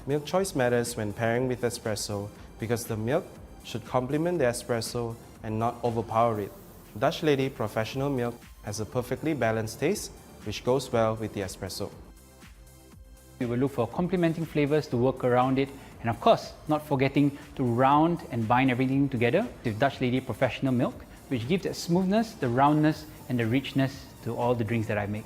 Milk choice matters when pairing with espresso because the milk should complement the espresso and not overpower it. Dutch Lady Professional Milk has a perfectly balanced taste which goes well with the espresso. We will look for complementing flavors to work around it, and of course, not forgetting to round and bind everything together with Dutch Lady Professional Milk, which gives that smoothness, the roundness and the richness to all the drinks that I make.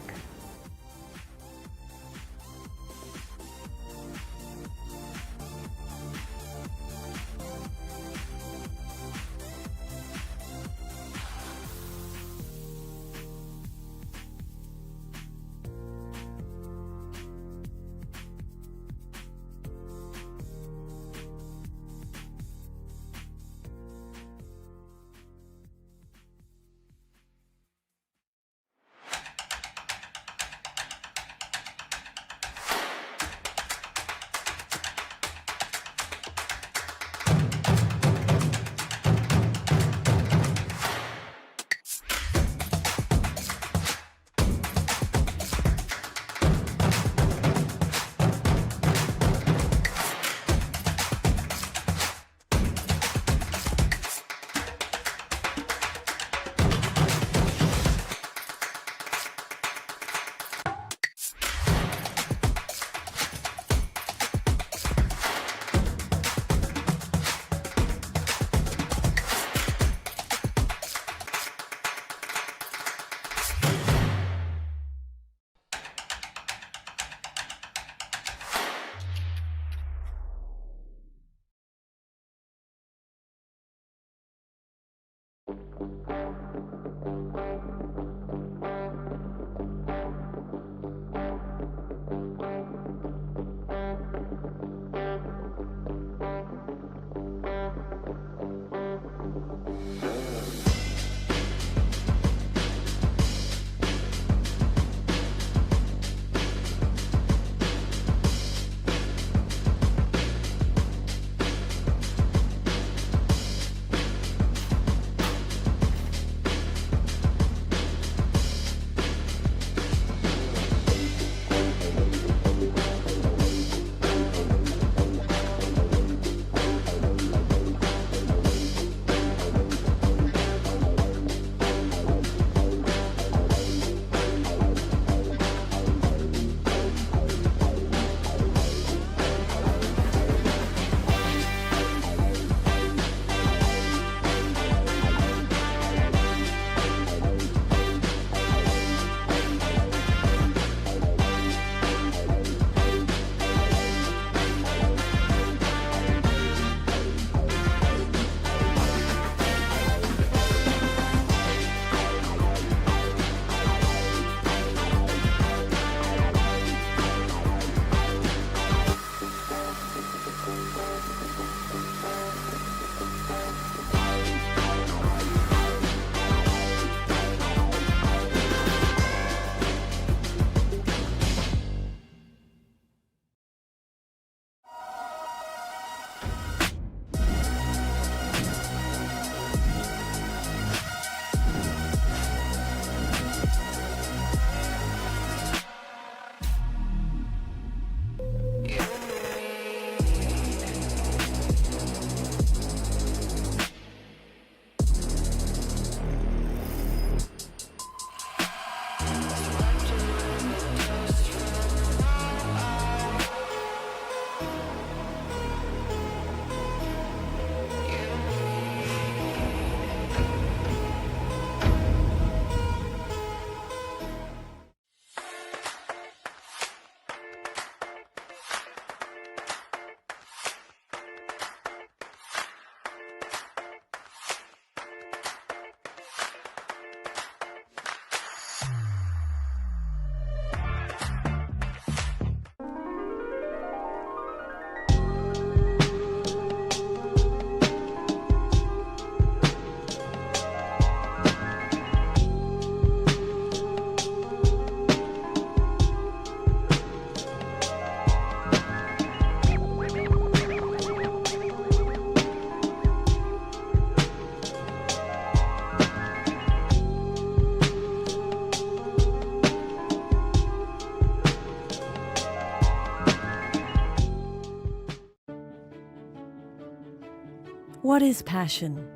What is passion?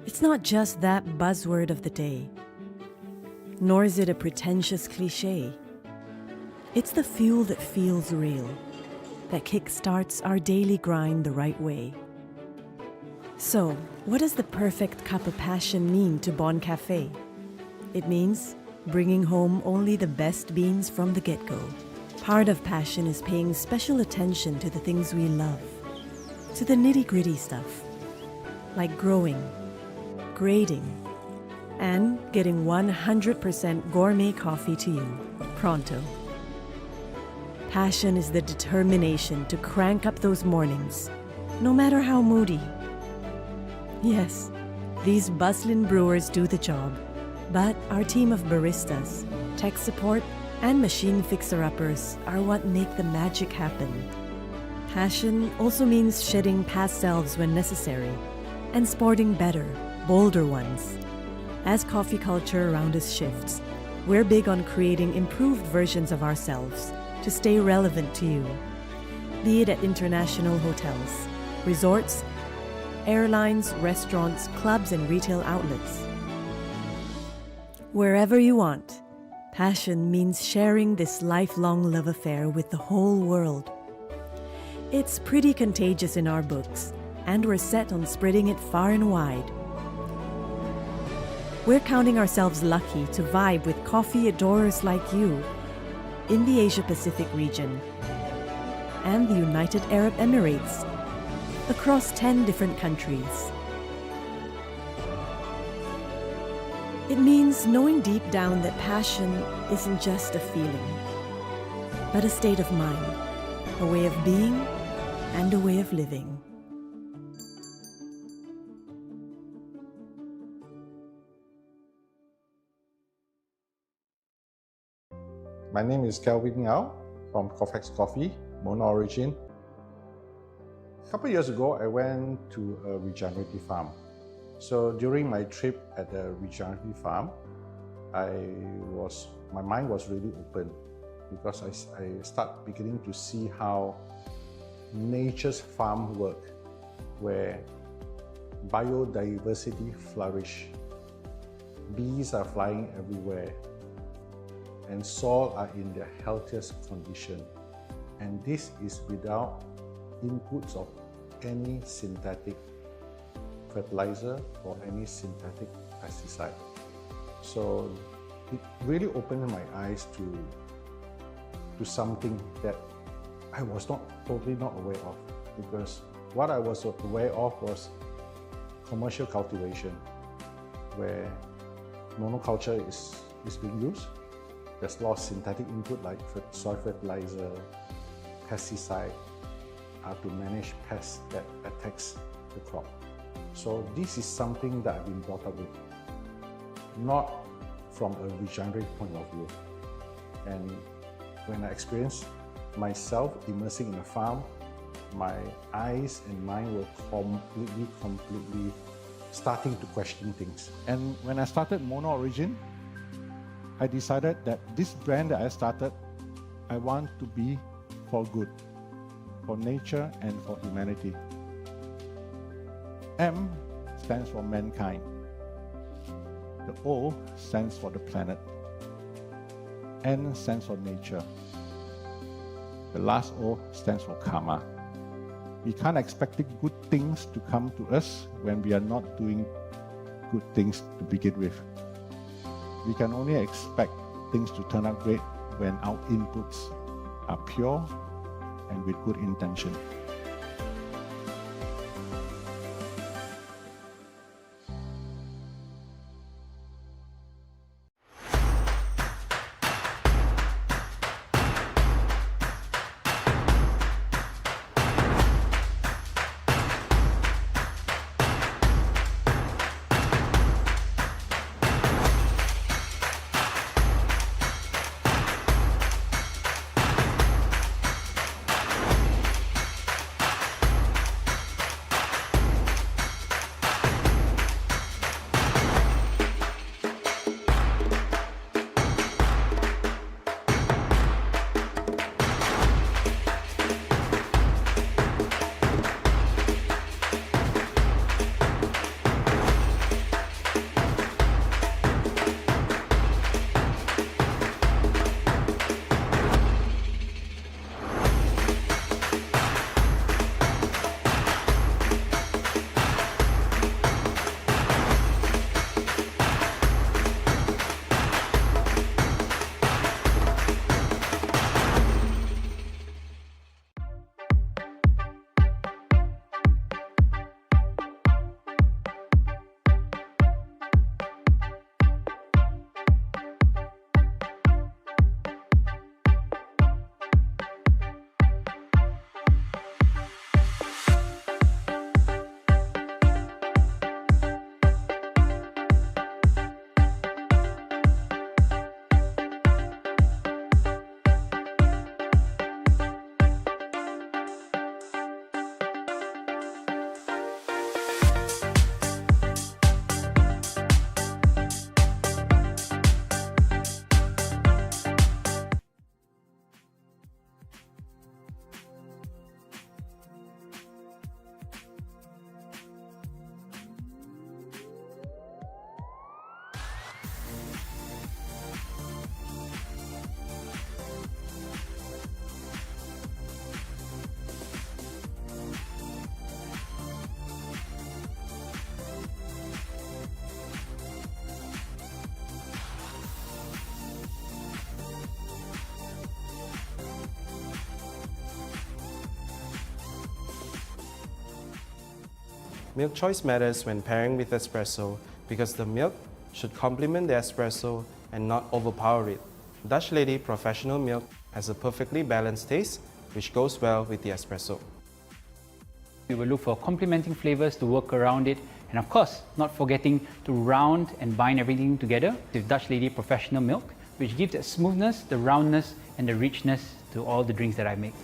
It's not just that buzzword of the day, nor is it a pretentious cliche. It's the fuel that feels real, that kickstarts our daily grind the right way. So, what does the perfect cup of passion mean to Bon Cafe? It means bringing home only the best beans from the get-go. Part of passion is paying special attention to the things we love, to the nitty-gritty stuff, like growing, grading, and getting 100% gourmet coffee to you, pronto. Passion is the determination to crank up those mornings, no matter how moody. Yes, these bustling brewers do the job, but our team of baristas, tech support, and machine fixer-uppers are what make the magic happen. Passion also means shedding past selves when necessary and sporting better, bolder ones. As coffee culture around us shifts, we're big on creating improved versions of ourselves to stay relevant to you, be it at international hotels, resorts, airlines, restaurants, clubs, and retail outlets. Wherever you want, passion means sharing this lifelong love affair with the whole world. It's pretty contagious in our books, and we're set on spreading it far and wide. We're counting ourselves lucky to vibe with coffee adorers like you in the Asia-Pacific region and the United Arab Emirates, across 10 different countries. It means knowing deep down that passion isn't just a feeling, but a state of mind, a way of being, and a way of living. My name is Kelvin Yao from Cofex Coffee, Mono Origin. A couple of years ago, I went to a regenerative farm. So during my trip at the regenerative farm, my mind was really open because I start beginning to see how nature's farm work, where biodiversity flourish, bees are flying everywhere, and soil are in their healthiest condition. And this is without inputs of any synthetic fertilizer or any synthetic pesticide. So it really opened my eyes to something that I was totally not aware of, because what I was aware of was commercial cultivation, where monoculture is being used. There's a lot of synthetic input like soil fertilizer, pesticide, to manage pests that attacks the crop. So this is something that I've been brought up with, not from a regenerative point of view. And when I experienced myself immersing in a farm, my eyes and mind were completely starting to question things. And when I started Mono Origin, I decided that this brand that I started, I want to be for good, for nature and for humanity. M stands for mankind. The O stands for the planet. N stands for nature. The last O stands for karma. We can't expect good things to come to us when we are not doing good things to begin with. We can only expect things to turn out great when our inputs are pure and with good intention. Milk choice matters when pairing with espresso because the milk should complement the espresso and not overpower it. Dutch Lady Professional Milk has a perfectly balanced taste which goes well with the espresso. We will look for complementing flavors to work around it, and of course, not forgetting to round and bind everything together with Dutch Lady Professional Milk, which gives that smoothness, the roundness, and the richness to all the drinks that I make.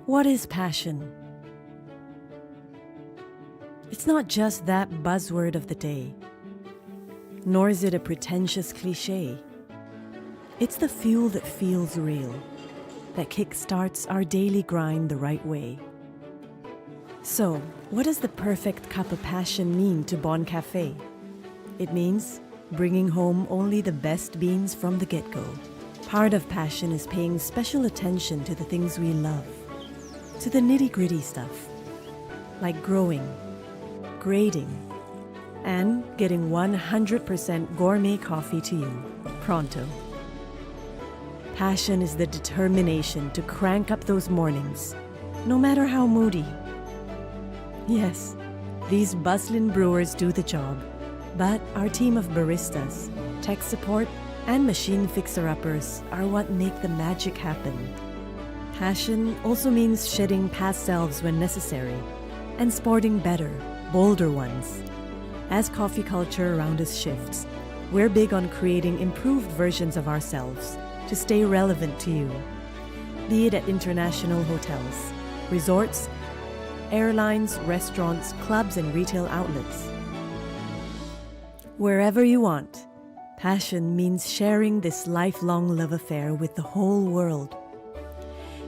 What is passion? It's not just that buzzword of the day, nor is it a pretentious cliche. It's the fuel that feels real, that kickstarts our daily grind the right way. So, what does the perfect cup of passion mean to Bon Cafe? It means bringing home only the best beans from the get-go. Part of passion is paying special attention to the things we love, to the nitty-gritty stuff, like growing, grading, and getting 100% gourmet coffee to you, pronto. Passion is the determination to crank up those mornings, no matter how moody. Yes, these bustling brewers do the job, but our team of baristas, tech support, and machine fixer-uppers are what make the magic happen. Passion also means shedding past selves when necessary and sporting better, bolder ones. As coffee culture around us shifts, we're big on creating improved versions of ourselves to stay relevant to you, be it at international hotels, resorts, airlines, restaurants, clubs, and retail outlets. Wherever you want, passion means sharing this lifelong love affair with the whole world.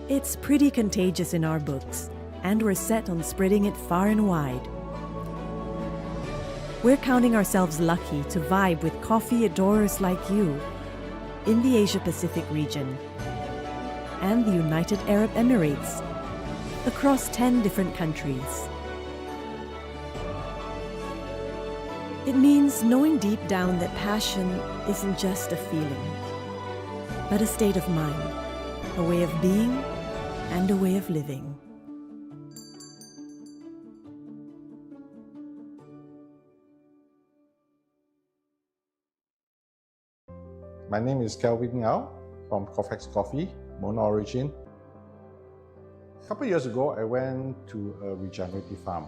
It's pretty contagious in our books, and we're set on spreading it far and wide. We're counting ourselves lucky to vibe with coffee adorers like you in the Asia-Pacific region and the United Arab Emirates, across 10 different countries. It means knowing deep down that passion isn't just a feeling, but a state of mind, a way of being, and a way of living. My name is Kelvin Yao from Cofex Coffee, Mono Origin. A couple of years ago, I went to a regenerative farm.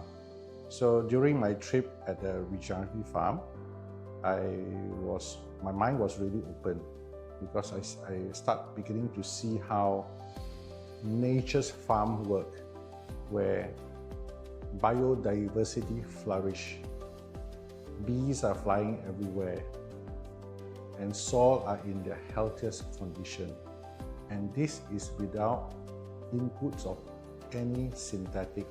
So during my trip at the regenerative farm, my mind was really open because I start beginning to see how nature's farm work, where biodiversity flourish, bees are flying everywhere, and soil are in their healthiest condition. And this is without inputs of any synthetic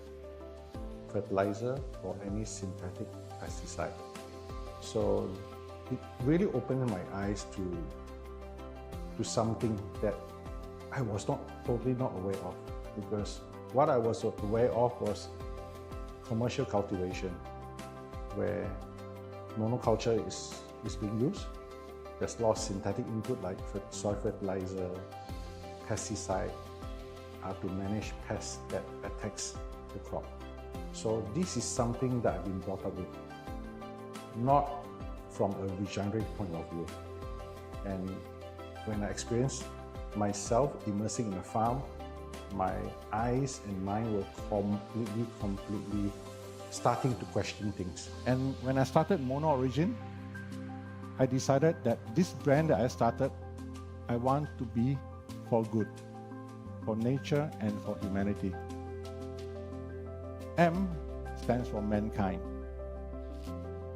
fertilizer or any synthetic pesticide. So it really opened my eyes to something that I was totally not aware of, because what I was aware of was commercial cultivation, where monoculture is being used. There's a lot of synthetic input like soil fertilizer, pesticide, to manage pests that attacks the crop. So this is something that I've been brought up with, not from a regenerative point of view. And when I experienced myself immersing in a farm, my eyes and mind were completely starting to question things. And when I started Mono Origin, I decided that this brand that I started, I want to be for good, for nature and for humanity. M stands for mankind.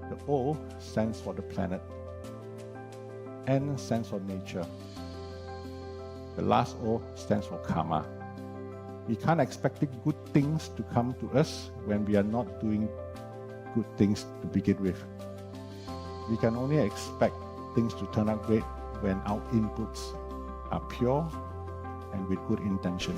The O stands for the planet. N stands for nature. The last O stands for karma. We can't expect good things to come to us when we are not doing good things to begin with. We can only expect things to turn out great when our inputs are pure and with good intention.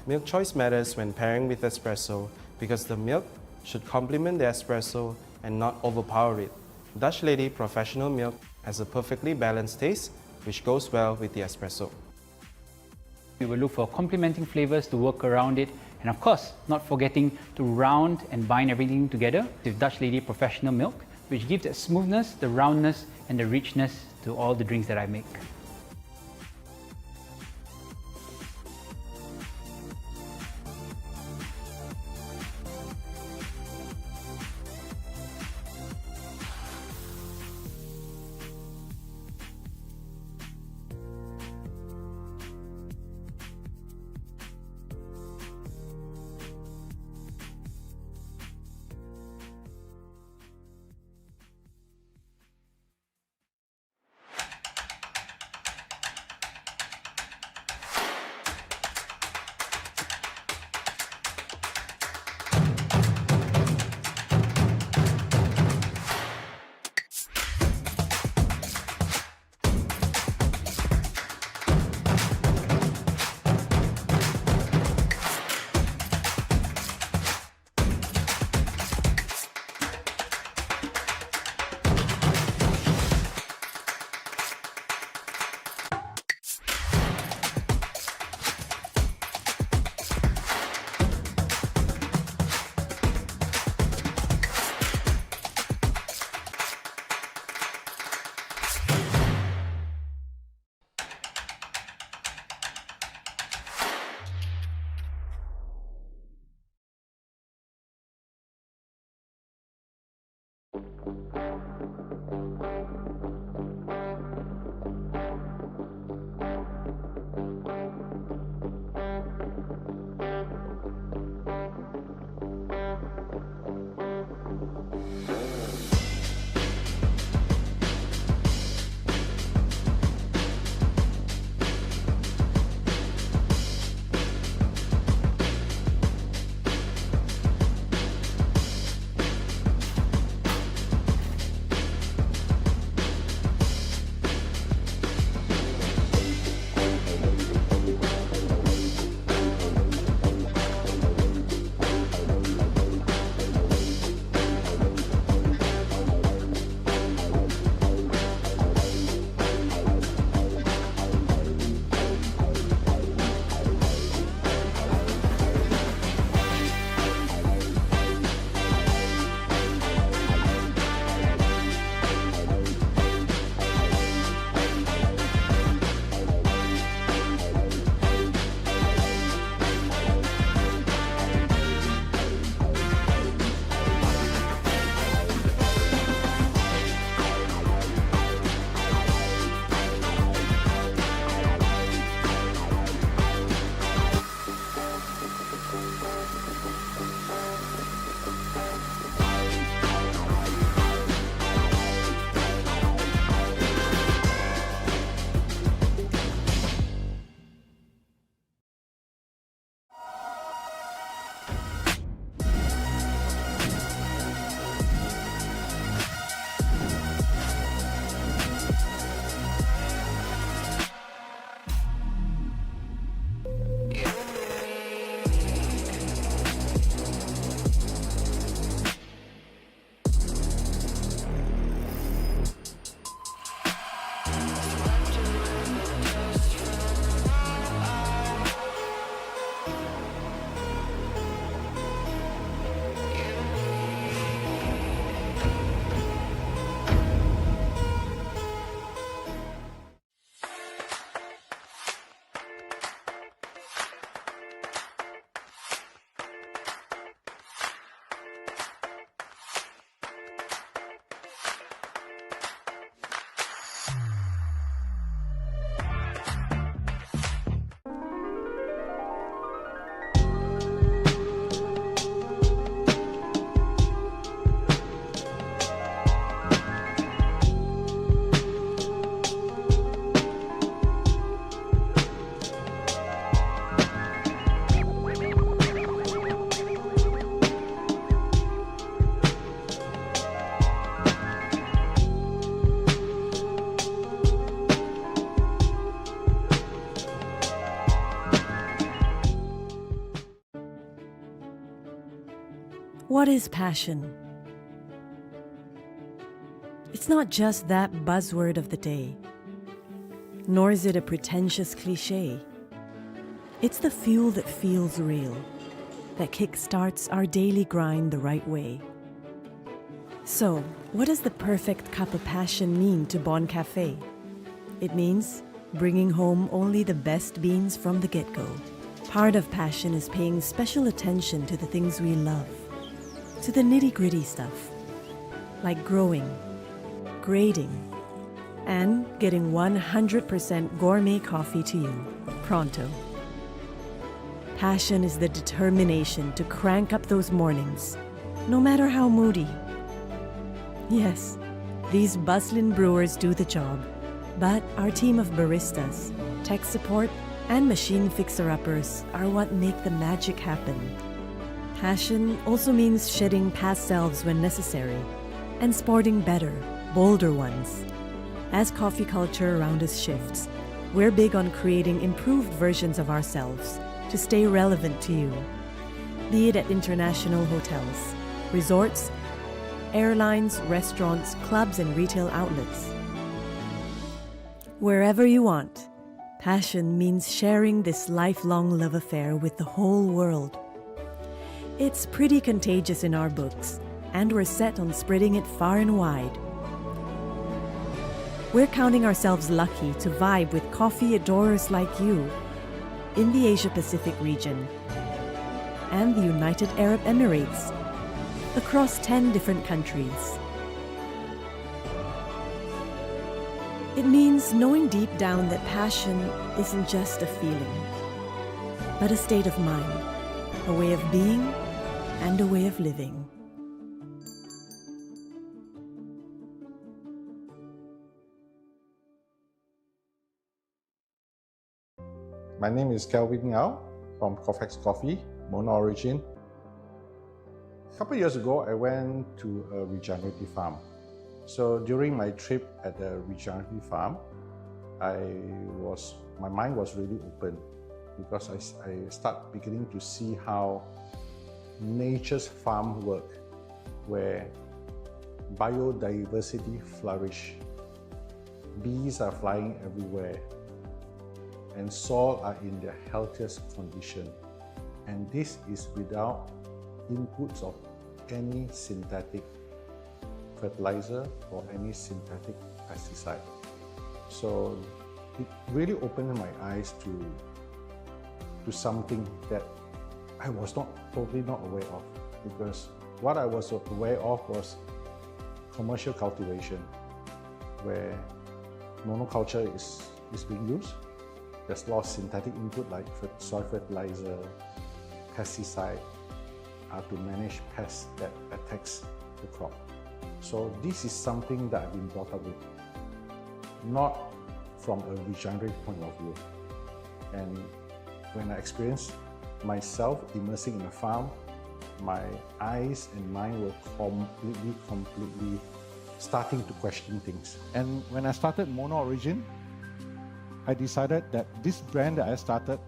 Milk choice matters when pairing with espresso because the milk should complement the espresso and not overpower it. Dutch Lady Professional Milk has a perfectly balanced taste which goes well with the espresso. We will look for complementing flavors to work around it, and of course, not forgetting to round and bind everything together with Dutch Lady Professional Milk, which gives that smoothness, the roundness, and the richness to all the drinks that I make. What is passion? It's not just that buzzword of the day, nor is it a pretentious cliche. It's the fuel that feels real, that kickstarts our daily grind the right way. So, what does the perfect cup of passion mean to Bon Cafe? It means bringing home only the best beans from the get-go. Part of passion is paying special attention to the things we love, to the nitty-gritty stuff, like growing, grading, and getting 100% gourmet coffee to you, pronto. Passion is the determination to crank up those mornings, no matter how moody. Yes, these bustling brewers do the job, but our team of baristas, tech support, and machine fixer-uppers are what make the magic happen. Passion also means shedding past selves when necessary and sporting better, bolder ones. As coffee culture around us shifts, we're big on creating improved versions of ourselves to stay relevant to you, be it at international hotels, resorts, airlines, restaurants, clubs, and retail outlets. Wherever you want, passion means sharing this lifelong love affair with the whole world. It's pretty contagious in our books, and we're set on spreading it far and wide. We're counting ourselves lucky to vibe with coffee adorers like you in the Asia-Pacific region and the United Arab Emirates, across 10 different countries. It means knowing deep down that passion isn't just a feeling, but a state of mind, a way of being, and a way of living. My name is Kelvin Yao from Cofex Coffee, Mono Origin. A couple of years ago, I went to a regenerative farm. So during my trip at the regenerative farm, my mind was really open because I start beginning to see how nature's farm work, where biodiversity flourish, bees are flying everywhere, and soil are in their healthiest condition. And this is without inputs of any synthetic fertilizer or any synthetic pesticide. So it really opened my eyes to something that I was totally not aware of, because what I was aware of was commercial cultivation, where monoculture is being used. There's a lot of synthetic input like soil fertilizer, pesticide, to manage pests that attacks the crop. So this is something that I've been brought up with, not from a regenerative point of view. And when I experienced myself immersing in a farm, my eyes and mind were completely starting to question things. And when I started Mono Origin, I decided that this brand that I started,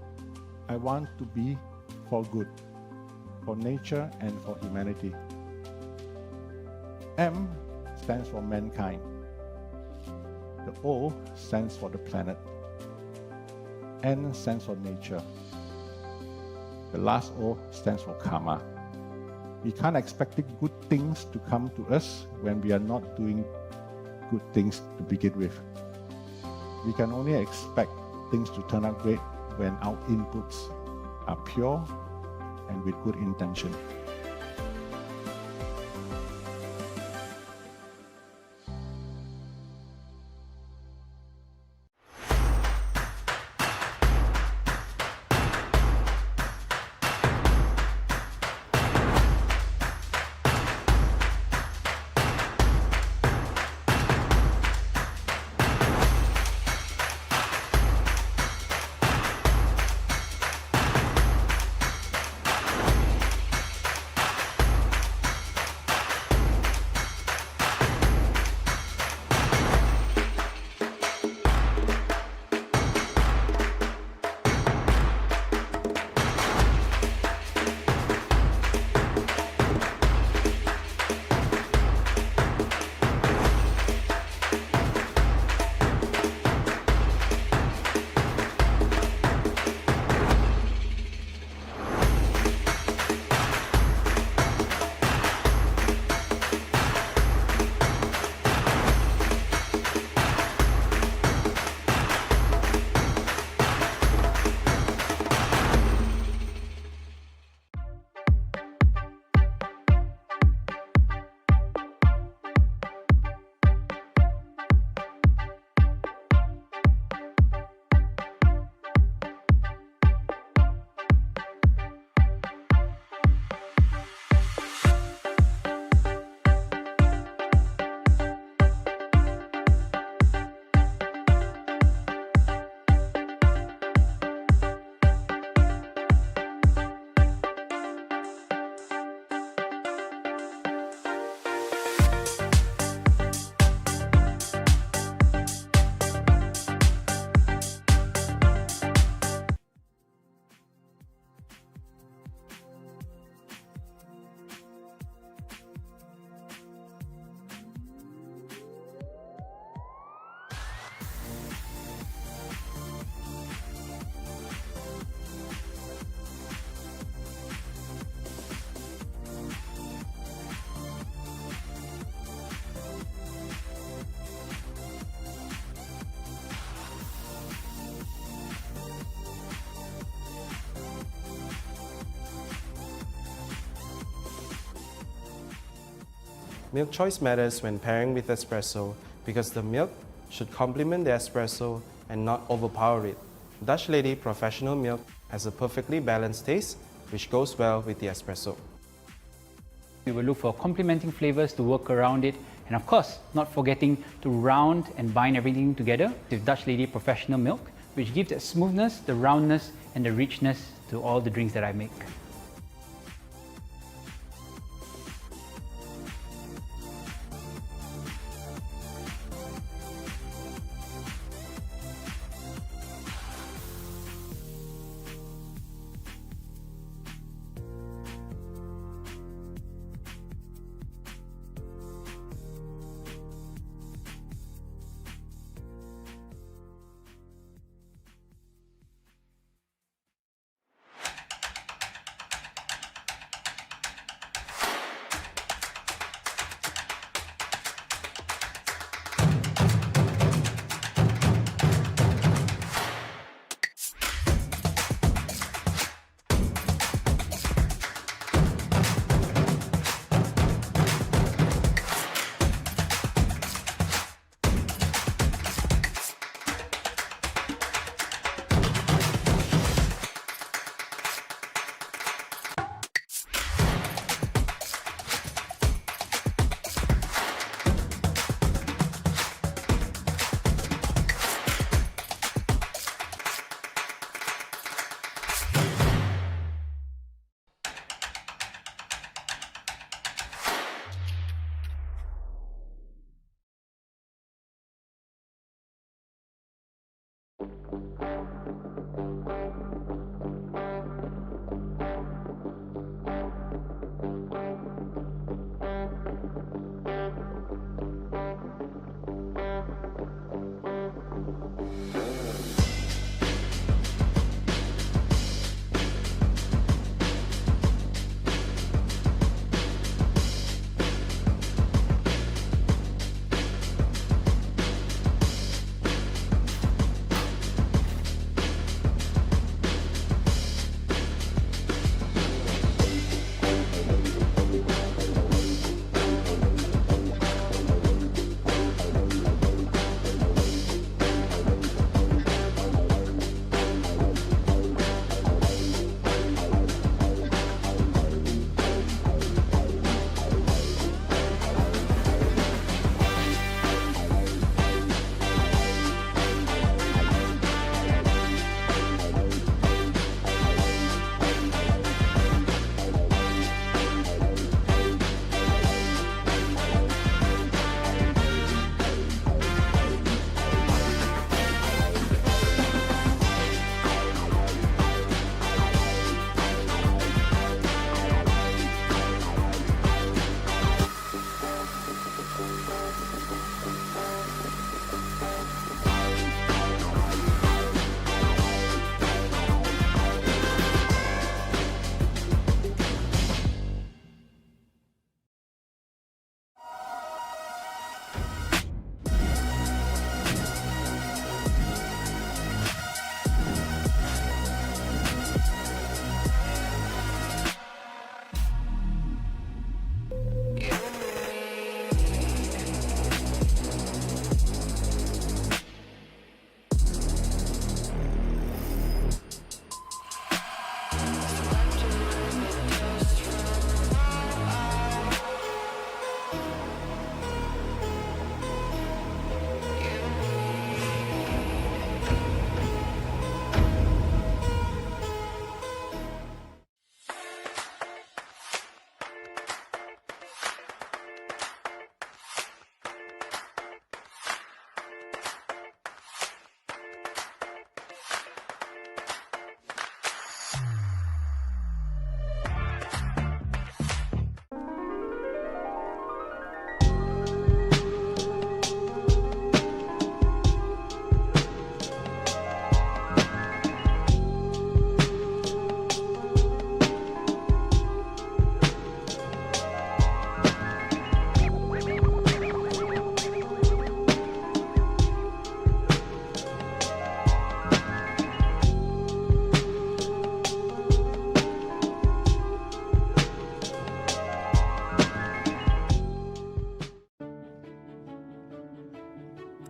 I want to be for good, for nature and for humanity. M stands for mankind. The O stands for the planet. N stands for nature. The last O stands for karma. We can't expect good things to come to us when we are not doing good things to begin with. We can only expect things to turn out great when our inputs are pure and with good intention. Milk choice matters when pairing with espresso because the milk should complement the espresso and not overpower it. Dutch Lady Professional Milk has a perfectly balanced taste which goes well with the espresso. We will look for complementing flavors to work around it, and of course, not forgetting to round and bind everything together with Dutch Lady Professional Milk, which gives that smoothness, the roundness, and the richness to all the drinks that I make.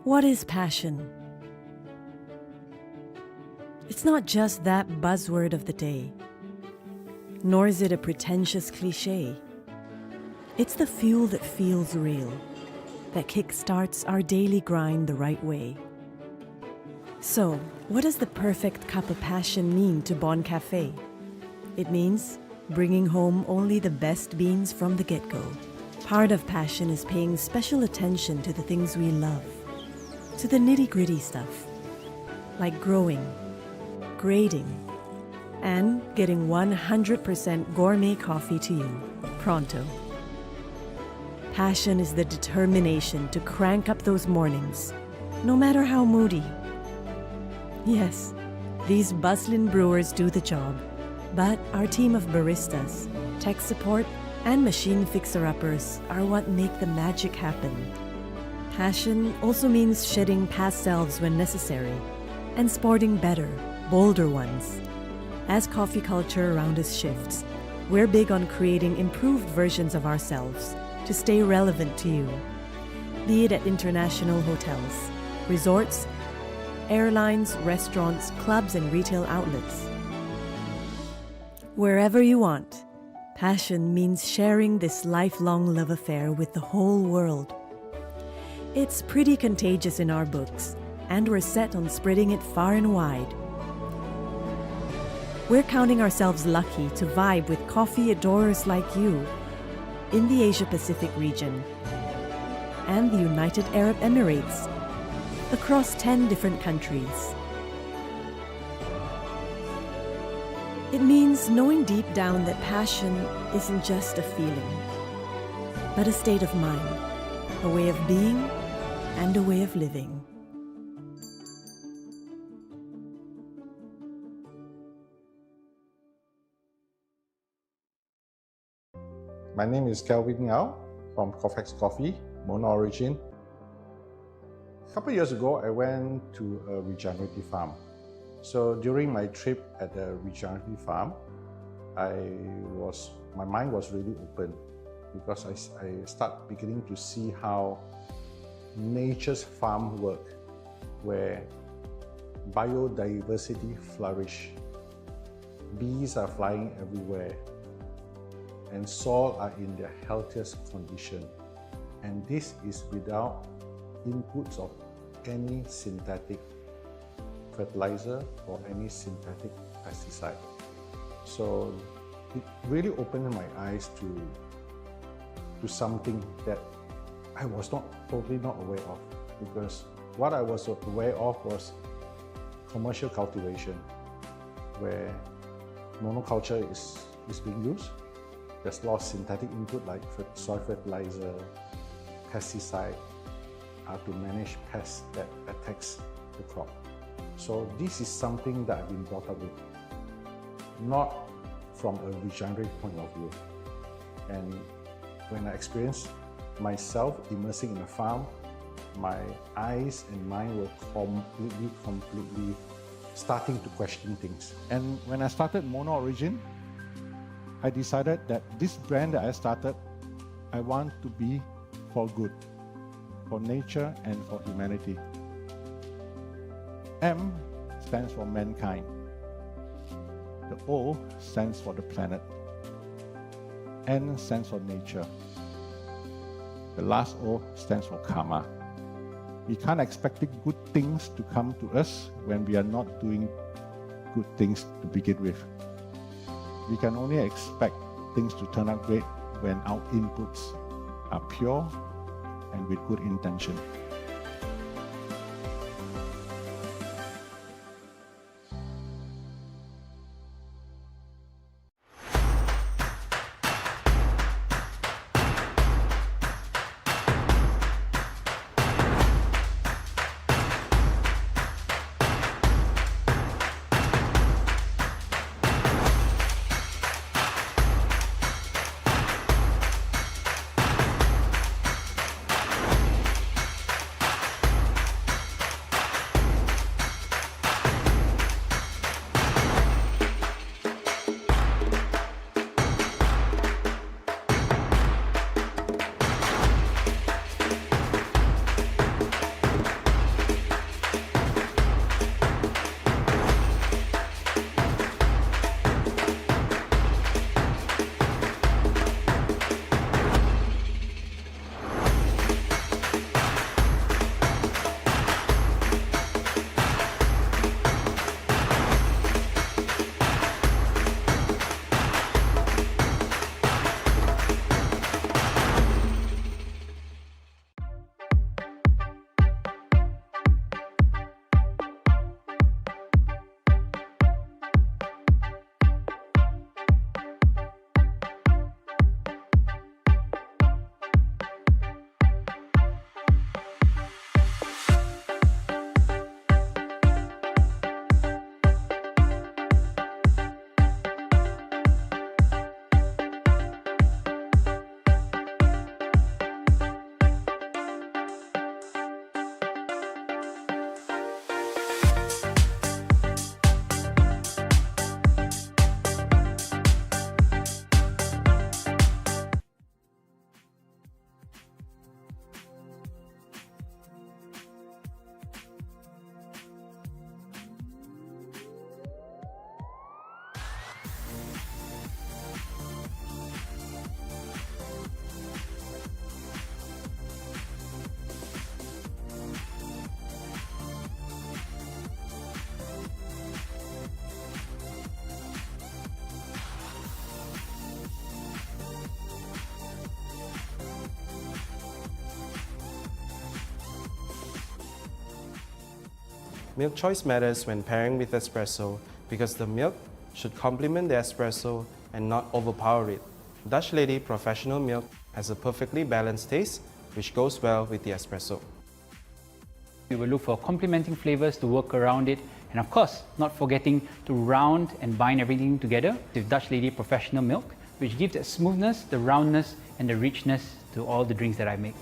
What is passion? It's not just that buzzword of the day, nor is it a pretentious cliche. It's the fuel that feels real, that kickstarts our daily grind the right way. So, what does the perfect cup of passion mean to Bon Cafe? It means bringing home only the best beans from the get-go. Part of passion is paying special attention to the things we love, to the nitty-gritty stuff, like growing, grading, and getting 100% gourmet coffee to you, pronto. Passion is the determination to crank up those mornings, no matter how moody. Yes, these bustling brewers do the job, but our team of baristas, tech support, and machine fixer-uppers are what make the magic happen. Passion also means shedding past selves when necessary and sporting better, bolder ones. As coffee culture around us shifts, we're big on creating improved versions of ourselves to stay relevant to you, be it at international hotels, resorts, airlines, restaurants, clubs, and retail outlets. Wherever you want, passion means sharing this lifelong love affair with the whole world. It's pretty contagious in our books, and we're set on spreading it far and wide. We're counting ourselves lucky to vibe with coffee adorers like you in the Asia-Pacific region and the United Arab Emirates, across 10 different countries. It means knowing deep down that passion isn't just a feeling, but a state of mind, a way of being, and a way of living. My name is Kelvin Yao from Cofex Coffee, Mono Origin. A couple of years ago, I went to a regenerative farm. So during my trip at the regenerative farm, my mind was really open because I start beginning to see how nature's farm work, where biodiversity flourish, bees are flying everywhere, and soil are in their healthiest condition. And this is without inputs of any synthetic fertilizer or any synthetic pesticide. So it really opened my eyes to something that I was totally not aware of, because what I was aware of was commercial cultivation, where monoculture is being used. There's a lot of synthetic input like soil fertilizer, pesticide, to manage pests that attacks the crop. So this is something that I've been brought up with, not from a regenerative point of view. And when I experienced myself immersing in a farm, my eyes and mind were completely starting to question things. And when I started Mono Origin, I decided that this brand that I started, I want to be for good, for nature and for humanity. M stands for mankind. The O stands for the planet. N stands for nature. The last O stands for karma. We can't expect good things to come to us when we are not doing good things to begin with. We can only expect things to turn out great when our inputs are pure and with good intention. Milk choice matters when pairing with espresso because the milk should complement the espresso and not overpower it. Dutch Lady Professional Milk has a perfectly balanced taste which goes well with the espresso. We will look for complementing flavors to work around it, and of course, not forgetting to round and bind everything together with Dutch Lady Professional Milk, which gives that smoothness, the roundness, and the richness to all the drinks that I make.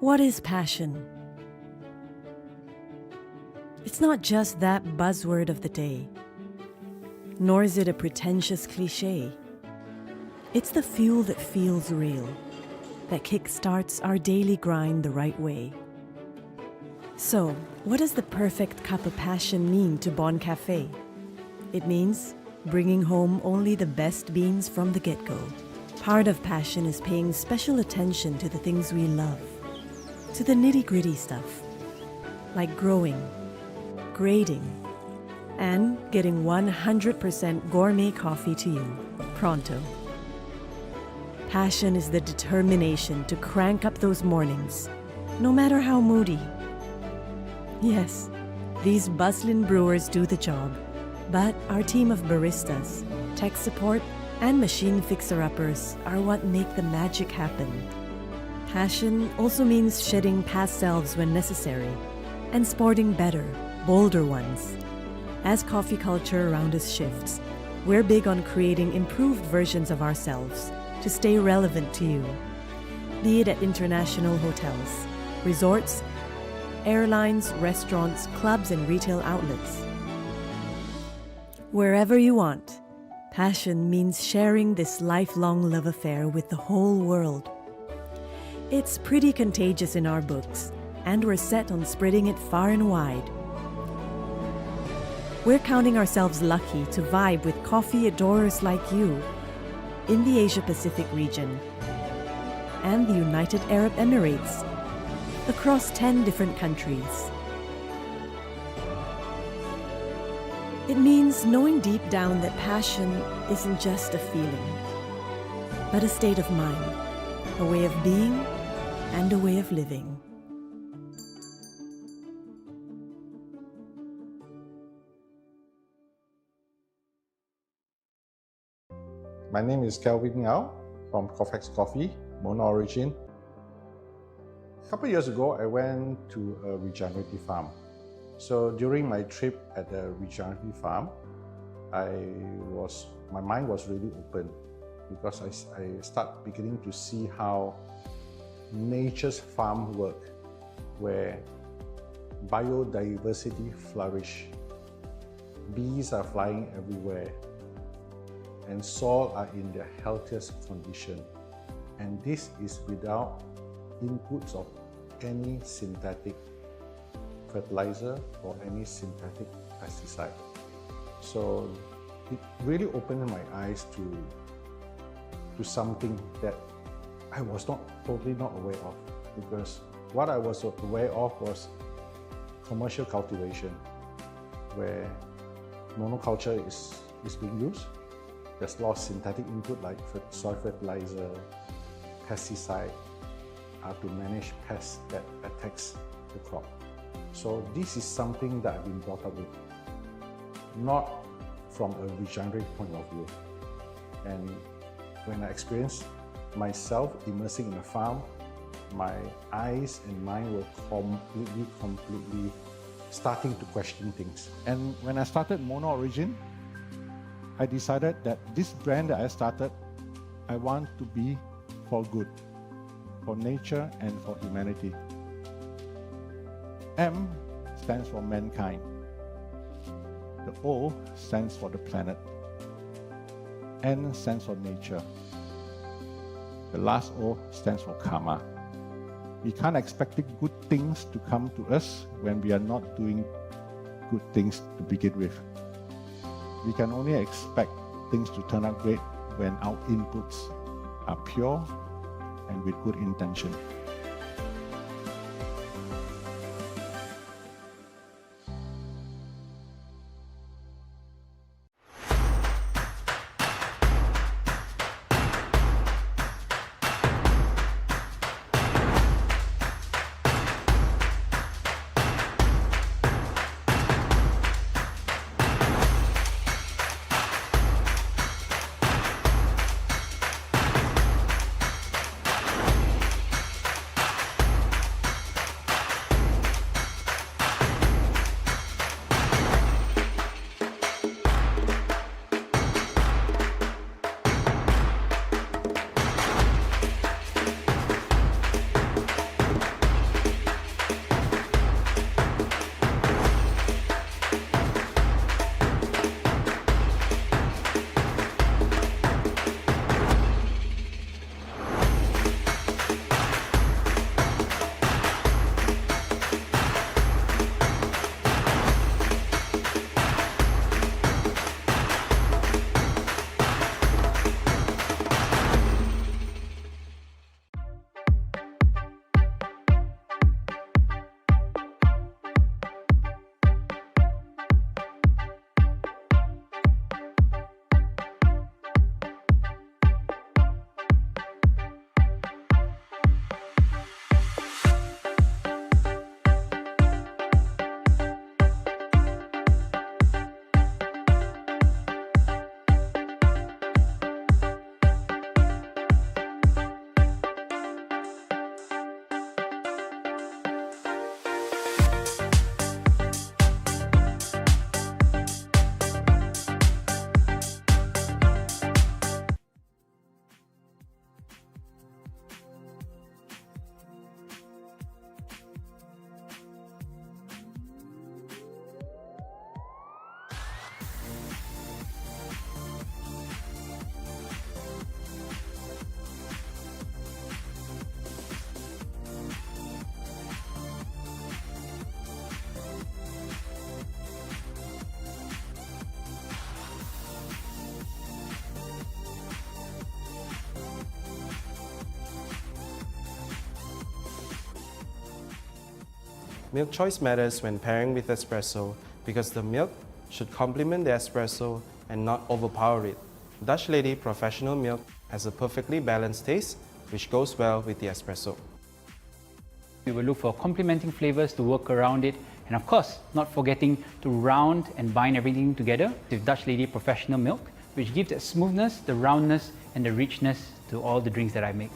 What is passion? It's not just that buzzword of the day, nor is it a pretentious cliche. It's the fuel that feels real, that kickstarts our daily grind the right way. So, what does the perfect cup of passion mean to Bon Cafe? It means bringing home only the best beans from the get-go. Part of passion is paying special attention to the things we love, to the nitty-gritty stuff, like growing, grading, and getting 100% gourmet coffee to you, pronto. Passion is the determination to crank up those mornings, no matter how moody. Yes, these bustling brewers do the job, but our team of baristas, tech support, and machine fixer-uppers are what make the magic happen. Passion also means shedding past selves when necessary and sporting better, bolder ones. As coffee culture around us shifts, we're big on creating improved versions of ourselves to stay relevant to you, be it at international hotels, resorts, airlines, restaurants, clubs, and retail outlets. Wherever you want, passion means sharing this lifelong love affair with the whole world. It's pretty contagious in our books, and we're set on spreading it far and wide. We're counting ourselves lucky to vibe with coffee adorers like you in the Asia-Pacific region and the United Arab Emirates, across 10 different countries. It means knowing deep down that passion isn't just a feeling, but a state of mind, a way of being, and a way of living. My name is Kelvin Yao from Cofex Coffee, Mono Origin. A couple of years ago, I went to a regenerative farm. So during my trip at the regenerative farm, my mind was really open because I start beginning to see how nature's farm work, where biodiversity flourish, bees are flying everywhere, and soil are in their healthiest condition. And this is without inputs of any synthetic fertilizer or any synthetic pesticide. So it really opened my eyes to something that I was totally not aware of, because what I was aware of was commercial cultivation, where monoculture is being used. There's a lot of synthetic input like soil fertilizer, pesticide, to manage pests that attacks the crop. So this is something that I've been brought up with, not from a regenerative point of view. And when I experienced myself immersing in a farm, my eyes and mind were completely starting to question things. And when I started Mono Origin, I decided that this brand that I started, I want to be for good, for nature and for humanity. M stands for mankind. The O stands for the planet. N stands for nature. The last O stands for karma. We can't expect good things to come to us when we are not doing good things to begin with. We can only expect things to turn out great when our inputs are pure and with good intention. Milk choice matters when pairing with espresso because the milk should complement the espresso and not overpower it. Dutch Lady Professional Milk has a perfectly balanced taste which goes well with the espresso. We will look for complementing flavors to work around it, and of course, not forgetting to round and bind everything together with Dutch Lady Professional Milk, which gives that smoothness, the roundness, and the richness to all the drinks that I make.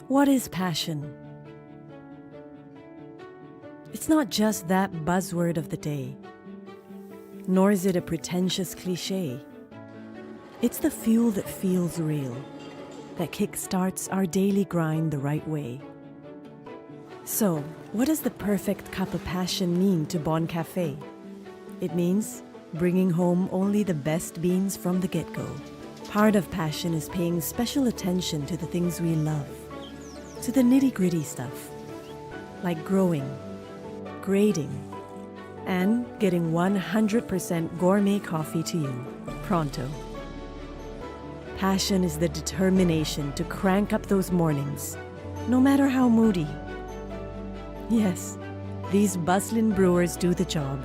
What is passion? It's not just that buzzword of the day, nor is it a pretentious cliche. It's the fuel that feels real, that kickstarts our daily grind the right way. So, what does the perfect cup of passion mean to Bon Cafe? It means bringing home only the best beans from the get-go. Part of passion is paying special attention to the things we love, to the nitty-gritty stuff, like growing, grading, and getting 100% gourmet coffee to you, pronto. Passion is the determination to crank up those mornings, no matter how moody. Yes, these bustling brewers do the job,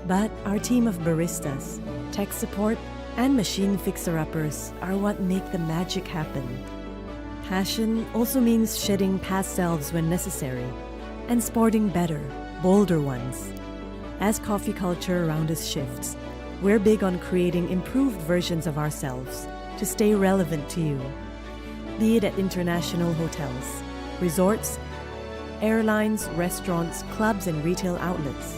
but our team of baristas, tech support, and machine fixer-uppers are what make the magic happen. Passion also means shedding past selves when necessary and sporting better, bolder ones. As coffee culture around us shifts, we're big on creating improved versions of ourselves to stay relevant to you, be it at international hotels, resorts, airlines, restaurants, clubs, and retail outlets.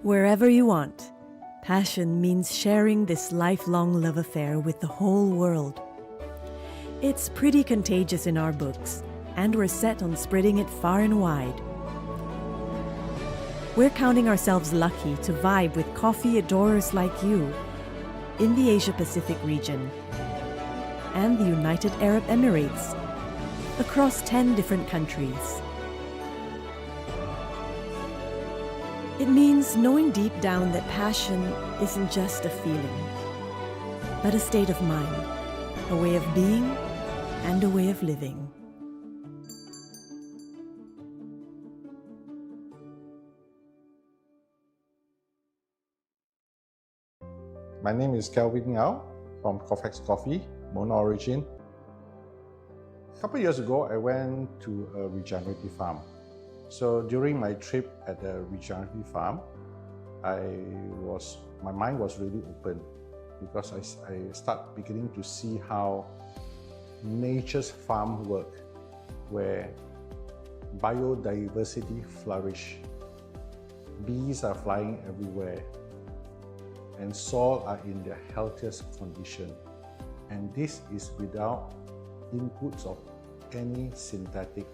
Wherever you want, passion means sharing this lifelong love affair with the whole world. It's pretty contagious in our books, and we're set on spreading it far and wide. We're counting ourselves lucky to vibe with coffee adorers like you in the Asia-Pacific region and the United Arab Emirates, across 10 different countries. It means knowing deep down that passion isn't just a feeling, but a state of mind, a way of being, and a way of living. My name is Kelvin Yao from Cofex Coffee, Mono Origin. A couple of years ago, I went to a regenerative farm. So during my trip at the regenerative farm, my mind was really open because I start beginning to see how nature's farm work, where biodiversity flourish, bees are flying everywhere, and soil are in their healthiest condition. And this is without inputs of any synthetic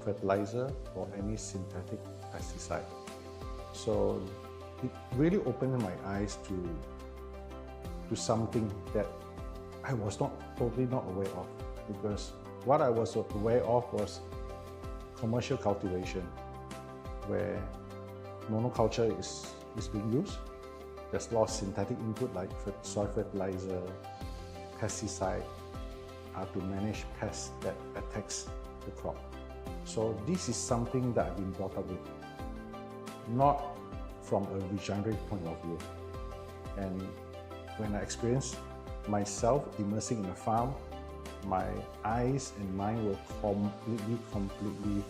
fertilizer or any synthetic pesticide. So it really opened my eyes to something that I was totally not aware of, because what I was aware of was commercial cultivation, where monoculture is being used. There's a lot of synthetic input like soil fertilizer, pesticide, to manage pests that attacks the crop. So this is something that I've been brought up with, not from a regenerative point of view. And when I experienced myself immersing in a farm, my eyes and mind were completely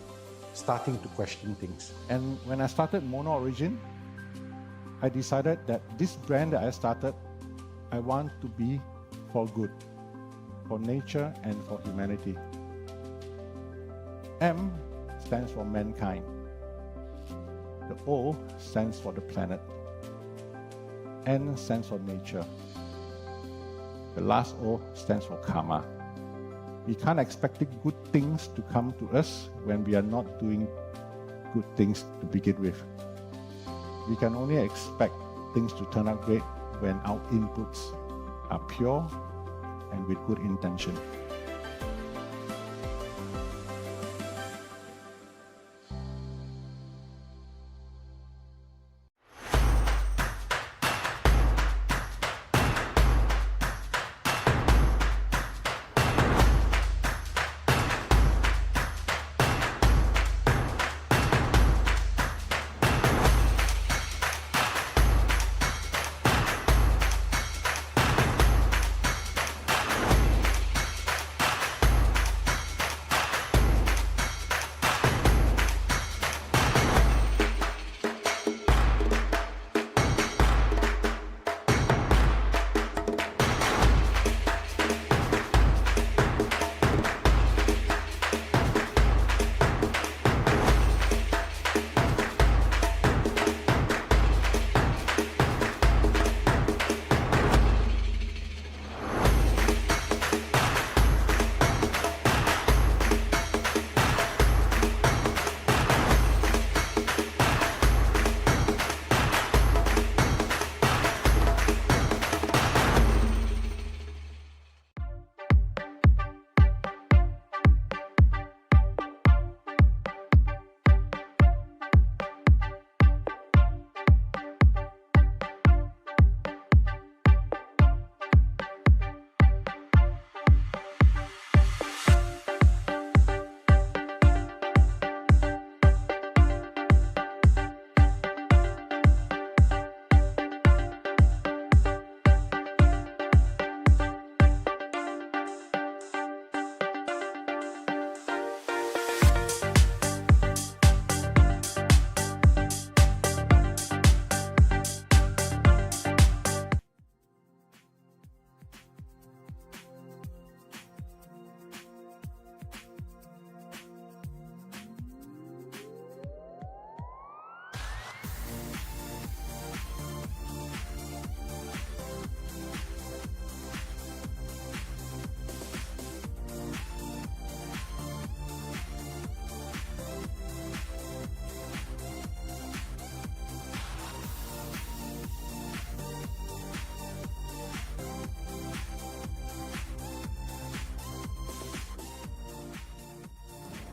starting to question things. And when I started Mono Origin, I decided that this brand that I started, I want to be for good, for nature and for humanity. M stands for mankind. The O stands for the planet. N stands for nature. The last O stands for karma. We can't expect good things to come to us when we are not doing good things to begin with. We can only expect things to turn out great when our inputs are pure and with good intention.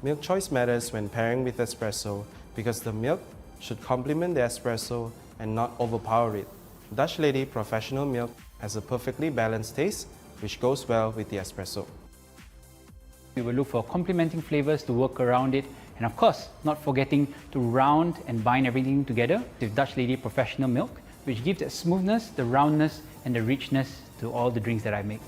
Milk choice matters when pairing with espresso because the milk should complement the espresso and not overpower it. Dutch Lady Professional Milk has a perfectly balanced taste which goes well with the espresso. We will look for complementing flavors to work around it, and of course, not forgetting to round and bind everything together with Dutch Lady Professional Milk, which gives that smoothness, the roundness, and the richness to all the drinks that I make.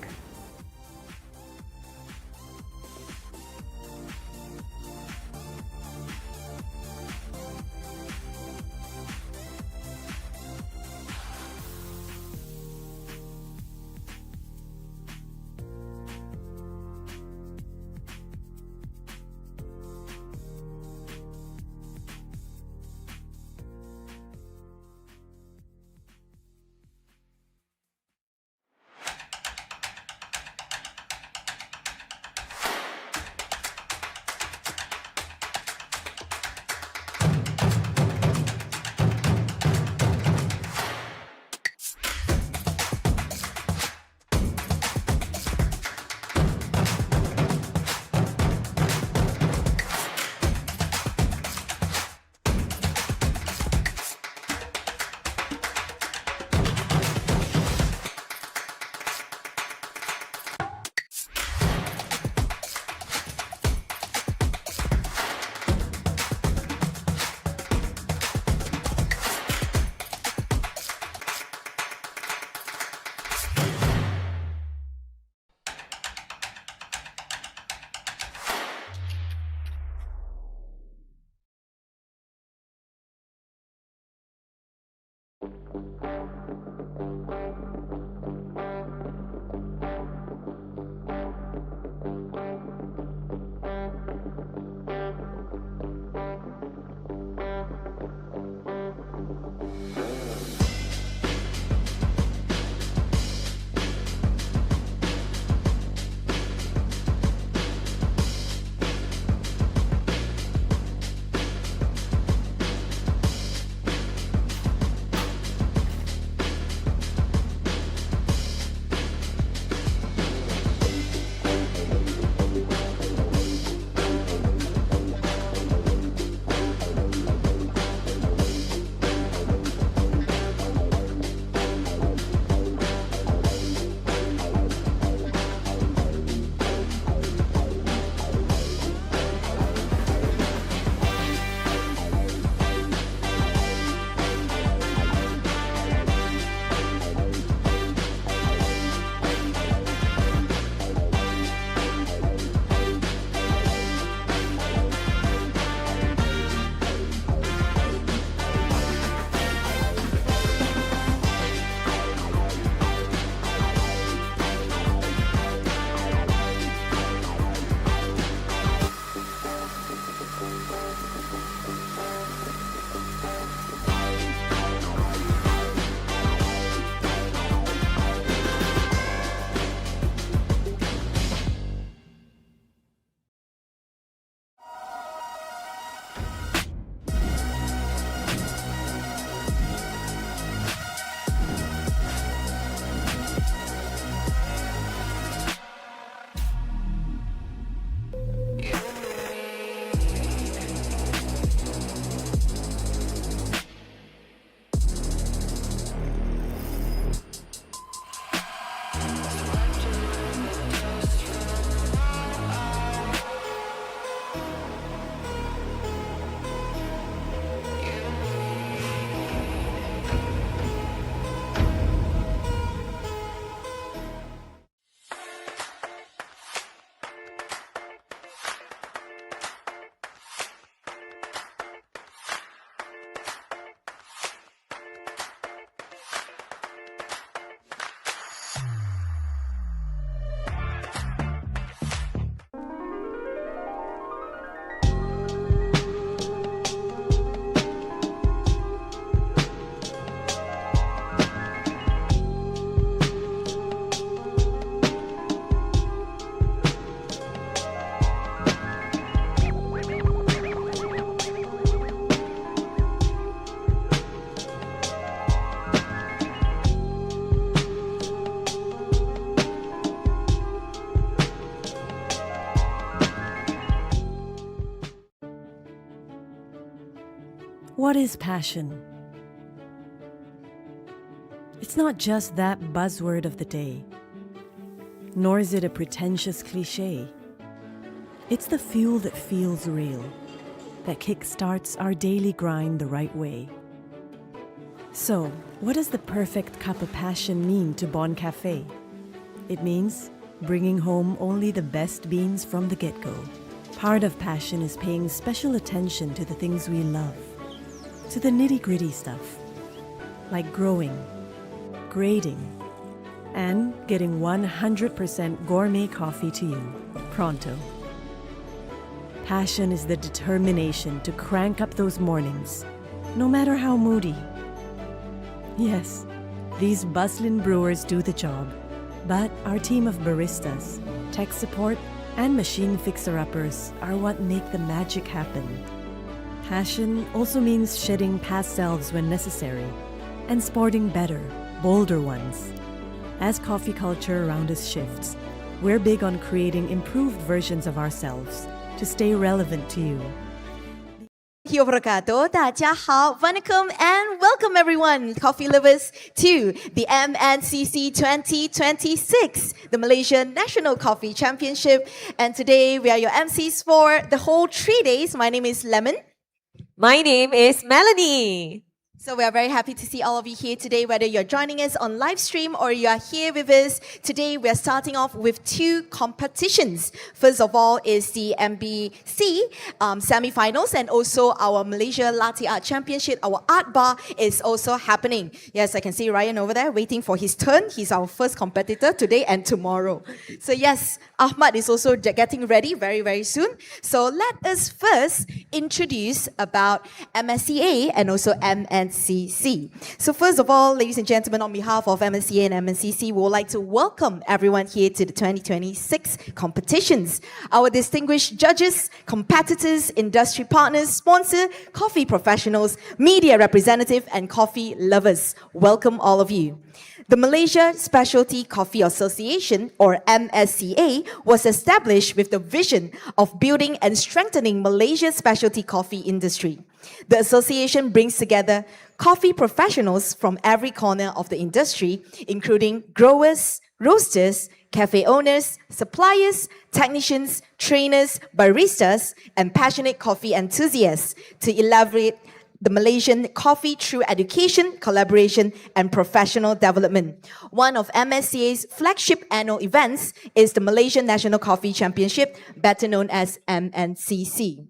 what is passion? It's not just that buzzword of the day, nor is it a pretentious cliche. It's the fuel that feels real, that kickstarts our daily grind the right way. So, what does the perfect cup of passion mean to Bon Cafe? It means bringing home only the best beans from the get-go. Part of passion is paying special attention to the things we love, to the nitty-gritty stuff, like growing, grading, and getting 100% gourmet coffee to you, pronto. Passion is the determination to crank up those mornings, no matter how moody. Yes, these bustling brewers do the job, but our team of baristas, tech support, and machine fixer-uppers are what make the magic happen. Passion also means shedding past selves when necessary and sporting better, bolder ones. As coffee culture around us shifts, we're big on creating improved versions of ourselves to stay relevant to you. Wabarakatuh. 大家好, Vanakkam, and welcome everyone, coffee lovers, to the MNCC 2026, the Malaysia National Coffee Championship. And today we are your MCs for the whole 3 days. My name is Lemon. My name is Melanie. So we are very happy to see all of you here today, whether you're joining us on live stream or you are here with us. Today we are starting off with 2 competitions. First of all is the MBC semi-finals, and also our Malaysia Latte Art Championship. Our art bar is also happening. Yes, I can see Ryan over there waiting for his turn. He's our first competitor today and tomorrow. So yes, Ahmad is also getting ready very, very soon. So let us first introduce about MSCA and also MNCC. So first of all, ladies and gentlemen, on behalf of MSCA and MNCC, we would like to welcome everyone here to the 2026 competitions. Our distinguished judges, competitors, industry partners, sponsor, coffee professionals, media representative, and coffee lovers. Welcome all of you. The Malaysia Specialty Coffee Association, or MSCA, was established with the vision of building and strengthening Malaysia's specialty coffee industry. The association brings together coffee professionals from every corner of the industry, including growers, roasters, cafe owners, suppliers, technicians, trainers, baristas, and passionate coffee enthusiasts to elaborate the Malaysian coffee through education, collaboration, and professional development. One of MSCA's flagship annual events is the Malaysia National Coffee Championship, better known as MNCC.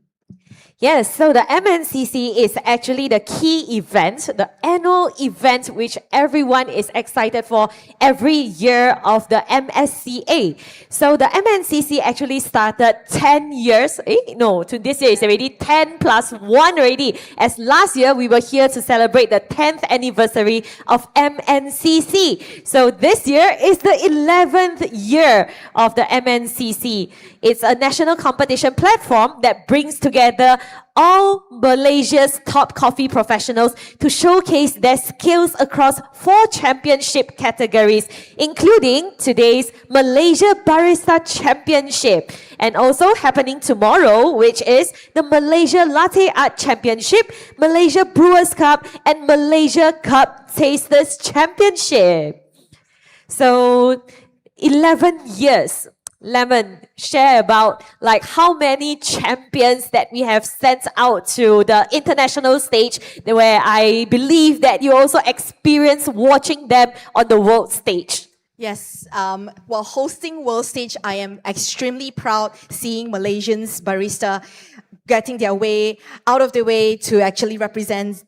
Yes, so the MNCC is actually the key event, the annual event which everyone is excited for every year of the MSCA. So the MNCC actually started 10 years, to this year is already 10 plus 1 already, as last year we were here to celebrate the 10th anniversary of MNCC. So this year is the 11th year of the MNCC. It's a national competition platform that brings together all Malaysia's top coffee professionals to showcase their skills across 4 championship categories, including today's Malaysia Barista Championship, and also happening tomorrow, which is the Malaysia Latte Art Championship, Malaysia Brewers Cup, and Malaysia Cup Tasters Championship. So, 11 years. Lemon, share about how many champions that we have sent out to the international stage, where I believe that you also experience watching them on the world stage. Yes, while hosting World Stage, I am extremely proud seeing Malaysians barista getting their way out of their way to actually represent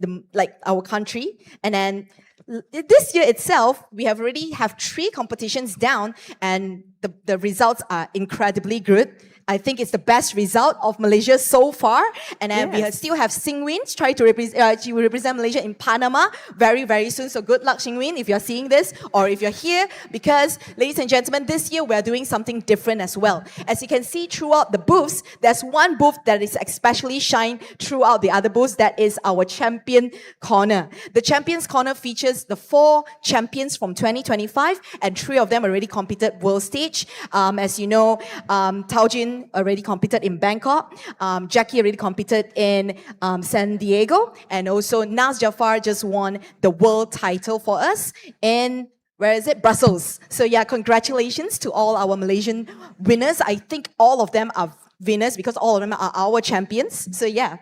our country. And then this year itself, we have already have 3 competitions down, and the results are incredibly good. I think it's the best result of Malaysia so far. And then we still have Singwin try to represent Malaysia in Panama very, very soon. So good luck, Singwin, if you're seeing this or if you're here, because, ladies and gentlemen, this year we're doing something different as well. As you can see throughout the booths, there's one booth that is especially shine throughout the other booths. That is our Champion Corner. The Champions Corner features the 4 champions from 2025, and 3 of them already competed World Stage. stage. As you know, Tao Jin already competed in Bangkok. Jackie already competed in San Diego. And also Naz Jafar just won the world title for us in, where is it? Brussels. So yeah, congratulations to all our Malaysian winners. I think all of them are winners because all of them are our champions. So yeah.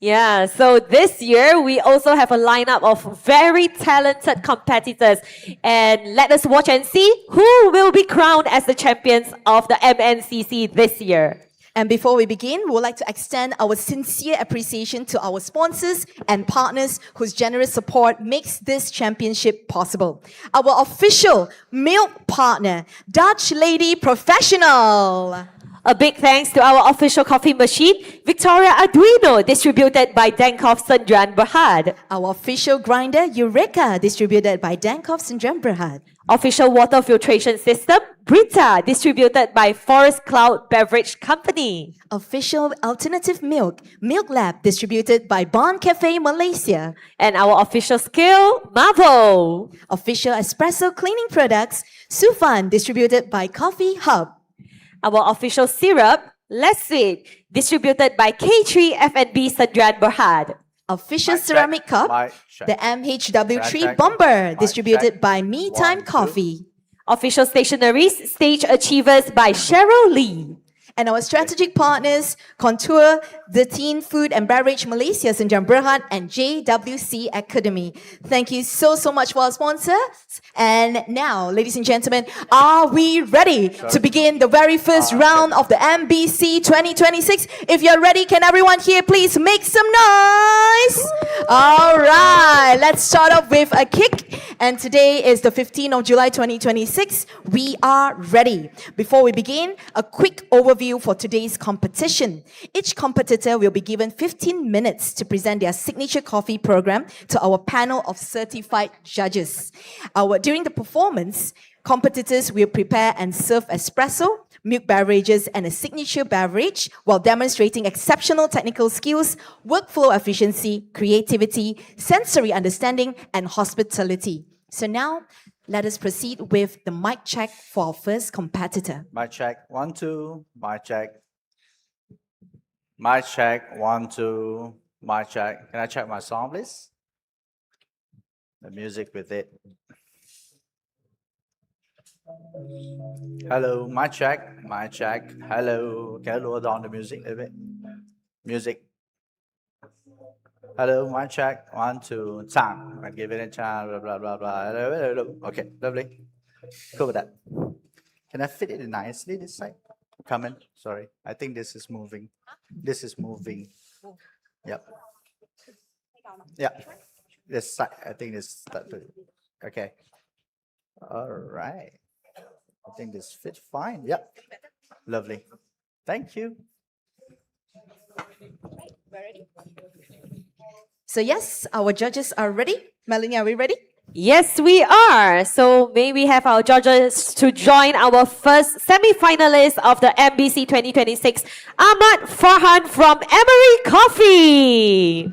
Yeah, so this year we also have a lineup of very talented competitors. And let us watch and see who will be crowned as the champions of the MNCC this year. And before we begin, we would like to extend our sincere appreciation to our sponsors and partners whose generous support makes this championship possible. Our official milk partner, Dutch Lady Professional. A big thanks to our official coffee machine, Victoria Arduino, distributed by Dankhoff Sendran Berhad. Our official grinder, Eureka, distributed by Dankhoff Sendran Berhad. Official water filtration system, Brita, distributed by Forest Cloud Beverage Company. Official alternative milk, Milk Lab, distributed by Bon Cafe Malaysia. And our official scale, Marvel. Official espresso cleaning products, Sufan, distributed by Coffee Hub. Our official syrup, Less Sweet, distributed by K3 F&B Sendran Berhad. Official ceramic cup, the MHW3 Bomber, distributed by Me Time Coffee. Official stationeries, Stage Achievers by Cheryl Lee. And our strategic partners, Contour, the Teen Food and Beverage Malaysia Sendran Berhad, and JWC Academy. Thank you so much for our sponsors. And now, ladies and gentlemen, are we ready to begin the very first round of the MBC 2026? If you're ready, can everyone here please make some noise? All right, let's start off with a kick. And today is the 15th of July 2026. We are ready. Before we begin, a quick overview for today's competition. Each competitor will be given 15 minutes to present their signature coffee program to our panel of certified judges. During the performance, competitors will prepare and serve espresso, milk beverages, and a signature beverage while demonstrating exceptional technical skills, workflow efficiency, creativity, sensory understanding, and hospitality. So now, let us proceed with the mic check for our first competitor. Mic check, 1, 2, mic check. Mic check, 1, 2, mic check. Can I check my song, please? The music with it. Hello, mic check, mic check. Hello, can I lower down the music a little bit? Music. Hello, mic check, 1, 2, time. I give it a chance, blah, blah, blah, blah. Hello. Okay, lovely. Cool with that. Can I fit it in nicely this side? Come in, sorry. I think this is moving. This is moving. Yep. Yeah. This side, I think this, okay. All right. I think this fits fine. Yep. Lovely. Thank you. So yes, our judges are ready. Melanie, are we ready? Yes, we are. So may we have our judges to join our first semi-finalist of the MBC 2026, Ahmad Farhan from Emery Coffee.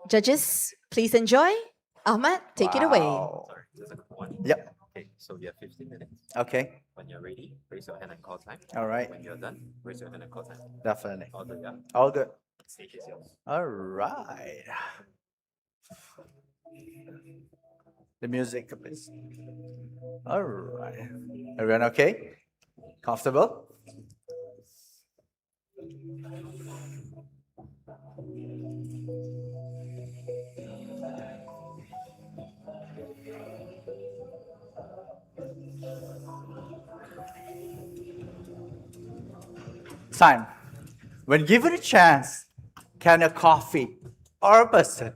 Judges, please enjoy. Ahmad, take it away. Yep. Okay, so we have 15 minutes. Okay. When you're ready, raise your hand and call time. All right. When you're done, raise your hand and call time. Definitely. All good, yeah? All good. Stage is yours. All right. The music, please. All right. Everyone okay? Comfortable? Time. When given a chance, can a coffee or a person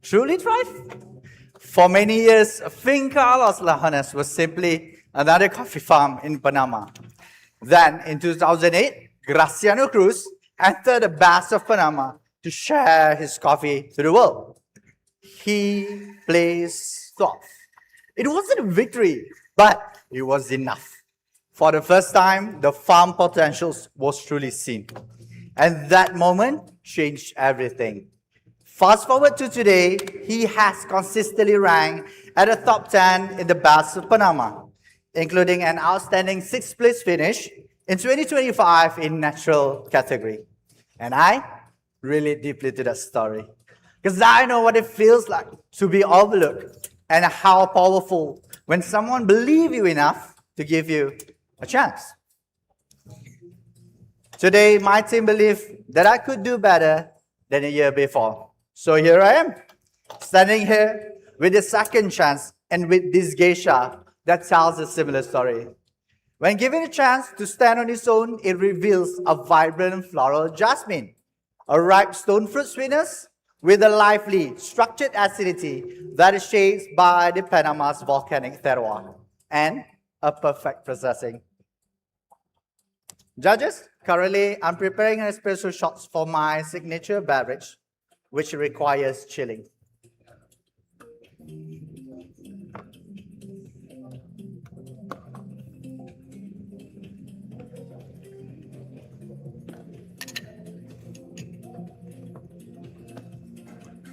truly thrive? For many years, Finca Los Lajones was simply another coffee farm in Panama. Then, in 2008, Graciano Cruz entered the best of Panama to share his coffee to the world. He blazed off. It wasn't a victory, but it was enough. For the first time, the farm potential was truly seen. And that moment changed everything. Fast forward to today, he has consistently ranked at the top 10 in the best of Panama, including an outstanding 6th place finish in 2025 in natural category. And I relate deeply to that story because I know what it feels like to be overlooked and how powerful when someone believes you enough to give you a chance. Today, my team believed that I could do better than a year before. So here I am, standing here with a second chance and with this geisha that tells a similar story. When given a chance to stand on its own, it reveals a vibrant floral jasmine, a ripe stone fruit sweetness with a lively, structured acidity that is shaped by the Panama's volcanic terroir, and a perfect processing. Judges, currently I'm preparing an espresso shots for my signature beverage, which requires chilling.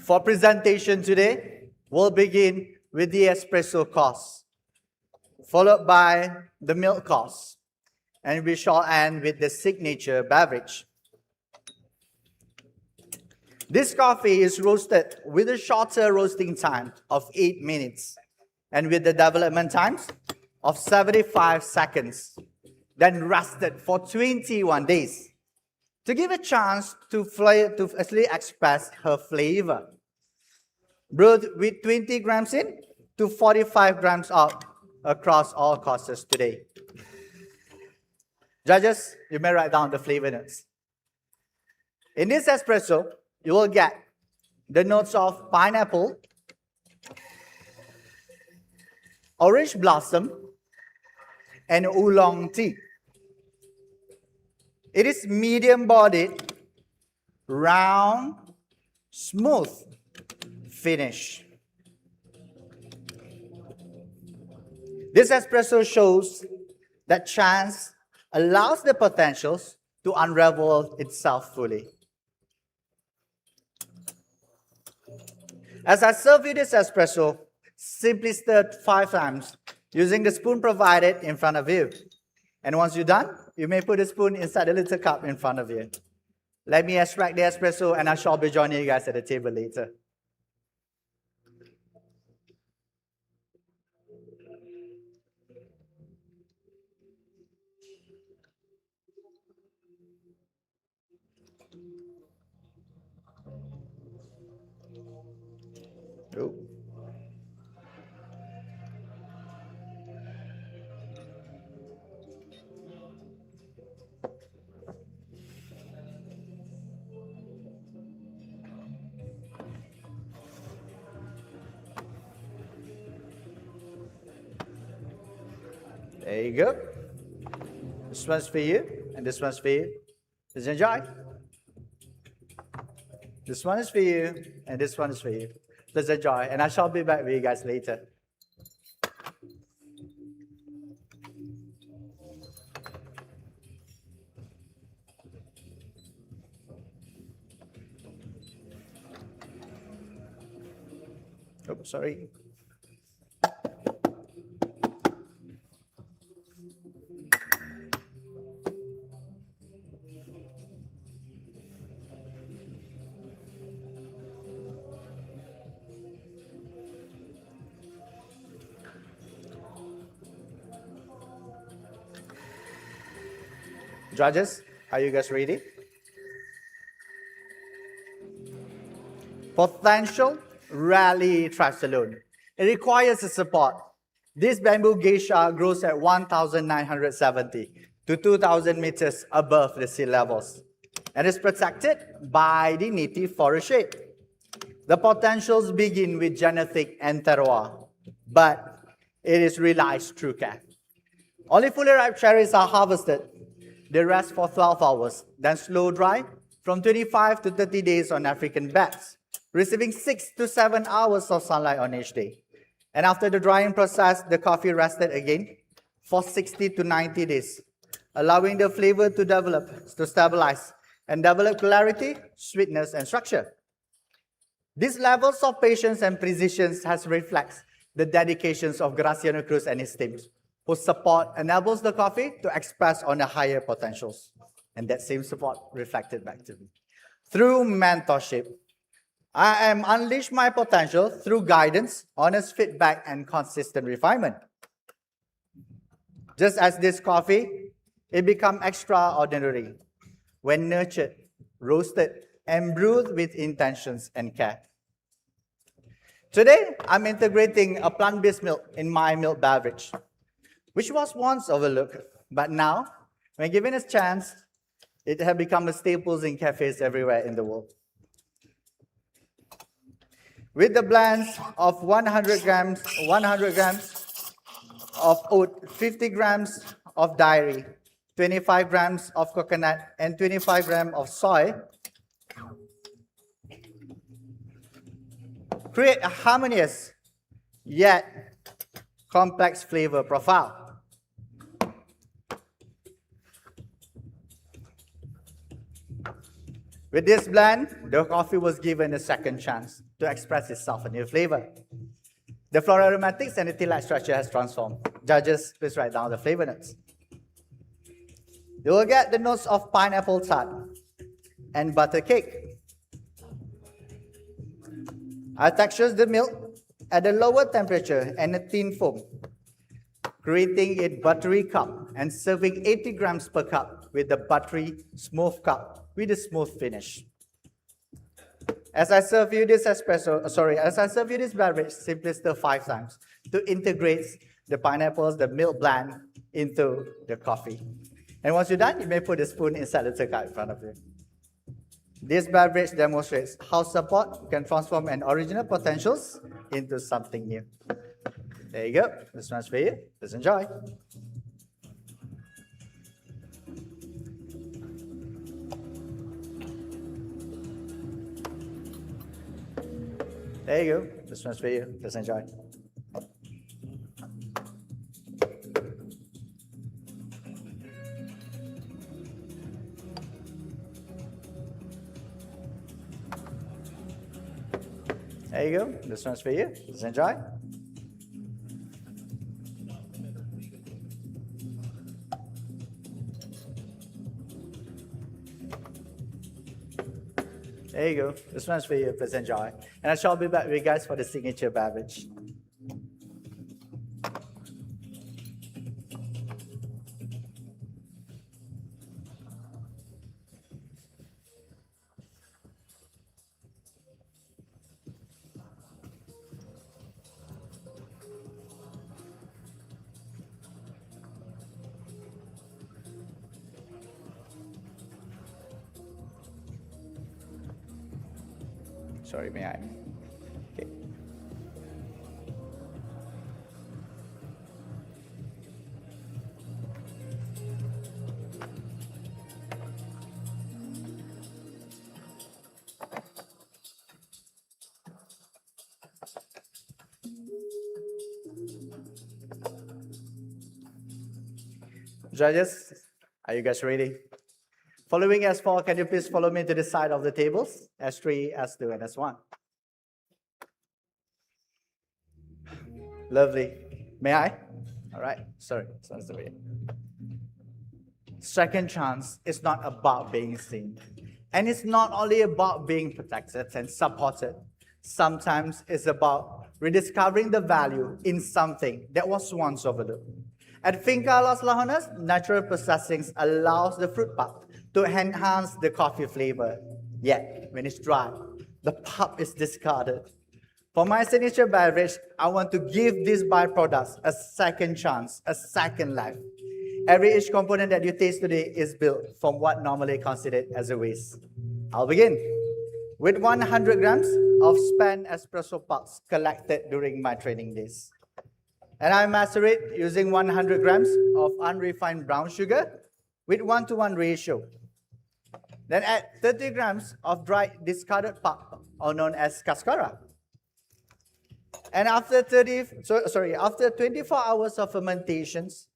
For presentation today, we'll begin with the espresso course, followed by the milk course, and we shall end with the signature beverage. This coffee is roasted with a shorter roasting time of 8 minutes and with the development times of 75 seconds, then rested for 21 days to give a chance to actually express her flavor. Brewed with 20 grams in to 45 grams out across all courses today. Judges, you may write down the flavor notes. In this espresso, you will get the notes of pineapple, orange blossom, and oolong tea. It is medium-bodied, round, smooth finish. This espresso shows that chance allows the potentials to unravel itself fully. As I serve you this espresso, simply stir 5 times using the spoon provided in front of you. And once you're done, you may put the spoon inside the little cup in front of you. Let me extract the espresso and I shall be joining you guys at the table later. Oh. There you go. This one's for you, and this one's for you. Please enjoy. This one is for you, and this one is for you. Please enjoy, and I shall be back with you guys later. Oh, sorry. Judges, are you guys ready? Potential rarely thrives alone. It requires a support. This bamboo geisha grows at 1,970 to 2,000 meters above the sea levels and is protected by the native forest shade. The potentials begin with genetic and terroir, but it is realized through care. Only fully ripe cherries are harvested. They rest for 12 hours, then slow dry from 25 to 30 days on African beds, receiving 6 to 7 hours of sunlight on each day. And after the drying process, the coffee rested again for 60 to 90 days, allowing the flavor to develop, to stabilize, and develop clarity, sweetness, and structure. These levels of patience and precision has reflects the dedications of Graciano Cruz and his teams, whose support enables the coffee to express on the higher potentials. And that same support reflected back to me. Through mentorship, I am unleash my potential through guidance, honest feedback, and consistent refinement. Just as this coffee, it becomes extraordinary when nurtured, roasted, and brewed with intentions and care. Today, I'm integrating a plant-based milk in my milk beverage, which was once overlooked, but now, when given a chance, it has become a staple in cafes everywhere in the world. With the blends of 100 grams of oat, 50 grams of dairy, 25 grams of coconut, and 25 grams of soy, create a harmonious yet complex flavor profile. With this blend, the coffee was given a second chance to express itself in new flavor. The floral aromatics and the tea-like structure has transformed. Judges, please write down the flavor notes. You will get the notes of pineapple tart and butter cake. I texture the milk at a lower temperature and a thin foam, creating a buttery cup and serving 80 grams per cup with a buttery, smooth cup with a smooth finish. As I serve you this beverage, simply stir 5 times to integrate the pineapples, the milk blend into the coffee. And once you're done, you may put a spoon inside the cup in front of you. This beverage demonstrates how support can transform an original potentials into something new. There you go. This one's for you. Please enjoy. There you go. This one's for you. Please enjoy. There you go. This one's for you. Please enjoy. There you go. This one's for you. Please enjoy. And I shall be back with you guys for the signature beverage. Sorry, may I? Okay. Judges, are you guys ready? Following S4, can you please follow me to the side of the tables? S3, S2, and S1. Lovely. May I? All right. Sorry. That's the way. Second chance is not about being seen. And it's not only about being protected and supported. Sometimes it's about rediscovering the value in something that was once overlooked. At Finca Las Lajonas, natural processing allows the fruit pulp to enhance the coffee flavor. Yet, when it's dry, the pulp is discarded. For my signature beverage, I want to give these byproducts a second chance, a second life. Each component that you taste today is built from what normally considered as a waste. I'll begin with 100 grams of spent espresso pulps collected during my training days. And I macerate using 100 grams of unrefined brown sugar with 1:1 ratio. Then add 30 grams of dried discarded pulp, or known as cascara. And after 24 hours of fermentations,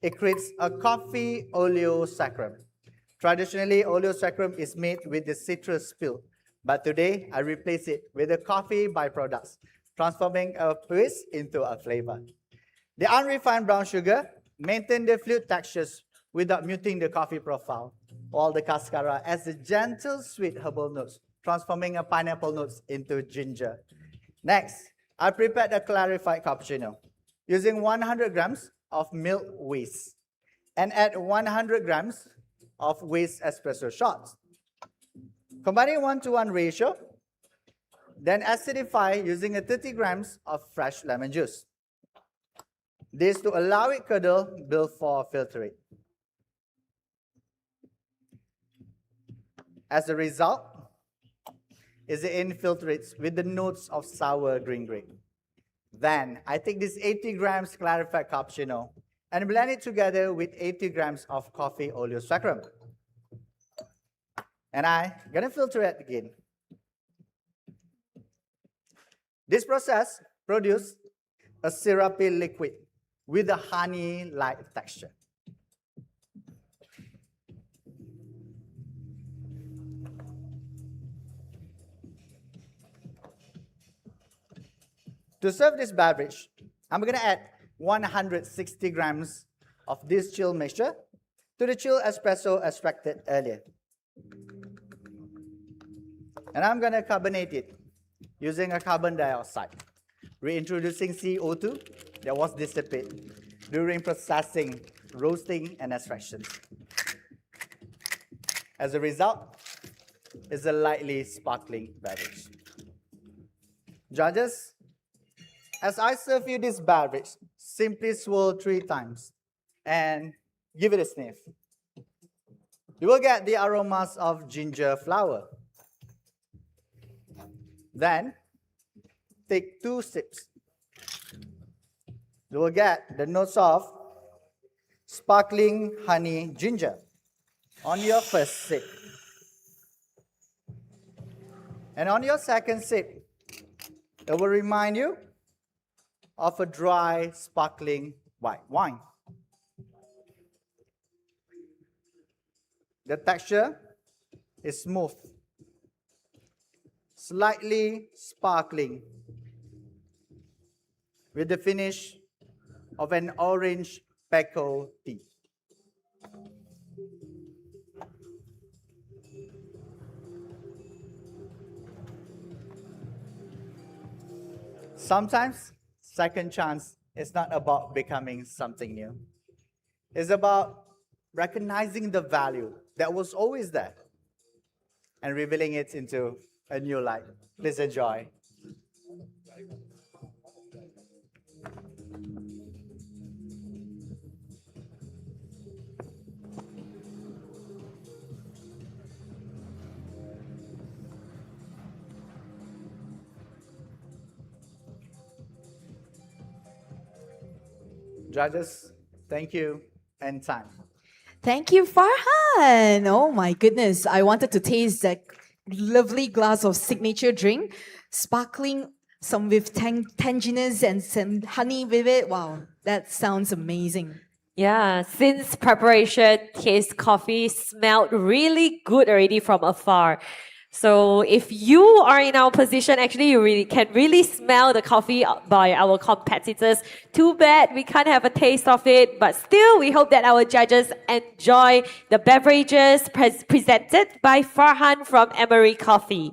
it creates a coffee oleosaccharum. Traditionally, oleosaccharum is made with the citrus peel, But today, I replace it with the coffee byproducts, transforming a twist into a flavor. The unrefined brown sugar maintains the fluid textures without muting the coffee profile, while the cascara adds the gentle sweet herbal notes, transforming a pineapple notes into ginger. Next, I prepared a clarified cappuccino using 100 grams of milk whisk and add 100 grams of whisk espresso shots. Combining 1-to-1 ratio, then acidify using a 30 grams of fresh lemon juice. This to allow it curdle before filtering. As a result, it infiltrates with the notes of sour green grape. Then I take this 80 grams clarified cappuccino and blend it together with 80 grams of coffee oleosaccharum. And I'm gonna filter it again. This process produces a syrupy liquid with a honey-like texture. To serve this beverage, I'm going to add 160 grams of this chill mixture to the chill espresso extracted earlier. And I'm going to carbonate it using a carbon dioxide, reintroducing CO2 that was dissipated during processing, roasting, and extraction. As a result, it's a lightly sparkling beverage. Judges, as I serve you this beverage, simply swirl 3 times and give it a sniff. You will get the aromas of ginger flower. Then, take 2 sips. You will get the notes of sparkling honey ginger on your first sip. And on your second sip, it will remind you of a dry, sparkling white wine. The texture is smooth, slightly sparkling, with the finish of an orange pekoe tea. Sometimes, second chance is not about becoming something new. It's about recognizing the value that was always there and revealing it into a new light. Please enjoy. Judges, thank you, and time. Thank you, Farhan. Oh my goodness. I wanted to taste that lovely glass of signature drink, sparkling, some with tanginess and some honey with it. Wow, that sounds amazing. Yeah, since preparation, his coffee smelled really good already from afar. So if you are in our position, actually you can really smell the coffee by our competitors. Too bad we can't have a taste of it, but still we hope that our judges enjoy the beverages presented by Farhan from Emery Coffee.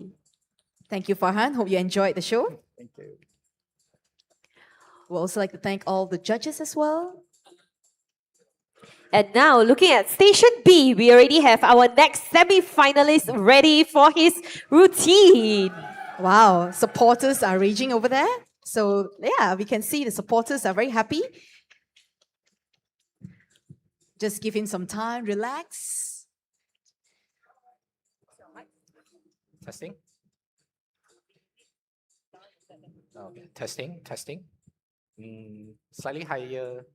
Thank you, Farhan. Hope you enjoyed the show. Thank you. We'd also like to thank all the judges as well. And now, looking at Station B, we already have our next semi-finalist ready for his routine. Wow, supporters are raging over there. So yeah, we can see the supporters are very happy. Just give him some time, relax. Testing. Okay, testing. Slightly higher.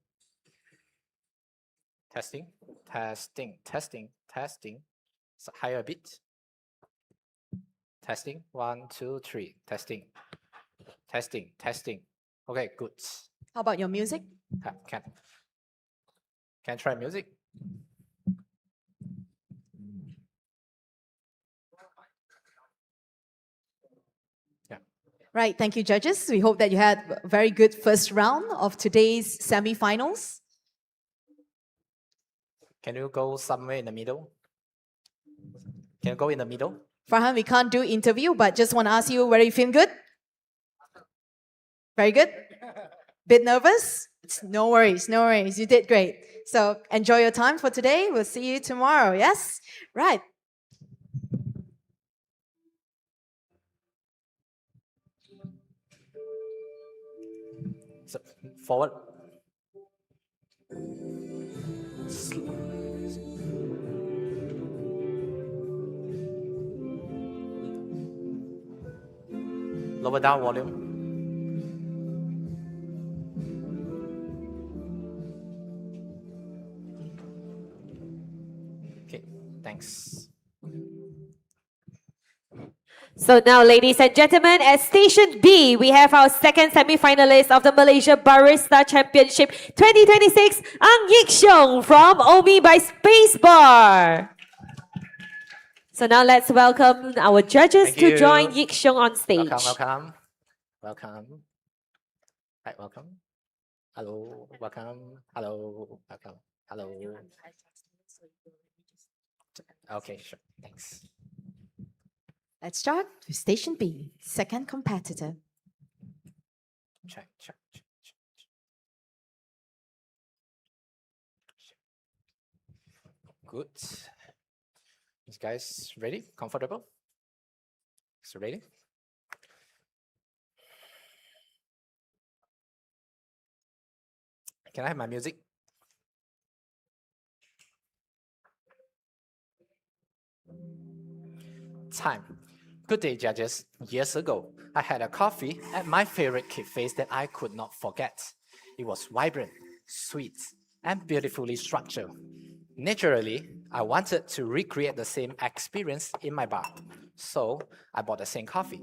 Testing. Higher a bit. Testing. 1, 2, 3. Testing. Okay, good. How about your music? Can try music? Right, thank you, judges. We hope that you had a very good first round of today's semi-finals. Can you go somewhere in the middle? Can you go in the middle? Farhan, we can't do interview, but just want to ask you whether you feel good? Very good? Bit nervous? No worries, no worries. You did great. So enjoy your time for today. We'll see you tomorrow, yes? Right. So, forward. Lower down volume. Okay, thanks. So now, ladies and gentlemen, at Station B, we have our second semi-finalist of the Malaysia Barista Championship 2026, Ang Yik Xiong from Omi by Spacebar. So now let's welcome our judges Thank to you. join Yik Xiong on stage. Welcome. Right, welcome. Hello, welcome. Hello, welcome. Hello. Okay, sure. Thanks. Let's start with Station B, second competitor. Check. Good. You guys ready? Comfortable? So ready? Can I have my music? Time. Good day, judges. Years ago, I had a coffee at my favorite cafes that I could not forget. It was vibrant, sweet, and beautifully structured. Naturally, I wanted to recreate the same experience in my bar. So I bought the same coffee.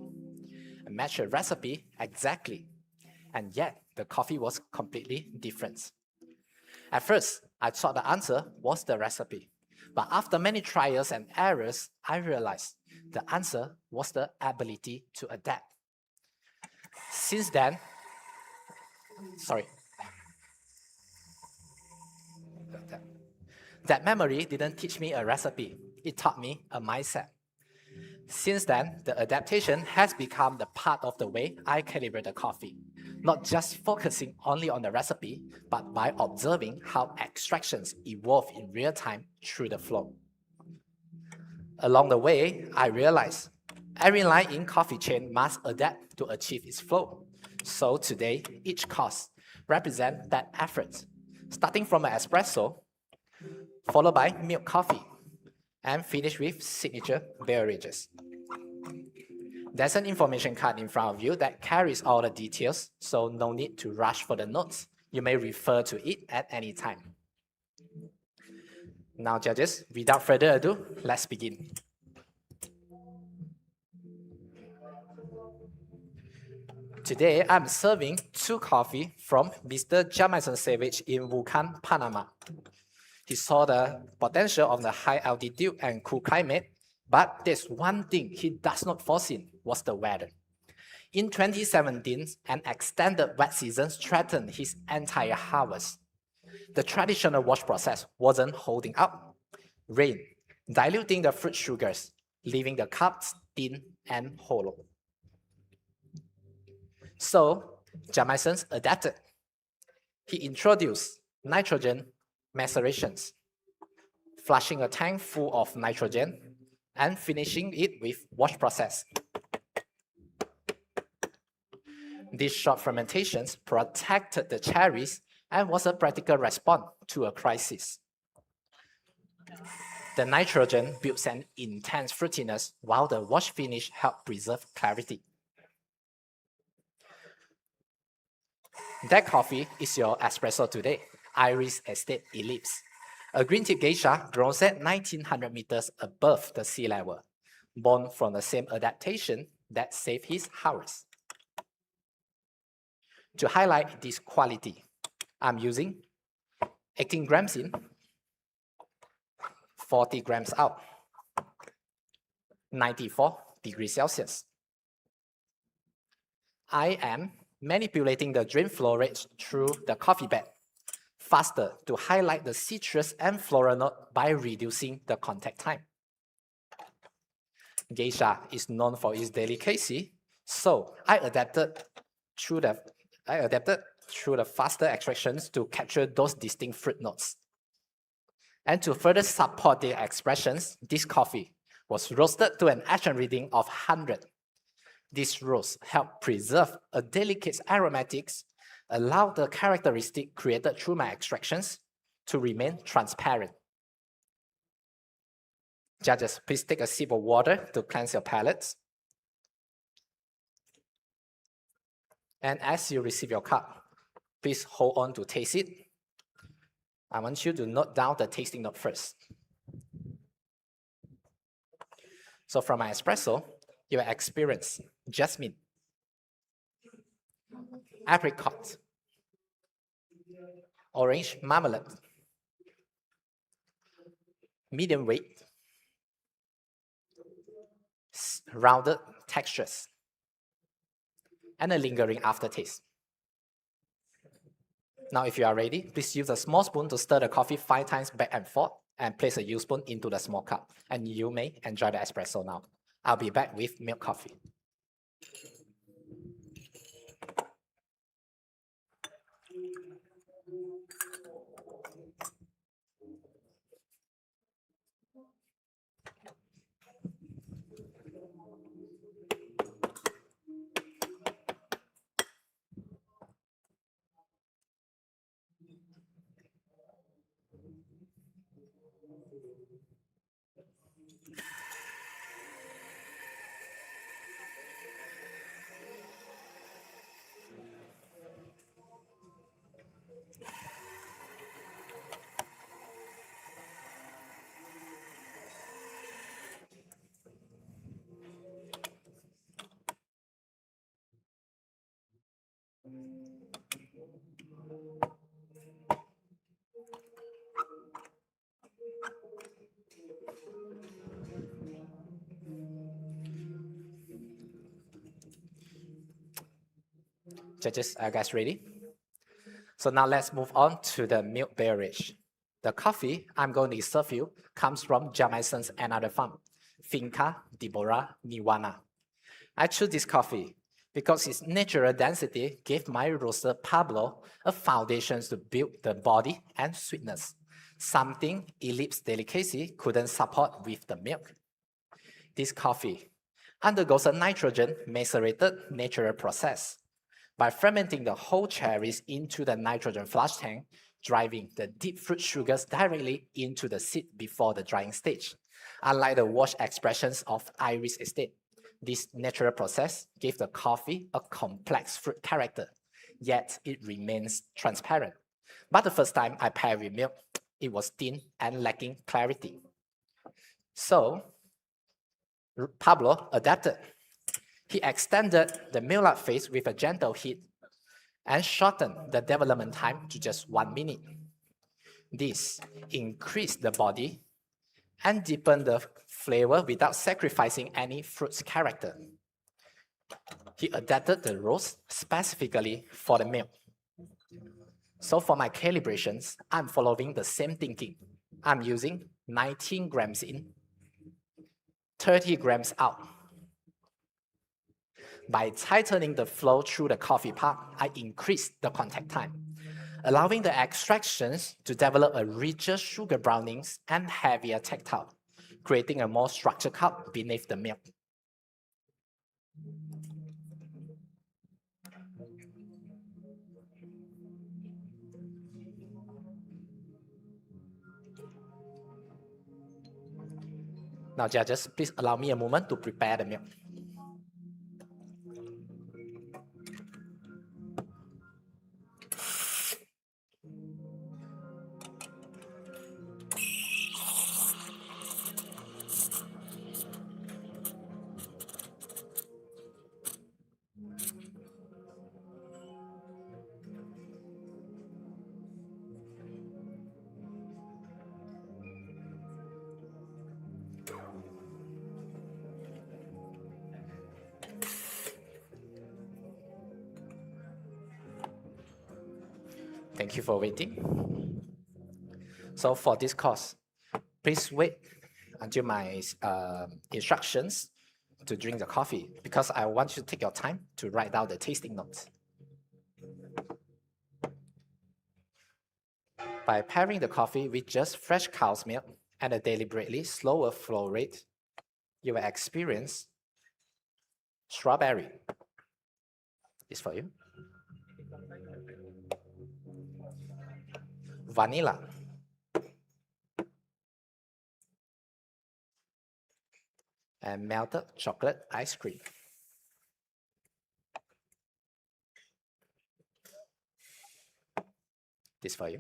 I matched the recipe exactly. And yet, the coffee was completely different. At first, I thought the answer was the recipe. But after many trials and errors, I realized the answer was the ability to adapt. Since then, that memory didn't teach me a recipe, it taught me a mindset. Since then, the adaptation has become the part of the way I calibrate the coffee, not just focusing only on the recipe, but by observing how extractions evolve in real time through the flow. Along the way, I realized every line in coffee chain must adapt to achieve its flow. So today, each course represents that effort, starting from an espresso, followed by milk coffee, and finish with signature beverages. There's an information card in front of you that carries all the details, so no need to rush for the notes. You may refer to it at any time. Now, judges, without further ado, let's begin. Today, I'm serving 2 coffee from Mr. Jamison Savage in Wuhan, Panama. He saw the potential of the high altitude and cool climate, but there's one thing he does not foresee was the weather. In 2017, an extended wet season threatened his entire harvest. The traditional wash process wasn't holding up. Rain, diluting the fruit sugars, leaving the cups thin and hollow. So, Jamison adapted. He introduced nitrogen macerations, flushing a tank full of nitrogen and finishing it with wash process. These short fermentations protected the cherries and was a practical response to a crisis. The nitrogen builds an intense fruitiness while the wash finish helps preserve clarity. That coffee is your espresso today, Iris Estate Ellipse, a green tea geisha grown at 1900 meters above the sea level, born from the same adaptation that saved his harvest. To highlight this quality, I'm using 18 grams in, 40 grams out, 94 degrees Celsius. I am manipulating the drain flow rate through the coffee bag faster to highlight the citrus and floral note by reducing the contact time. Geisha is known for its delicacy, so I adapted through the faster extractions to capture those distinct fruit notes. And to further support the expressions, this coffee was roasted to an action reading of 100. This roast helped preserve a delicate aromatics, allow the characteristic created through my extractions to remain transparent. Judges, please take a sip of water to cleanse your palates. And as you receive your cup, please hold on to taste it. I want you to note down the tasting note first. So from my espresso, you will experience jasmine, apricot, orange marmalade, medium weight, rounded textures, and a lingering aftertaste. Now, if you are ready, please use a small spoon to stir the coffee 5 times back and forth and place a U-spoon into the small cup. And you may enjoy the espresso now. I'll be back with milk coffee. Judges, are you guys ready? So now let's move on to the milk beverage. The coffee I'm going to serve you comes from Jamaison's another farm, Finca Deborah Niwana. I chose this coffee because its natural density gave my roaster Pablo a foundation to build the body and sweetness, something Ellipse delicacy couldn't support with the milk. This coffee undergoes a nitrogen macerated natural process by fermenting the whole cherries into the nitrogen flush tank, driving the deep fruit sugars directly into the seed before the drying stage. Unlike the wash expressions of Iris Estate, this natural process gave the coffee a complex fruit character, yet it remains transparent. But the first time I paired with milk, it was thin and lacking clarity. So Pablo adapted. He extended the Maillard phase with a gentle heat and shortened the development time to just 1 minute. This increased the body and deepened the flavor without sacrificing any fruit's character. He adapted the roast specifically for the milk. So for my calibrations, I'm following the same thinking. I'm using 19 grams in, 30 grams out. By tightening the flow through the coffee pot, I increased the contact time, allowing the extractions to develop a richer sugar brownings and heavier tactile, creating a more structured cup beneath the milk. Now, judges, please allow me a moment to prepare the milk. Thank you for waiting. So for this course, please wait until my instructions to drink the coffee, because I want you to take your time to write down the tasting notes. By pairing the coffee with just fresh cow's milk and a deliberately slower flow rate, you will experience strawberry. This for you. Vanilla. And melted chocolate ice cream. This for you.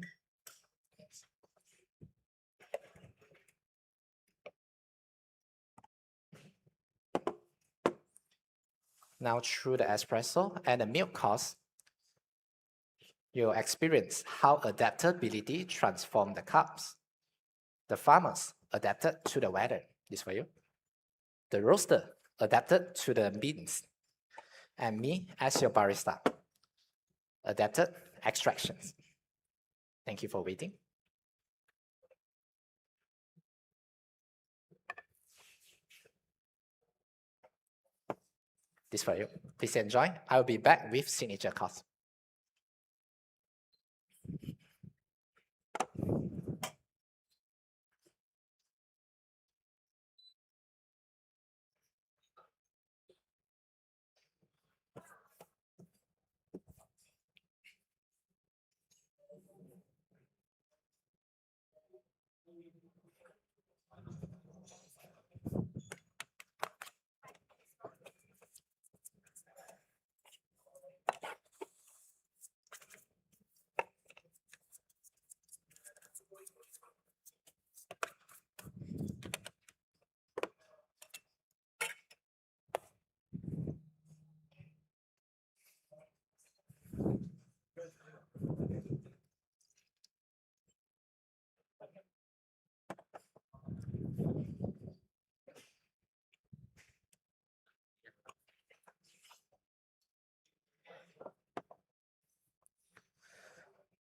Now through the espresso and the milk course, you'll experience how adaptability transforms the cups. The farmers adapted to the weather. This for you. The roaster adapted to the beans. And me as your barista, adapted extractions. Thank you for waiting. This for you. Please enjoy. I'll be back with signature course.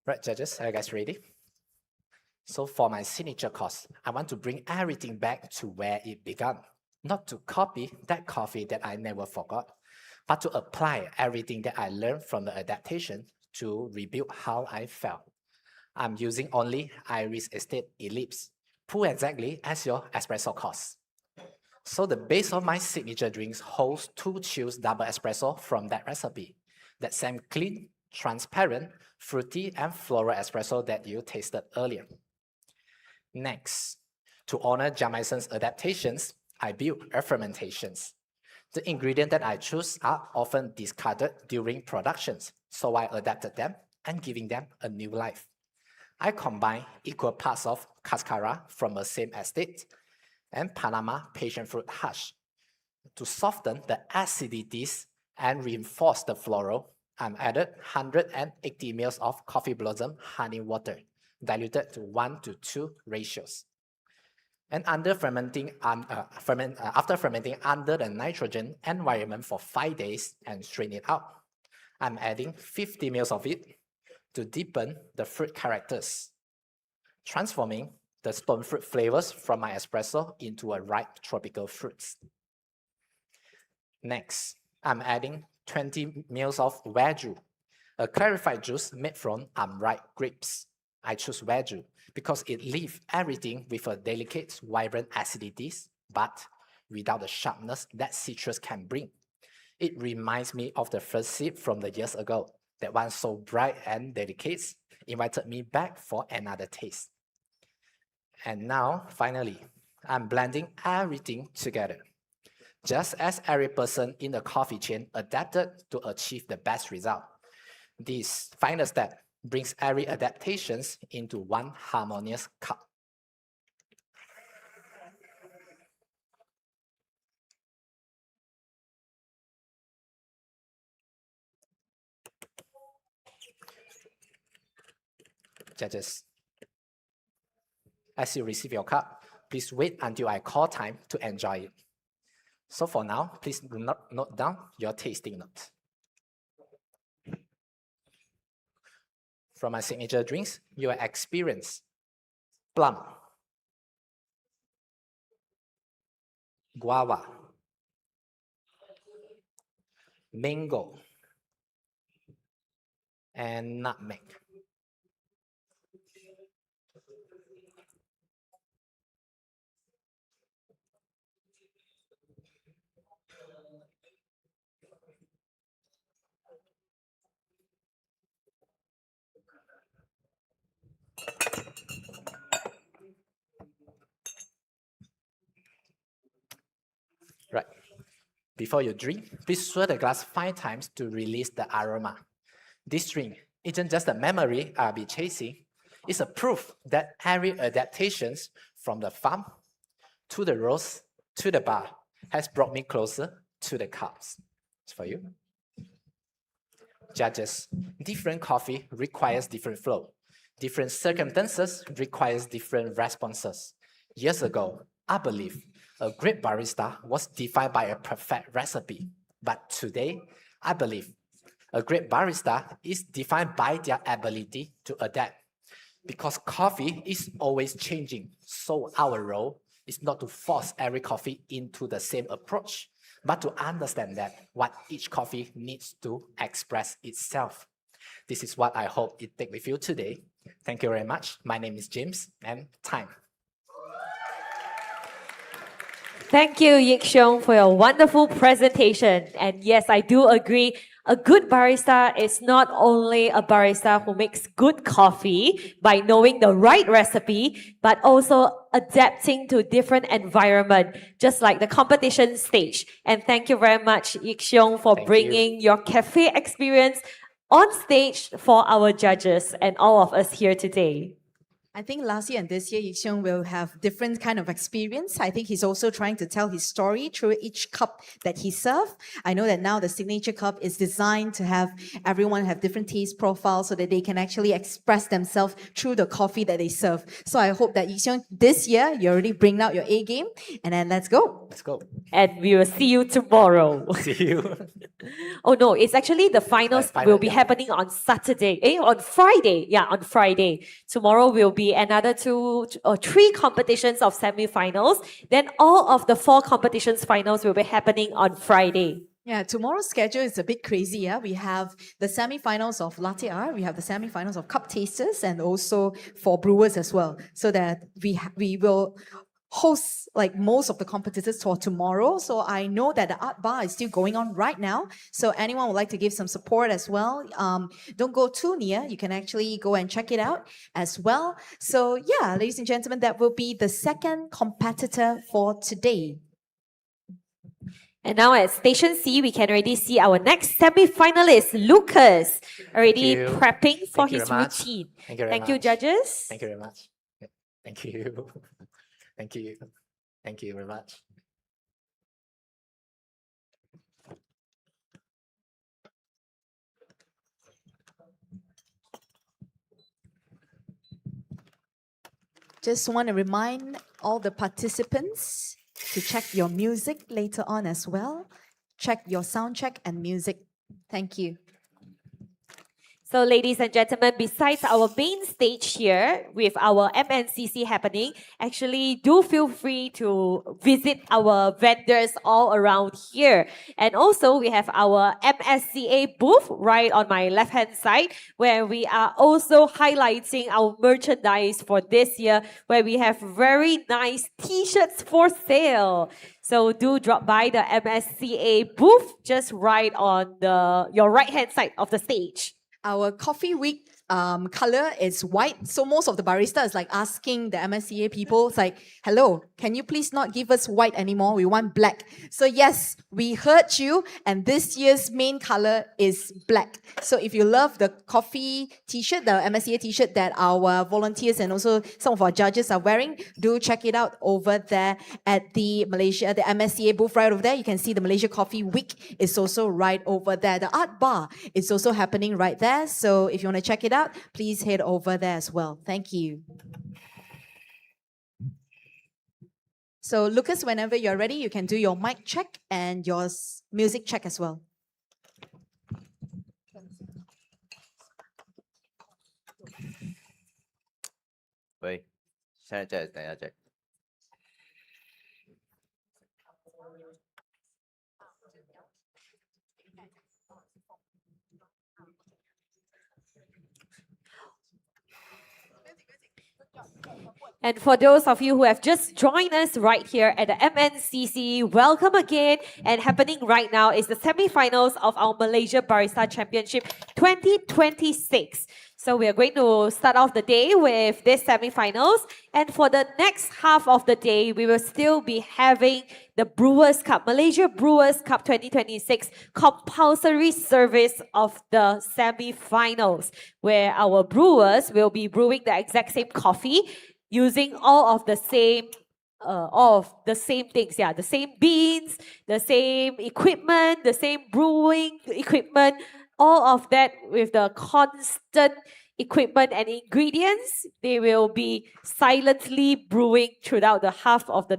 Right, judges, are you guys ready? So for my signature course, I want to bring everything back to where it began. Not to copy that coffee that I never forgot, but to apply everything that I learned from the adaptation to rebuild how I felt. I'm using only Iris Estate Ellipse, full exactly as your espresso course. So the base of my signature drinks holds 2 chilled double espresso from that recipe. That same clean, transparent, fruity and floral espresso that you tasted earlier. Next, to honor Jamaison's adaptations, I built a fermentations. The ingredients that I choose are often discarded during productions, so I adapted them and giving them a new life. I combine equal parts of cascara from the same estate and Panama passion fruit hash. To soften the acidities and reinforce the floral, I'm added 180 ml of coffee blossom honey water, diluted to 1:2 ratios. And after fermenting under the nitrogen environment for 5 days and strain it out, I'm adding 50 ml of it to deepen the fruit characters, transforming the stone fruit flavors from my espresso into a ripe tropical fruits. Next, I'm adding 20 ml of Wagyu, a clarified juice made from unripe grapes. I choose Wagyu because it leaves everything with a delicate, vibrant acidities, but without the sharpness that citrus can bring. It reminds me of the first sip from the years ago. That one so bright and delicate, invited me back for another taste. And now, finally, I'm blending everything together. Just as every person in the coffee chain adapted to achieve the best result, this final step brings every adaptations into one harmonious cup. Judges, as you receive your cup, please wait until I call time to enjoy it. So for now, please do not note down your tasting notes. From my signature drinks, you will experience plum, guava, mango, and nutmeg. Right. Before you drink, please swirl the glass 5 times to release the aroma. This drink isn't just a memory I'll be chasing. It's a proof that every adaptation from the farm to the roast to the bar has brought me closer to the cups. It's for you. Judges, different coffee requires different flow. Different circumstances requires different responses. Years ago, I believe a great barista was defined by a perfect recipe. But today, I believe a great barista is defined by their ability to adapt. Because coffee is always changing, so our role is not to force every coffee into the same approach, but to understand that what each coffee needs to express itself. This is what I hope it take with you today. Thank you very much. My name is James, and time. Thank you, Yik Xiong, for your wonderful presentation. And yes, I do agree. A good barista is not only a barista who makes good coffee by knowing the right recipe, but also adapting to different environment, just like the competition stage. And thank you very much, Yik Xiong, for bringing your cafe experience on stage for our judges and all of us here today. I think last year and this year, Yik Xiong will have different kind of experience. I think he's also trying to tell his story through each cup that he served. I know that now the signature cup is designed to have everyone have different taste profiles so that they can actually express themselves through the coffee that they serve. So I hope that Yik Xiong, this year, you already bring out your A game, and then let's go. Let's go. And we will see you tomorrow. See you. Oh no, it's actually the finals will be happening on Saturday. On Friday. Yeah, on Friday. Tomorrow will be another 2 or 3 competitions of semi-finals. Then all of the 4 competitions finals will be happening on Friday. Yeah, tomorrow's schedule is a bit crazy. Yeah, we have the semi-finals of Latte Art, we have the semi-finals of Cup Tasters, and also for Brewers as well. So that we will host like most of the competitors for tomorrow. So I know that the art bar is still going on right now. So anyone would like to give some support as well, don't go too near. You can actually go and check it out as well. So yeah, ladies and gentlemen, that will be the second competitor for today. And now at Station C, we can already see our next semi-finalist, Lucas, already prepping for his routine. Thank you, judges. Thank you very much. Thank you. Thank you. Thank you very much. Just want to remind all the participants to check your music later on as well. Check your sound check and music. Thank you. So ladies and gentlemen, besides our main stage here with our MNCC happening, actually do feel free to visit our vendors all around here. And also we have our MSCA booth right on my left-hand side, where we are also highlighting our merchandise for this year, where we have very nice t-shirts for sale. So do drop by the MSCA booth just right on your right-hand side of the stage. Our Coffee Week color is white. So most of the baristas is like asking the MSCA people, it's like, hello, can you please not give us white anymore? We want black. So yes, we heard you, and this year's main color is black. So if you love the coffee t-shirt, the MSCA t-shirt that our volunteers and also some of our judges are wearing, do check it out over there at the MSCA booth right over there. You can see the Malaysia Coffee Week is also right over there. The art bar is also happening right there. So if you want to check it out, please head over there as well. Thank you. So Lucas, whenever you're ready, you can do your mic check and your music check as well. 对，现在这等一下这。And for those of you who have just joined us right here at the MNCC, welcome again. And happening right now is the semi-finals of our Malaysia Barista Championship 2026. So we are going to start off the day with this semi-finals. And for the next half of the day, we will still be having the Brewers Cup, Malaysia Brewers Cup 2026 compulsory service of the semi-finals, where our brewers will be brewing the exact same coffee using all of the same things, the same beans, the same equipment, the same brewing equipment, all of that with the constant equipment and ingredients. They will be silently brewing throughout the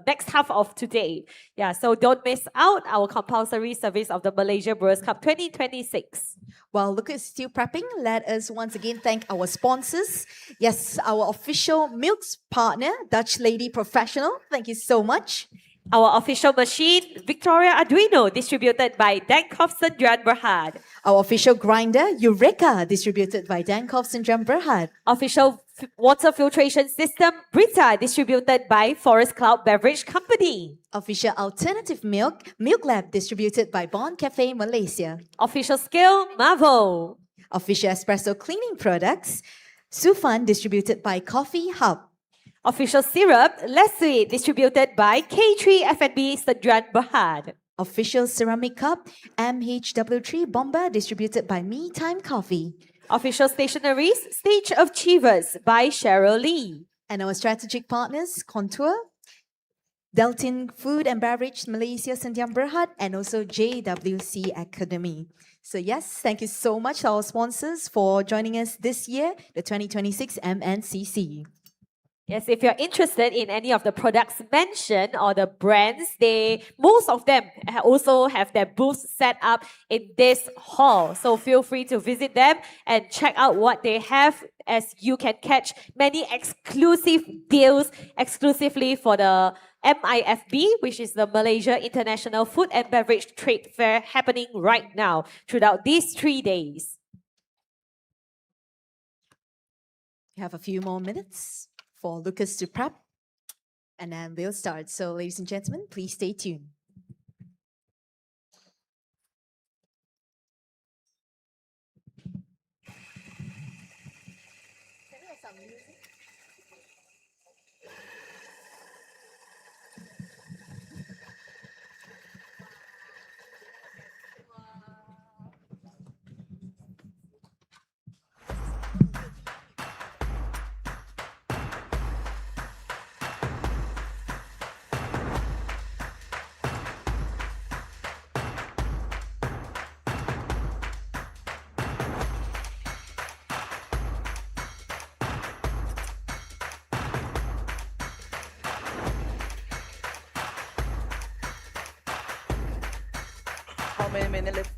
next half of today. Yeah, so don't miss out our compulsory service of the Malaysia Brewers Cup 2026. While Lucas is still prepping, let us once again thank our sponsors. Yes, our official milks partner, Dutch Lady Professional. Thank you so much. Our official machine, Victoria Arduino, distributed by Dankhoff Sendran Berhad. Our official grinder, Eureka, distributed by Dankhoff Sendran Berhad. Official water filtration system, Brita, distributed by Forest Cloud Beverage Company. Official alternative milk, Milk Lab, distributed by Bond Cafe Malaysia. Official scale, Marvel. Official espresso cleaning products, Sufan, distributed by Coffee Hub. Official syrup, Leslie, distributed by K3 F&B Sendran Berhad. Official ceramic cup, MHW3 Bomba, distributed by Me Time Coffee. Official stationeries, Stage of Chivas by Cheryl Lee. And our strategic partners, Contour, Deltin Food and Beverage Malaysia Sendran Berhad, and also JWC Academy. So yes, thank you so much to our sponsors for joining us this year, the 2026 MNCC. Yes, if you're interested in any of the products mentioned or the brands, most of them also have their booths set up in this hall. So feel free to visit them and check out what they have, as you can catch many exclusive deals exclusively for the MIFB, which is the Malaysia International Food and Beverage Trade Fair, happening right now throughout these 3 days. We have a few more minutes for Lucas to prep, and then we'll start. So ladies and gentlemen, please stay tuned. How many minutes left?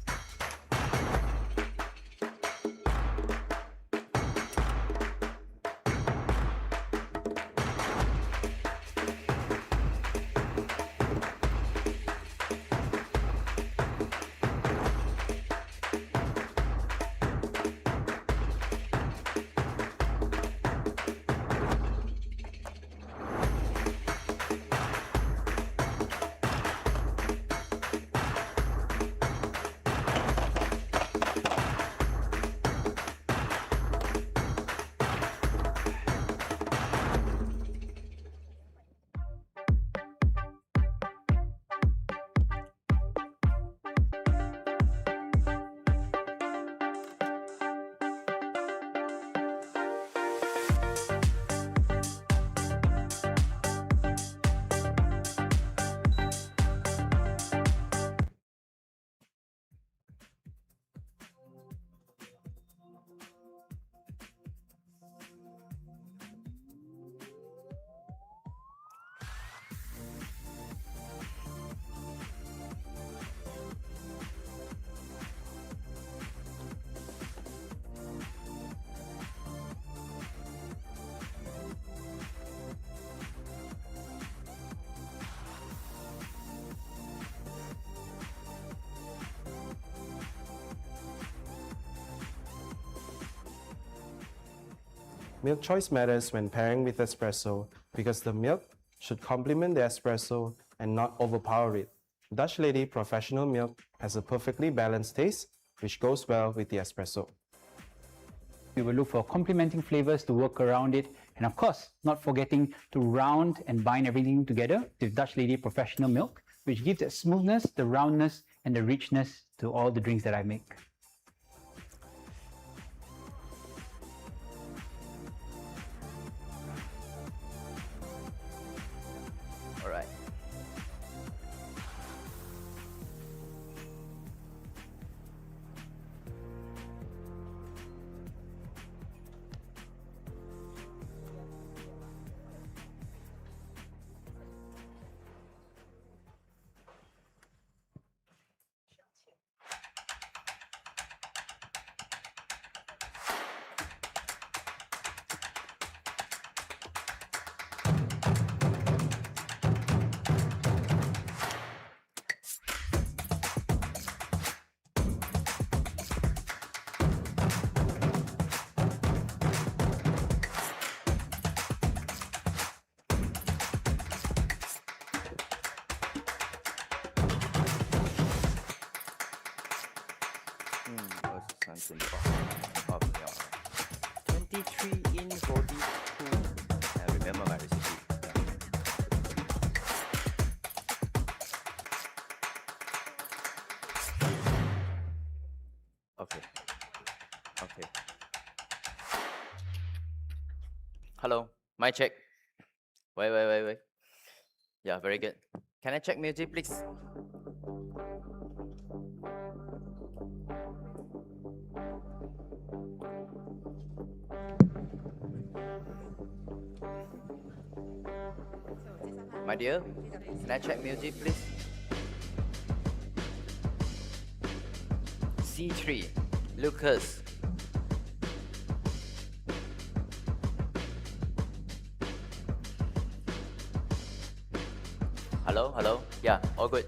Milk choice matters when pairing with espresso because the milk should complement the espresso and not overpower it. Dutch Lady Professional Milk has a perfectly balanced taste which goes well with the espresso. We will look for complementing flavors to work around it, and of course, not forgetting to round and bind everything together with Dutch Lady Professional Milk, which gives that smoothness, the roundness, and the richness to all the drinks that I make. All right. Something of 23 in 42. I remember my recipe. Okay. Okay. Hello. My check. Wait. Yeah, very good. Can I check music, please? My dear, can I check music, please? C3, Lucas. Hello? Yeah, all good.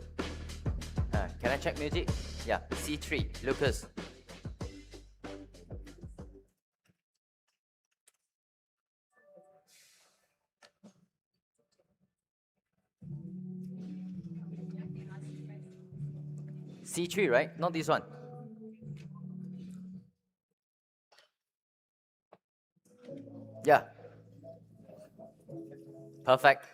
Can I check music? Yeah, C3, Lucas. C3, right? Not this one. Yeah. Perfect.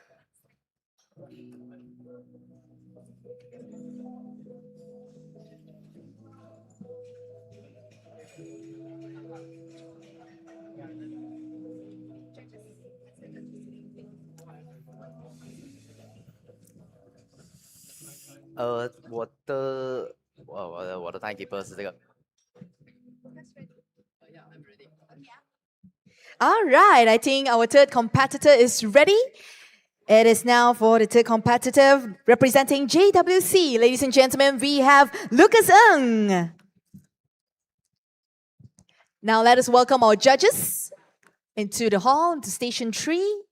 我的 timekeeper 是这个。All right, I think our third competitor is ready. It is now for the third competitor representing JWC. Ladies and gentlemen, we have Lucas Ng. Now let us welcome our judges into the hall, to station 3.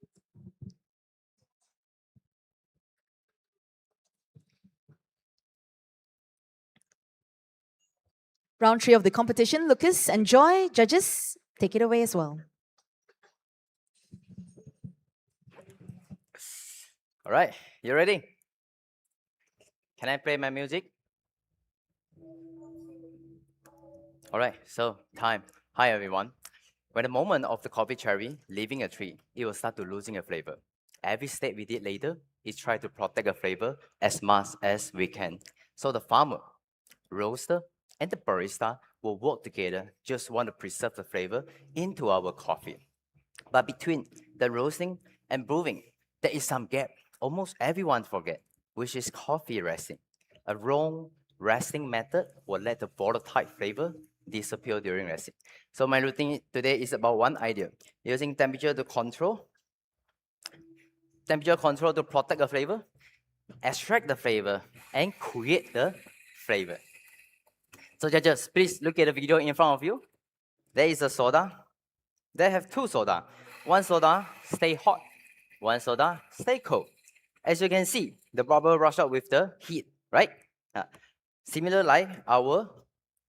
Round 3 of the competition. Lucas and Joy, judges, take it away as well. All right, you ready? Can I play my music? All right, so time. Hi everyone. When the moment of the coffee cherry leaving a tree, it will start to losing a flavor. Every step we did later is try to protect the flavor as much as we can. So the farmer, roaster, and the barista will work together, just want to preserve the flavor into our coffee. But between the roasting and brewing, there is some gap almost everyone forget, which is coffee resting. A wrong resting method will let the volatile flavor disappear during resting. So my routine today is about one idea, using temperature to protect the flavor, extract the flavor, and create the flavor. So judges, please look at the video in front of you. There is a soda. They have 2 soda. One soda stay hot, one soda stay cold. As you can see, the bubble rush out with the heat, right? Similar like our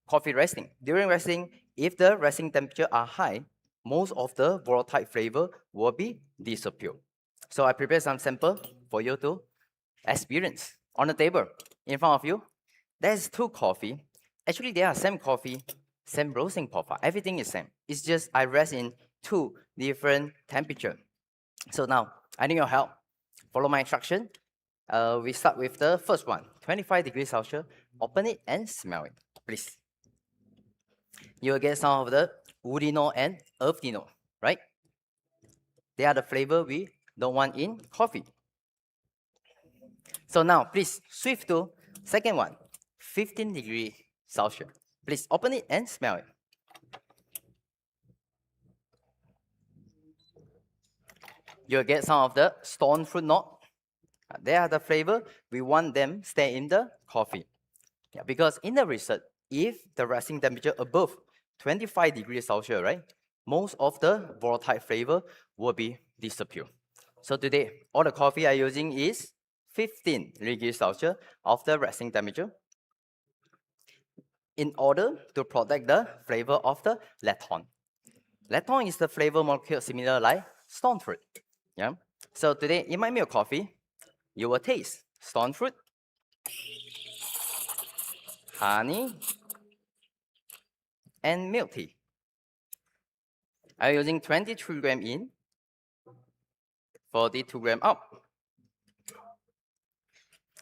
coffee resting. During resting, if the resting temperature are high, most of the volatile flavor will be disappear. So I prepared some sample for you to experience. On the table in front of you, there's 2 coffee. Actually, they are same coffee, same roasting profile. Everything is same. It's just I rest in 2 different temperature. So now I need your help. Follow my instruction. We start with the first one, 25 degrees Celsius. Open it and smell it, please. You will get some of the woody note and earthy note, right? They are the flavor we don't want in coffee. So now, please switch to second one, 15 degrees Celsius. Please open it and smell it. You'll get some of the stone fruit note. They are the flavor we want them stay in the coffee. Yeah, because in the research, if the resting temperature above 25 degrees Celsius, right, most of the volatile flavor will be disappear. So today, all the coffee I'm using is 15 degrees Celsius of the resting temperature in order to protect the flavor of the lactone. Lactone is the flavor molecule similar like stone fruit. Yeah. So today, in my milk coffee, you will taste stone fruit, honey, and milk tea. I'm using 23 gram in, 42 gram out.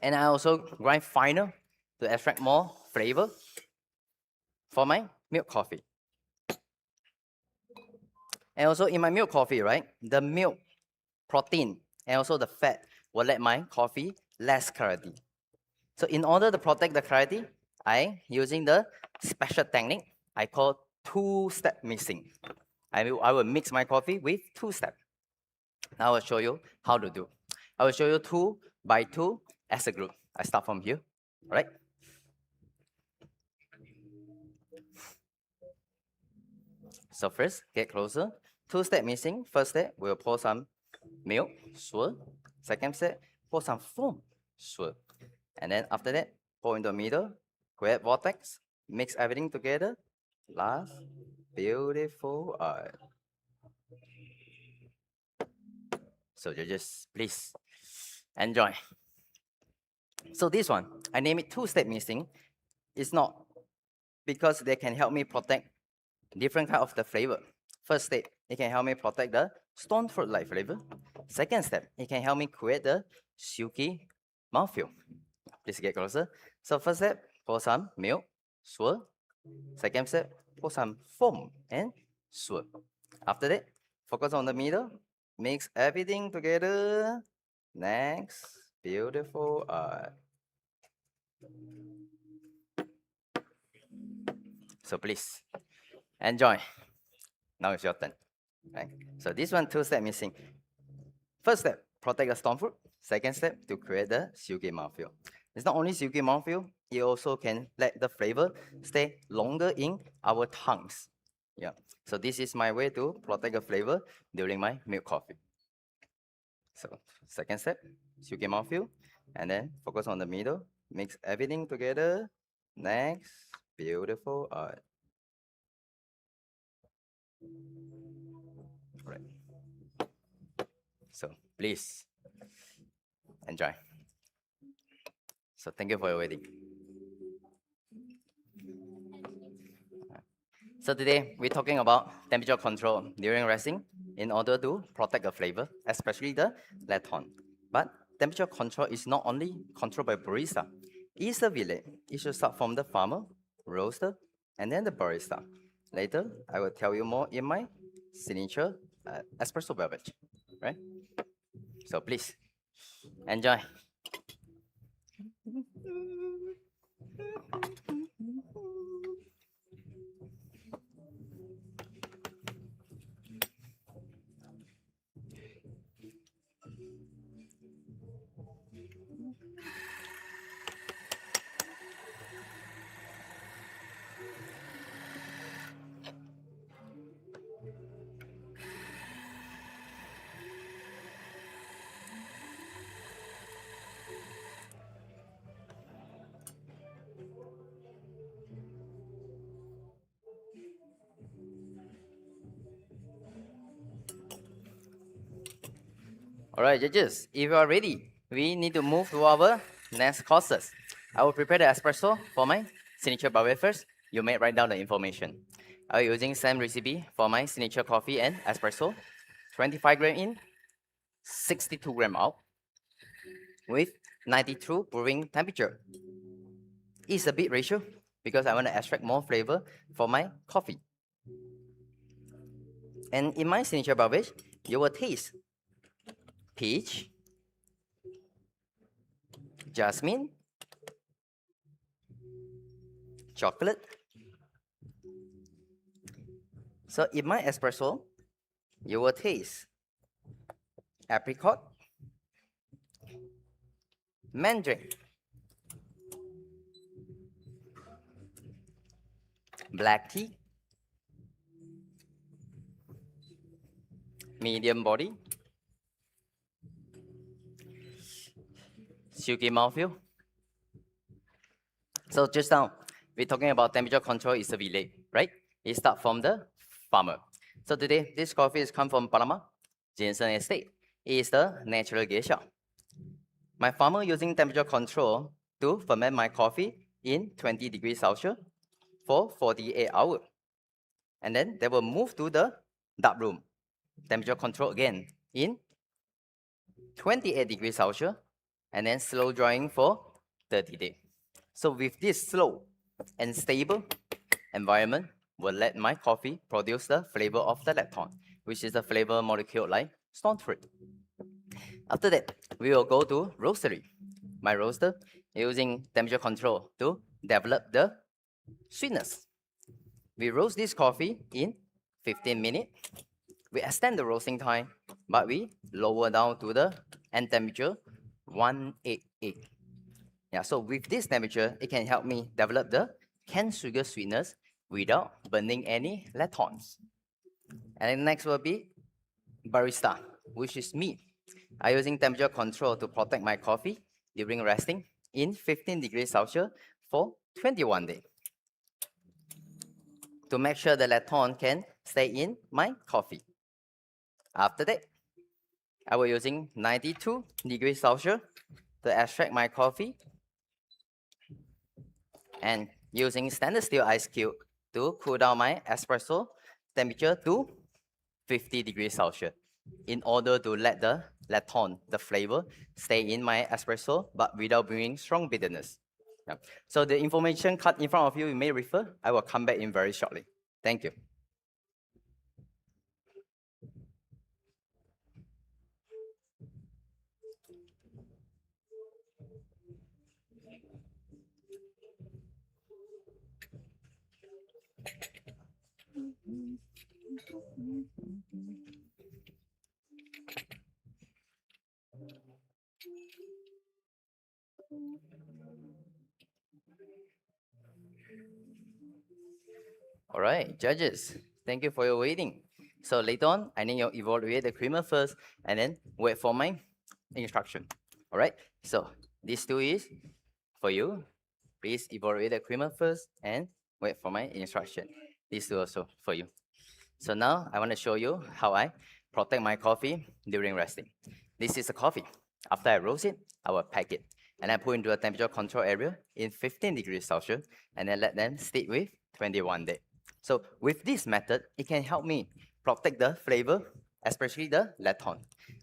And I also grind finer to extract more flavor for my milk coffee. And also in my milk coffee, right, the milk protein and also the fat will let my coffee less clarity. So in order to protect the clarity, I using the special technique I call 2-step mixing. I will mix my coffee with 2 steps. Now I will show you how to do. I will show you 2 by 2 as a group. I start from here, all right? So first, get closer. 2-step mixing. First step, we'll pour some milk, swirl. Second step, pour some foam, swirl. And then after that, pour in the middle, create vortex, mix everything together. Last, beautiful art. So you just please enjoy. So this one, I name it 2-step mixing. It's not because they can help me protect different kind of the flavor. First step, it can help me protect the stone fruit-like flavor. Second step, it can help me create the silky mouthfeel. Please get closer. So first step, pour some milk, swirl. Second step, pour some foam and swirl. After that, focus on the middle, mix everything together. Next, beautiful art. So please, enjoy. Now it's your turn. Right? So this one, 2-step missing. First step, protect the stone fruit. Second step, to create the silky mouthfeel. It's not only silky mouthfeel, it also can let the flavor stay longer in our tongues. Yeah. So this is my way to protect the flavor during my milk coffee. So second step, silky mouthfeel, and then focus on the middle, mix everything together. Next, beautiful art. Right. So please enjoy. So thank you for your waiting. So today we're talking about temperature control during resting in order to protect the flavor, especially the lactone. But temperature control is not only controlled by barista. It's a village. It should start from the farmer, roaster, and then the barista. Later, I will tell you more in my signature espresso beverage, right? So please, enjoy. All right, judges, if you are ready, we need to move to our next courses. I will prepare the espresso for my signature beverage first. You may write down the information. I'm using same recipe for my signature coffee and espresso. 25 gram in, 62 gram out, with 92 brewing temperature. It's a bit ratio because I want to extract more flavor for my coffee. And in my signature beverage, you will taste peach, jasmine, chocolate. So in my espresso, you will taste apricot, mandarin, black tea, medium body, silky mouthfeel. So just now, we're talking about temperature control is a relay, right? It starts from the farmer. So today, this coffee is come from Palama, Jensen Estate. It is the natural geisha. My farmer using temperature control to ferment my coffee in 20 degrees Celsius for 48 hours. And then they will move to the dark room. Temperature control again in 28 degrees Celsius and then slow drying for 30 days. So with this slow and stable environment will let my coffee produce the flavor of the lactone, which is the flavor molecule like stone fruit. After that, we will go to roastery. My roaster using temperature control to develop the sweetness. We roast this coffee in 15 minutes. We extend the roasting time, but we lower down to the end temperature 188. Yeah, so with this temperature, it can help me develop the cane sugar sweetness without burning any lactones. And then next will be barista, which is me. I'm using temperature control to protect my coffee during resting in 15 degrees Celsius for 21 days. To make sure the lactone can stay in my coffee. After that, I will using 92 degrees Celsius to extract my coffee and using stainless steel ice cube to cool down my espresso temperature to 50 degrees Celsius in order to let the lactone, the flavor, stay in my espresso but without bringing strong bitterness. Yeah. So the information cut in front of you, you may refer. I will come back in very shortly. Thank you. All right, judges, thank you for your waiting. So later on, I need you to evaluate the creamer first and then wait for my instruction. All right, so this two is for you. Please evaluate the creamer first and wait for my instruction. This two also for you. So now I want to show you how I protect my coffee during resting. This is a coffee. After I roast it, I will pack it and I put into a temperature control area in 15 degrees Celsius and then let them stick with 21 days. So with this method, it can help me protect the flavor, especially the lactone.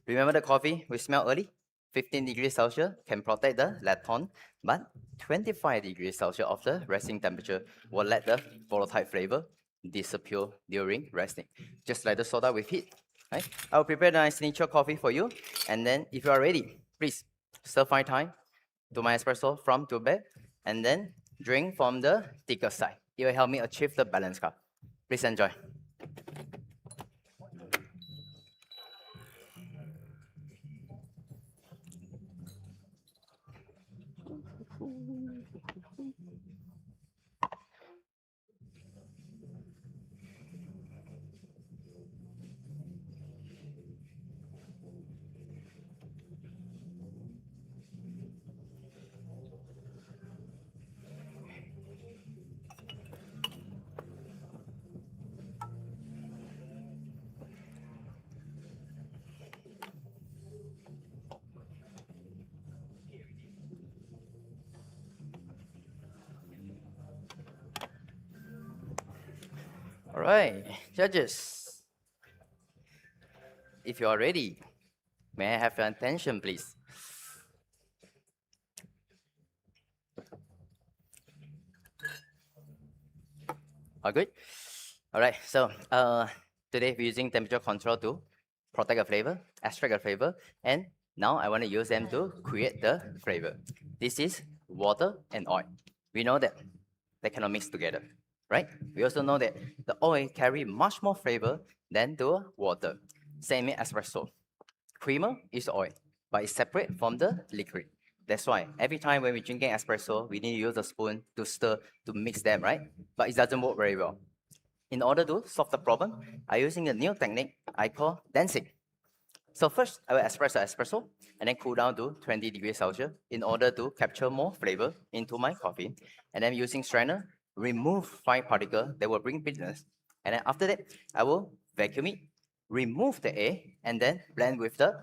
Remember the coffee we smelled early? 15 degrees Celsius can protect the lactone, but 25 degrees Celsius of the resting temperature will let the volatile flavor disappear during resting. Just like the soda with heat. Right? I'll prepare the signature coffee for you, and then if you are ready, please stir fry time to my espresso from to back, and then drink from the thicker side. It will help me achieve the balanced cup. Please enjoy. right, judges. If you are ready, may I have your attention, please? All good? All right, so today we're using temperature control to protect a flavor, extract a flavor, and now I want to use them to create the flavor. This is water and oil. We know that they cannot mix together, right? We also know that the oil carry much more flavor than the water. Same in espresso. Creamer is oil, but it's separate from the liquid. That's why every time when we're drinking espresso, we need to use a spoon to stir, to mix them, right? But it doesn't work very well. In order to solve the problem, I'm using a new technique I call dancing. So first, I will express the espresso and then cool down to 20 degrees Celsius in order to capture more flavor into my coffee. And then using strainer, remove fine particles that will bring bitterness. And then after that, I will vacuum it, remove the air, and then blend with the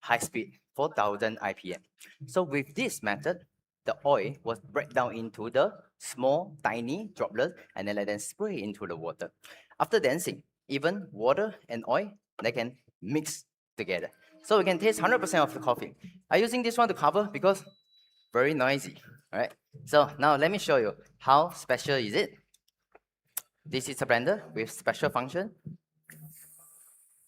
high speed, 4000 IPM. So with this method, the oil was break down into the small, tiny droplets and then let them spray into the water. After dancing, even water and oil, they can mix together. So we can taste 100% of the coffee. I'm using this one to cover because very noisy, all right? So now let me show you how special is it. This is a blender with special function.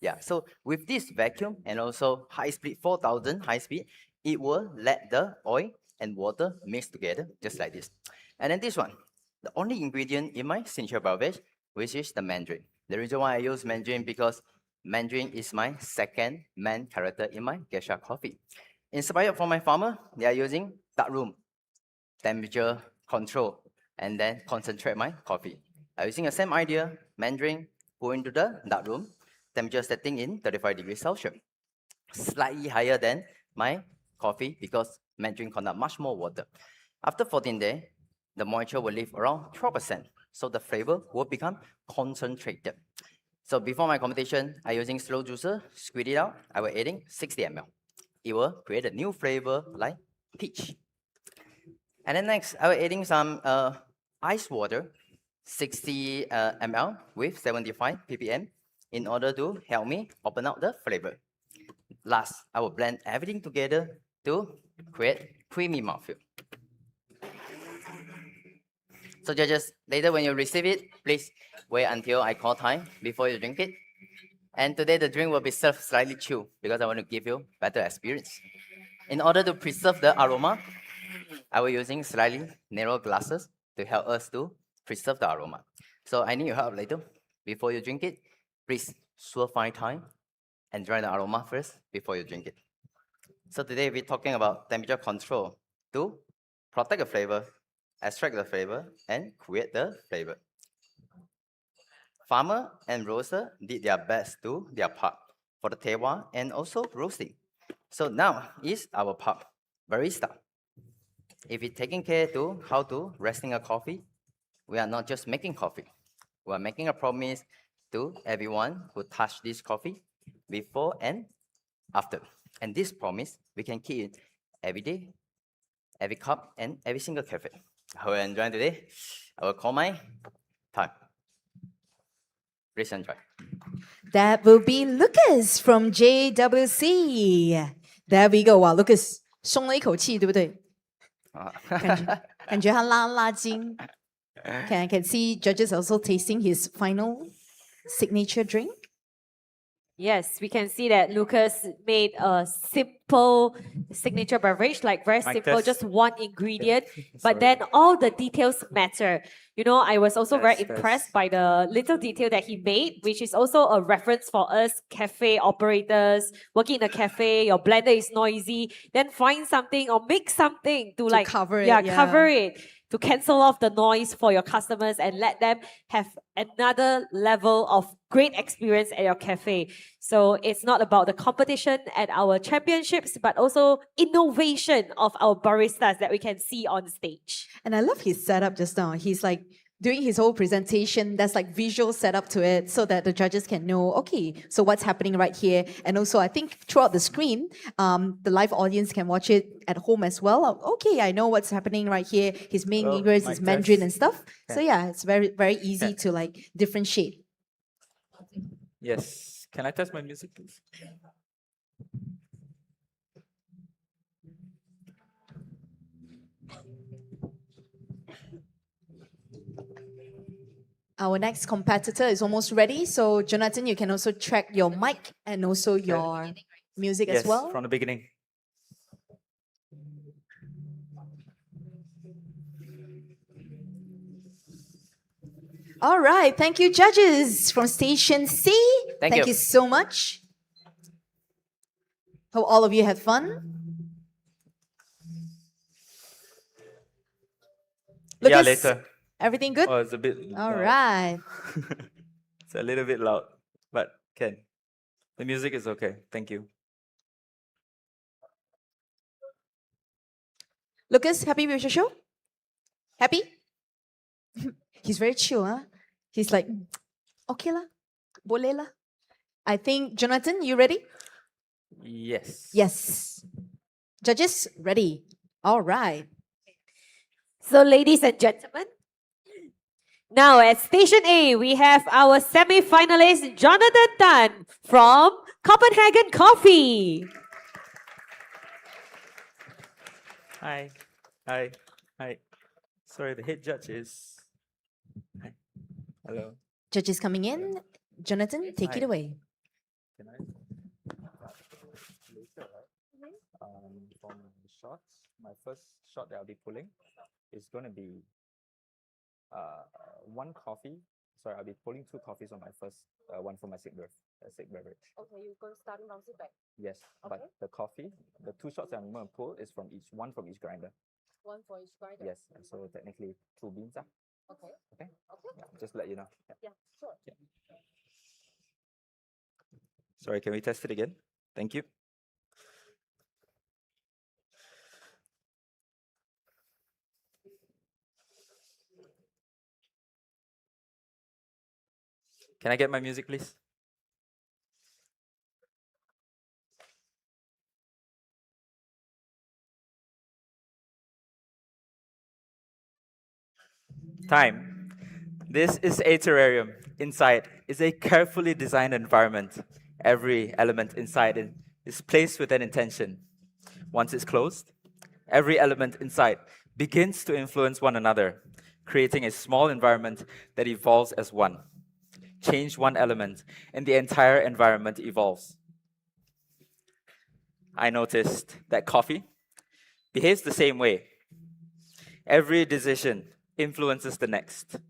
Yeah, so with this vacuum and also high speed, 4000 high speed, it will let the oil and water mix together just like this. And then this one, the only ingredient in my signature beverage, which is the mandarin. The reason why I use mandarin because mandarin is my second main character in my geisha coffee. Inspired from my farmer, they are using dark room, temperature control, and then concentrate my coffee. I'm using the same idea, mandarin, go into the dark room, temperature setting in 35 degrees Celsius. Slightly higher than my coffee because mandarin contains much more water. After 14 days, the moisture will leave around 12%, so the flavor will become concentrated. So before my competition, I'm using slow juicer, squeeze it out, I will adding 60 ml. It will create a new flavor like peach. And then next, I will adding some ice water, 60 ml with 75 ppm in order to help me open up the flavor. Last, I will blend everything together to create creamy mouthfeel. So judges, later when you receive it, please wait until I call time before you drink it. And today the drink will be served slightly chilled because I want to give you better experience. In order to preserve the aroma, I will using slightly narrow glasses to help us to preserve the aroma. So I need your help later. Before you drink it, please find time and dry the aroma first before you drink it. So today we're talking about temperature control to protect the flavor, extract the flavor, and create the flavor. Farmer and roaster did their best to their part for the terroir and also roasting. So now is our part, barista. If we're taking care to how to resting a coffee, we are not just making coffee. We are making a promise to everyone who touch this coffee before and after. And this promise, we can keep it every day, every cup, and every single cafe. I will enjoy today. I will call my time. Please enjoy. That will be Lucas from JWC. There we go. Wow, Lucas 松了一口气，对不对？感觉他拉拉筋。I can see judges also tasting his final signature drink. Yes, we can see that Lucas made a simple signature beverage, like very simple, just one ingredient, but then all the details matter. You know, I was also very impressed by the little detail that he made, which is also a reference for us cafe operators working in a cafe. Your blender is noisy, then find something or make something to like cover it. Cover it, to cancel off the noise for your customers and let them have another level of great experience at your cafe. So it's not about the competition at our championships, but also innovation of our baristas that we can see on stage. And I love his setup just now. He's like doing his whole presentation. There's like visual setup to it so that the judges can know, okay, so what's happening right here. And also I think throughout the screen, the live audience can watch it at home as well. Okay, I know what's happening right here. His main ingredients, his mandarin and stuff. So yeah, it's very, very easy to like differentiate. Yes. Can I test my music, please? Our next competitor is almost ready. So, Jonathan, you can also track your mic and also your music as Yes, well. from the beginning. All right. Thank you, judges from Station C. Thank you. you so much. Hope all of you had fun. Yeah, Lucas, later. everything good? Oh, it's a bit All loud. right. It's a little bit loud, but can. The music is okay. Thank you. Lucas, happy with your show? Happy? He's very chill, huh? He's like, okay lah, boleh lah. I think, Jonathan, you ready? Yes. Yes. Judges, ready. All right. So, ladies and gentlemen, now at Station A, we have our semi-finalist Jonathan Tan from Copenhagen Coffee. Hi. Hi. Hi. Sorry, the head judge is. Hi. Hello. Judges coming in. Jonathan, take it Hi. away. Can I? Later, right? From the shots, my first shot that I'll be pulling is going to be one coffee. Sorry, I'll be pulling two coffees on my first one for my sick beverage. Okay, you're going to start from sit back. Yes, but Okay. the coffee, the two shots that I'm going to pull is from one from each grinder. One for each grinder. Yes, and so technically two beans. Okay. Okay. Okay. Yeah, just to let you know. Yeah. Yeah, sure. Sorry, can we test it again? Thank you. Can I get my music, please? Time. This is a terrarium. Inside is a carefully designed environment. Every element inside it is placed with an intention. Once it's closed, every element inside begins to influence one another, creating a small environment that evolves as one. Change one element, and the entire environment evolves. I noticed that coffee behaves the same way. Every decision influences the next.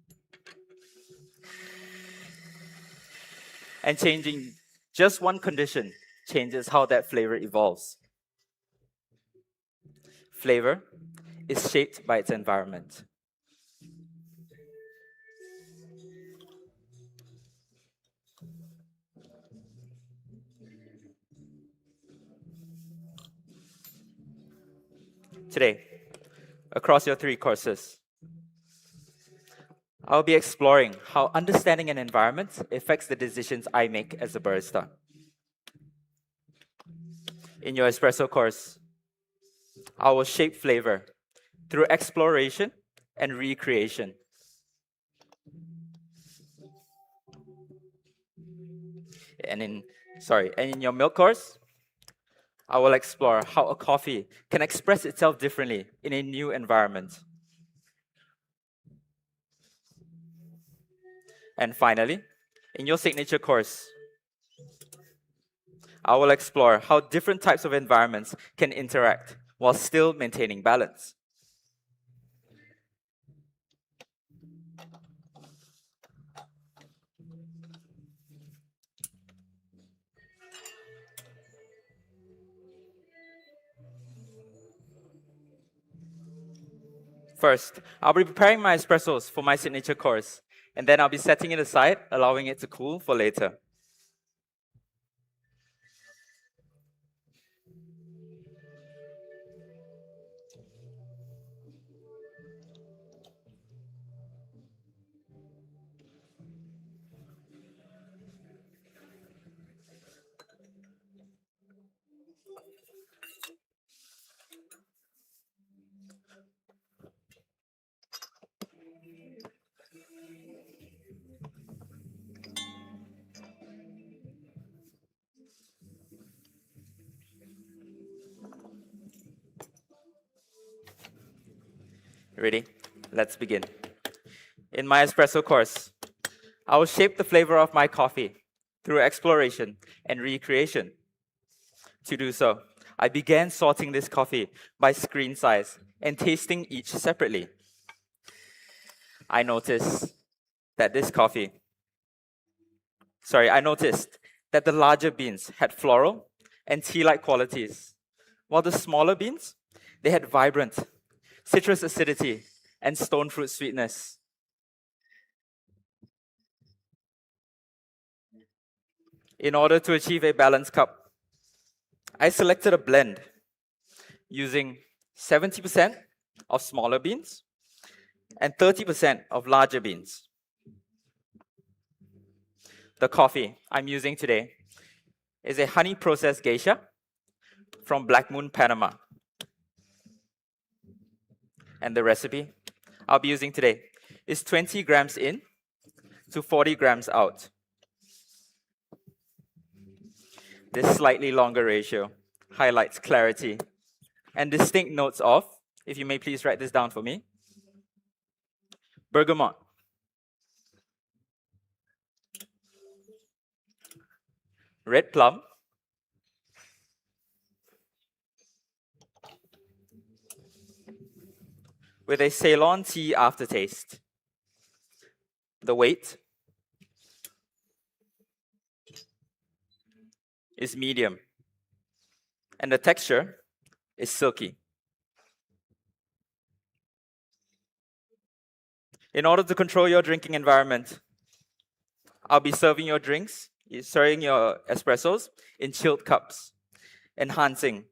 And changing just one condition changes how that flavor evolves. Flavor is shaped by its environment. Today, across your 3 courses, I'll be exploring how understanding an environment affects the decisions I make as a barista. In your espresso course, I will shape flavor through exploration and recreation. And in your milk course, I will explore how a coffee can express itself differently in a new environment. And finally, in your signature course, I will explore how different types of environments can interact while still maintaining balance. First, I'll be preparing my espressos for my signature course, and then I'll be setting it aside, allowing it to cool for later. Ready? Let's begin. In my espresso course, I will shape the flavor of my coffee through exploration and recreation. To do so, I began sorting this coffee by screen size and tasting each separately. I noticed that the larger beans had floral and tea-like qualities, while the smaller beans, they had vibrant citrus acidity and stone fruit sweetness. In order to achieve a balanced cup, I selected a blend using 70% of smaller beans and 30% of larger beans. The coffee I'm using today is a honey processed geisha from Black Moon, Panama. And the recipe I'll be using today is 20 grams in to 40 grams out. This slightly longer ratio highlights clarity and distinct notes of, if you may please write this down for me, bergamot, red plum, with a Ceylon tea aftertaste. The weight is medium, and the texture is silky. In order to control your drinking environment, I'll be serving your espressos in chilled cups, enhancing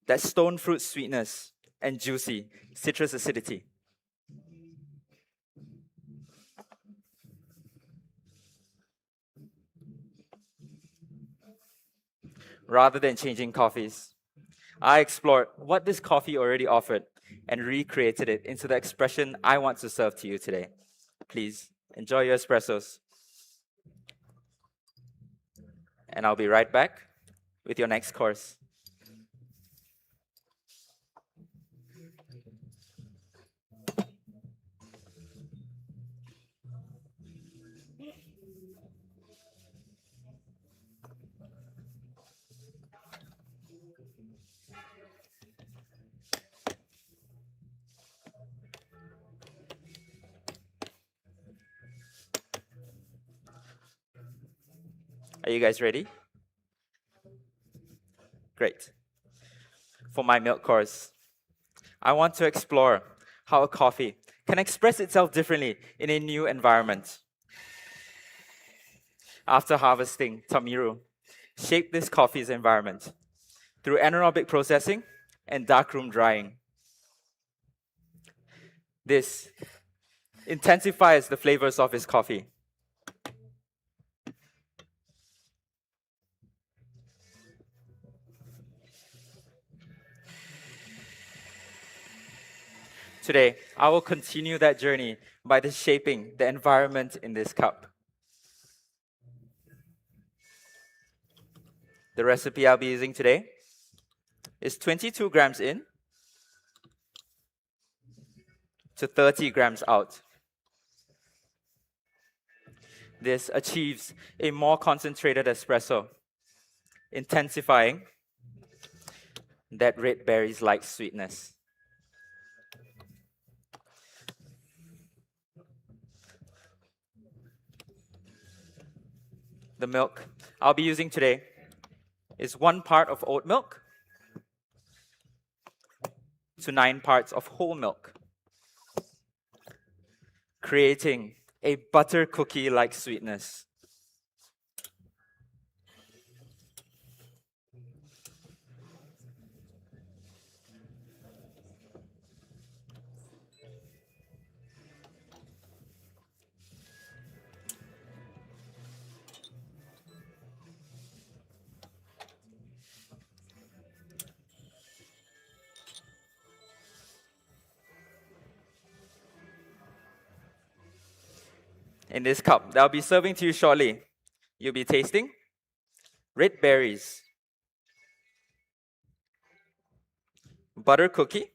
that stone fruit sweetness and juicy citrus acidity. Rather than changing coffees, I explored what this coffee already offered and recreated it into the expression I want to serve to you today. Please enjoy your espressos. And I'll be right back with your next course. Are you guys ready? Great. For my milk course, I want to explore how a coffee can express itself differently in a new environment. After harvesting Tamiru, shape this coffee's environment through anaerobic processing and darkroom drying. This intensifies the flavors of his coffee. Today, I will continue that journey by shaping the environment in this cup. The recipe I'll be using today is 22 grams in to 30 grams out. This achieves a more concentrated espresso, intensifying that red berries-like sweetness. The milk I'll be using today is 1 part of oat milk to 9 parts of whole milk, creating a butter cookie-like sweetness. In this cup that I'll be serving to you shortly, you'll be tasting red berries, butter cookie,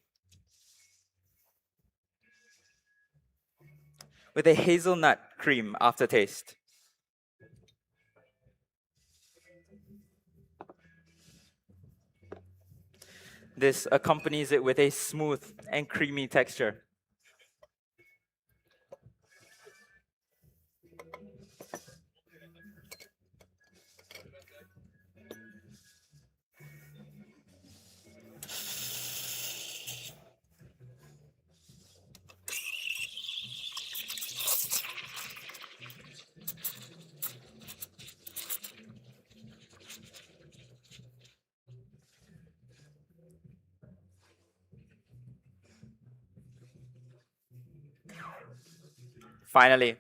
with a hazelnut cream aftertaste. This accompanies it with a smooth and creamy texture. Finally,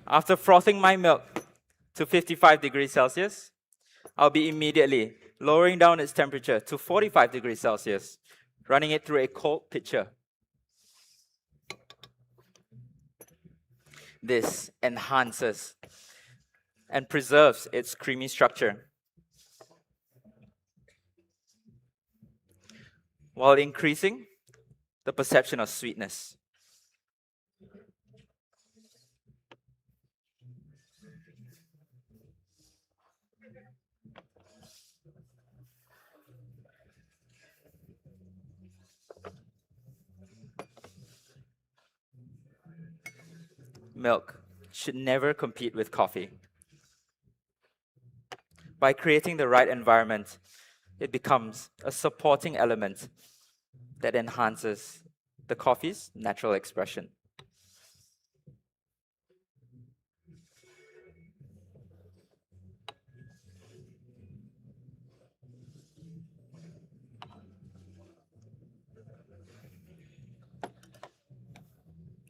after frothing my milk to 55 degrees Celsius, I'll be immediately lowering down its temperature to 45 degrees Celsius, running it through a cold pitcher. This enhances and preserves its creamy structure, while increasing the perception of sweetness. Milk should never compete with coffee. By creating the right environment, it becomes a supporting element that enhances the coffee's natural expression.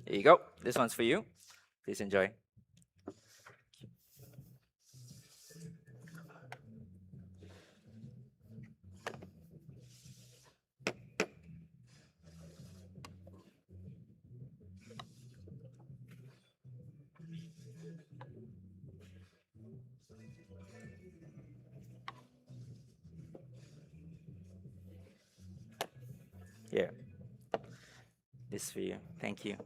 Here you go. This one's for you. Please enjoy. Here. This for you. Thank you.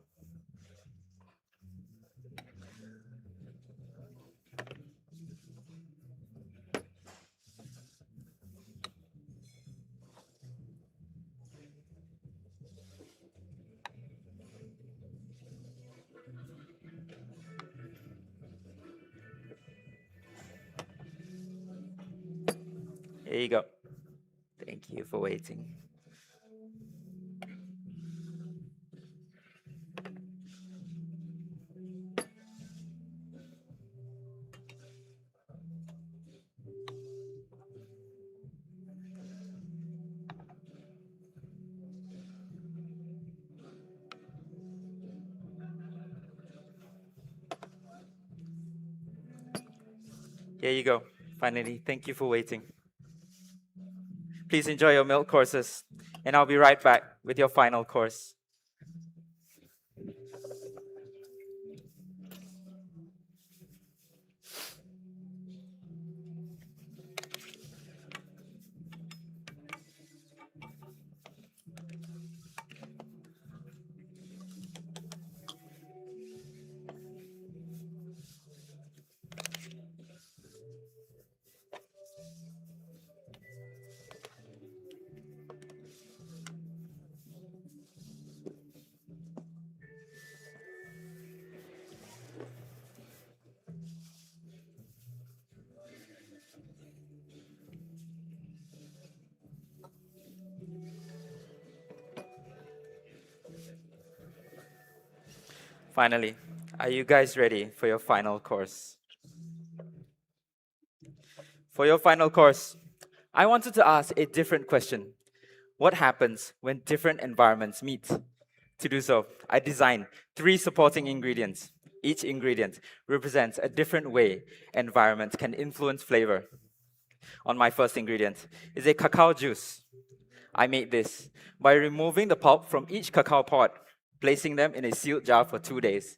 Here you go. Thank you for waiting. Here you go. Finally, thank you for waiting. Please enjoy your milk courses, and I'll be right back with your final course. Finally, are you guys ready for your final course? For your final course, I wanted to ask a different question. What happens when different environments meet? To do so, I designed 3 supporting ingredients. Each ingredient represents a different way environment can influence flavor. On my first ingredient is a cacao juice. I made this by removing the pulp from each cacao pod, placing them in a sealed jar for 2 days,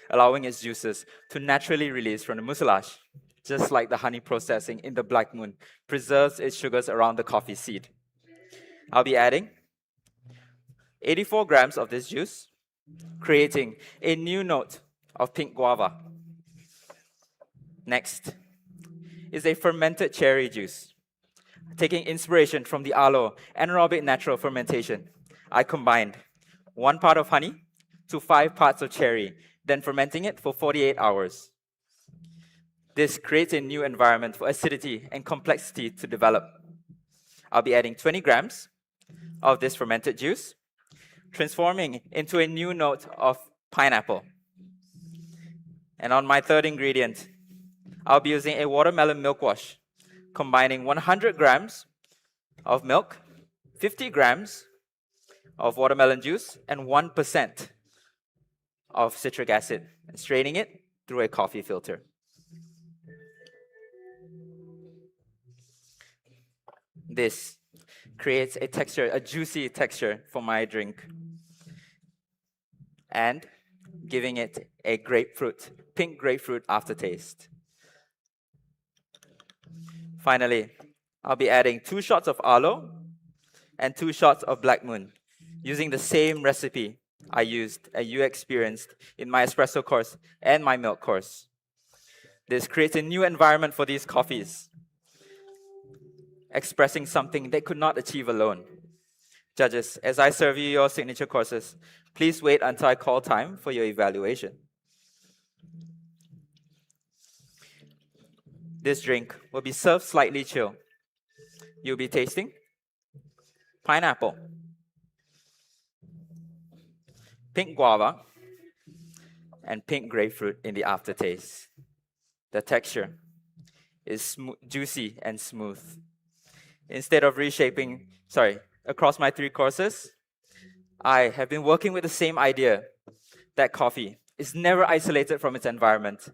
allowing its juices to naturally release from the mucilage, just like the honey processing in the Black Moon preserves its sugars around the coffee seed. I'll be adding 84 grams of this juice, creating a new note of pink guava. Next is a fermented cherry juice. Taking inspiration from the aloe anaerobic natural fermentation, I combined 1 part of honey to 5 parts of cherry, then fermenting it for 48 hours. This creates a new environment for acidity and complexity to develop. I'll be adding 20 grams of this fermented juice, transforming into a new note of pineapple. And on my third ingredient, I'll be using a watermelon milk wash, combining 100 grams of milk, 50 grams of watermelon juice, and 1% of citric acid, and straining it through a coffee filter. This creates a texture, a juicy texture for my drink, and giving it a pink grapefruit aftertaste. Finally, I'll be adding 2 shots of aloe and 2 shots of black moon, using the same recipe you experienced in my espresso course and my milk course. This creates a new environment for these coffees, expressing something they could not achieve alone. Judges, as I serve you your signature courses, please wait until I call time for your evaluation. This drink will be served slightly chill. You'll be tasting pineapple, pink guava, and pink grapefruit in the aftertaste. The texture is juicy and smooth. Instead of across my 3 courses, I have been working with the same idea that coffee is never isolated from its environment.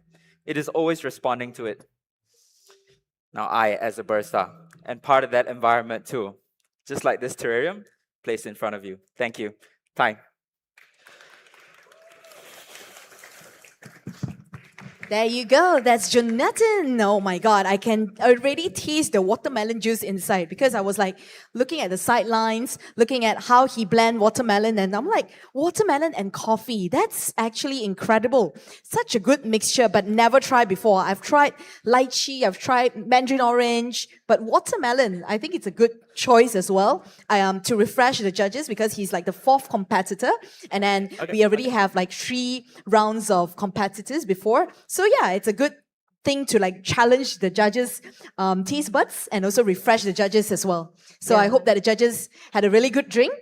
It is always responding to it. Now I, as a barista, am part of that environment too, just like this terrarium placed in front of you. Thank you. Time. There you go. That's Jonathan. Oh my God. I can already taste the watermelon juice inside because I was like looking at the sidelines, looking at how he blend watermelon, and I'm like, watermelon and coffee. That's actually incredible. Such a good mixture, but never tried before. I've tried lychee, I've tried mandarin orange, but watermelon, I think it's a good choice as well to refresh the judges because he's like the 4th competitor. And then we already have like 3 rounds of competitors before. So yeah, it's a good thing to like challenge the judges' taste buds and also refresh the judges as well. So I hope that the judges had a really good drink.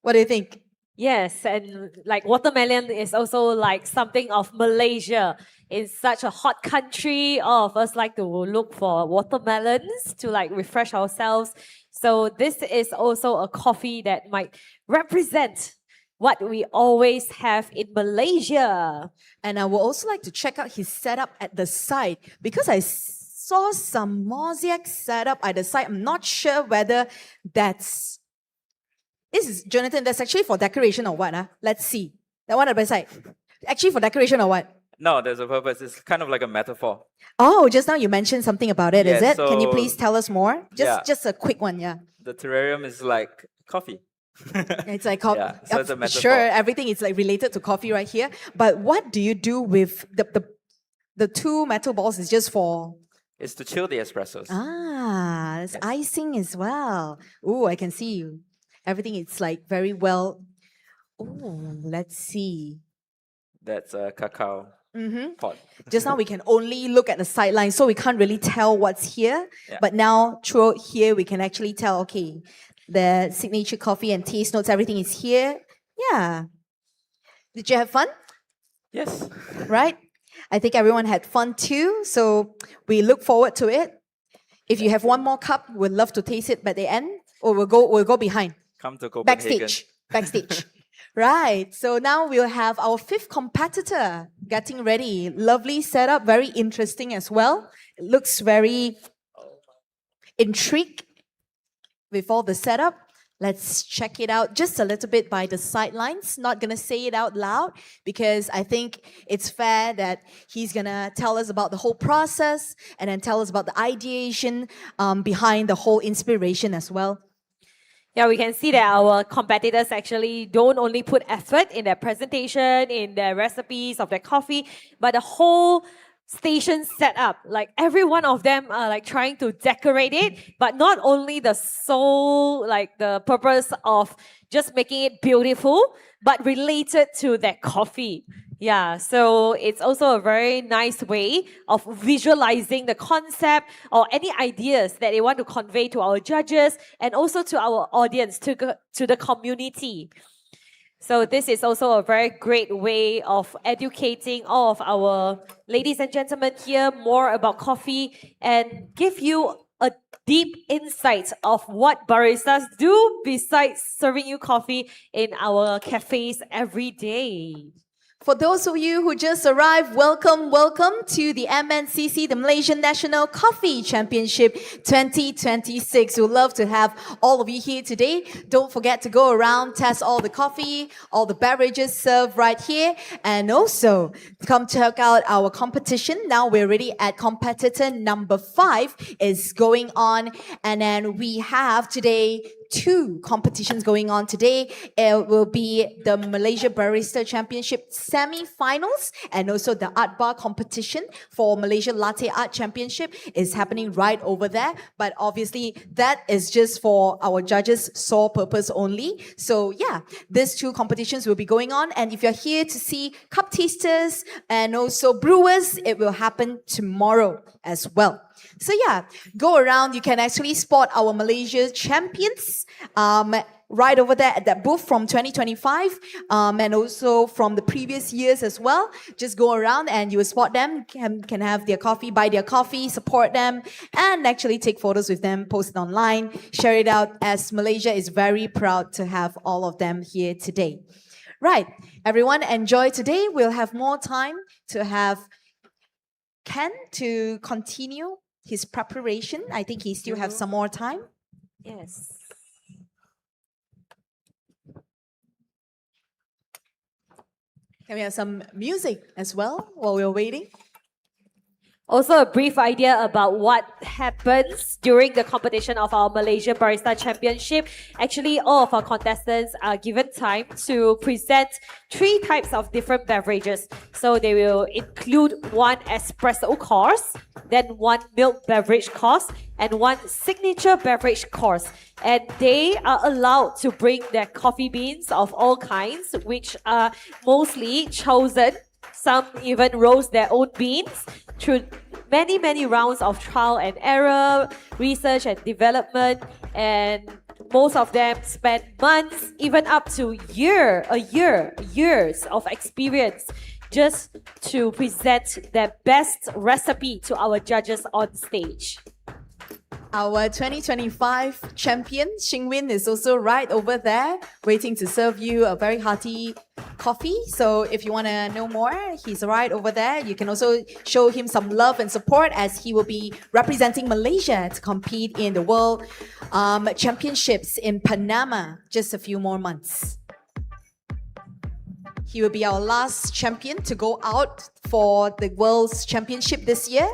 What do you think? Yes, and like watermelon is also like something of Malaysia. It's such a hot country. All of us like to look for watermelons to like refresh ourselves. So this is also a coffee that might represent what we always have in Malaysia. And I would also like to check out his setup at the side because I saw some mosaic setup at the side. I'm not sure whether that's... This is, Jonathan, that's actually for decoration or what? Let's see. That one at the side. Actually for decoration or what? No, there's a purpose. It's kind of like a metaphor. Oh, just now you mentioned something about it, is it? So can you please tell us more? Just a quick one, yeah. The terrarium is like coffee. It's like coffee. Yeah, so it's a metaphor. Sure, everything is like related to coffee right here. But what do you do with the 2 metal balls? Is just for... It's to chill the espressos. Ah, it's icing as well. Oh, I can see you. Everything is like very well. Oh, let's see. That's a cacao pot. Just now we can only look at the sideline, so we can't really tell what's here. Yeah. But now through here, we can actually tell, okay, the signature coffee and taste notes, everything is here. Yeah. Did you have fun? Yes. Right? I think everyone had fun too. So we look forward to it. If you have one more cup, we'd love to taste it by the end, or we'll go behind. Come to Copenhagen. Backstage. Right. So now we'll have our 5th competitor getting ready. Lovely setup, very interesting as well. It looks very intrigued with all the setup. Let's check it out just a little bit by the sidelines. Not going to say it out loud because I think it's fair that he's going to tell us about the whole process and then tell us about the ideation behind the whole inspiration as well. Yeah, we can see that our competitors actually don't only put effort in their presentation, in their recipes of their coffee, but the whole station setup. Like every one of them are like trying to decorate it, but not only the sole, like the purpose of just making it beautiful, but related to their coffee. Yeah, so it's also a very nice way of visualizing the concept or any ideas that they want to convey to our judges and also to our audience, to the community. So this is also a very great way of educating all of our ladies and gentlemen here more about coffee and give you a deep insight of what baristas do besides serving you coffee in our cafes every day. For those of you who just arrived, welcome, welcome to the MNCC, the Malaysia National Coffee Championship 2026. We'd love to have all of you here today. Don't forget to go around, test all the coffee, all the beverages served right here, and also come check out our competition. Now we're already at competitor number 5 is going on, and then we have today 2 competitions going on today. It will be the Malaysia Barista Championship semi-finals and also the art bar competition for Malaysia Latte Art Championship is happening right over there. But obviously that is just for our judges' sole purpose only. So yeah, these 2 competitions will be going on. And if you're here to see Cup Tasters and also Brewers, it will happen tomorrow as well. So yeah, go around. You can actually spot our Malaysia champions right over there at that booth from 2025 and also from the previous years as well. Just go around and you will spot them, can have their coffee, buy their coffee, support them, and actually take photos with them, post it online, share it out, as Malaysia is very proud to have all of them here today. Right, everyone, enjoy today. We'll have more time to have Ken to continue his preparation. I think he still have some more time. Yes. Can we have some music as well while we're waiting? Also, a brief idea about what happens during the competition of our Malaysia Barista Championship. Actually, all of our contestants are given time to present 3 types of different beverages. So they will include 1 espresso course, then 1 milk beverage course, and 1 signature beverage course. And they are allowed to bring their coffee beans of all kinds, which are mostly chosen. Some even roast their own beans through many rounds of trial and error, research and development, and most of them spend months, even up to years of experience just to present their best recipe to our judges on stage. Our 2025 champion, Xingwin, is also right over there, waiting to serve you a very hearty coffee. So if you want to know more, he's right over there. You can also show him some love and support as he will be representing Malaysia to compete in the World Championships in Panama just a few more months. He will be our last champion to go out for the World's Championship this year.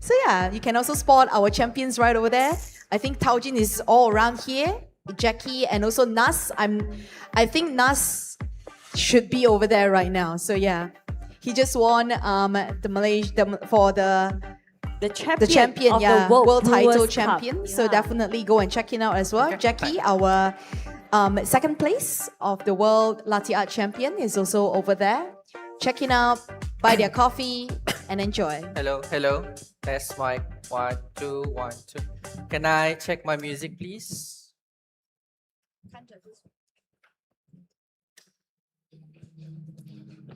So yeah, you can also spot our champions right over there. I think Taojin is all around here. Jackie and also Nas. I think Nas should be over there right now. So yeah, he just won the champion, of yeah, the world title Brewers champion. Cup. So Yeah. definitely go and check it out as well. Jackie, our second place of the world Latte Art champion, is also over there. Check it out, buy their coffee, and enjoy. Hello, hello. Test mic. 1, 2, 1, 2. Can I check my music, please?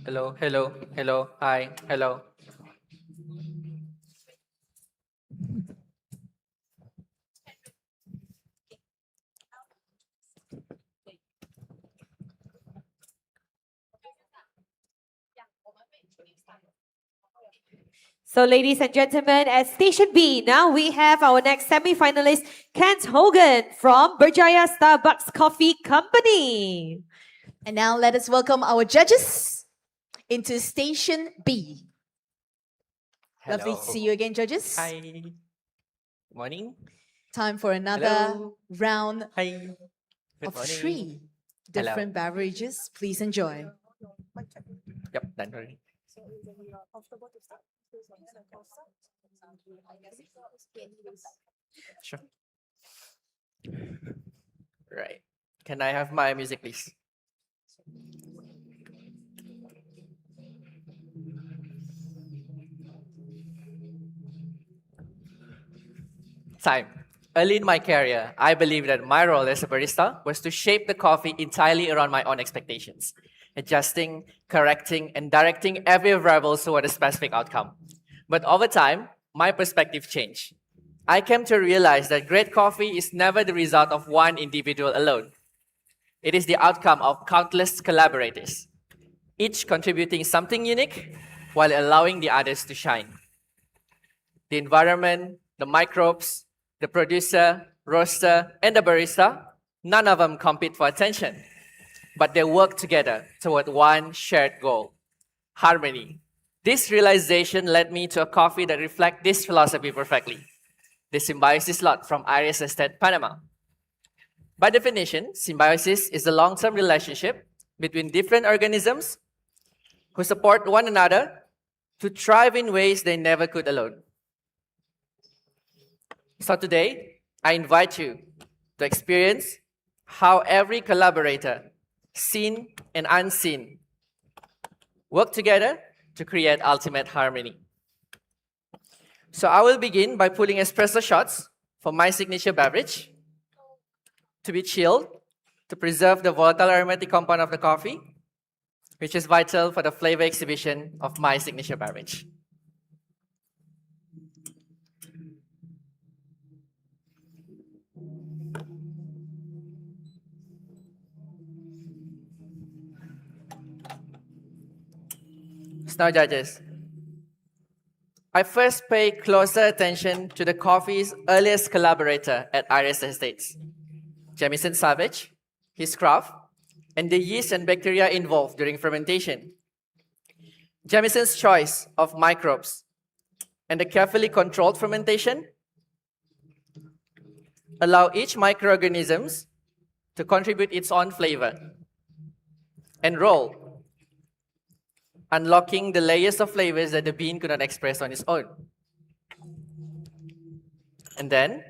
Hello, hello, hello. Hi, hello. So ladies and gentlemen, at Station B, now we have our next semi-finalist, Kent Hogan from Berjaya Starbucks Coffee Company. And now let us welcome our judges into Station B. Lovely to see you again, judges. Hi. Morning. Time for another Hello. round Hi. Good of morning. 3 Hello. different beverages. Please enjoy. Yep, done already. Sure. Right. Can I have my music, please? Time. Early in my career, I believed that my role as a barista was to shape the coffee entirely around my own expectations, adjusting, correcting, and directing every variable toward a specific outcome. But over time, my perspective changed. I came to realize that great coffee is never the result of one individual alone. It is the outcome of countless collaborators, each contributing something unique while allowing the others to shine. The environment, the microbes, the producer, roaster, and the barista, none of them compete for attention, but they work together toward one shared goal: harmony. This realization led me to a coffee that reflects this philosophy perfectly: the Symbiosis Lot from Iris Estate, Panama. By definition, symbiosis is a long-term relationship between different organisms who support one another to thrive in ways they never could alone. So today, I invite you to experience how every collaborator, seen and unseen, work together to create ultimate harmony. So I will begin by pulling espresso shots for my signature beverage to be chilled to preserve the volatile aromatic compound of the coffee, which is vital for the flavor exhibition of my signature beverage. Now, judges, I first pay closer attention to the coffee's earliest collaborator at Iris Estates, Jamison Savage, his craft, and the yeast and bacteria involved during fermentation. Jamison's choice of microbes and the carefully controlled fermentation allow each microorganism to contribute its own flavor and role, unlocking the layers of flavors that the bean could not express on its own. And then,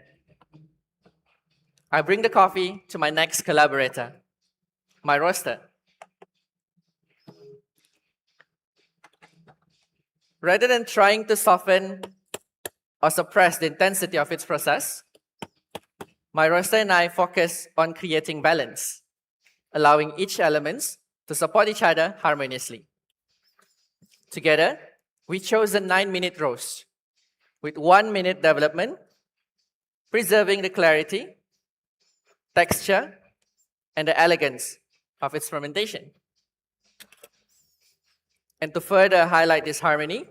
I bring the coffee to my next collaborator, my roaster. Rather than trying to soften or suppress the intensity of its process, my roaster and I focus on creating balance, allowing each element to support each other harmoniously. Together, we chose a 9-minute roast with 1-minute development, preserving the clarity, texture, and the elegance of its fermentation. And to further highlight this harmony,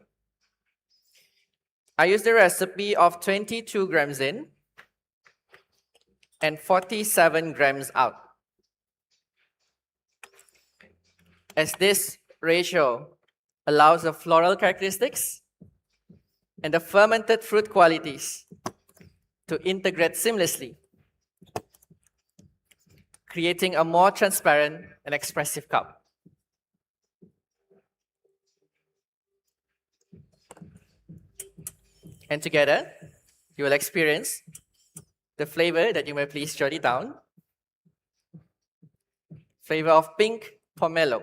I used the recipe of 22 grams in and 47 grams out, as this ratio allows the floral characteristics and the fermented fruit qualities to integrate seamlessly, creating a more transparent and expressive cup. And together, you will experience the flavor that you may please jot it down. Flavor of pink pomelo,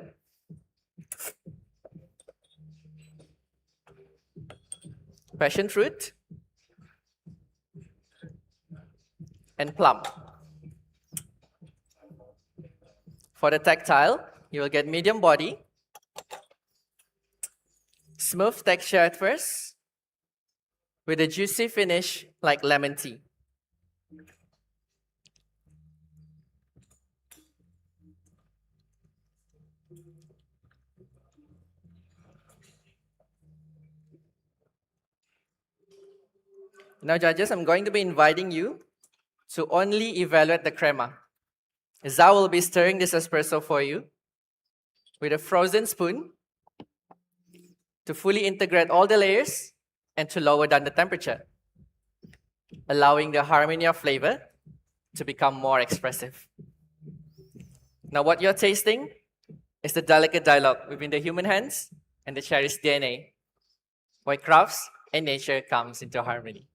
passion fruit, and plum. For the tactile, you will get medium body, smooth texture at first, with a juicy finish like lemon tea. Now, judges, I'm going to be inviting you to only evaluate the crema, as I will be stirring this espresso for you with a frozen spoon to fully integrate all the layers and to lower down the temperature, allowing the harmony of flavor to become more expressive. Now what you're tasting is the delicate dialogue between the human hands and the cherry's DNA, where crafts and nature comes into harmony.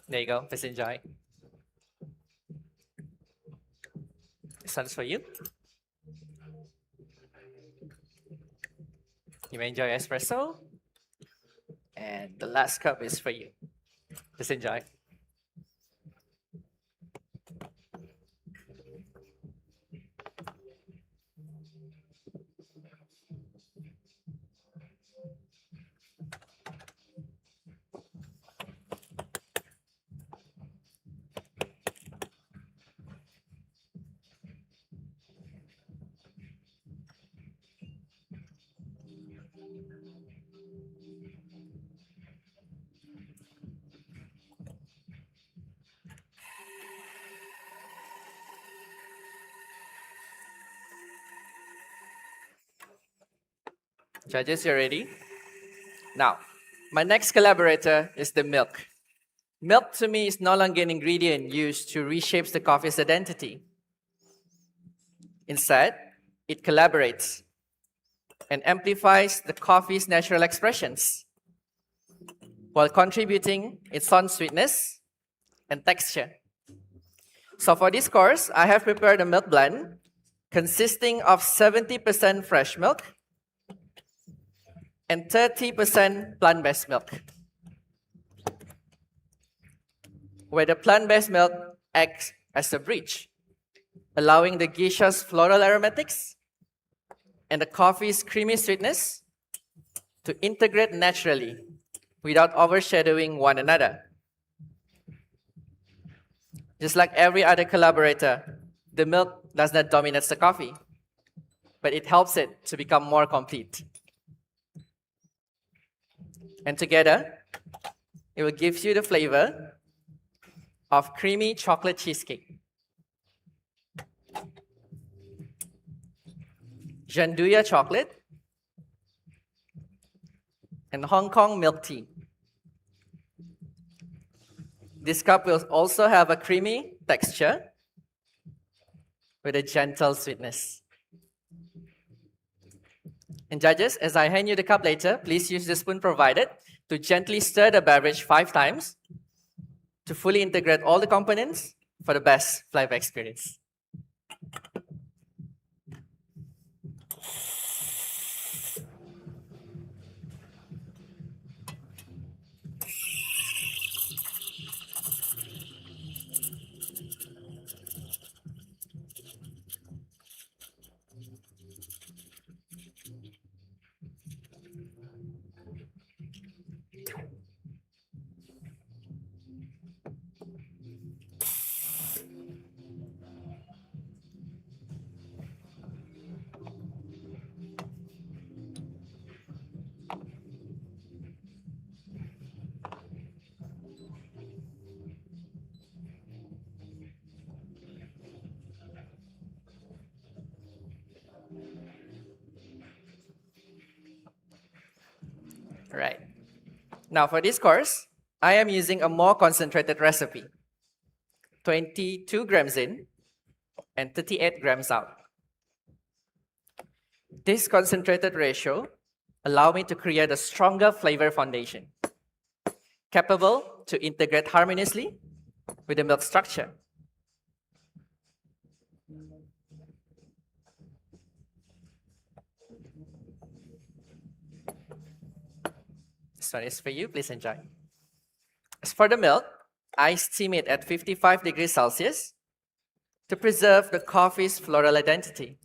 There you go, please enjoy. This one's for you. You may enjoy espresso. And the last cup is for you. Please enjoy. Judges, you ready? Now, my next collaborator is the milk. Milk to me is no longer an ingredient used to reshape the coffee's identity. Instead, it collaborates and amplifies the coffee's natural expressions while contributing its own sweetness and texture. So for this course, I have prepared a milk blend consisting of 70% fresh milk and 30% plant-based milk, where the plant-based milk acts as a bridge, allowing the geisha's floral aromatics and the coffee's creamy sweetness to integrate naturally without overshadowing one another. Just like every other collaborator, the milk does not dominate the coffee, but it helps it to become more complete. And together, it will give you the flavor of creamy chocolate cheesecake, Gianduja chocolate, and Hong Kong milk tea. This cup will also have a creamy texture with a gentle sweetness. And judges, as I hand you the cup later, please use the spoon provided to gently stir the beverage 5 times to fully integrate all the components for the best flavor experience. Right. Now for this course, I am using a more concentrated recipe. 22 grams in and 38 grams out. This concentrated ratio allows me to create a stronger flavor foundation, capable to integrate harmoniously with the milk structure. This one is for you, please enjoy. As for the milk, I steam it at 55 degrees Celsius to preserve the coffee's floral identity.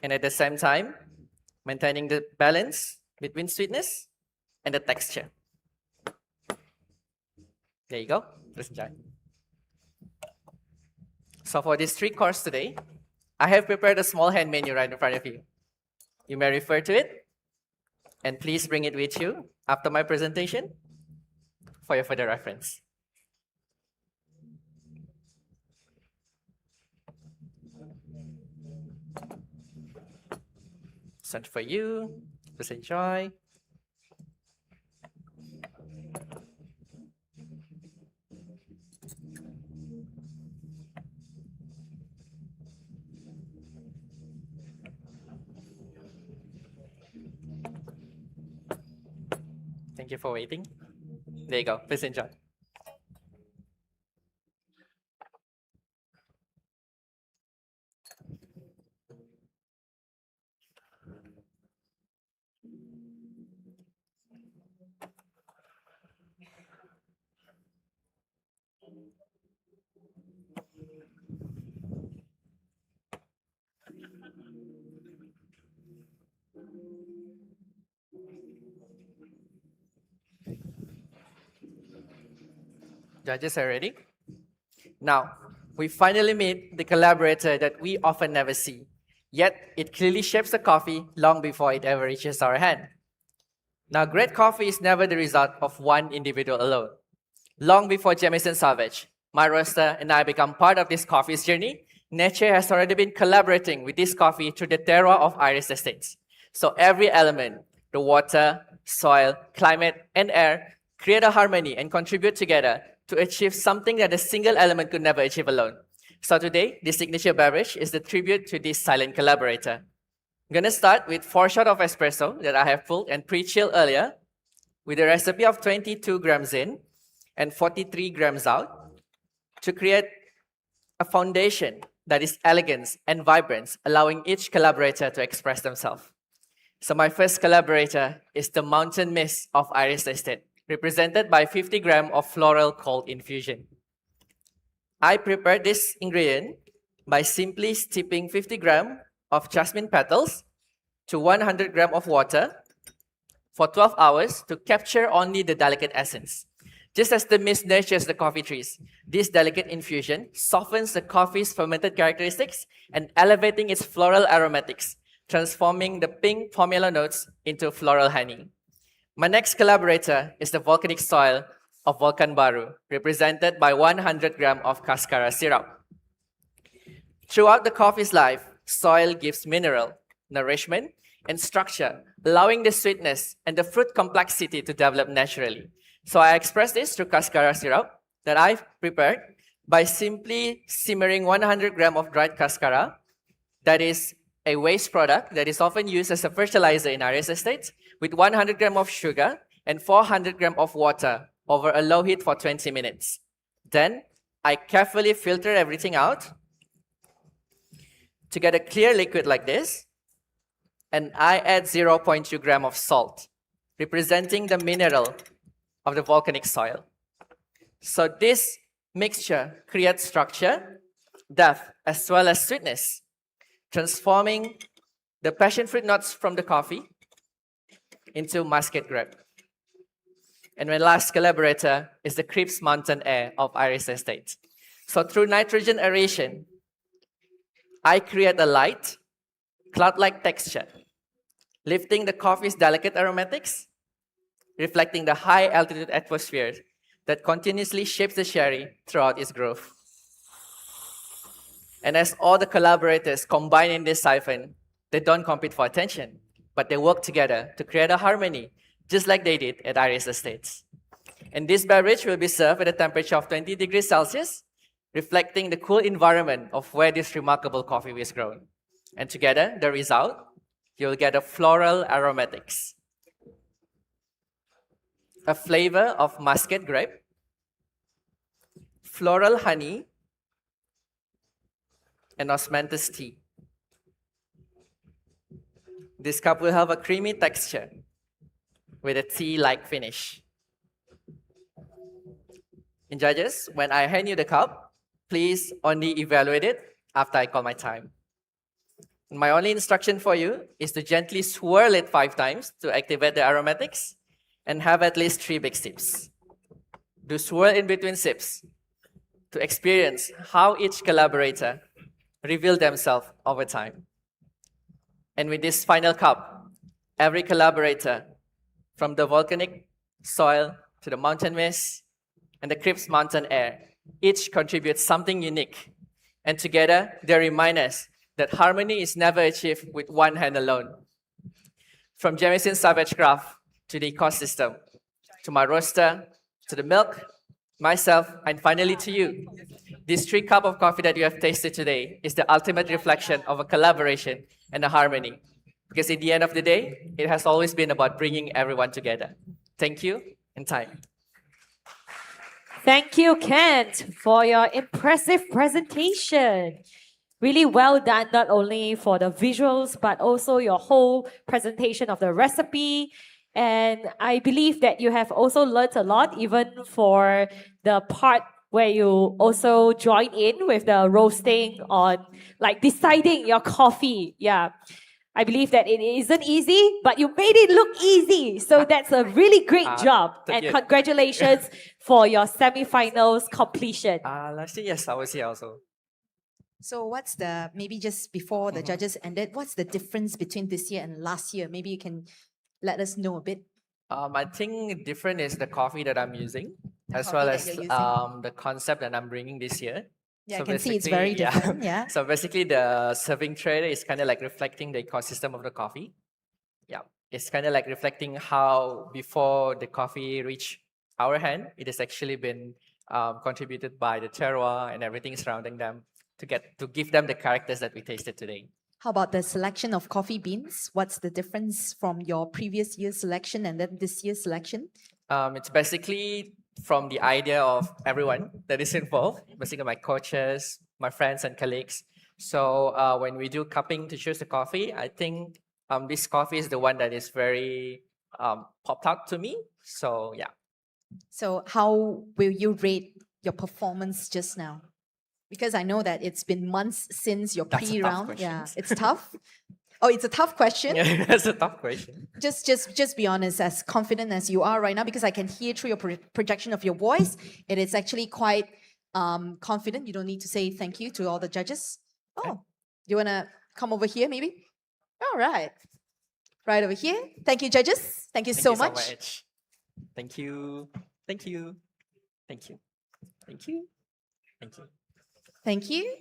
And at the same time, maintaining the balance between sweetness and the texture. There you go, please enjoy. So for this 3-course today, I have prepared a small hand menu right in front of you. You may refer to it, and please bring it with you after my presentation for your further reference. Sent for you, please enjoy. Thank you for waiting. There you go. Please enjoy. Judges are ready? Now, we finally meet the collaborator that we often never see, yet it clearly shapes the coffee long before it ever reaches our hand. Now, great coffee is never the result of one individual alone. Long before Jamison Savage, my roaster, and I become part of this coffee's journey, nature has already been collaborating with this coffee through the terroir of Iris Estates. So every element, the water, soil, climate, and air, create a harmony and contribute together to achieve something that a single element could never achieve alone. So today, this signature beverage is the tribute to this silent collaborator. I'm gonna start with 4 shots of espresso that I have pulled and pre-chilled earlier with a recipe of 22 grams in and 43 grams out to create a foundation that is elegance and vibrance, allowing each collaborator to express themselves. So my first collaborator is the Mountain Mist of Iris Estate, represented by 50 grams of floral cold infusion. I prepared this ingredient by simply steeping 50 grams of jasmine petals to 100 grams of water for 12 hours to capture only the delicate essence. Just as the mist nurtures the coffee trees, this delicate infusion softens the coffee's fermented characteristics and elevating its floral aromatics, transforming the pink pomelo notes into floral honey. My next collaborator is the volcanic soil of Volcan Baru, represented by 100 grams of cascara syrup. Throughout the coffee's life, soil gives mineral, nourishment, and structure, allowing the sweetness and the fruit complexity to develop naturally. So I express this through cascara syrup that I've prepared by simply simmering 100 grams of dried cascara, that is a waste product that is often used as a fertilizer in Iris Estates, with 100 grams of sugar and 400 grams of water over a low heat for 20 minutes. Then I carefully filter everything out to get a clear liquid like this, and I add 0.2 grams of salt, representing the mineral of the volcanic soil. So this mixture creates structure, depth, as well as sweetness, transforming the passion fruit notes from the coffee into muscat grape. And my last collaborator is the crisp mountain air of Iris Estate. So through nitrogen aeration, I create a light, cloud-like texture, lifting the coffee's delicate aromatics, reflecting the high altitude atmosphere that continuously shapes the sherry throughout its growth. And as all the collaborators combine in this siphon, they don't compete for attention, but they work together to create a harmony, just like they did at Iris Estates. And this beverage will be served at a temperature of 20 degrees Celsius, reflecting the cool environment of where this remarkable coffee was grown. And together, the result, you'll get a floral aromatics, a flavor of muscat grape, floral honey, and osmanthus tea. This cup will have a creamy texture with a tea-like finish. And judges, when I hand you the cup, please only evaluate it after I call my time. My only instruction for you is to gently swirl it 5 times to activate the aromatics and have at least 3 big sips. Do swirl in between sips to experience how each collaborator reveal themselves over time. And with this final cup, every collaborator, from the volcanic soil to the mountain mist and the crisp mountain air, each contributes something unique. And together, they remind us that harmony is never achieved with one hand alone. From Jamison Savage Craft to the ecosystem, to my roaster, to the milk, myself, and finally to you. This 3 cups of coffee that you have tasted today is the ultimate reflection of a collaboration and a harmony. Because at the end of the day, it has always been about bringing everyone together. Thank you and time. Thank you, Kent, for your impressive presentation. Really well done, not only for the visuals, but also your whole presentation of the recipe. And I believe that you have also learned a lot, even for the part where you also join in with the roasting on like deciding your coffee. Yeah. I believe that it isn't easy, but you made it look easy. So that's a really great job. thank And you. congratulations for your semi-finals completion. Last year, yes, I was here also. So what's the, maybe just before the judges ended, what's the difference between this year and last year? Maybe you can let us know a bit. I think different is the coffee that I'm using, as coffee well that as you're using. the concept that I'm bringing this year. Yeah, So I can see it's basically, very different. Yeah. So basically, the serving tray is kind of like reflecting the ecosystem of the coffee. Yeah, it's kind of like reflecting how before the coffee reach our hand, it has actually been contributed by the terroir and everything surrounding them to give them the characters that we tasted today. How about the selection of coffee beans? What's the difference from your previous year's selection and then this year's selection? It's basically from the idea of everyone that is involved, basically my coaches, my friends and colleagues. So when we do cupping to choose the coffee, I think this coffee is the one that is very popped out to me. So yeah. So how will you rate your performance just now? Because I know that it's been months since your That's a tough pre-round. question. Yeah, it's tough. Oh, it's a tough question. Yeah, that's a tough question. Just be honest, as confident as you are right now, because I can hear through your projection of your voice, it is actually quite confident. You don't need to say thank you to all the judges. Oh, you wanna come over here maybe? All right, right over here. Thank you, judges. Thank you so much. Thank you. Thank you. Thank you. Thank you. Thank you. Thank you.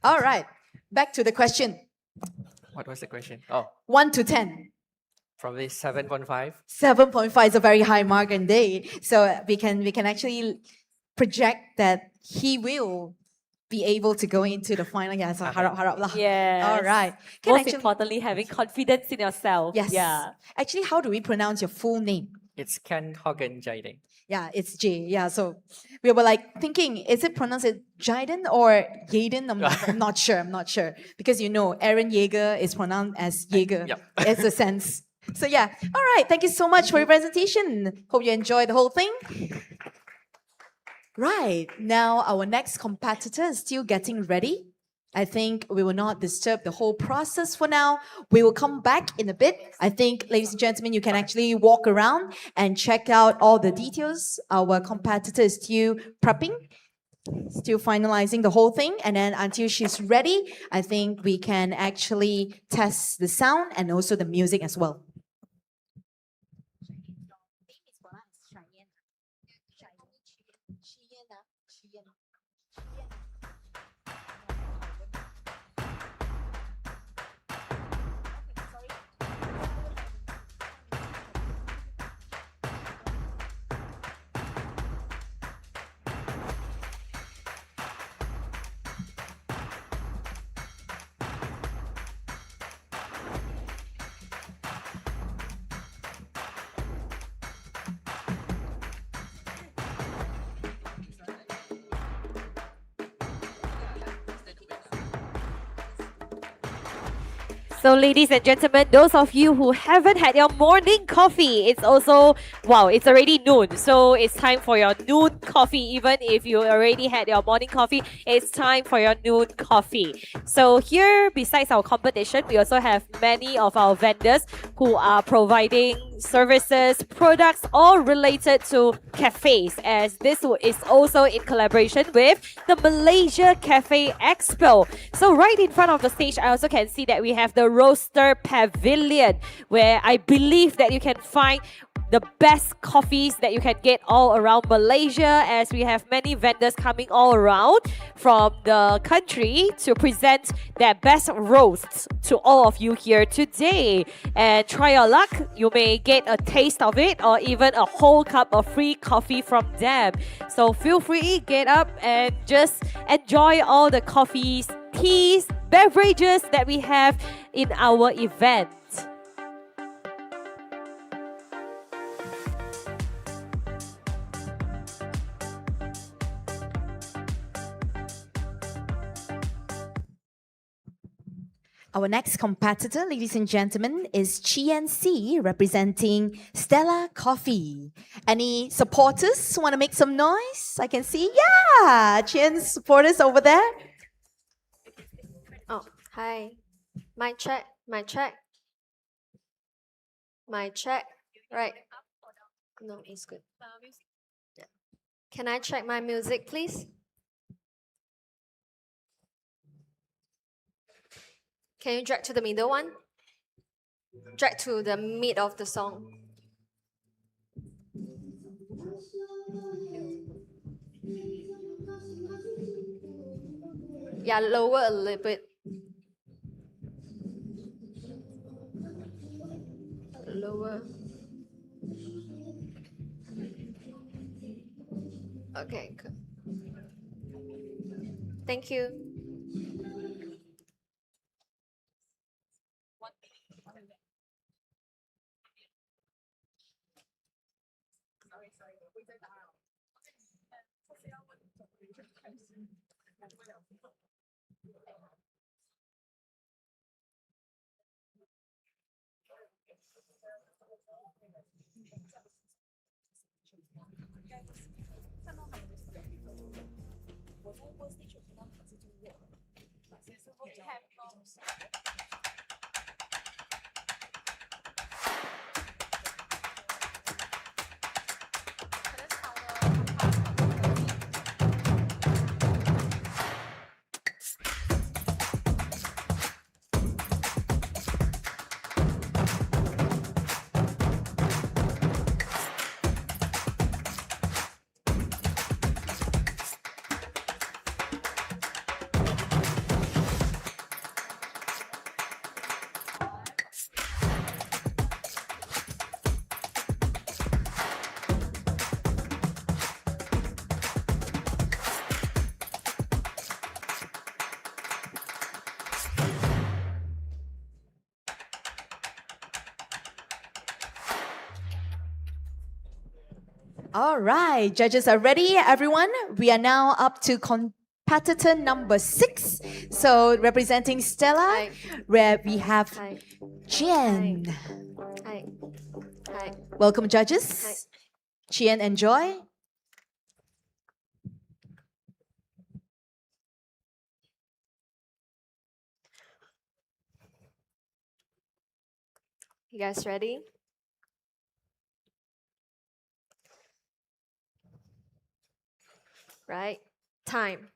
All right, back to the question. What was the question? Oh, 1 to 10. probably 7.5. 7.5 is a very high mark indeed. So we can actually project that he will be able to go into the final. Yeah, so harap lah. Yes. All right. Most importantly, having confidence in yourself. Yes. Yeah. Actually, how do we pronounce your full name? It's Ken Hogan Jaden. Yeah, it's J. Yeah, so we were like thinking, is it pronounced Jaden or Yaden? I'm not sure. I'm not sure. Because you know, Aaron Yeager is pronounced as Yeager. Yep. It's a sense. So yeah. All right. Thank you so much for your presentation. Hope you enjoyed the whole thing. Right. Now our next competitor is still getting ready. I think we will not disturb the whole process for now. We will come back in a bit. I think, ladies and gentlemen, you can actually walk around and check out all the details. Our competitor is still prepping, still finalizing the whole thing. And then until she's ready, I think we can actually test the sound and also the music as well. So ladies and gentlemen, those of you who haven't had your morning coffee, it's also, wow, it's already noon. So it's time for your noon coffee. Even if you already had your morning coffee, it's time for your noon coffee. So here, besides our competition, we also have many of our vendors who are providing services, products, all related to cafes, as this is also in collaboration with the Malaysia Cafe Expo. So right in front of the stage, I also can see that we have the Roaster Pavilion, where I believe that you can find the best coffees that you can get all around Malaysia, as we have many vendors coming all around from the country to present their best roasts to all of you here today. And try your luck, you may get a taste of it or even a whole cup of free coffee from them. So feel free, get up and just enjoy all the coffees, teas, beverages that we have in our event. Our next competitor, ladies and gentlemen, is GNC representing Stella Coffee. Any supporters want to make some noise? I can see, yeah, GN supporters over there. Oh, hi. Mic check, mic check. Mic check. Right. No, it's good. Yeah. Can I check my music, please? Can you drag to the middle one? Drag to the mid of the song. Yeah, lower a little bit. Lower. Okay, good. Thank you. All right, judges are ready, everyone. We are now up to competitor number 6. So representing Stella, where we have Hi. Jen. Hi. Hi. Welcome, judges. Jen, enjoy. You guys ready? Right? Time.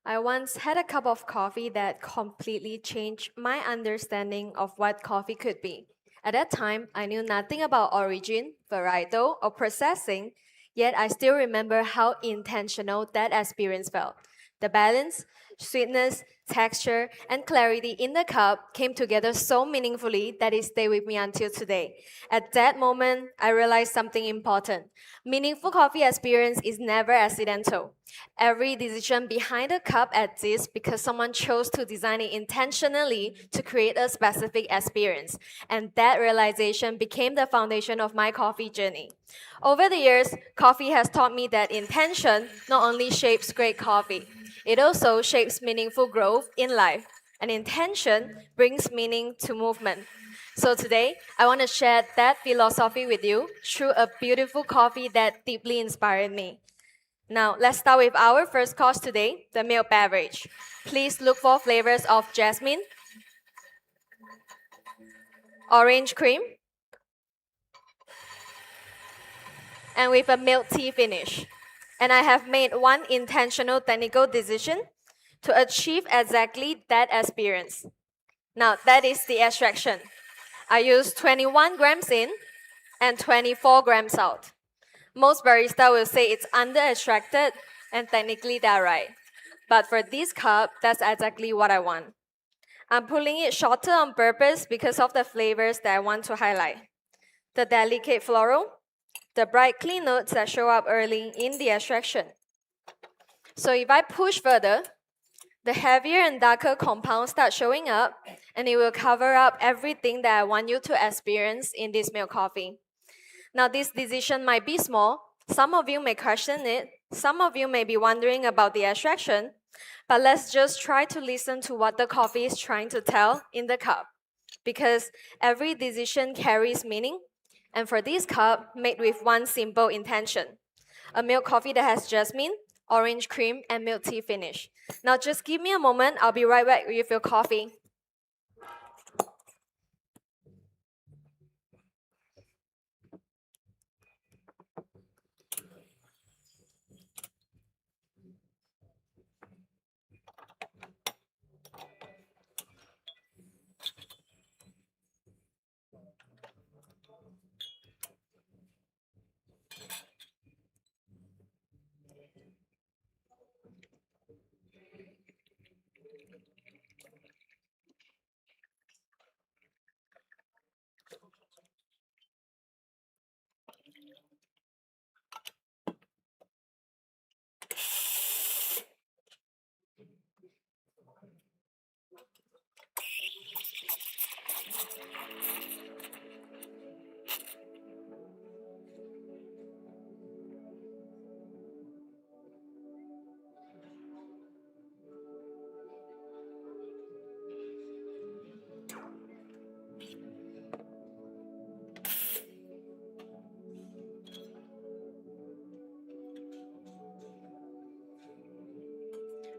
I once had a cup of coffee that completely changed my understanding of what coffee could be. At that time, I knew nothing about origin, varietal, or processing, yet I still remember how intentional that experience felt. The balance, sweetness, texture, and clarity in the cup came together so meaningfully that it stayed with me until today. At that moment, I realized something important. Meaningful coffee experience is never accidental. Every decision behind a cup exists because someone chose to design it intentionally to create a specific experience. And that realization became the foundation of my coffee journey. Over the years, coffee has taught me that intention not only shapes great coffee, it also shapes meaningful growth in life. And intention brings meaning to movement. So today, I want to share that philosophy with you through a beautiful coffee that deeply inspired me. Now, let's start with our first course today, the milk beverage. Please look for flavors of jasmine, orange cream, and with a milk tea finish. And I have made one intentional technical decision to achieve exactly that experience. Now, that is the extraction. I use 21 grams in and 24 grams out. Most baristas will say it's under-extracted, and technically they're right. But for this cup, that's exactly what I want. I'm pulling it shorter on purpose because of the flavors that I want to highlight. The delicate floral, the bright clean notes that show up early in the extraction. So if I push further, the heavier and darker compounds start showing up, and it will cover up everything that I want you to experience in this milk coffee. Now, this decision might be small. Some of you may question it. Some of you may be wondering about the extraction. But let's just try to listen to what the coffee is trying to tell in the cup, because every decision carries meaning. And for this cup, made with one simple intention: a milk coffee that has jasmine, orange cream, and milk tea finish. Now just give me a moment, I'll be right back with your coffee.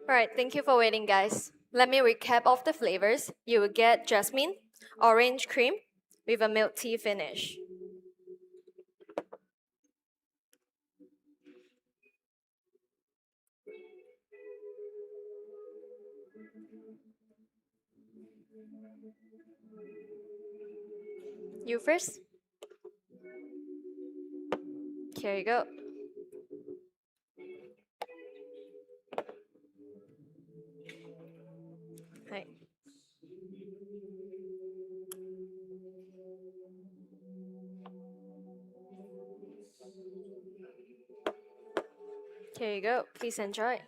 Alright, thank you for waiting, guys. Let me recap of the flavors. You will get jasmine, orange cream with a milk tea finish. You first. Here you go. Right. Here you go. Please enjoy.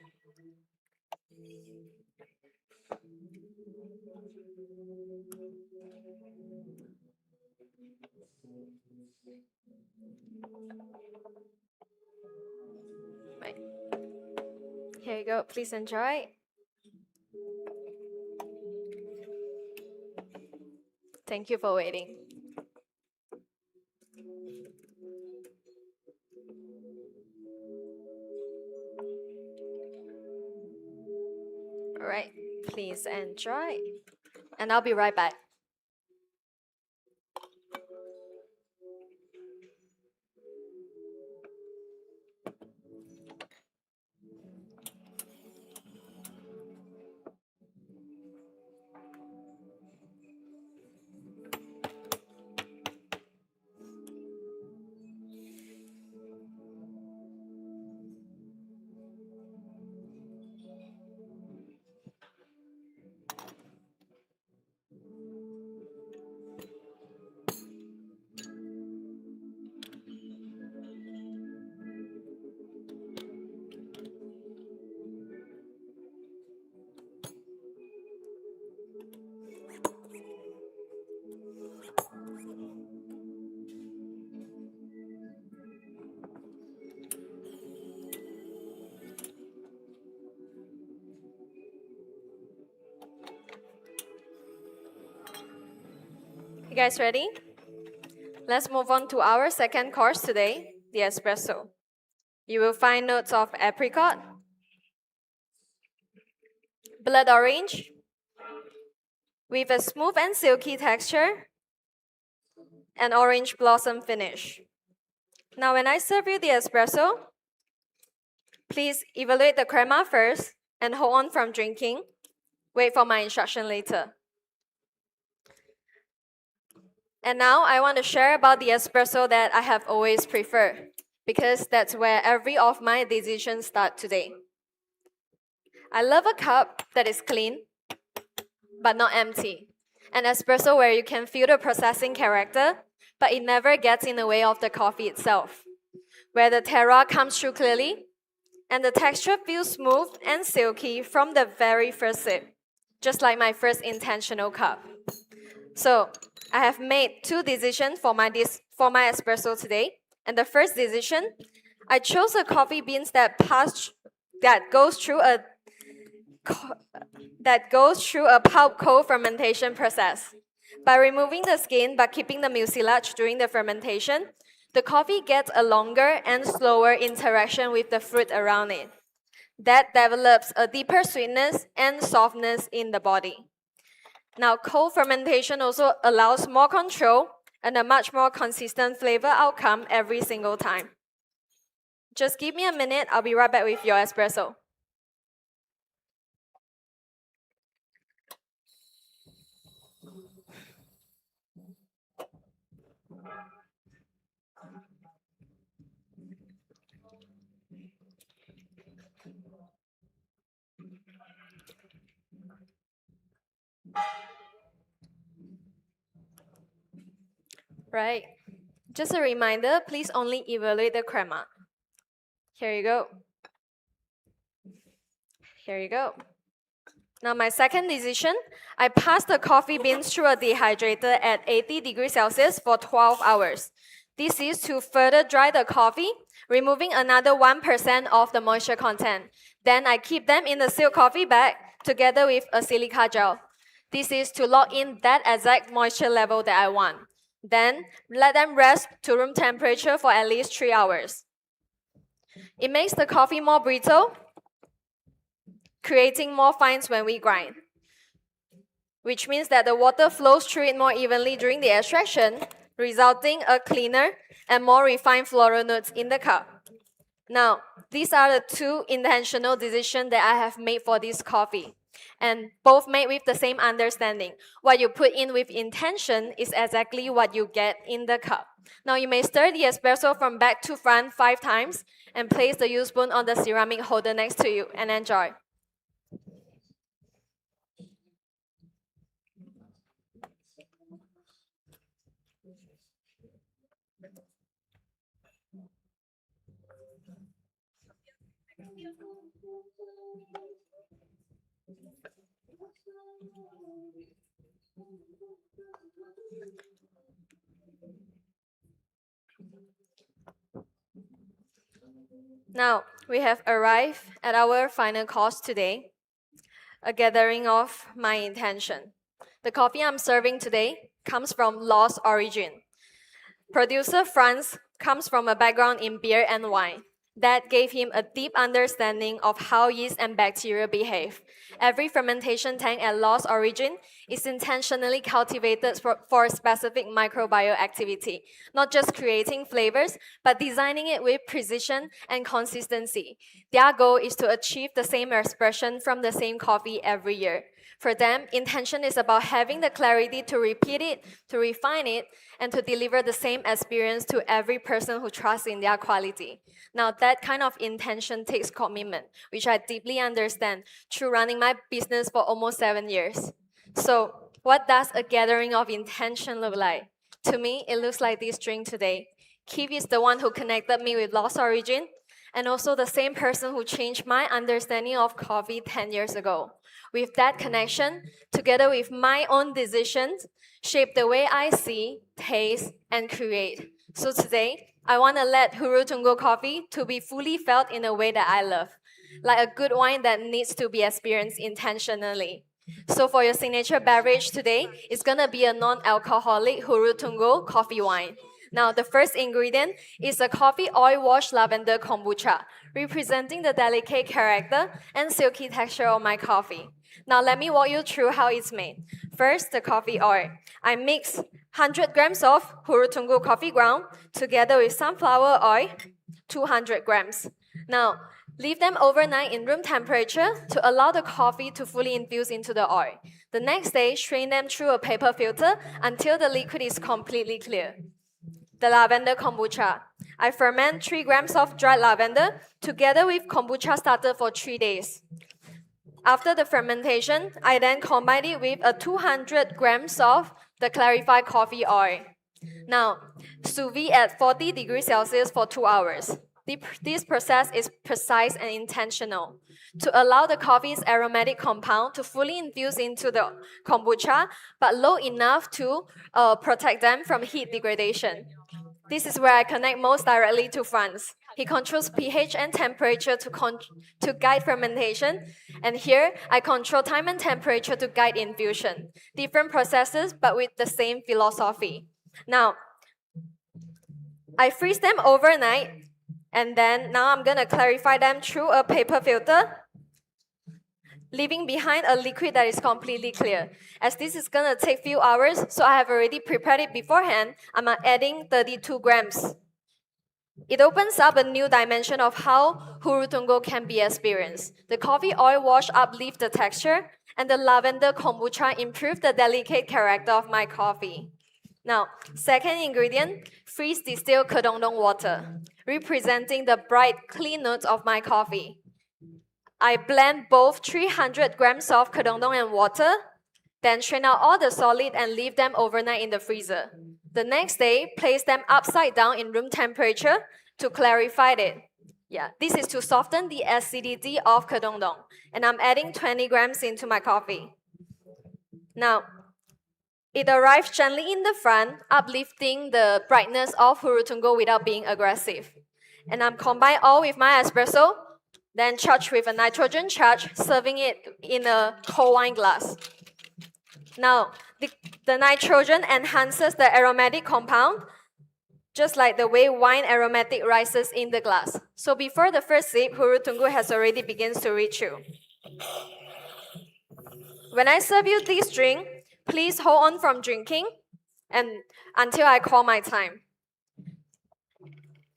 Right. Here you go. Please enjoy. Thank you for waiting. All right, please enjoy. And I'll be right back. You guys ready? Let's move on to our second course today, the espresso. You will find notes of apricot, blood orange, with a smooth and silky texture, and orange blossom finish. Now when I serve you the espresso, please evaluate the crema first and hold on from drinking. Wait for my instruction later. And now I want to share about the espresso that I have always preferred, because that's where every of my decisions start today. I love a cup that is clean, but not empty. An espresso where you can feel the processing character, but it never gets in the way of the coffee itself. Where the terroir comes through clearly, and the texture feels smooth and silky from the very first sip, just like my first intentional cup. So, I have made two decisions for my espresso today. And the first decision, I chose a coffee beans that goes through a that goes through a pulp co-fermentation process. By removing the skin but keeping the mucilage during the fermentation, the coffee gets a longer and slower interaction with the fruit around it. That develops a deeper sweetness and softness in the body. Now, cold fermentation also allows more control and a much more consistent flavor outcome every single time. Just give me a minute, I'll be right back with your espresso. Right. Just a reminder, please only evaluate the crema. Here you go. Here you go. Now my second decision, I passed the coffee beans through a dehydrator at 80 degrees Celsius for 12 hours. This is to further dry the coffee, removing another 1% of the moisture content. Then I keep them in the sealed coffee bag together with a silica gel. This is to lock in that exact moisture level that I want. Then let them rest to room temperature for at least 3 hours. It makes the coffee more brittle, creating more fines when we grind, which means that the water flows through it more evenly during the extraction, resulting a cleaner and more refined floral notes in the cup. Now, these are the two intentional decisions that I have made for this coffee, and both made with the same understanding. What you put in with intention is exactly what you get in the cup. Now you may stir the espresso from back to front 5 times and place the U spoon on the ceramic holder next to you and enjoy. Now, we have arrived at our final course today, a gathering of my intention. The coffee I'm serving today comes from Lost Origin. Producer Franz comes from a background in beer and wine. That gave him a deep understanding of how yeast and bacteria behave. Every fermentation tank at Lost Origin is intentionally cultivated for a specific microbial activity, not just creating flavors, but designing it with precision and consistency. Their goal is to achieve the same expression from the same coffee every year. For them, intention is about having the clarity to repeat it, to refine it, and to deliver the same experience to every person who trusts in their quality. Now, that kind of intention takes commitment, which I deeply understand through running my business for almost 7 years. So, what does a gathering of intention look like? To me, it looks like this drink today. Keith is the one who connected me with Lost Origin, and also the same person who changed my understanding of coffee 10 years ago. With that connection, together with my own decisions, shape the way I see, taste, and create. So today, I want to let Huru Tunggu coffee to be fully felt in a way that I love, like a good wine that needs to be experienced intentionally. So for your signature beverage today, it's gonna be a non-alcoholic Huru Tunggu coffee wine. Now, the first ingredient is a coffee oil-washed lavender kombucha, representing the delicate character and silky texture of my coffee. Now, let me walk you through how it's made. First, the coffee oil. I mix 100 grams of Huru Tunggu coffee ground together with sunflower oil, 200 grams. Now, leave them overnight in room temperature to allow the coffee to fully infuse into the oil. The next day, strain them through a paper filter until the liquid is completely clear. The lavender kombucha. I ferment 3 grams of dried lavender together with kombucha starter for 3 days. After the fermentation, I then combine it with 200 grams of the clarified coffee oil. Now, sous vide at 40 degrees Celsius for 2 hours. This process is precise and intentional to allow the coffee's aromatic compound to fully infuse into the kombucha, but low enough to protect them from heat degradation. This is where I connect most directly to Franz. He controls pH and temperature to guide fermentation, and here I control time and temperature to guide infusion. Different processes, but with the same philosophy. Now, I freeze them overnight, and then now I'm gonna clarify them through a paper filter, leaving behind a liquid that is completely clear. As this is gonna take few hours, so I have already prepared it beforehand, I'm adding 32 grams. It opens up a new dimension of how Hurutungo can be experienced. The coffee oil wash uplifts the texture, and the lavender kombucha improve the delicate character of my coffee. Now, second ingredient, freeze distilled kedongdong water, representing the bright, clean notes of my coffee. I blend both 300 grams of kedongdong and water, then strain out all the solid and leave them overnight in the freezer. The next day, place them upside down in room temperature to clarify it. Yeah, this is to soften the acidity of kedongdong, and I'm adding 20 grams into my coffee. Now, it arrives gently in the front, uplifting the brightness of Hurutungo without being aggressive. And I'm combine all with my espresso, then charge with a nitrogen charge, serving it in a whole wine glass. Now, the nitrogen enhances the aromatic compound, just like the way wine aromatic rises in the glass. So before the first sip, Hurutungo has already begins to reach you. When I serve you this drink, please hold on from drinking and until I call my time.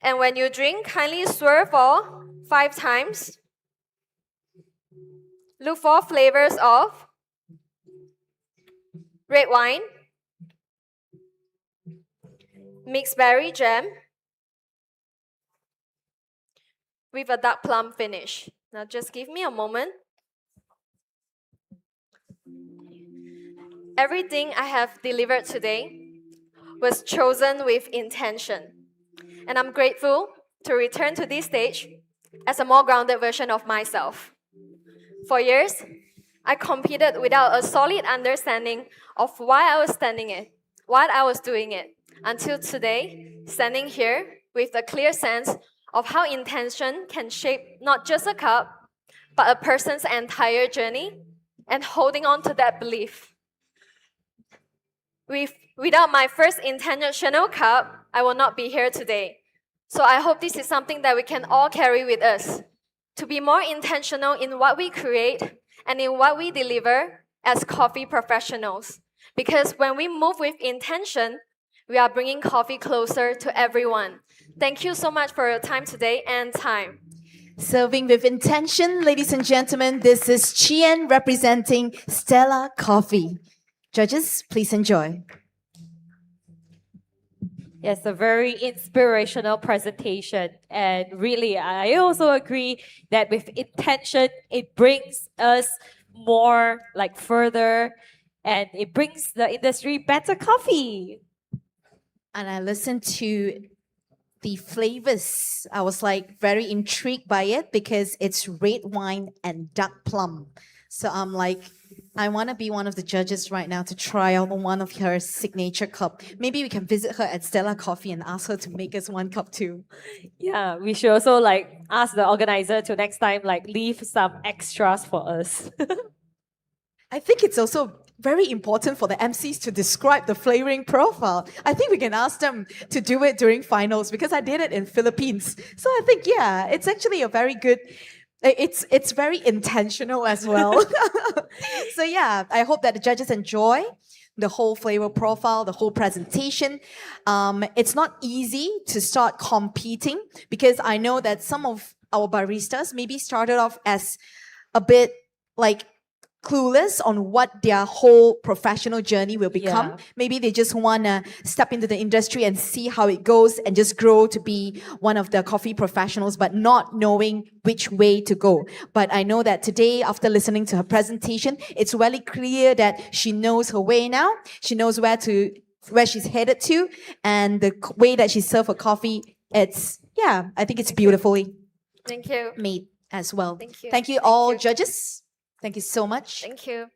And when you drink, kindly swirl for 5 times. Look for flavors of red wine, mixed berry jam, with a dark plum finish. Now just give me a moment. Everything I have delivered today was chosen with intention. And I'm grateful to return to this stage as a more grounded version of myself. For years, I competed without a solid understanding of why I was standing it, what I was doing it, until today, standing here with a clear sense of how intention can shape not just a cup, but a person's entire journey, and holding on to that belief. Without my first intentional cup, I will not be here today. So I hope this is something that we can all carry with us, to be more intentional in what we create and in what we deliver as coffee professionals. Because when we move with intention, we are bringing coffee closer to everyone. Thank you so much for your time today and time. Serving with intention, ladies and gentlemen, this is Chien representing Stella Coffee. Judges, please enjoy. Yes, a very inspirational presentation. And really, I also agree that with intention, it brings us more like further, and it brings the industry better coffee. And I listened to the flavors. I was like very intrigued by it because it's red wine and dark plum. So I'm like, I want to be one of the judges right now to try out one of her signature cup. Maybe we can visit her at Stella Coffee and ask her to make us one cup too. Yeah, we should also like ask the organizer to next time like leave some extras for us. I think it's also very important for the MCs to describe the flavoring profile. I think we can ask them to do it during finals because I did it in Philippines. So I think, yeah, it's actually a very good... It's very intentional as well. So yeah, I hope that the judges enjoy the whole flavor profile, the whole presentation. It's not easy to start competing because I know that some of our baristas maybe started off as a bit like clueless on what their whole professional journey will become. Yeah. Maybe they just want to step into the industry and see how it goes and just grow to be one of the coffee professionals, but not knowing which way to go. But I know that today, after listening to her presentation, it's really clear that she knows her way now. She knows where she's headed to, and the way that she serves her coffee, I think it's beautifully Thank you. made as well. Thank you. Thank you all judges. Thank you so much. Thank you.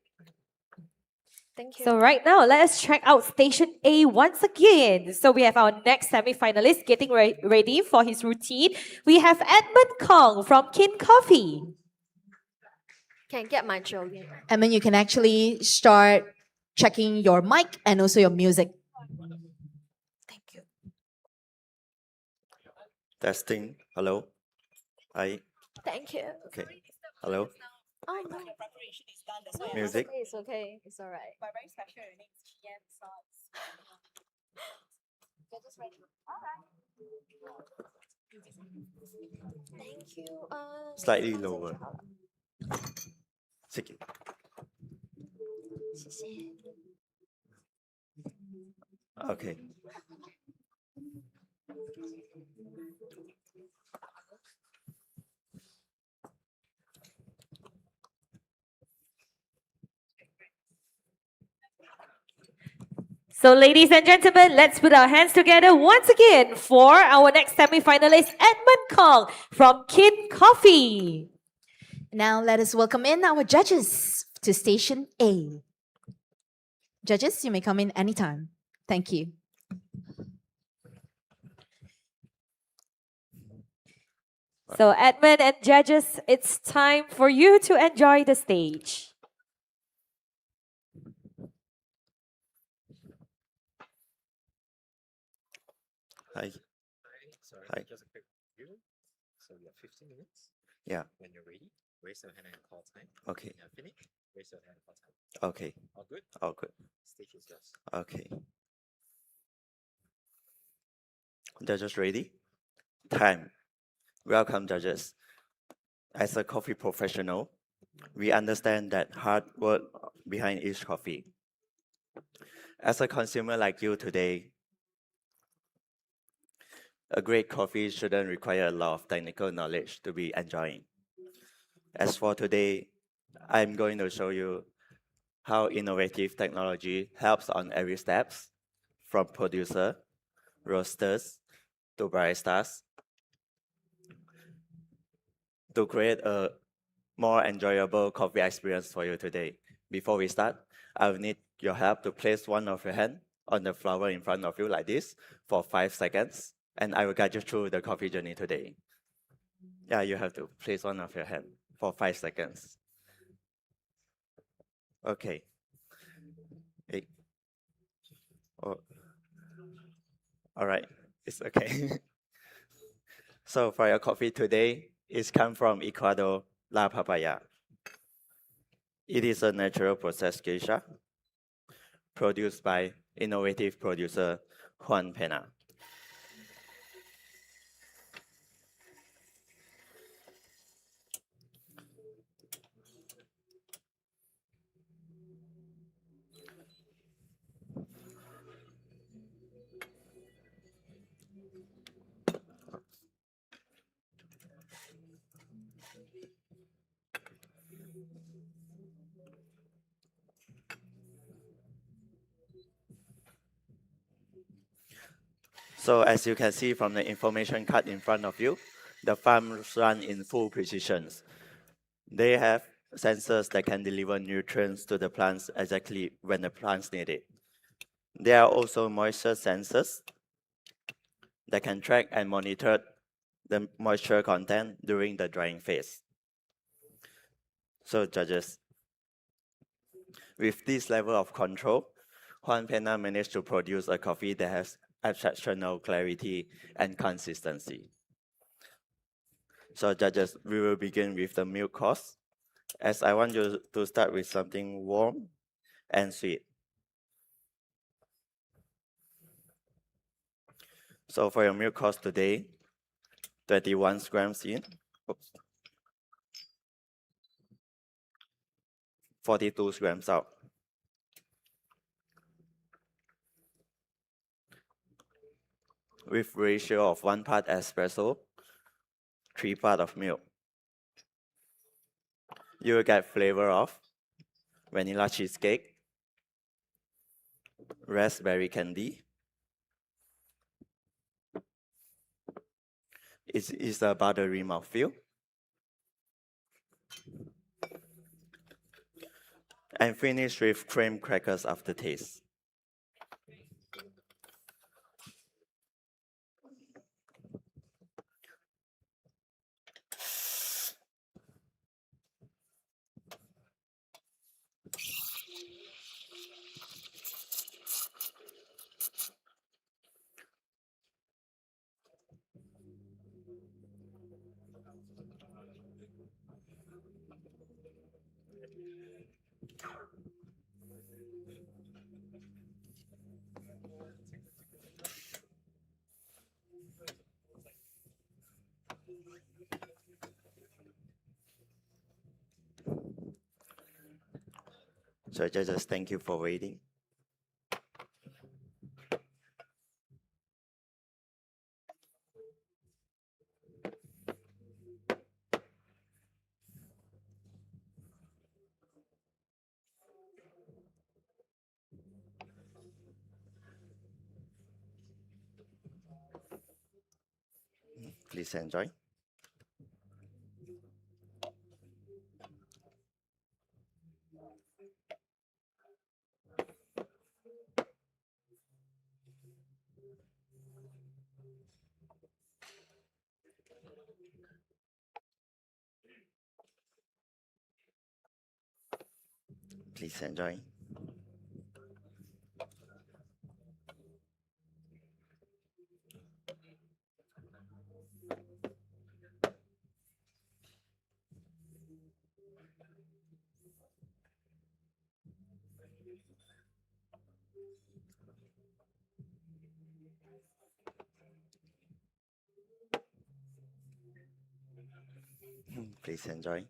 Thank you. So right now, let us check out Station A once again. So we have our next semi-finalist getting ready for his routine. We have Edmund Kong from Kin Coffee. Can I get my jogging? And then you can actually start checking your mic and also your music. Thank you. Testing. Hello. Hi. Thank you. Okay. Hello. Oh no. No, Music. It's okay. It's all right. But very special. Your name is GM Sauce. You're just ready. All right. Thank you. Slightly lower. 谢谢. Okay. So ladies and gentlemen, let's put our hands together once again for our next semi-finalist, Edmund Kong from Kin Coffee. Now let us welcome in our judges to Station A. Judges, you may come in anytime. Thank you. So Edmund and judges, it's time for you to enjoy the stage. Hi. Sorry, Hi. just a quick review. So you have 15 minutes. Yeah. When you're ready, raise your hand and call time. Okay. When you're finished, raise your hand and call time. Okay. All good? All good. Stage is yours. Okay. Judges ready? Time. Welcome, judges. As a coffee professional, we understand that hard work behind each coffee. As a consumer like you today, a great coffee shouldn't require a lot of technical knowledge to be enjoying. As for today, I'm going to show you how innovative technology helps on every steps, from producer, roasters, to baristas, to create a more enjoyable coffee experience for you today. Before we start, I will need your help to place one of your hand on the flower in front of you like this for 5 seconds, and I will guide you through the coffee journey today. Yeah, you have to place one of your hand for 5 seconds. Okay. Hey. Oh. All right, it's okay. So for your coffee today, it's come from Ecuador, La Papaya. It is a natural processed geisha produced by innovative producer Juan Pena. So as you can see from the information card in front of you, the farms run in full precision. They have sensors that can deliver nutrients to the plants exactly when the plants need it. There are also moisture sensors that can track and monitor the moisture content during the drying phase. So judges, with this level of control, Juan Pena managed to produce a coffee that has exceptional clarity and consistency. So judges, we will begin with the milk course, as I want you to start with something warm and sweet. So for your milk course today, 21 grams in, 42 grams out. With ratio of 1 part espresso, 3 parts of milk. You will get flavor of vanilla cheesecake, raspberry candy. It is a buttery mouthfeel. and finish with cream crackers aftertaste. So judges, thank you for waiting. Please enjoy. Please enjoy. Please enjoy.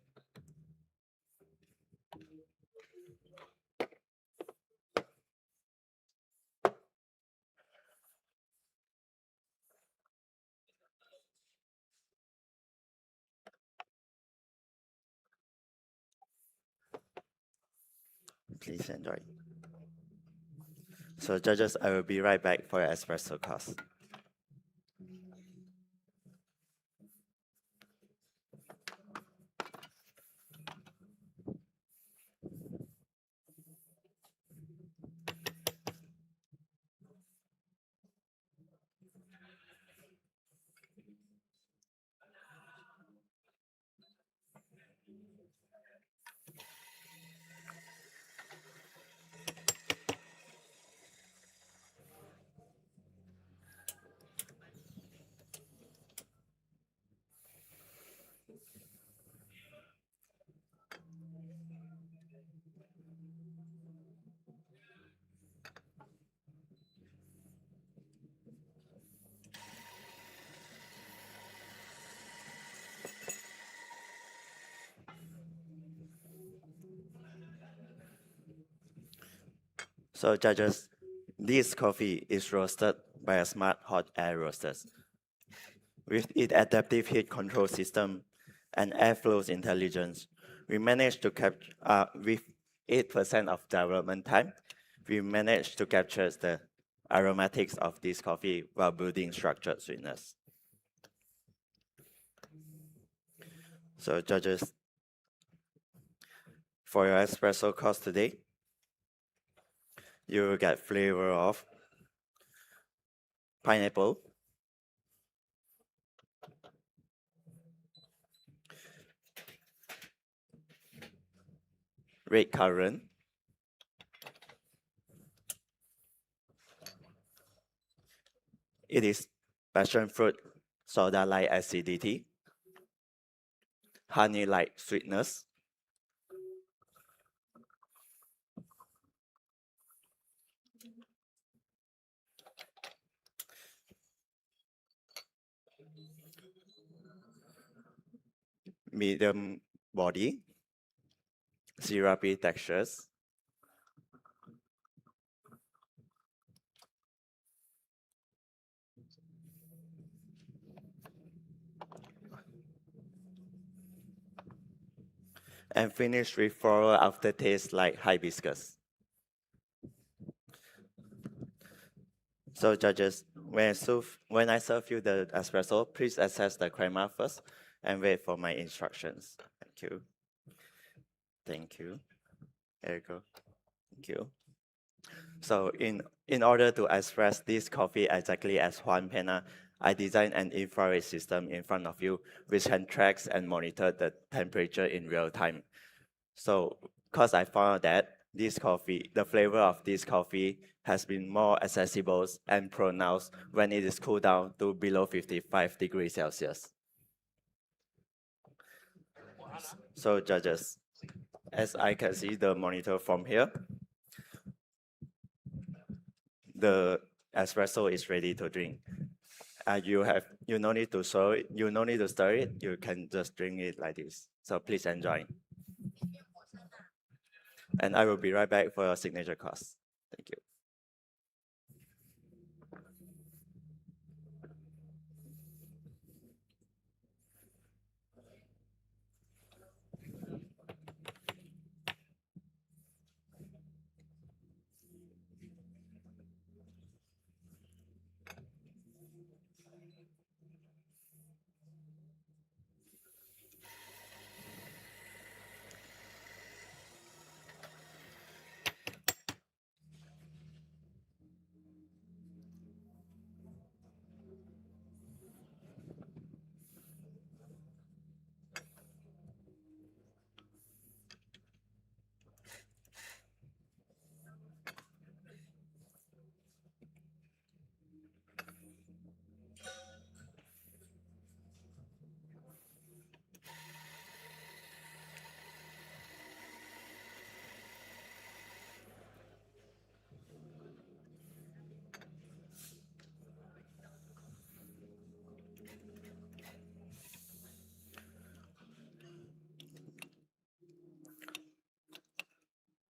Please enjoy. So judges, I will be right back for your espresso course. So judges, this coffee is roasted by a smart hot air roasters. With its adaptive heat control system and airflow intelligence, we managed to capture, with 8% of development time, we managed to capture the aromatics of this coffee while building structured sweetness. So judges, for your espresso course today, you will get flavor of pineapple, red currant, it is passion fruit soda-like acidity, honey-like sweetness, medium body, syrupy textures, and finish with floral aftertaste like hibiscus. So judges, when I serve you the espresso, please assess the crema first and wait for my instructions. Thank you. Thank you. There you go. Thank you. So in order to express this coffee exactly as Juan Pena, I designed an infrared system in front of you, which can track and monitor the temperature in real time. So, because I found out that this coffee, the flavor of this coffee has been more accessible and pronounced when it is cooled down to below 55 degrees Celsius. So judges, as I can see the monitor from here, the espresso is ready to drink. You no need to stir it, you no need to stir it, you can just drink it like this. So please enjoy. And I will be right back for your signature course. Thank you.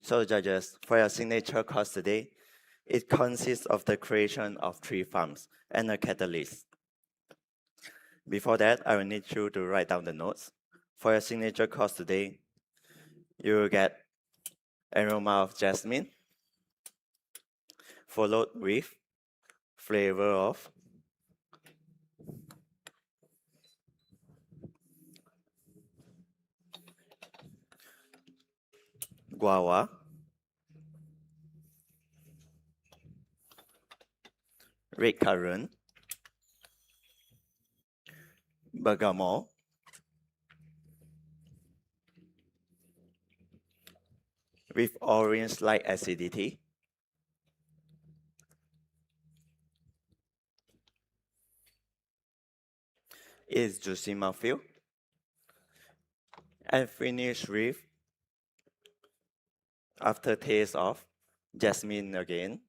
So judges, for your signature course today, it consists of the creation of 3 farms and a catalyst. Before that, I will need you to write down the notes. For your signature course today, you will get aroma of jasmine, followed with flavor of guava, red currant, bergamot, with orange-like acidity, is juicy mouthfeel, and finish with aftertaste of jasmine again,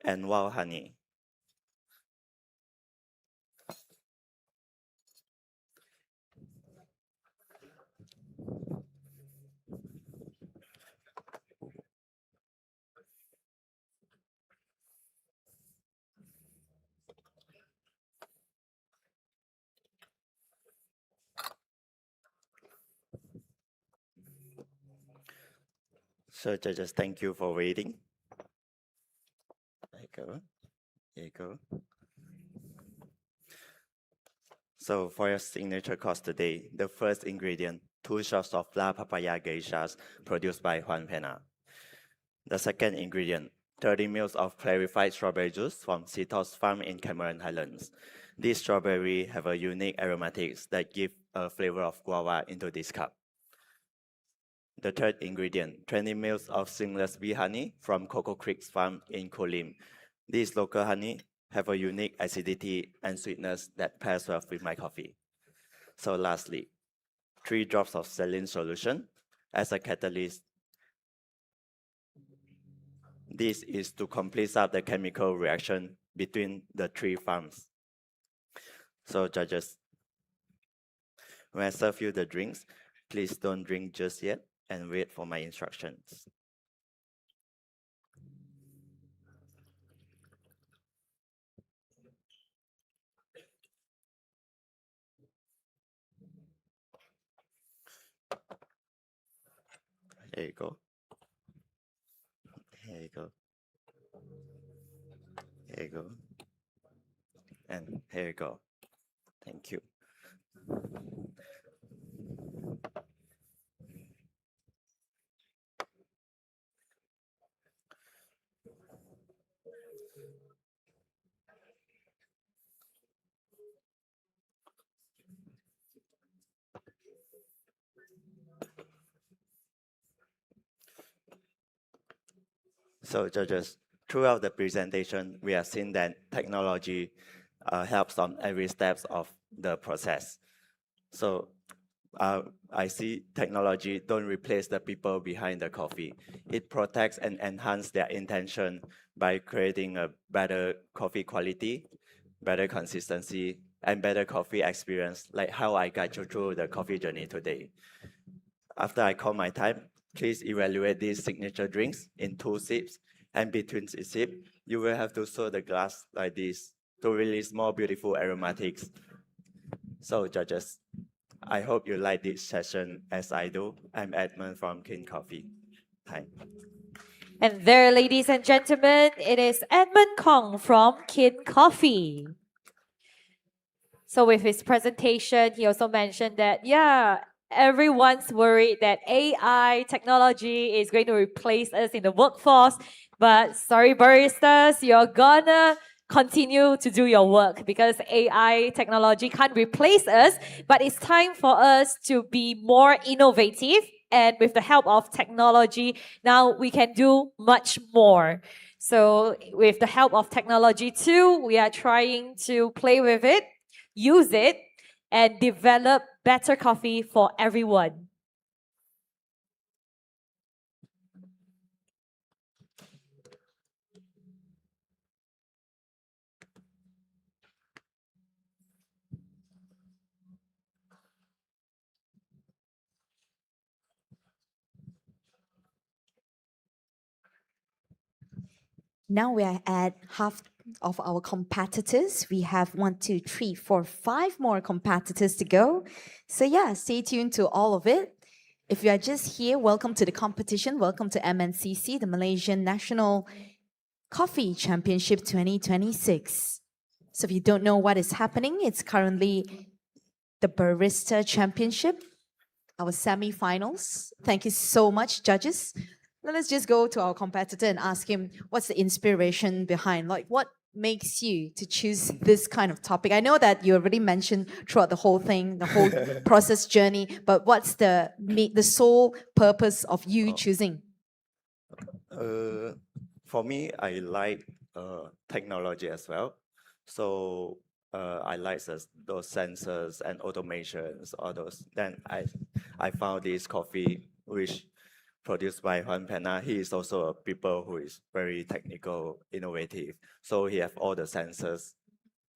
and wild honey. So judges, thank you for waiting. There you go. There you go. So for your signature course today, the first ingredient, 2 shots of La Papaya geishas produced by Juan Pena. The second ingredient, 30 ml of clarified strawberry juice from Citos Farm in Cameron Highlands. These strawberry have a unique aromatics that give a flavor of guava into this cup. The third ingredient, 20 ml of seamless bee honey from Cocoa Creek's farm in Kolim. This local honey have a unique acidity and sweetness that pairs well with my coffee. So lastly, 3 drops of saline solution as a catalyst. This is to complete up the chemical reaction between the 3 farms. So judges, when I serve you the drinks, please don't drink just yet and wait for my instructions. There you go. Here you go. Here you go. And here you go. Thank you. So judges, throughout the presentation, we have seen that technology helps on every step of the process. So I see technology don't replace the people behind the coffee. It protects and enhances their intention by creating a better coffee quality, better consistency, and better coffee experience, like how I guide you through the coffee journey today. After I call my time, please evaluate these signature drinks in 2 sips, and between each sip, you will have to stir the glass like this to release more beautiful aromatics. So judges, I hope you like this session as I do. I'm Edmund from Kin Coffee. Hi. And there, ladies and gentlemen, it is Edmund Kong from Kin Coffee. So with his presentation, he also mentioned that, yeah, everyone's worried that AI technology is going to replace us in the workforce. But sorry, baristas, you're gonna continue to do your work because AI technology can't replace us, but it's time for us to be more innovative. And with the help of technology, now we can do much more. So with the help of technology too, we are trying to play with it, use it, and develop better coffee for everyone. Now we are at half of our competitors. We have 1, 2, 3, 4, 5 more competitors to go. So yeah, stay tuned to all of it. If you are just here, welcome to the competition. Welcome to MNCC, the Malaysian National Coffee Championship 2026. So if you don't know what is happening, it's currently the Barista Championship, our semi-finals. Thank you so much, judges. Let's just go to our competitor and ask him what's the inspiration behind, like what makes you to choose this kind of topic? I know that you already mentioned throughout the whole thing, the whole process journey, but what's the sole purpose of you choosing? For me, I like technology as well. So I like those sensors and automations, all those. Then I found this coffee, which produced by Juan Pena. He is also a people who is very technical, innovative. So he have all the sensors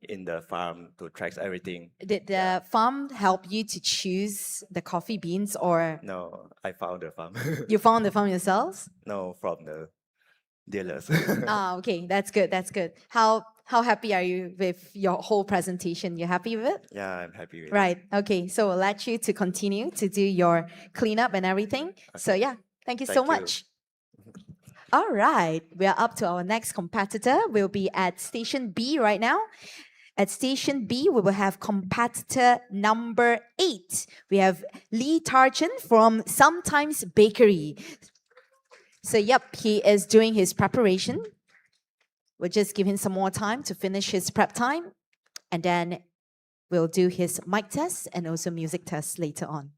in the farm to track everything. Did the farm help you to choose the coffee beans or? No, I found the farm. You found the farm yourselves? No, from the dealers. Okay, that's good, that's good. How happy are you with your whole presentation? You happy with it? Yeah, I'm happy with Right, okay, so we'll let you to continue to do your cleanup and everything. Okay. So yeah, thank you so much. All right, we are up to our next competitor. We'll be at Station B right now. At Station B, we will have competitor number 8. We have Lee Tarchin from Sometimes Bakery. So yep, he is doing his preparation. We'll just give him some more time to finish his prep time. And then we'll do his mic test and also music test later on.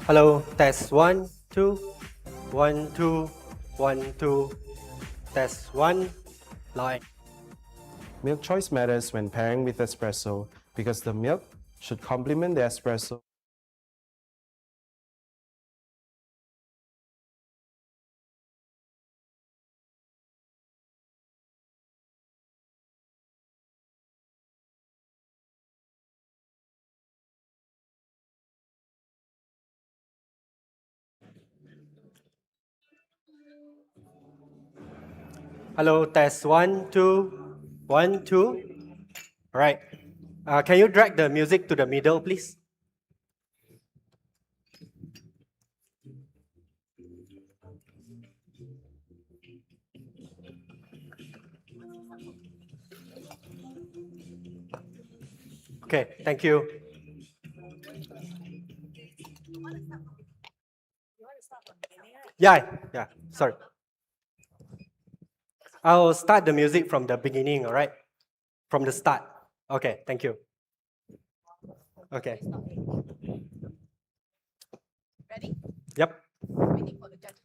Hello, test 1, 2, 1, 2, 1, 2, test 1, line. Milk choice matters when pairing with espresso because the milk should complement the espresso. Hello, test 1, 2, 1, 2. All right. Can you drag the music to the middle, please? Okay, thank you. Yeah, sorry. I'll start the music from the beginning, all right? From the start. Okay, thank you. Okay. Ready? Yep. Waiting for the judges.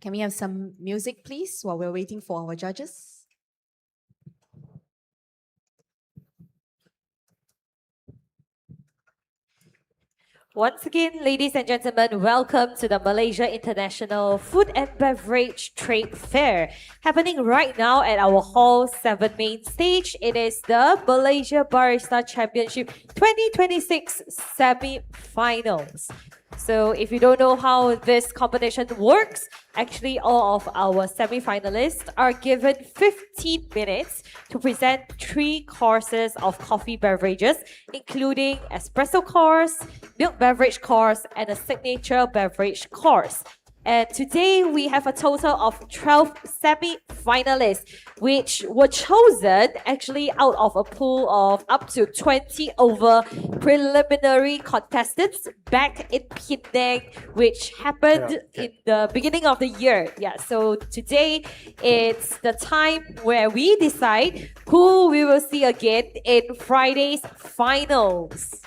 Can we have some music, please, while we're waiting for our judges? Once again, ladies and gentlemen, welcome to the Malaysia International Food and Beverage Trade Fair. Happening right now at our Hall 7 main stage. It is the Malaysia Barista Championship 2026 semi-finals. So if you don't know how this competition works, actually all of our semi-finalists are given 15 minutes to present 3 courses of coffee beverages, including espresso course, milk beverage course, and a signature beverage course. And today we have a total of 12 semi-finalists, which were chosen actually out of a pool of up to 20 over preliminary contestants back in Penang, which happened in the beginning of the year. Yeah, so today it's the time where we decide who we will see again in Friday's finals.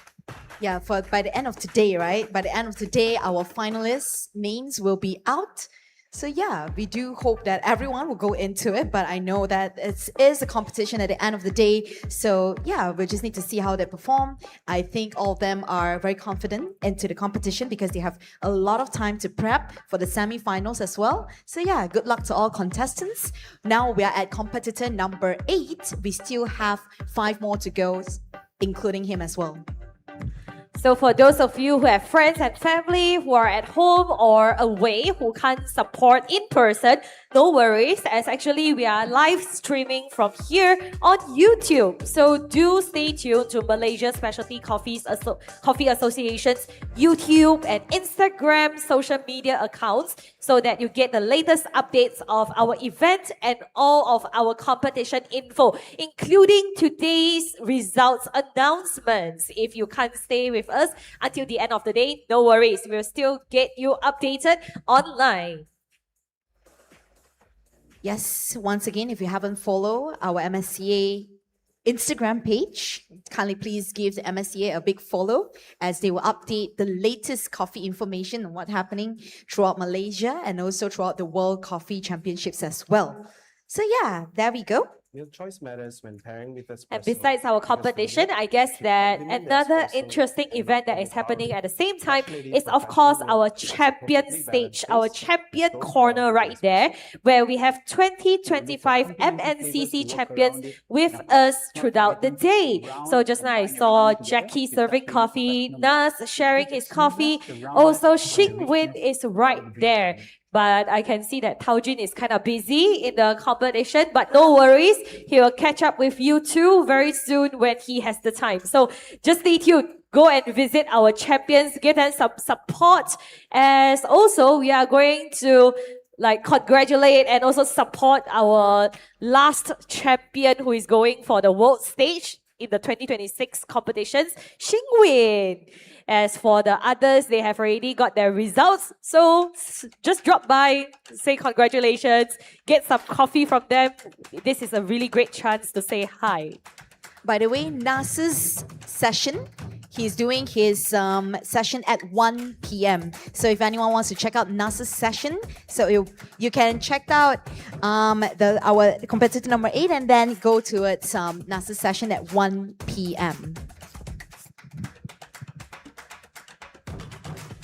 Yeah, by the end of today, right? By the end of today, our finalists' names will be out. So yeah, we do hope that everyone will go into it, but I know that it is a competition at the end of the day. So yeah, we just need to see how they perform. I think all of them are very confident into the competition because they have a lot of time to prep for the semi-finals as well. So yeah, good luck to all contestants. Now we are at competitor number 8. We still have 5 more to go, including him as well. So for those of you who have friends and family who are at home or away who can't support in person, no worries, as actually we are live streaming from here on YouTube. So do stay tuned to Malaysia Specialty Coffee Association's YouTube and Instagram social media accounts so that you get the latest updates of our event and all of our competition info, including today's results announcements. If you can't stay with us until the end of the day, no worries. We'll still get you updated online. Yes, once again, if you haven't followed our MSCA Instagram page, kindly please give the MSCA a big follow as they will update the latest coffee information on what's happening throughout Malaysia and also throughout the World Coffee Championships as well. So yeah, there we go. Milk choice matters when pairing with espresso. And besides our competition, I guess that another interesting event that is happening at the same time is, of course, our champion stage, our champion corner right there, where we have 2025 MNCC champions with us throughout the day. So just now I saw Jackie serving coffee, Nas sharing his coffee, also Xing Win is right there. But I can see that Tao Jun is kind of busy in the competition, but no worries. He will catch up with you too very soon when he has the time. So just stay tuned. Go and visit our champions, give them some support. As also, we are going to congratulate and also support our last champion who is going for the world stage in the 2026 competitions, Xingwin. As for the others, they have already got their results. So just drop by, say congratulations, get some coffee from them. This is a really great chance to say hi. By the way, Nas's session, he's doing his session at 1 p.m. So if anyone wants to check out Nas's session, so you can check out our competitor number 8 and then go towards Nas's session at 1 p.m.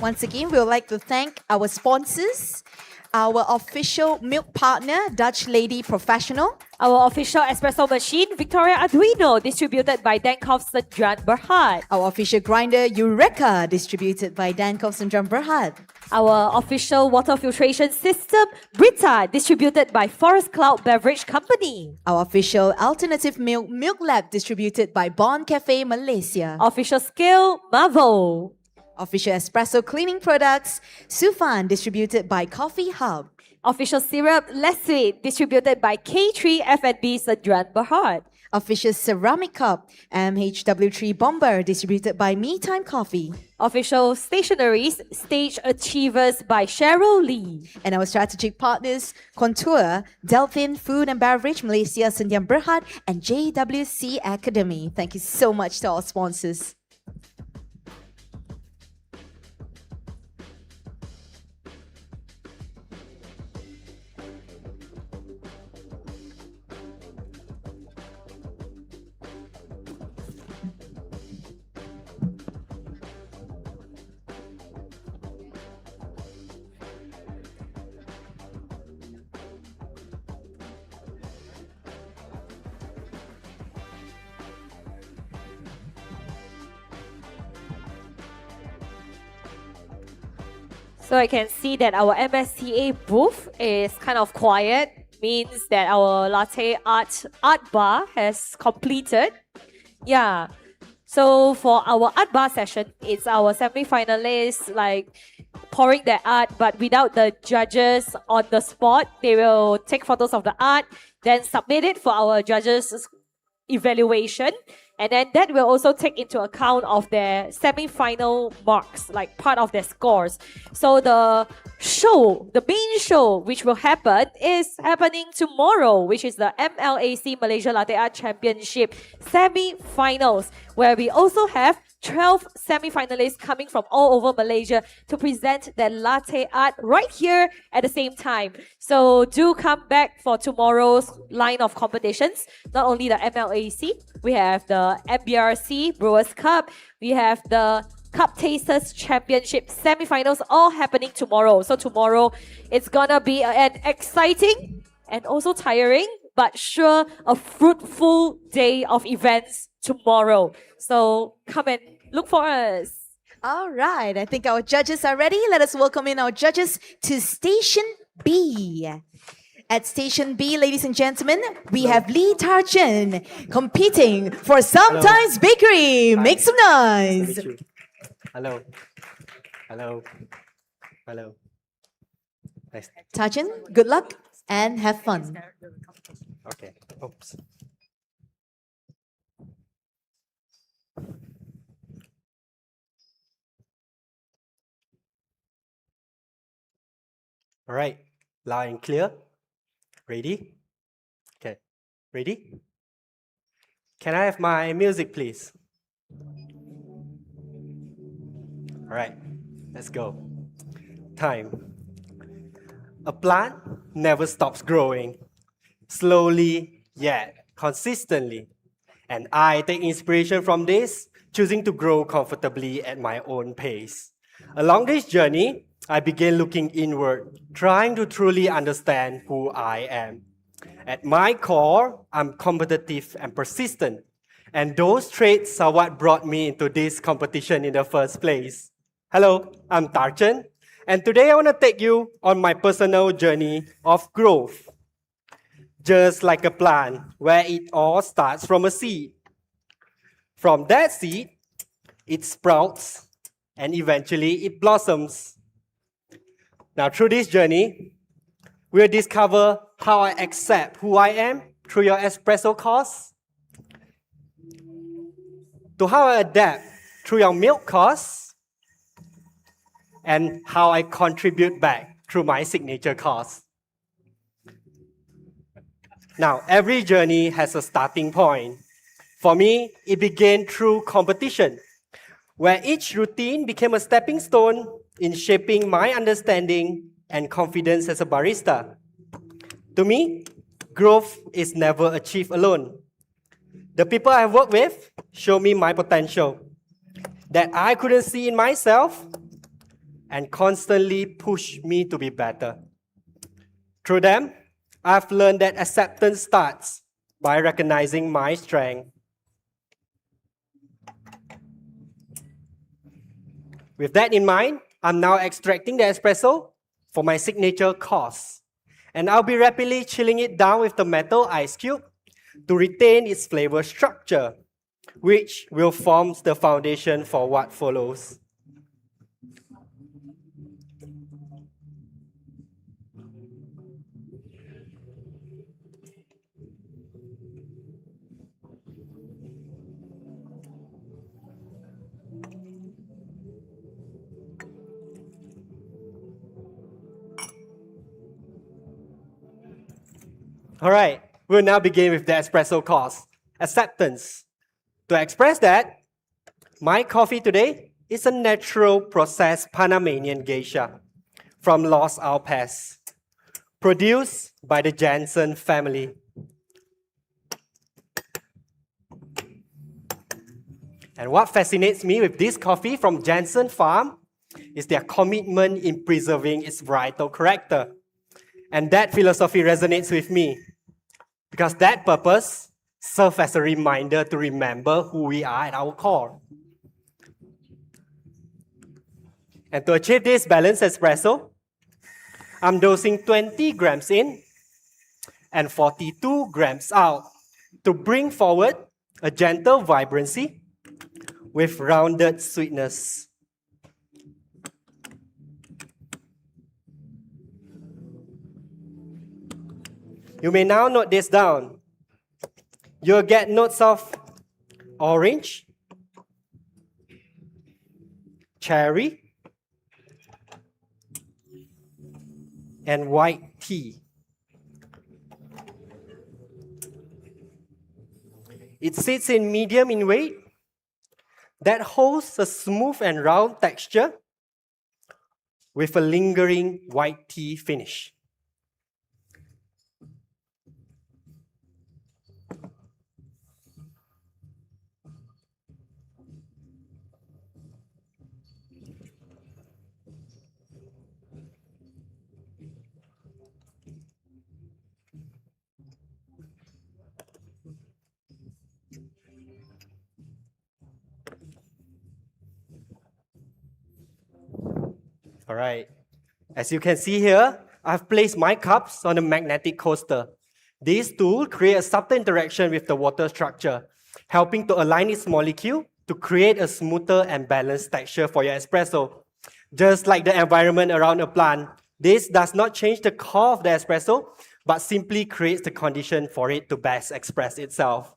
Once again, we would like to thank our sponsors, our official milk partner, Dutch Lady Professional, our official espresso machine, Victoria Arduino, distributed by Dankhoff Sdn Bhd, our official grinder, Eureka, distributed by Dankhoff Sdn Bhd, our official water filtration system, Brita, distributed by Forest Cloud Beverage Company, our official alternative milk, Milk Lab, distributed by Bon Cafe Malaysia, official scale, Marvel, official espresso cleaning products, Sufan, distributed by Coffee Hub, official syrup, Leslie, distributed by K3 F&B Sdn Bhd, official ceramic cup, MHW3 Bomber, distributed by Me Time Coffee, official stationaries, Stage Achievers by Cheryl Lee, and our strategic partners, Contour, Delphin Food and Beverage Malaysia Sdn Bhd, and JWC Academy. Thank you so much to our sponsors. So I can see that our MSCA booth is kind of quiet, means that our latte art bar has completed. Yeah. So for our art bar session, it's our semi-finalists pouring their art, but without the judges on the spot. They will take photos of the art, then submit it for our judges' evaluation. And then that will also take into account of their semi-final marks, part of their scores. So the main show, which will happen, is happening tomorrow, which is the MLAC Malaysia Latte Art Championship semi-finals, where we also have 12 semi-finalists coming from all over Malaysia to present their latte art right here at the same time. So do come back for tomorrow's line of competitions. Not only the MLAC, we have the MBRC Brewers Cup, we have the Cup Tasters Championship semi-finals, all happening tomorrow. So tomorrow, it's gonna be an exciting and also tiring, but sure a fruitful day of events tomorrow. So come and look for us. All right, I think our judges are ready. Let us welcome in our judges to Station B. At Station B, ladies and gentlemen, we have Lee Tarchin competing for Sometimes Bakery. Make some noise. Hello. Hello. Hello. Nice. Tarchin, good luck and have fun. Okay. Oops. All right. Loud and clear. Ready? Okay. Ready? Can I have my music, please? All right. Let's go. Time. A plant never stops growing. Slowly, yet consistently. And I take inspiration from this, choosing to grow comfortably at my own pace. Along this journey, I began looking inward, trying to truly understand who I am. At my core, I'm competitive and persistent, and those traits are what brought me into this competition in the first place. Hello, I'm Tarchin, And today I want to take you on my personal journey of growth. Just like a plant, where it all starts from a seed. From that seed, it sprouts and eventually it blossoms. Now, through this journey, we'll discover how I accept who I am through your espresso course, to how I adapt through your milk course, and how I contribute back through my signature course. Now, every journey has a starting point. For me, it began through competition, where each routine became a stepping stone in shaping my understanding and confidence as a barista. To me, growth is never achieved alone. The people I work with show me my potential that I couldn't see in myself and constantly push me to be better. Through them, I've learned that acceptance starts by recognizing my strength. With that in mind, I'm now extracting the espresso for my signature course. And I'll be rapidly chilling it down with the metal ice cube to retain its flavor structure, which will form the foundation for what follows. All right, we'll now begin with the espresso course, acceptance. To express that, my coffee today is a natural processed Panamanian geisha from Los Alpes, produced by the Jansen family. And what fascinates me with this coffee from Jansen Farm is their commitment in preserving its varietal character. And that philosophy resonates with me, because that purpose serves as a reminder to remember who we are at our core. And to achieve this balanced espresso, I'm dosing 20 grams in and 42 grams out to bring forward a gentle vibrancy with rounded sweetness. You may now note this down. You'll get notes of orange, cherry, and white tea. It sits in medium in weight that holds a smooth and round texture with a lingering white tea finish. All right. As you can see here, I've placed my cups on a magnetic coaster. These two create a subtle interaction with the water structure, helping to align its molecule to create a smoother and balanced texture for your espresso. Just like the environment around a plant, this does not change the core of the espresso, but simply creates the condition for it to best express itself.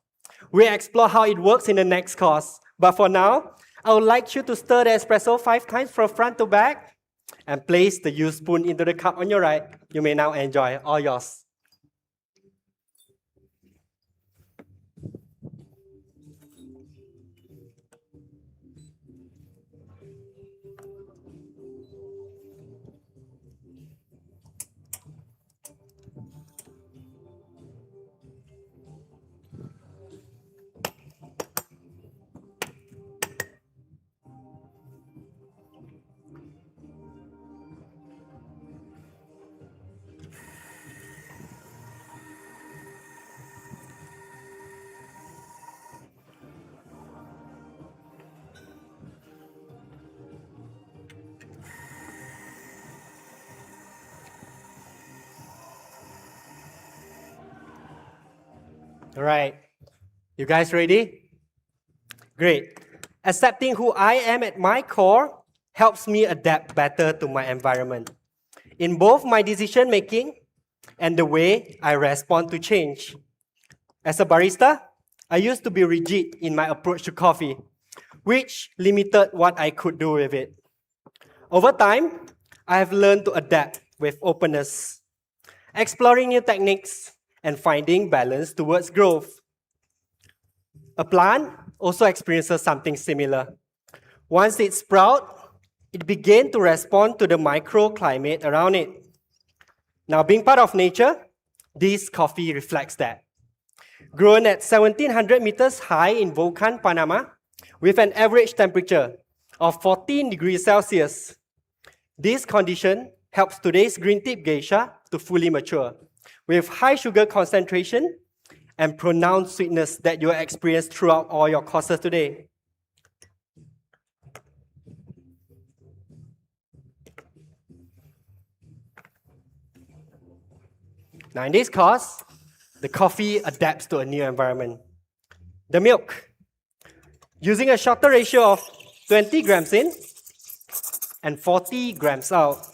We'll explore how it works in the next course, but for now, I would like you to stir the espresso 5 times from front to back and place the used spoon into the cup on your right. You may now enjoy. All yours. All right. You guys ready? Great. Accepting who I am at my core helps me adapt better to my environment in both my decision making and the way I respond to change. As a barista, I used to be rigid in my approach to coffee, which limited what I could do with it. Over time, I have learned to adapt with openness, exploring new techniques, and finding balance towards growth. A plant also experiences something similar. Once it sprouts, it begins to respond to the microclimate around it. Now, being part of nature, this coffee reflects that. Grown at 1700 meters high in Volcan, Panama, with an average temperature of 14 degrees Celsius. This condition helps today's green tip geisha to fully mature, with high sugar concentration and pronounced sweetness that you will experience throughout all your courses today. Now in this course, the coffee adapts to a new environment. The milk, using a shorter ratio of 20 grams in and 40 grams out.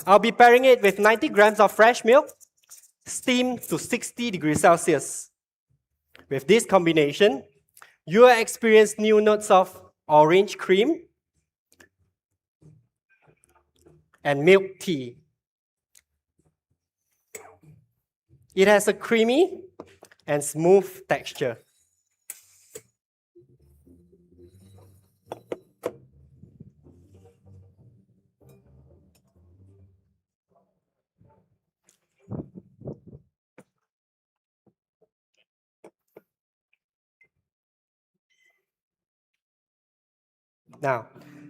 I'll be pairing it with 90 grams of fresh milk, steamed to 60 degrees Celsius. With this combination, you will experience new notes of orange cream and milk tea. It has a creamy and smooth texture. Now,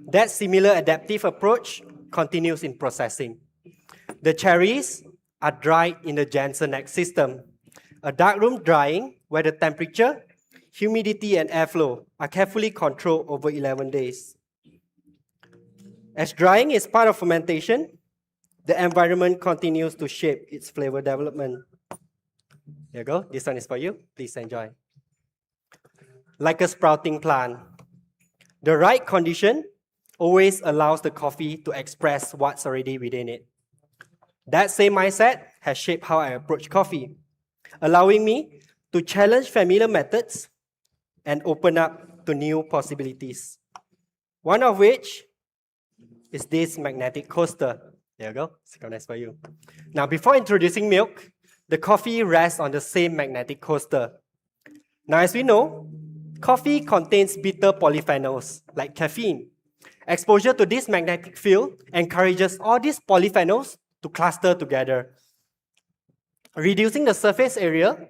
that similar adaptive approach continues in processing. The cherries are dried in the Jansen-X system, a darkroom drying where the temperature, humidity, and airflow are carefully controlled over 11 days. As drying is part of fermentation, the environment continues to shape its flavor development. There you go. This one is for you. Please enjoy. Like a sprouting plant, the right condition always allows the coffee to express what's already within it. That same mindset has shaped how I approach coffee, allowing me to challenge familiar methods and open up to new possibilities. One of which is this magnetic coaster. There you go. It's for you. Now, before introducing milk, the coffee rests on the same magnetic coaster. Now, as we know, coffee contains bitter polyphenols like caffeine. Exposure to this magnetic field encourages all these polyphenols to cluster together, reducing the surface area,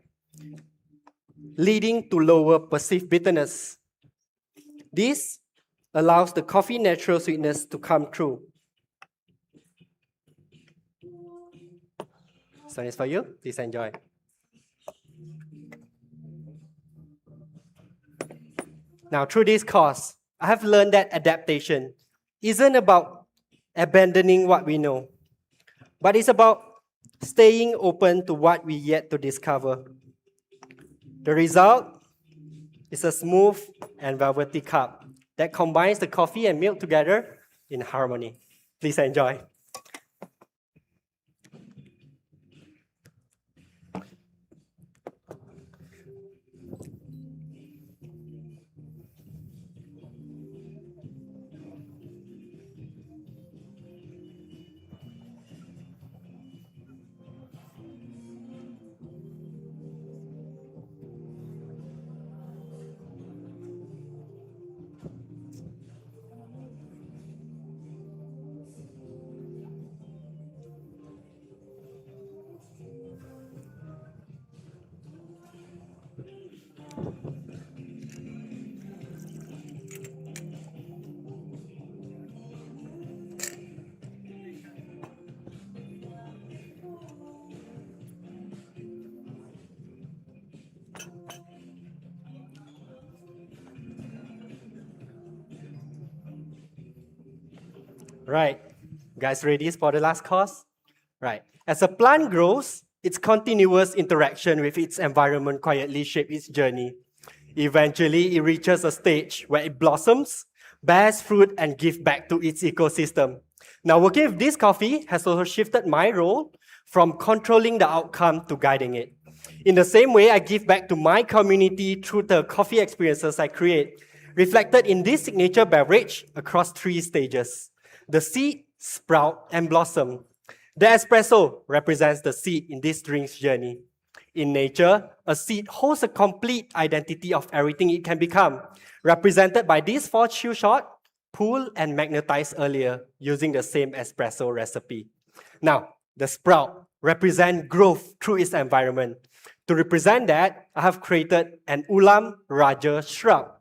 leading to lower perceived bitterness. This allows the coffee natural sweetness to come through. This one is for you. Please enjoy. Now, through this course, I have learned that adaptation isn't about abandoning what we know, but it's about staying open to what we yet to discover. The result is a smooth and velvety cup that combines the coffee and milk together in harmony. Please enjoy. Right. Guys ready for the last course? Right. As a plant grows, its continuous interaction with its environment quietly shape its journey. Eventually, it reaches a stage where it blossoms, bears fruit, and gives back to its ecosystem. Now, working with this coffee has also shifted my role from controlling the outcome to guiding it. In the same way, I give back to my community through the coffee experiences I create, reflected in this signature beverage across 3 stages: the seed, sprout, and blossom. The espresso represents the seed in this drink's journey. In nature, a seed holds a complete identity of everything it can become, represented by these 4 chew shot, pull, and magnetize earlier using the same espresso recipe. Now, the sprout represents growth through its environment. To represent that, I have created an Ulam Raja shrub.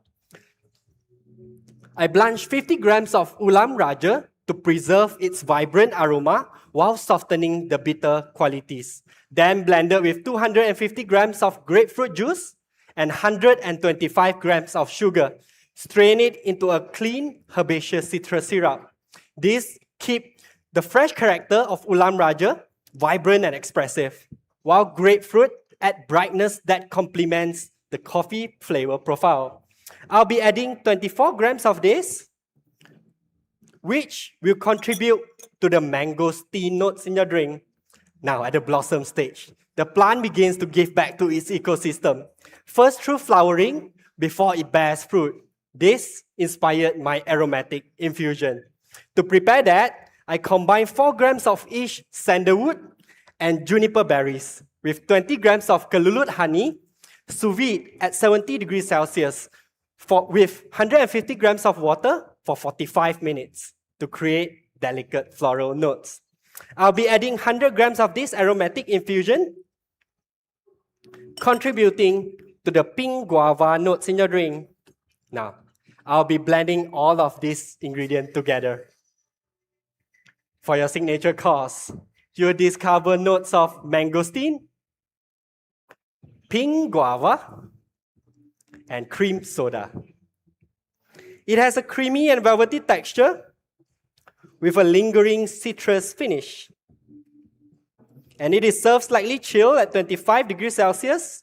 I blanched 50 grams of Ulam Raja to preserve its vibrant aroma while softening the bitter qualities. Then blended with 250 grams of grapefruit juice and 125 grams of sugar. Strain it into a clean herbaceous citrus syrup. This keeps the fresh character of Ulam Raja vibrant and expressive, while grapefruit adds brightness that complements the coffee flavor profile. I'll be adding 24 grams of this, which will contribute to the mangosteen notes in your drink. Now, at the blossom stage, the plant begins to give back to its ecosystem, first through flowering before it bears fruit. This inspired my aromatic infusion. To prepare that, I combine 4 grams of each sandalwood and juniper berries with 20 grams of kalulut honey, sous vide at 70 degrees Celsius with 150 grams of water for 45 minutes to create delicate floral notes. I'll be adding 100 grams of this aromatic infusion, contributing to the pink guava notes in your drink. Now, I'll be blending all of these ingredients together. For your signature course, you'll discover notes of mangosteen, pink guava, and cream soda. It has a creamy and velvety texture with a lingering citrus finish. And it is served slightly chilled at 25 degrees Celsius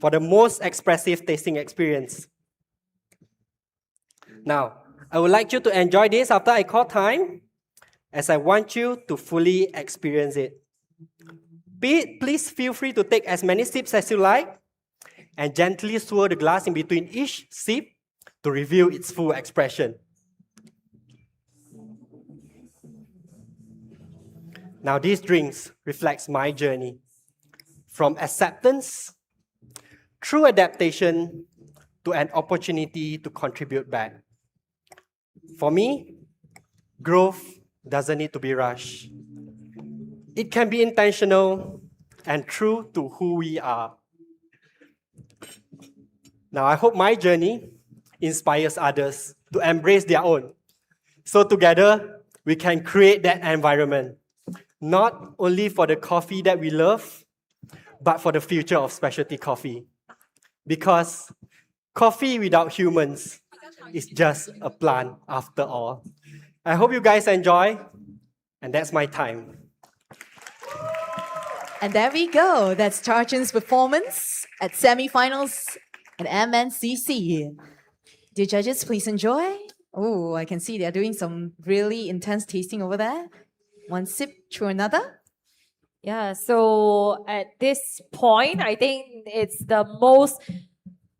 for the most expressive tasting experience. Now, I would like you to enjoy this after I call time, as I want you to fully experience it. Please feel free to take as many sips as you like, and gently swirl the glass in between each sip to reveal its full expression. Now, these drinks reflects my journey from acceptance through adaptation to an opportunity to contribute back. For me, growth doesn't need to be rushed. It can be intentional and true to who we are. Now, I hope my journey inspires others to embrace their own. So together, we can create that environment, not only for the coffee that we love, but for the future of specialty coffee. Because coffee without humans is just a plant after all. I hope you guys enjoy, and that's my time. And there we go. That's Tarchan's performance at semi-finals at MNCC. Dear judges, please enjoy. Oh, I can see they're doing some really intense tasting over there. One sip through another. Yeah, so at this point, I think it's the most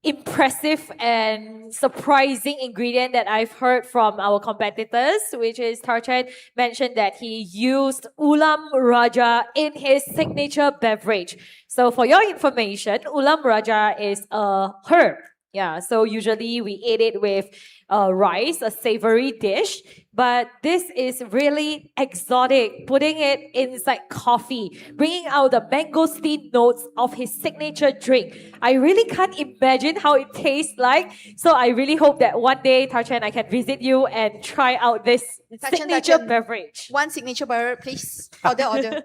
impressive and surprising ingredient that I've heard from our competitors, which is Tarchan mentioned that he used Ulam Raja in his signature beverage. So for your information, Ulam Raja is a herb. Yeah, so usually we eat it with rice, a savory dish, but this is really exotic, putting it inside coffee, bringing out the mangosteen notes of his signature drink. I really can't imagine how it tastes like, so I really hope that one day, Tarchan, I can visit you and try out this signature beverage. One signature beverage, please. Order.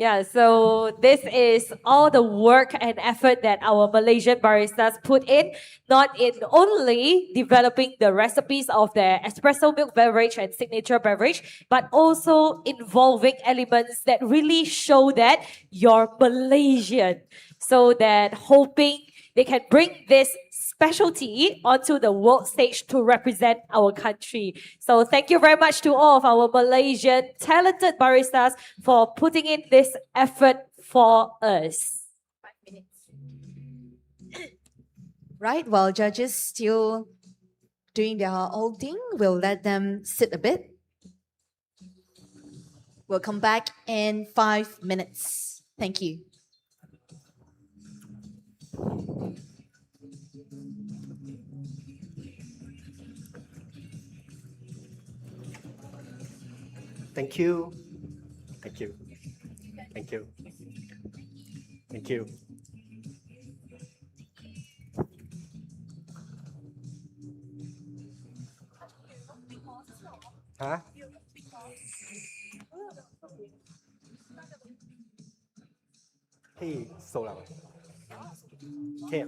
Yeah, so this is all the work and effort that our Malaysian baristas put in, not in only developing the recipes of their espresso milk beverage and signature beverage, but also involving elements that really show that you're Malaysian. So that hoping they can bring this specialty onto the world stage to represent our country. So thank you very much to all of our Malaysian talented baristas for putting in this effort for us. Right, while judges still doing their own thing, we'll let them sit a bit. We'll come back in 5 minutes. Thank you. Thank you. Thank you. Thank you. Thank you. Huh? Hey, so loud. Okay.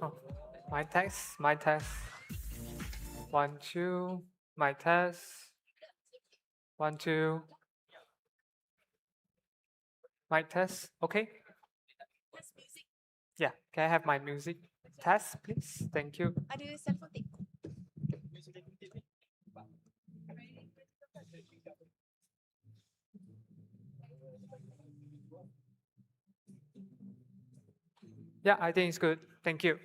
Oh, my test, my test. 1, 2, my test. 1, 2. My test, okay? Yeah, can I have my music test, please? Thank you. Yeah, I think it's good. Thank you.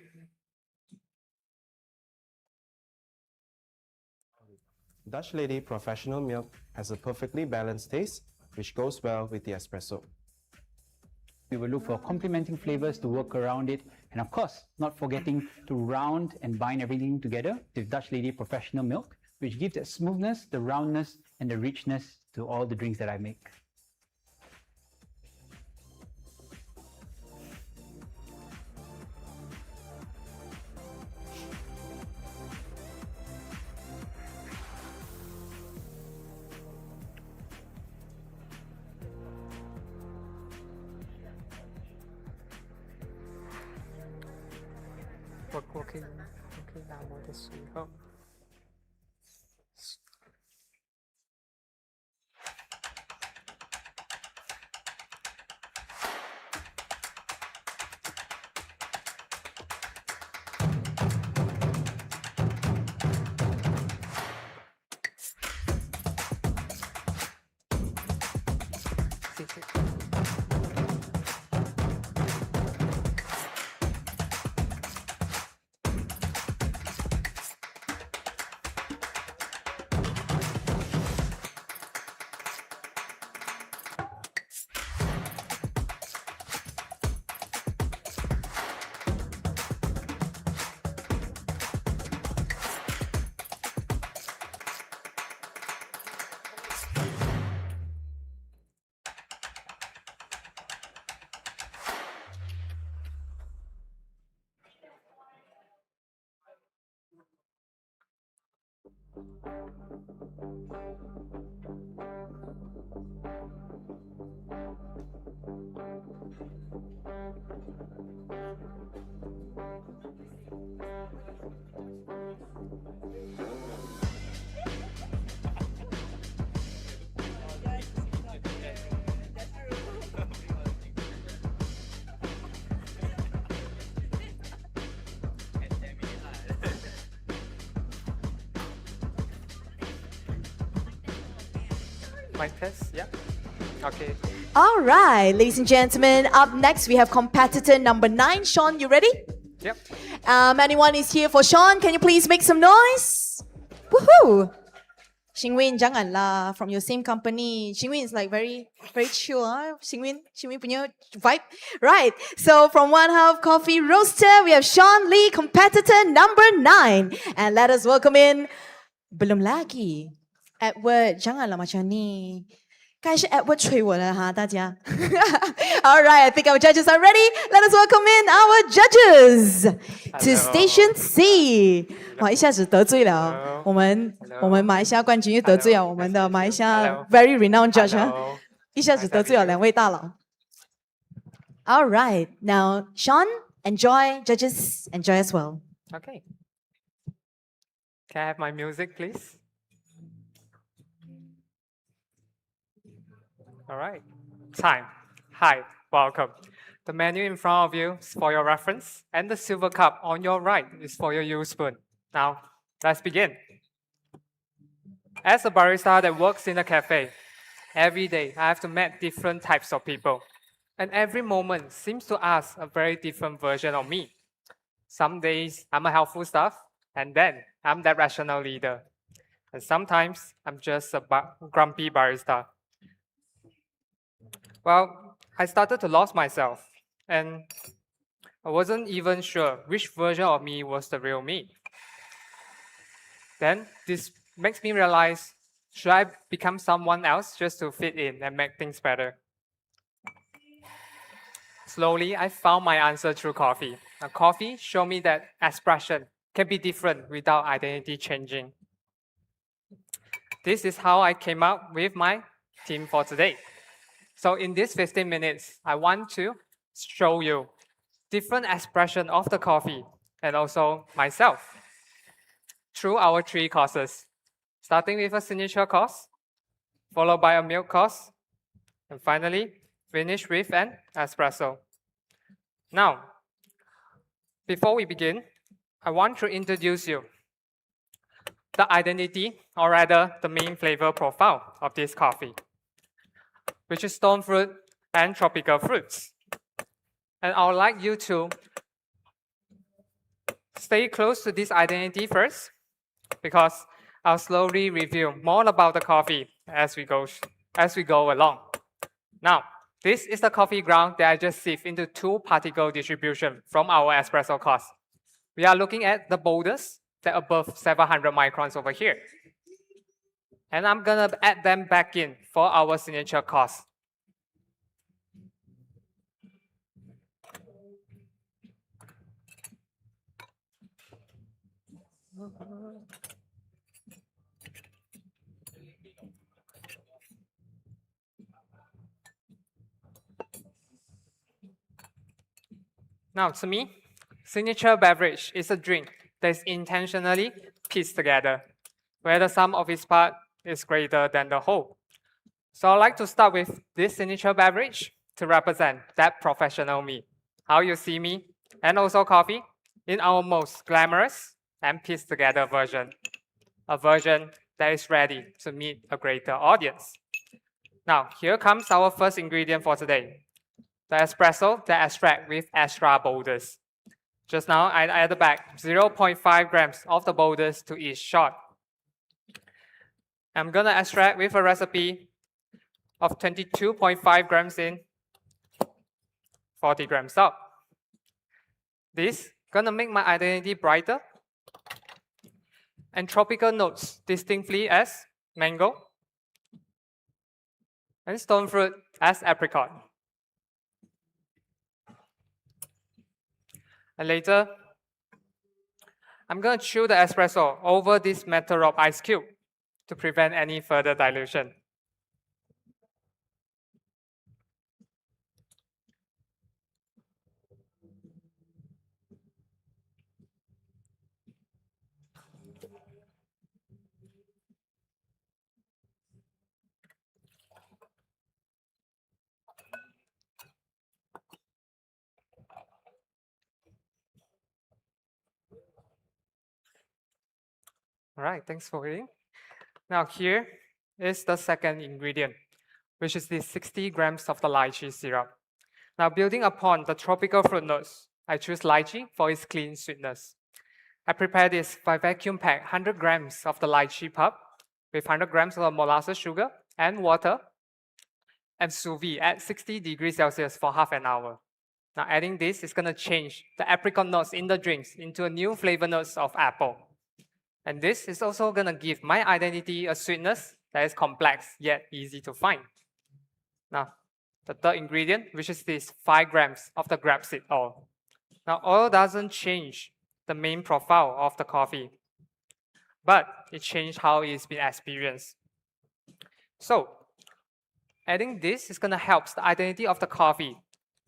Dutch Lady Professional Milk has a perfectly balanced taste, which goes well with the espresso. We will look for complementing flavors to work around it, and of course, not forgetting to round and bind everything together with Dutch Lady Professional Milk, which gives that smoothness, the roundness, and the richness to all the drinks that I make. Working now more this week. Oh. Mic test, yeah. Okay. All right, ladies and gentlemen, up next we have competitor number 9. Sean, you ready? Yep. Anyone is here for Sean? Can you please make some noise? Woohoo! Xingwin, janganlah, from your same company. Xingwin is like very chill, huh? Xingwin punya vibe. Right, so from One Half Coffee Roaster, we have Sean Lee, competitor number 9. And let us welcome in, belum lagi, Edward, janganlah macam ni. 该是 Edward 催我了哈，大家。All right, I think our judges are ready. Let us welcome in our judges to Station C. 哇，一下子得罪了我们马来西亚冠军，又得罪了我们的马来西亚 very renowned judge 哈，一下子得罪了2位大佬。All right, now Sean, enjoy. Judges, enjoy as well. Okay. Can I have my music, please? All right. Time. Hi, welcome. The menu in front of you is for your reference, and the silver cup on your right is for your use spoon. Now, let's begin. As a barista that works in a cafe, every day I have to meet different types of people, and every moment seems to ask a very different version of me. Some days I'm a helpful staff, and then I'm that rational leader. And sometimes I'm just a grumpy barista. Well, I started to lose myself, and I wasn't even sure which version of me was the real me. Then this makes me realize, should I become someone else just to fit in and make things better? Slowly, I found my answer through coffee. Now, coffee showed me that expression can be different without identity changing. This is how I came up with my theme for today. So in these 15 minutes, I want to show you different expression of the coffee and also myself through our 3 courses, starting with a signature course, followed by a milk course, and finally finish with an espresso. Now, before we begin, I want to introduce you the identity, or rather the main flavor profile of this coffee, which is stone fruit and tropical fruits. And I would like you to stay close to this identity first, because I'll slowly reveal more about the coffee as we go along. Now, this is the coffee ground that I just sieved into 2 particle distribution from our espresso course. We are looking at the boulders that are above 700 microns over here. And I'm gonna add them back in for our signature course. Now, to me, signature beverage is a drink that is intentionally pieced together, where the sum of its part is greater than the whole. So I'd like to start with this signature beverage to represent that professional me, how you see me, and also coffee in our most glamorous and pieced together version, a version that is ready to meet a greater audience. Now, here comes our first ingredient for today, the espresso that extract with extra boulders. Just now, I added back 0.5 grams of the boulders to each shot. I'm gonna extract with a recipe of 22.5 grams in, 40 grams out. This gonna make my identity brighter and tropical notes distinctly as mango and stone fruit as apricot. And later, I'm going to chill the espresso over this metal rod ice cube to prevent any further dilution. All right, thanks for waiting. Now here is the second ingredient, which is the 60 grams of the lychee syrup. Now building upon the tropical fruit notes, I choose lychee for its clean sweetness. I prepare this by vacuum pack 100 grams of the lychee pulp with 100 grams of molasses sugar and water and sous vide at 60 degrees Celsius for half an hour. Now adding this is gonna change the apricot notes in the drinks into a new flavor notes of apple. And this is also gonna give my identity a sweetness that is complex yet easy to find. Now, the third ingredient, which is this 5 grams of the grapeseed oil. Now, oil doesn't change the main profile of the coffee, but it changed how it's been experienced. So, adding this is gonna help the identity of the coffee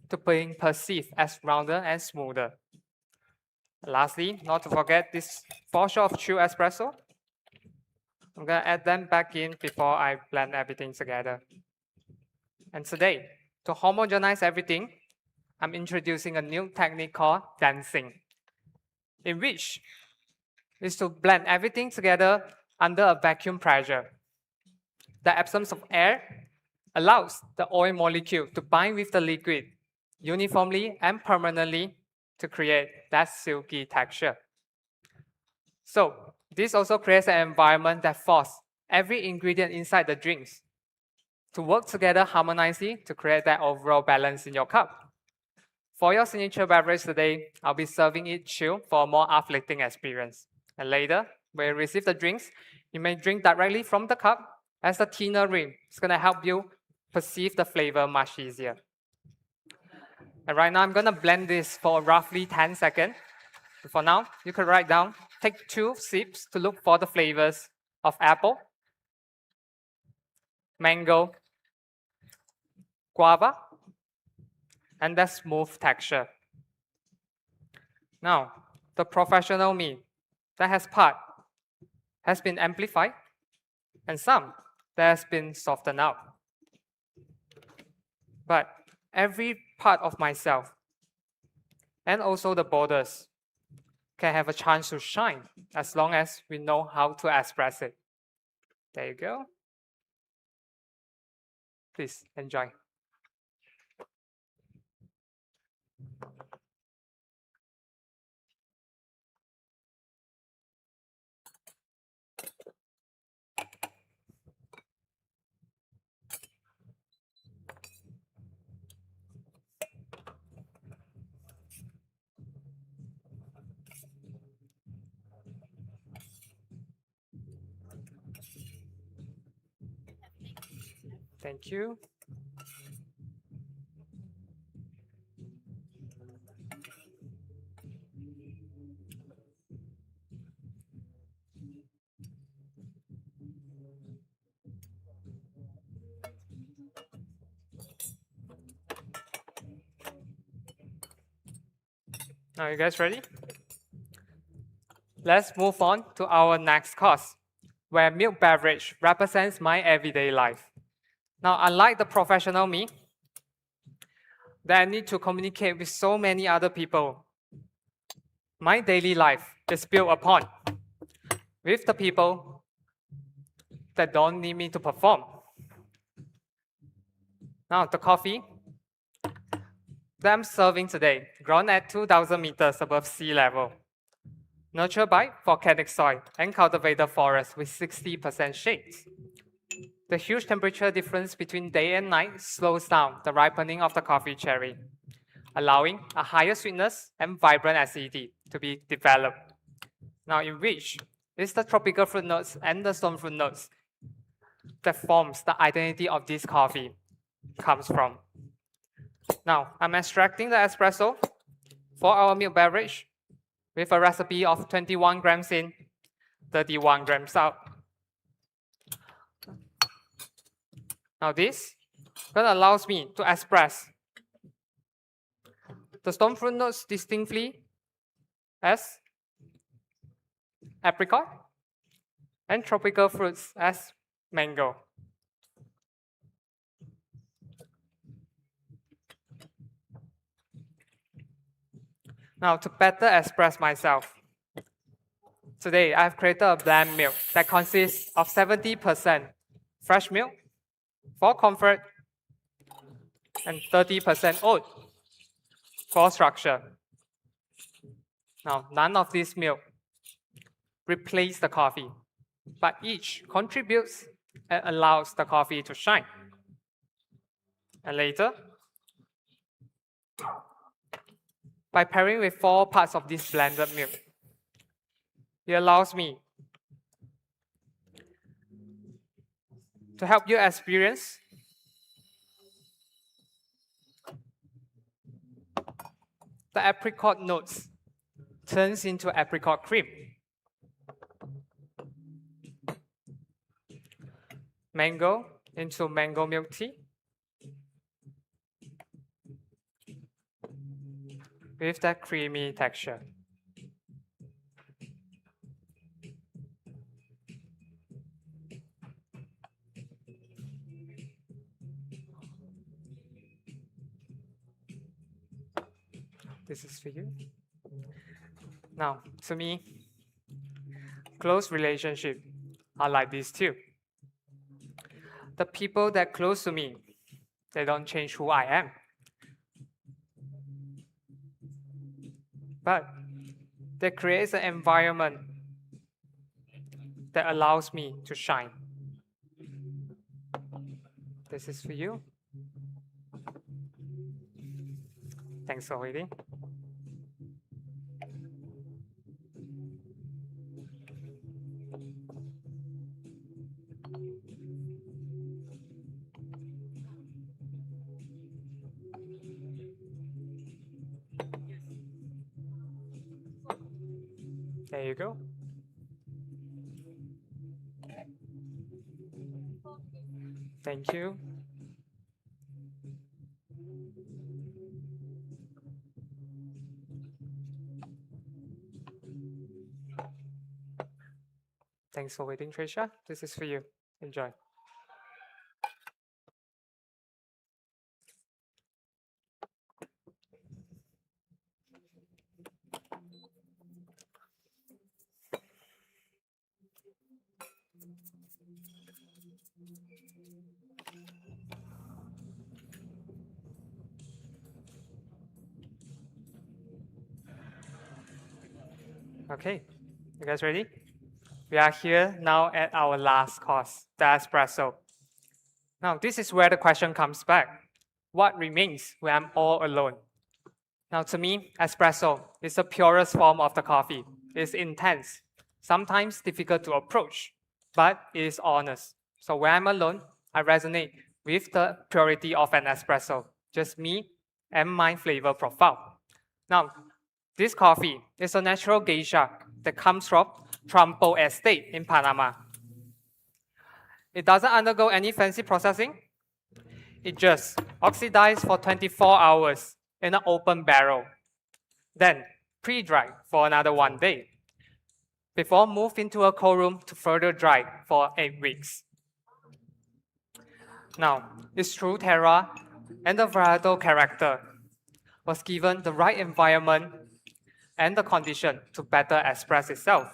to being perceived as rounder and smoother. Lastly, not to forget this 4 shots of chilled espresso. I'm gonna add them back in before I blend everything together. And today, to homogenize everything, I'm introducing a new technique called dancing, in which is to blend everything together under a vacuum pressure. The absence of air allows the oil molecule to bind with the liquid uniformly and permanently to create that silky texture. So this also creates an environment that forces every ingredient inside the drinks to work together harmoniously to create that overall balance in your cup. For your signature beverage today, I'll be serving it chilled for a more uplifting experience. And later, when you receive the drinks, you may drink directly from the cup as the thinner rim is gonna help you perceive the flavor much easier. And right now, I'm gonna blend this for roughly 10 seconds. For now, you can write down, take 2 sips to look for the flavors of apple, mango, guava, and that smooth texture. Now, the professional me, that has been amplified, and some that has been softened out. But every part of myself, and also the borders, can have a chance to shine as long as we know how to express it. There you go. Please enjoy. Thank you. Are you guys ready? Let's move on to our next course, where milk beverage represents my everyday life. Now, unlike the professional me, that I need to communicate with so many other people, my daily life is built upon with the people that don't need me to perform. Now, the coffee that I'm serving today, grown at 2,000 meters above sea level, nurtured by volcanic soil and cultivated forest with 60% shade. The huge temperature difference between day and night slows down the ripening of the coffee cherry, allowing a higher sweetness and vibrant acidity to be developed. Now, in which is the tropical fruit notes and the stone fruit notes that forms the identity of this coffee comes from. Now, I'm extracting the espresso for our milk beverage with a recipe of 21 grams in, 31 grams out. Now this allows me to express the stone fruit notes distinctly as apricot and tropical fruits as mango. Now, to better express myself, today I've created a blend milk that consists of 70% fresh milk for comfort and 30% oat for structure. Now, none of this milk replace the coffee, but each contributes and allows the coffee to shine. And later, by pairing with 4 parts of this blended milk, it allows me to help you experience the apricot notes turns into apricot cream. Mango into mango milk tea. With that creamy texture. This is for you. Now, to me, close relationships are like this too. The people that close to me, they don't change who I am. But they create an environment that allows me to shine. This is for you. Thanks for waiting. There you go. Thank you. Thanks for waiting, Tricia. This is for you. Enjoy. Okay, you guys ready? We are here now at our last course, the espresso. Now, this is where the question comes back. What remains when I'm all alone? Now, to me, espresso is the purest form of the coffee. It's intense, sometimes difficult to approach, but it is honest. So when I'm alone, I resonate with the purity of an espresso, just me and my flavor profile. Now, this coffee is a natural geisha that comes from Trumpo Estate in Panama. It doesn't undergo any fancy processing. It just oxidizes for 24 hours in an open barrel, then pre-dried for another 1 day, before moved into a cold room to further dry for 8 weeks. Now, its true terroir and the varietal character was given the right environment and the condition to better express itself.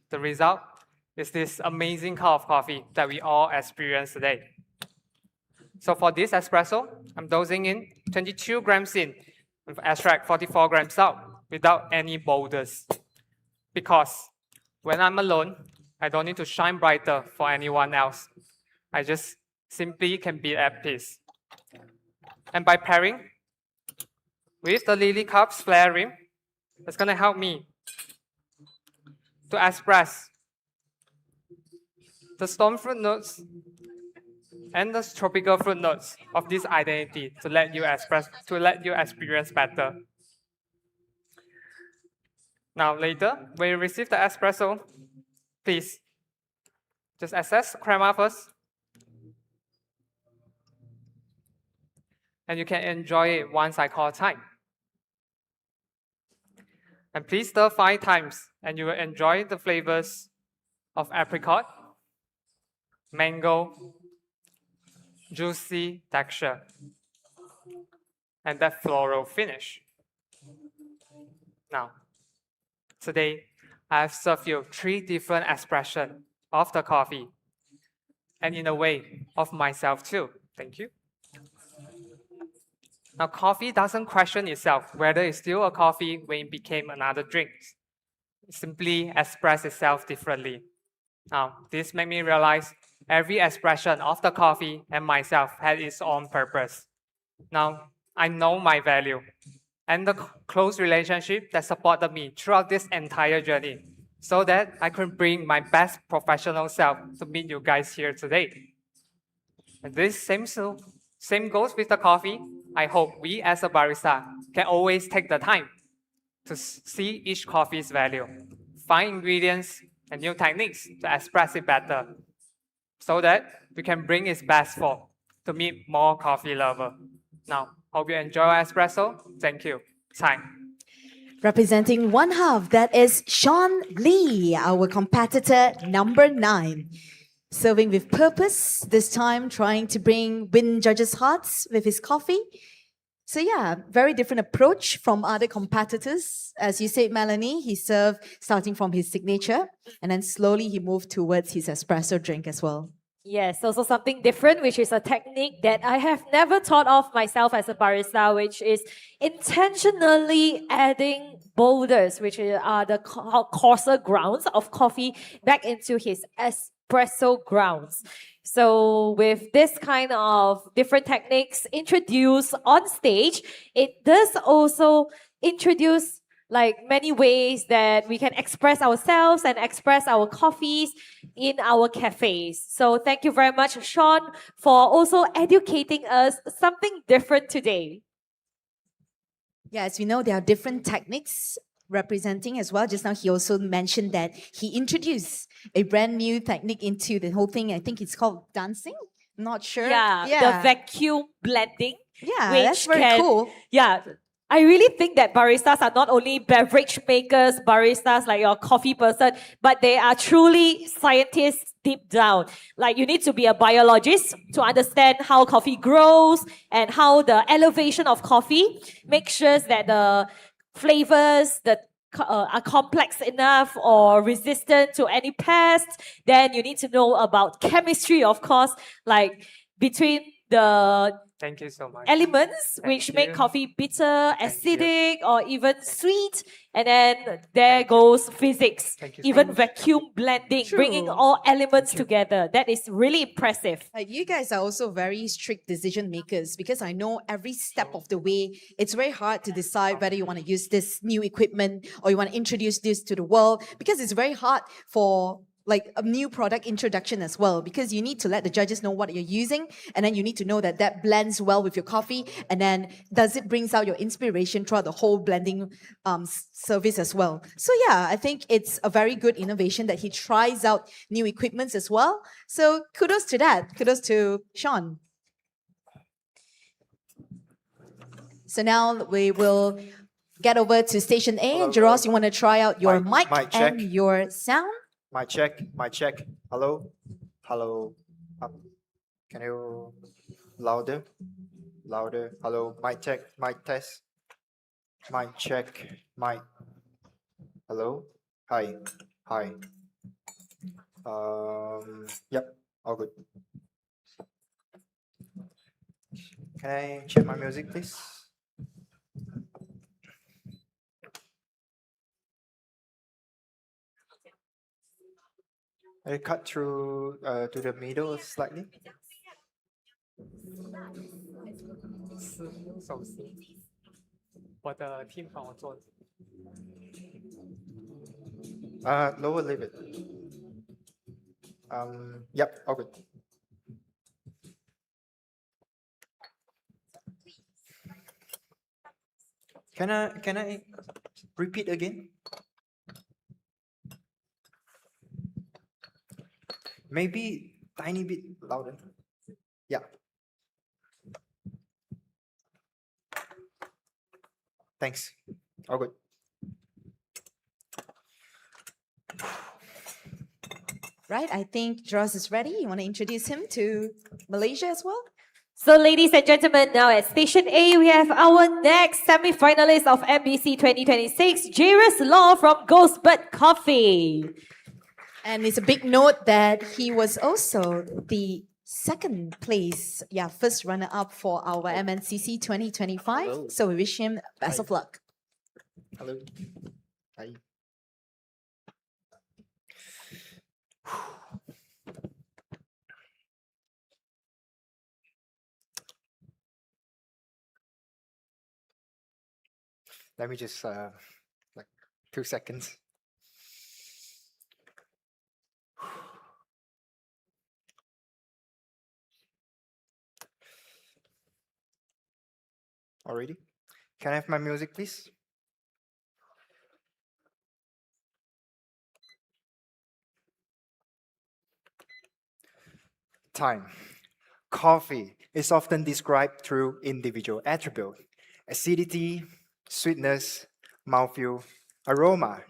The result is this amazing cup of coffee that we all experience today. So for this espresso, I'm dosing in 22 grams in with extract 44 grams out without any boulders. Because when I'm alone, I don't need to shine brighter for anyone else. I just simply can be at peace. And by pairing with the Lily Cups flare rim, it's going to help me to express the stone fruit notes and the tropical fruit notes of this identity to let you experience better. Now later, when you receive the espresso, please just access crema first. And you can enjoy it once I call time. And please stir 5 times and you will enjoy the flavors of apricot, mango, juicy texture, and that floral finish. Now, today I have served you 3 different expressions of the coffee and in a way of myself too. Thank you. Now, coffee doesn't question itself whether it's still a coffee when it became another drink. It simply expresses itself differently. Now, this made me realize every expression of the coffee and myself had its own purpose. Now, I know my value and the close relationship that supported me throughout this entire journey so that I can bring my best professional self to meet you guys here today. And this same goes with the coffee. I hope we as a barista can always take the time to see each coffee's value, find ingredients and new techniques to express it better so that we can bring its best forth to meet more coffee lovers. Now, hope you enjoy our espresso. Thank you. Time. Representing one half, that is Sean Lee, our competitor number 9. Serving with purpose, this time trying to win judges' hearts with his coffee. So yeah, very different approach from other competitors. As you said, Melanie, he served starting from his signature and then slowly he moved towards his espresso drink as well. Yes, also something different, which is a technique that I have never thought of myself as a barista, which is intentionally adding boulders, which are the coarser grounds of coffee, back into his espresso grounds. So with this kind of different techniques introduced on stage, it does also introduce like many ways that we can express ourselves and express our coffees in our cafes. So thank you very much, Sean, for also educating us something different today. Yeah, as we know, there are different techniques representing as well. Just now, he also mentioned that he introduced a brand new technique into the whole thing. I think it's called dancing. Not sure. Yeah, the vacuum blending. Yeah, which that's very cool. Yeah, I really think that baristas are not only beverage makers, baristas like your coffee person, but they are truly scientists deep down. Like you need to be a biologist to understand how coffee grows and how the elevation of coffee makes sure that the flavors are complex enough or resistant to any pests. Then you need to know about chemistry, of course, like between the Thank you so much. elements which make coffee bitter, acidic, or even sweet. And then there goes physics, even vacuum blending, bringing all elements together. That is really impressive. You guys are also very strict decision makers because I know every step of the way, it's very hard to decide whether you want to use this new equipment or you want to introduce this to the world because it's very hard for like a new product introduction as well because you need to let the judges know what you're using and then you need to know that that blends well with your coffee and then does it brings out your inspiration throughout the whole blending service as well. So yeah, I think it's a very good innovation that he tries out new equipments as well. So kudos to that. Kudos to Sean. So now we will get over to station A. Jaros, you want to try out your mic and your sound? My check. Hello? Hello? Up. Can you louder? Louder. Hello? Mic check. Mic test. Mic check. Mic. Hello? Hi. Hi. Yep. All good. Can I check my music, please? I cut through to the middle slightly. 手势，我的 team 帮我做的。Lower a little bit. Yep, all good. Can I repeat again? Maybe tiny bit louder. Yeah. Thanks. All good. Right, I think Dross is ready. You want to introduce him to Malaysia as well? So, ladies and gentlemen, now at Station A, we have our next semi-finalist of MBC 2026, Jairus Law from Ghostbird Coffee. And it's a big note that he was also the second place, first runner-up for our MNCC 2025. Hello. So we wish him best of luck. Hello. Hi. Let me just like 2 seconds. Already? Can I have my music, please? Time. Coffee is often described through individual attributes: acidity, sweetness, mouthfeel, aroma.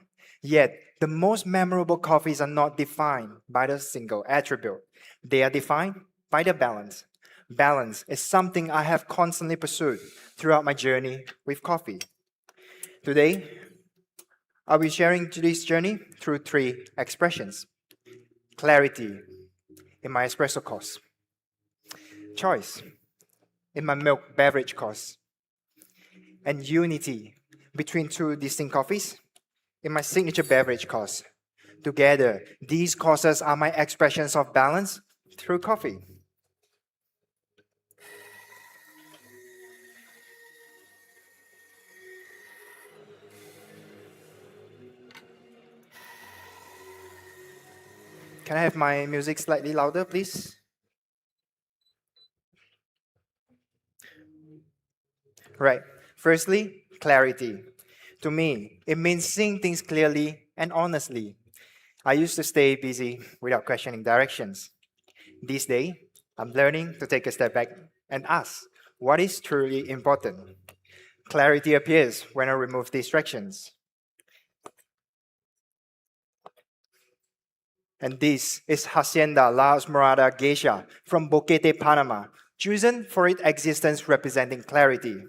Yet, the most memorable coffees are not defined by the single attribute. They are defined by the balance. Balance is something I have constantly pursued throughout my journey with coffee. Today, I'll be sharing this journey through 3 expressions: clarity in my espresso course, choice in my milk beverage course, and unity between 2 distinct coffees in my signature beverage course. Together, these courses are my expressions of balance through coffee. Can I have my music slightly louder, please? Right. Firstly, clarity. To me, it means seeing things clearly and honestly. I used to stay busy without questioning directions. These days, I'm learning to take a step back and ask, what is truly important? Clarity appears when I remove distractions. And this is Hacienda La Esmeralda Geisha from Boquete, Panama, chosen for its existence representing clarity.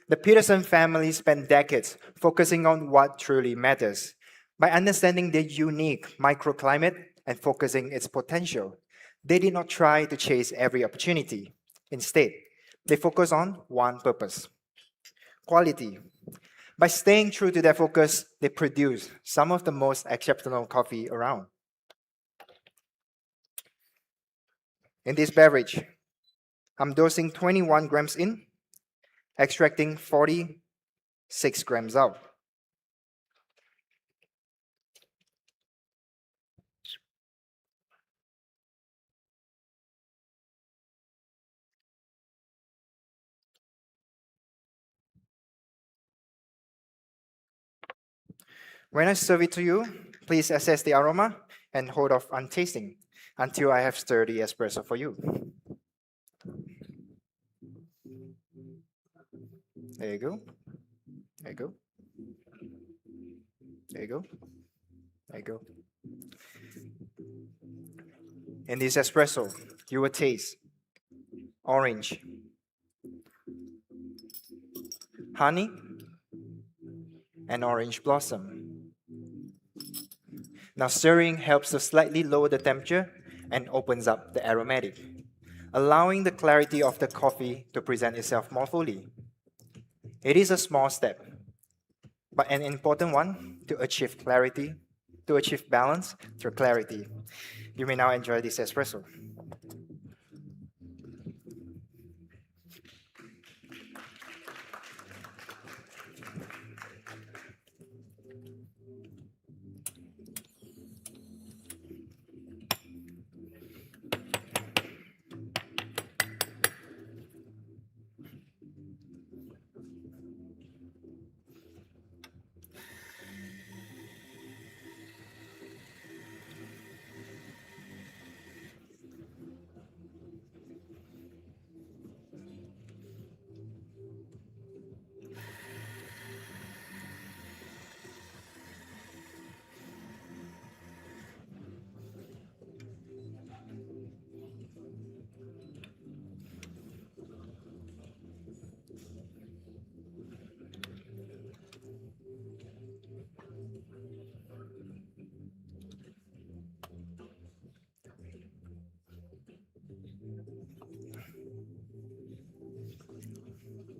The Peterson family spent decades focusing on what truly matters. By understanding the unique microclimate and focusing its potential, they did not try to chase every opportunity. Instead, they focused on one purpose: quality. By staying true to their focus, they produce some of the most exceptional coffee around. In this beverage, I'm dosing 21 grams in, extracting 46 grams out. When I serve it to you, please assess the aroma and hold off on tasting until I have stirred the espresso for you. There you go. There you go. There you go. There you go. In this espresso, you will taste orange, honey, and orange blossom. Now stirring helps to slightly lower the temperature and opens up the aromatic, allowing the clarity of the coffee to present itself more fully. It is a small step, but an important one to achieve clarity, to achieve balance through clarity. You may now enjoy this espresso.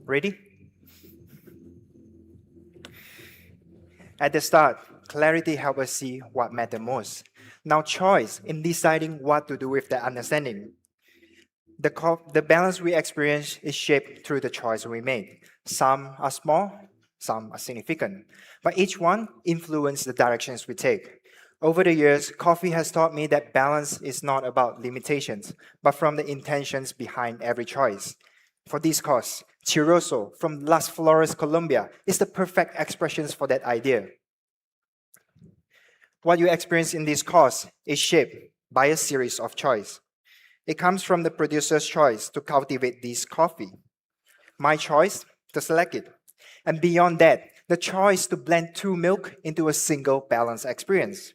Ready? At the start, clarity helps us see what matters most. Now choice in deciding what to do with that understanding. The balance we experience is shaped through the choice we make. Some are small, some are significant, but each one influences the directions we take. Over the years, coffee has taught me that balance is not about limitations, but from the intentions behind every choice. For this cause, Chirroso from Las Flores, Colombia is the perfect expression for that idea. What you experience in this course is shaped by a series of choices. It comes from the producer's choice to cultivate this coffee, my choice to select it, and beyond that, the choice to blend two milk into a single balanced experience.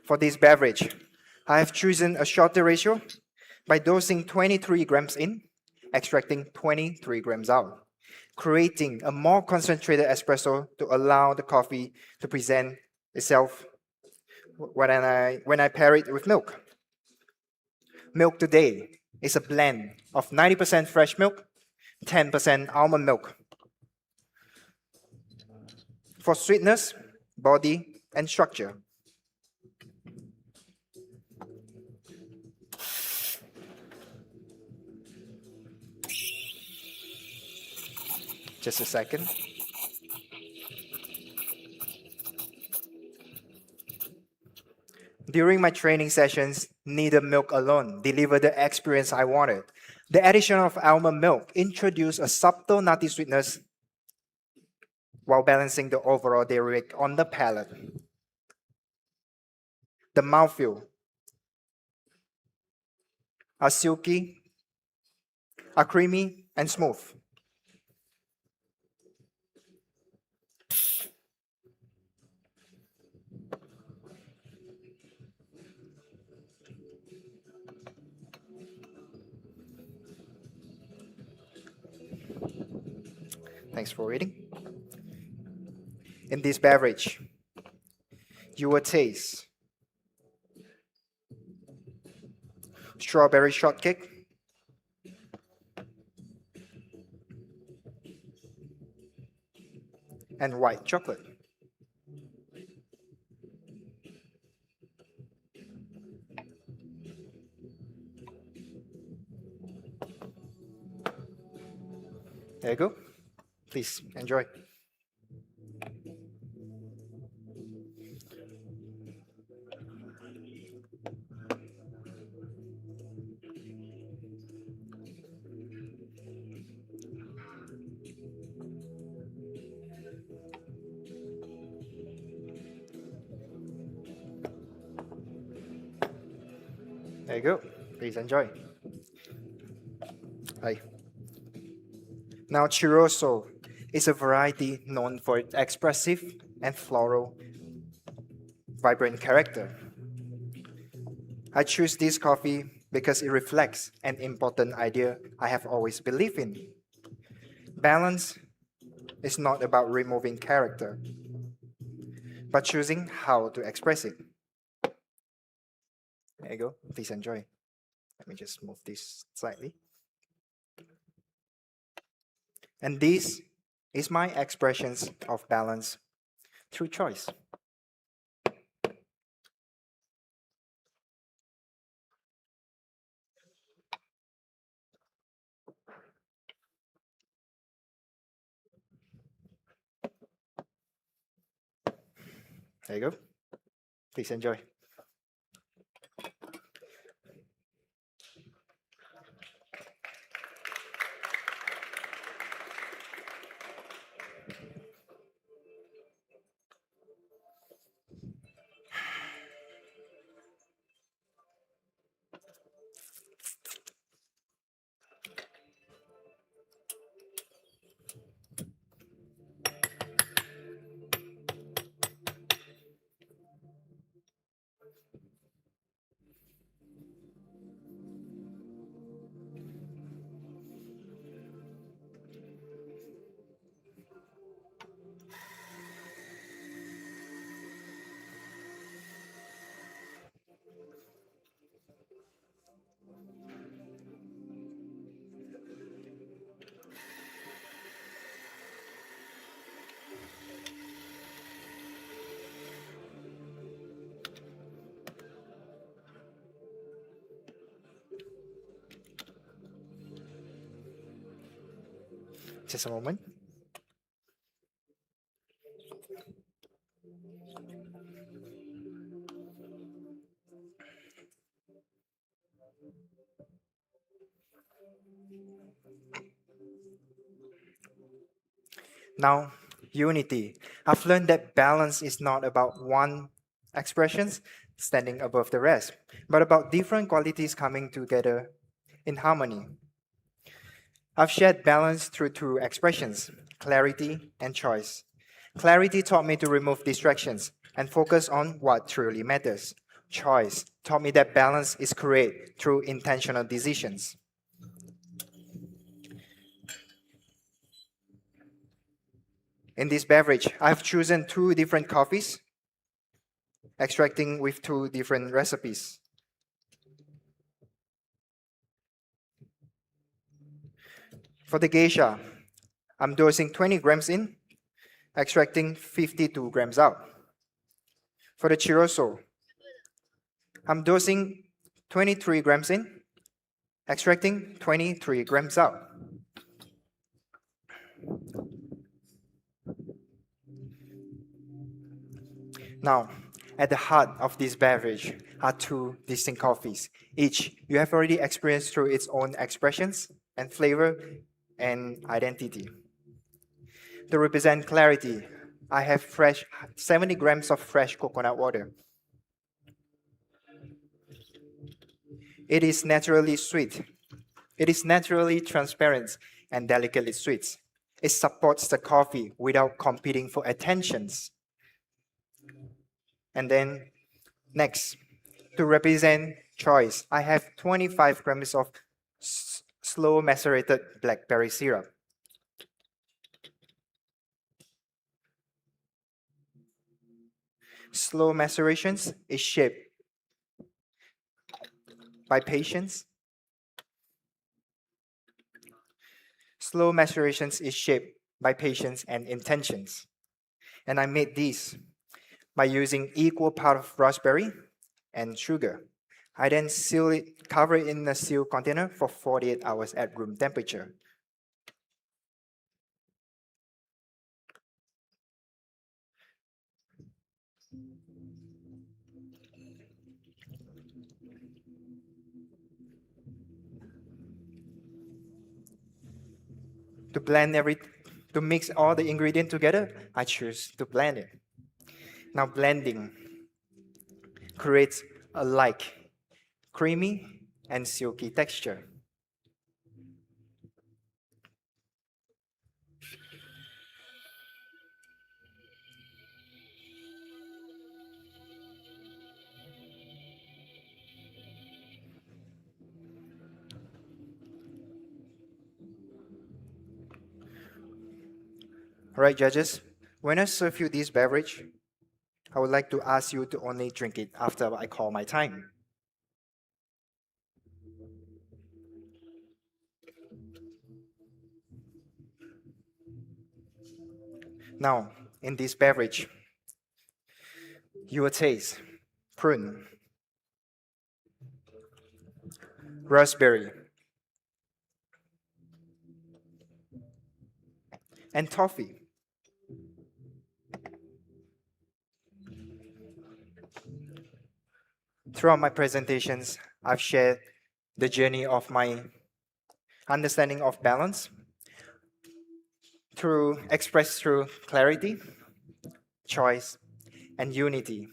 For this beverage, I have chosen a shorter ratio by dosing 23 grams in, extracting 23 grams out, creating a more concentrated espresso to allow the coffee to present itself when I pair it with milk. Milk today is a blend of 90% fresh milk, 10% almond milk. For sweetness, body, and structure. Just a second. During my training sessions, neither milk alone delivered the experience I wanted. The addition of almond milk introduced a subtle nutty sweetness while balancing the overall dairy on the palate. The mouthfeel are silky, are creamy, and smooth. Thanks for reading. In this beverage, you will taste strawberry shortcake, and white chocolate. There you go. Please enjoy. There you go. Please enjoy. Hi. Now, Chirroso is a variety known for its expressive and floral, vibrant character. I choose this coffee because it reflects an important idea I have always believed in. Balance is not about removing character, but choosing how to express it. There you go. Please enjoy. Let me just move this slightly. And this is my expressions of balance through choice. There you go. Please enjoy. Just a moment. Now, unity. I've learned that balance is not about one expressions standing above the rest, but about different qualities coming together in harmony. I've shared balance through two expressions, clarity and choice. Clarity taught me to remove distractions and focus on what truly matters. Choice taught me that balance is created through intentional decisions. In this beverage, I've chosen two different coffees, extracting with two different recipes. For the geisha, I'm dosing 20 grams in, extracting 52 grams out. For the chirroso, I'm dosing 23 grams in, extracting 23 grams out. Now, at the heart of this beverage are two distinct coffees. Each you have already experienced through its own expressions and flavor and identity. To represent clarity, I have 70 grams of fresh coconut water. It is naturally sweet. It is naturally transparent and delicately sweet. It supports the coffee without competing for attentions. And then next, to represent choice, I have 25 grams of slow macerated blackberry syrup. Slow macerations is shaped by patience. Slow macerations is shaped by patience and intentions. And I made these by using equal part of raspberry and sugar. I then seal it, cover it in a sealed container for 48 hours at room temperature. To mix all the ingredients together, I choose to blend it. Now blending creates a creamy and silky texture. All right, judges, when I serve you this beverage, I would like to ask you to only drink it after I call my time. Now, in this beverage, you will taste prune, raspberry, and toffee. Throughout my presentations, I've shared the journey of my understanding of balance expressed through clarity, choice, and unity.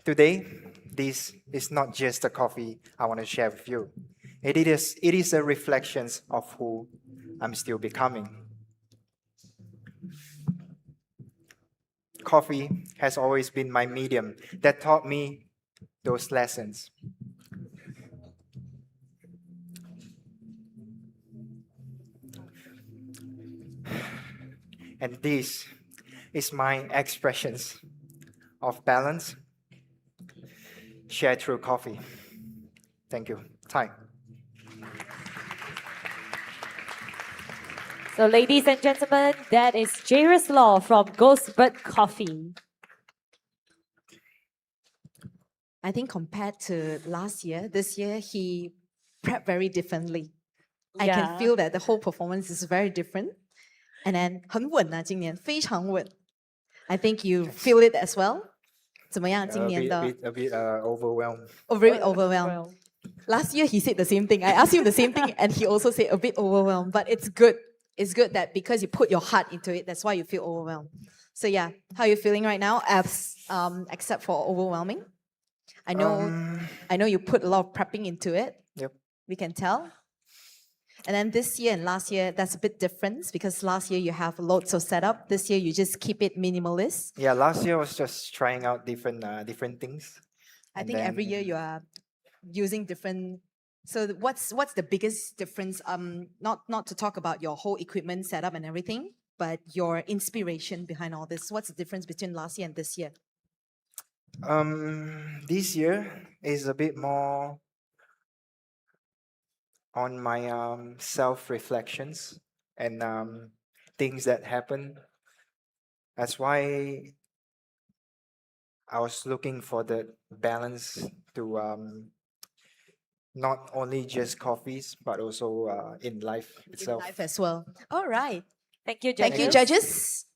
Today, this is not just a coffee I want to share with you. It is a reflection of who I'm still becoming. Coffee has always been my medium that taught me those lessons. And this is my expressions of balance shared through coffee. Thank you. Thai. So ladies and gentlemen, that is Jairus Law from Ghostbird Coffee. I think compared to last year, this year he prepped very differently. I can Yeah. feel that the whole performance is very different. And then 很稳啊，今年非常稳。I think you feel it as well. 怎么样？今年的 a bit overwhelmed. Oh, very overwhelmed. Last year he said the same thing. I asked him the same thing, and he also said a bit overwhelmed. But it's good. It's good that because you put your heart into it, that's why you feel overwhelmed. So yeah, how are you feeling right now? Except for overwhelming, I know you put a lot of prepping into it. Yep. We can tell. And then this year and last year, that's a bit different because last year you have loads of setup. This year you just keep it minimalist. Yeah, last year was just trying out different things. I And think every then- year you are using different. So what's the biggest difference? Not to talk about your whole equipment setup and everything, but your inspiration behind all this. What's the difference between last year and this year? This year is a bit more on my self-reflections and things that happen. That's why I was looking for the balance to not only just coffees, but also in life itself. Life as well. All right. Thank you, Thank you, judges.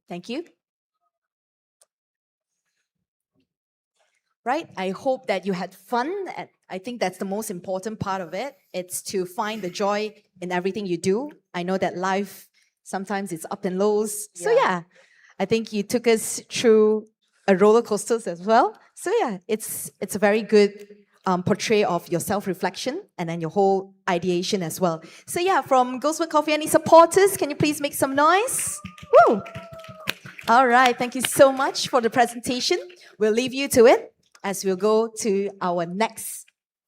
Thank you. Right? I hope that you had fun. And I think that's the most important part of it. It's to find the joy in everything you do. I know that life, sometimes it's up and lows. So yeah, I think you took us through a roller coasters as well. So yeah, it's a very good portray of your self-reflection and then your whole ideation as well. So yeah, from Ghostwood Coffee, any supporters, can you please make some noise? Woo! All right, thank you so much for the presentation. We'll leave you to it as we'll go to our next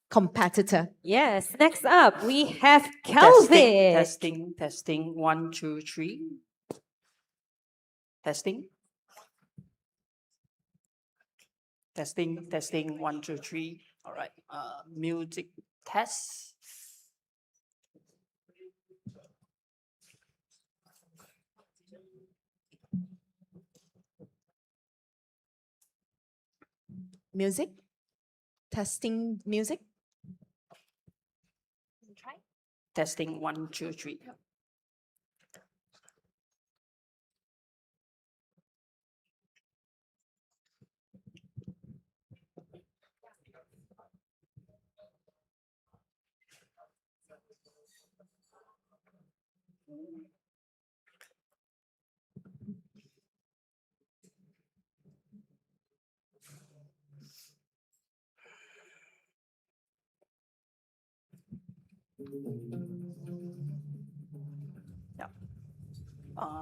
competitor. Yes, next up we have Kelvin. Testing. 1, 2, 3. Testing. 1, 2, 3. All right. Music test. Music? Testing music? Testing 1, 2, 3. Yeah.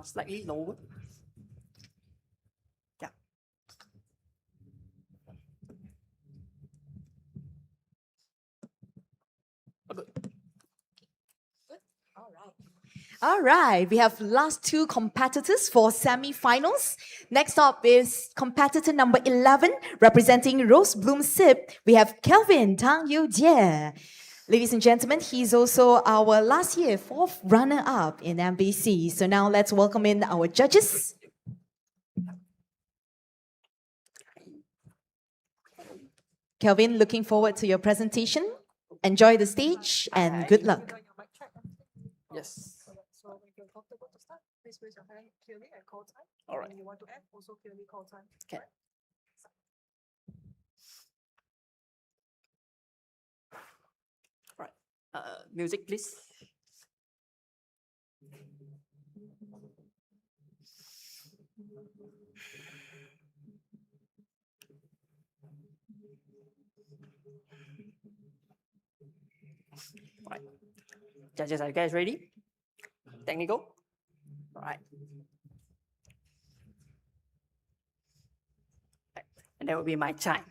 Slightly lower. Yeah. Good. All right, we have last two competitors for semi-finals. Next up is competitor number 11, representing Rose Bloom Sip. We have Kelvin Tang Yu Jie. Ladies and gentlemen, he's also our last year 4th runner-up in MBC. So now let's welcome in our judges. Kelvin, looking forward to your presentation. Enjoy the stage and good luck. Yes. So when you're comfortable to start, please raise your hand clearly and call time. All right. When you want to add, also clearly call time. Okay. Right. Music, please. Right. Judges, are you guys ready? Technical? All right. And that will be my time.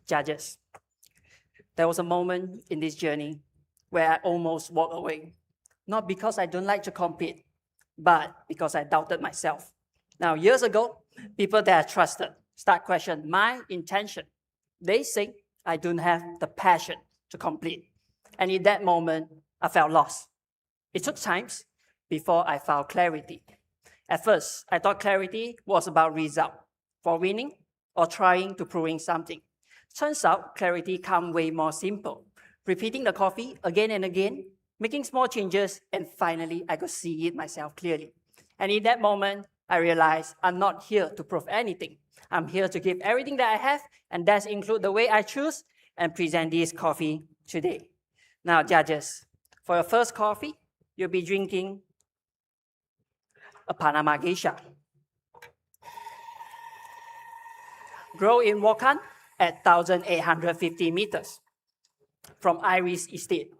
Judges, there was a moment in this journey where I almost walked away. Not because I don't like to compete, but because I doubted myself. Now, years ago, people that I trusted start questioning my intention. They say I don't have the passion to complete. And in that moment, I felt lost. It took time before I found clarity. At first, I thought clarity was about result, for winning or trying to proving something. Turns out clarity comes way more simple. repeating the coffee again and again, making small changes, and finally I could see it myself clearly. And in that moment, I realized I'm not here to prove anything. I'm here to give everything that I have, and that's include the way I choose and present this coffee today. Now, judges, for your first coffee, you'll be drinking a Panama Geisha. Grow in Wakan at 1,850 meters from Iris Estate.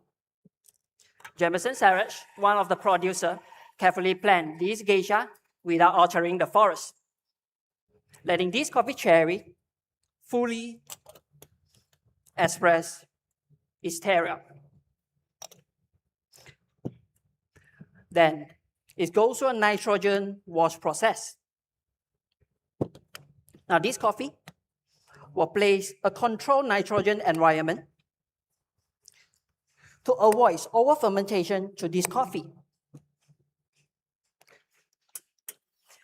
Jameson Sarach, one of the producers, carefully planned this geisha without altering the forest, letting this coffee cherry fully express its terroir. Then it goes through a nitrogen wash process. Now this coffee will place a controlled nitrogen environment to avoid over-fermentation to this coffee.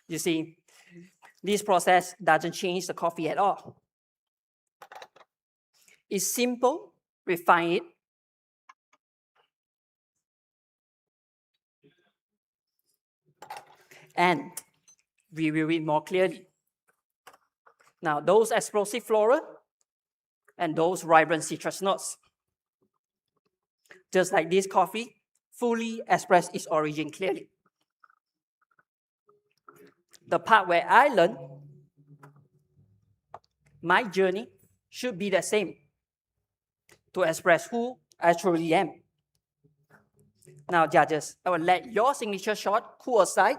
You see, this process doesn't change the coffee at all. It's simple, refine it, and review it more clearly. Now, those explosive floral and those vibrant citrus notes, just like this coffee, fully express its origin clearly. The part where I learned my journey should be the same to express who I truly am. Now, judges, I will let your signature shot cool aside.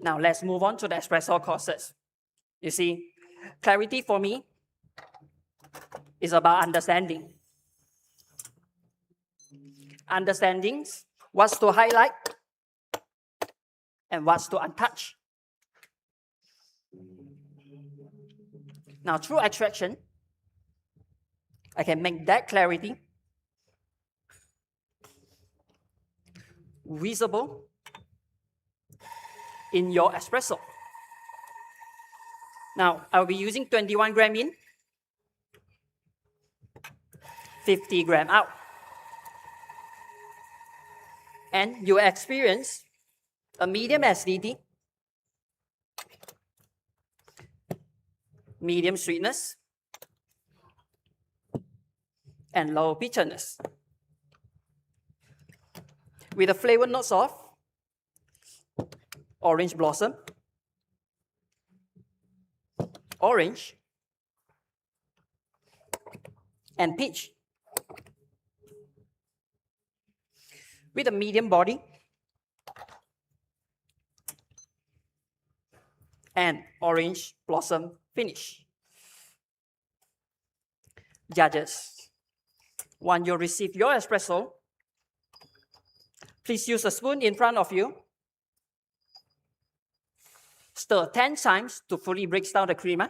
Now, let's move on to the espresso courses. You see, clarity for me is about understanding. Understanding what's to highlight and what's to untouch. Now, through extraction, I can make that clarity visible in your espresso. Now, I'll be using 21 gram in, 50 gram out. And you experience a medium acidity, medium sweetness, and low bitterness, with the flavor notes of orange blossom, orange, and peach. With a medium body and orange blossom finish. Judges, when you receive your espresso, please use a spoon in front of you. Stir 10 times to fully break down the creamer,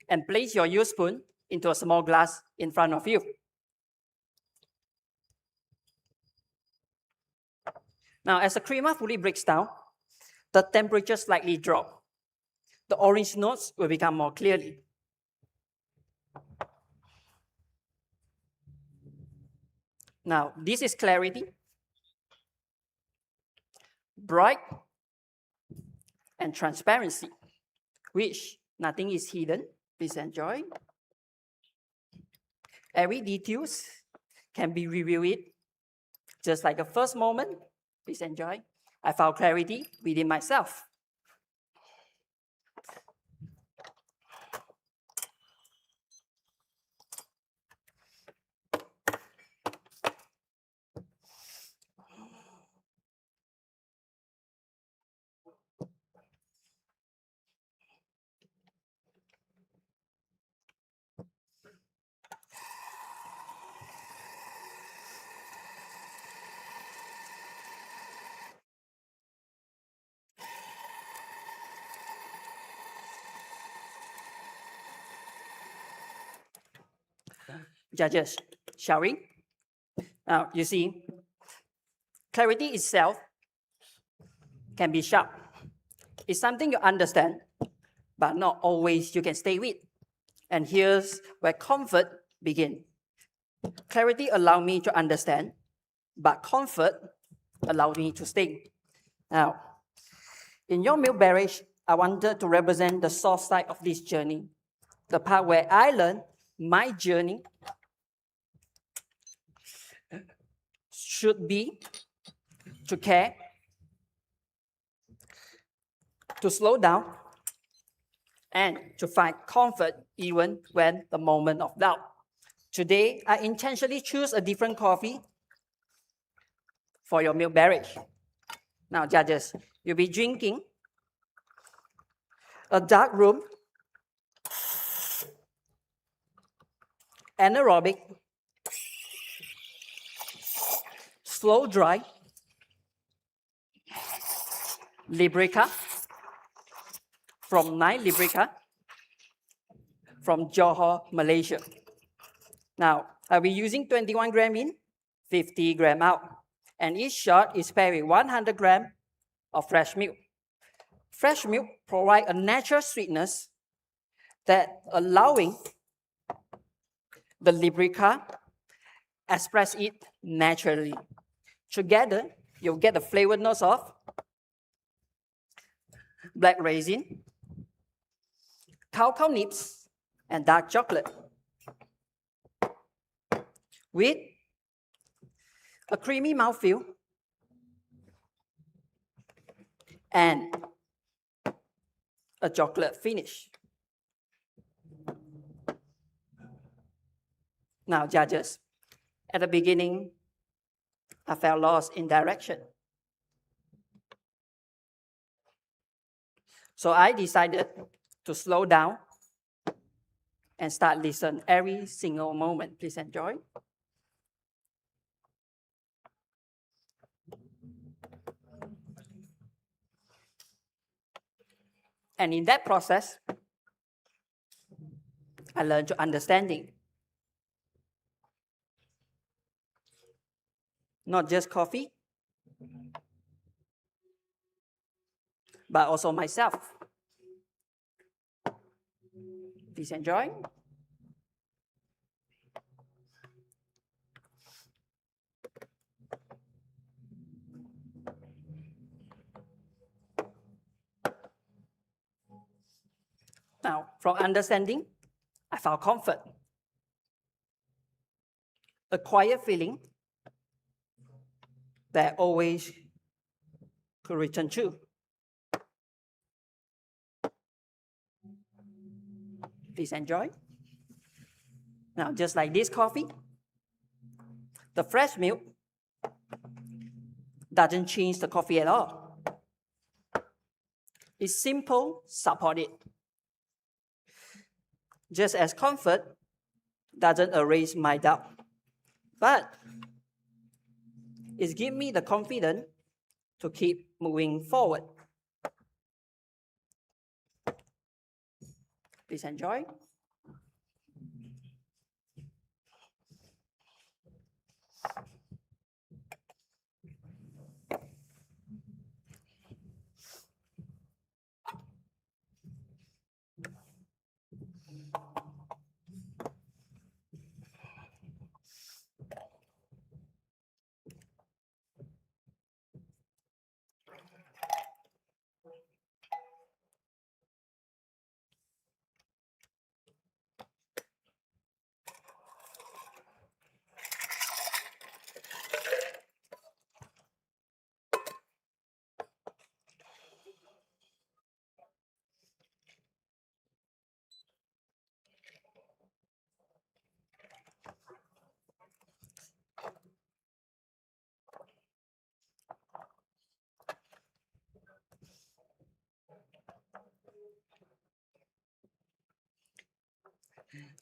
and place your used spoon into a small glass in front of you. Now, as the creamer fully breaks down, the temperature slightly drops. The orange notes will become more clearly. Now, this is clarity, bright, and transparency, which nothing is hidden. Please enjoy. Every details can be reviewed just like a first moment. Please enjoy. I found clarity within myself. Judges, shall we? Now, you see, Clarity itself can be sharp. It's something you understand, but not always you can stay with. And here's where comfort begins. Clarity allows me to understand, but comfort allows me to stay. Now, in your milk beverage, I wanted to represent the soft side of this journey, the part where I learned my journey should be to care, to slow down, and to find comfort even when the moment of doubt. Today, I intentionally choose a different coffee for your milk beverage. Now, judges, you'll be drinking a dark room, anaerobic, slow dry, Librica, from Night Librica, from Johor, Malaysia. Now, I'll be using 21 gram in, 50 gram out, and each shot is paired with 100 gram of fresh milk. Fresh milk provides a natural sweetness that allowing the Librica express it naturally. Together, you'll get the flavor notes of black raisin, cacao nibs, and dark chocolate, with a creamy mouthfeel and a chocolate finish. Now, judges, at the beginning, I felt lost in direction. So I decided to slow down and start listening every single moment. Please enjoy. And in that process, I learned to understanding. Not just coffee, but also myself. Please enjoy. Now, from understanding, I found comfort. A quiet feeling that I always could return to. Please enjoy. Now, just like this coffee, the fresh milk doesn't change the coffee at all. It's simple, supported. Just as comfort doesn't erase my doubt, but it gives me the confidence to keep moving forward. Please enjoy.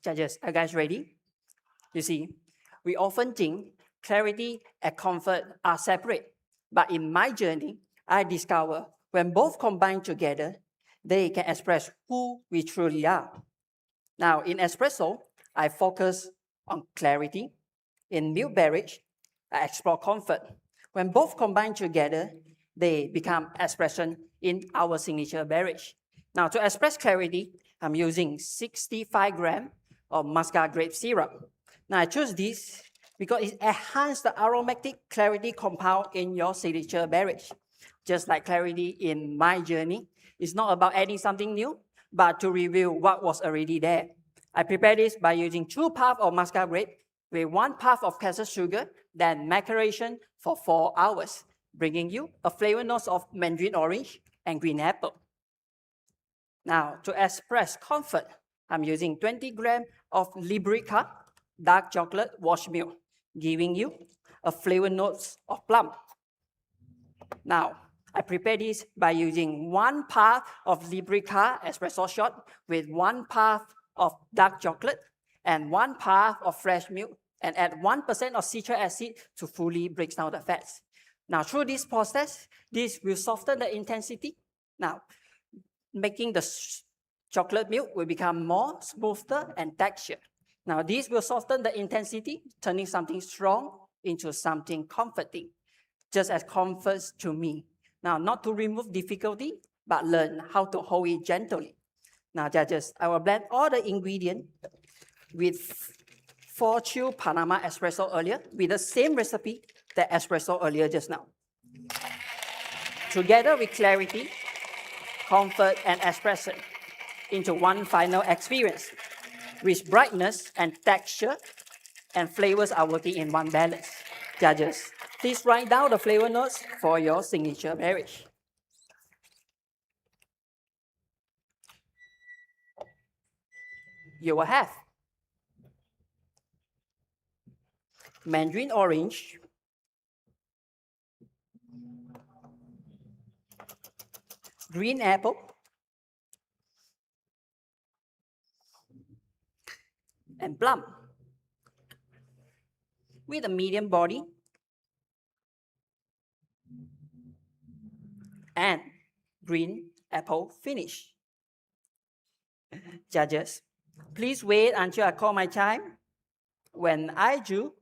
Judges, are you guys ready? You see, we often think clarity and comfort are separate. But in my journey, I discover when both combine together, they can express who we truly are. Now, in espresso, I focus on clarity. In milk beverage, I explore comfort. When both combine together, they become expression in our signature beverage. Now, to express clarity, I'm using 65 grams of muscat grape syrup. Now, I choose this because it enhances the aromatic clarity compound in your signature beverage. Just like clarity in my journey, it's not about adding something new, but to reveal what was already there. I prepare this by using 2 puffs of muscat grape with 1 puff of castor sugar, then maceration for 4 hours, bringing you a flavor notes of mandarin orange and green apple. Now, to express comfort, I'm using 20 grams of Librica dark chocolate wash milk, giving you a flavor notes of plum. Now, I prepare this by using 1 puff of Librica espresso shot with 1 puff of dark chocolate and 1 puff of fresh milk, and add 1% of citric acid to fully break down the fats. Now, through this process, this will soften the intensity. Now, making the chocolate milk will become more smoother and texture. Now, this will soften the intensity, turning something strong into something comforting, just as comforts to me. Now, not to remove difficulty, but learn how to hold it gently. Now, judges, I will blend all the ingredients with 4 chilled Panama espresso earlier with the same recipe that espresso earlier just now. Together with clarity, comfort, and expression into one final experience, with brightness and texture and flavors are working in one balance. Judges, please write down the flavor notes for your signature beverage. You will have mandarin orange, green apple, and plum, with a medium body and green apple finish. Judges, please wait until I call my chime. When I do,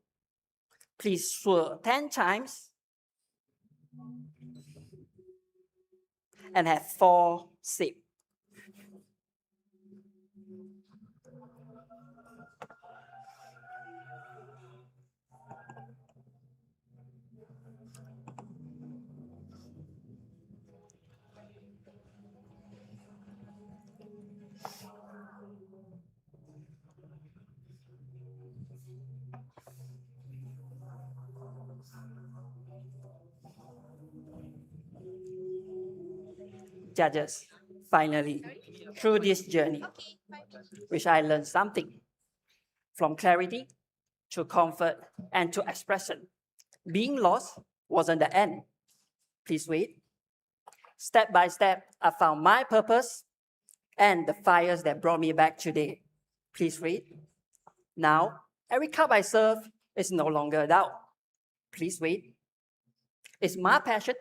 please swirl 10 times and have 4 sips. Judges, finally, through this journey, which I learned something from clarity to comfort and to expression. Being lost wasn't the end. Please wait. Step by step, I found my purpose and the fires that brought me back today. Please wait. Now, every cup I serve is no longer a doubt. Please wait. It's my passion,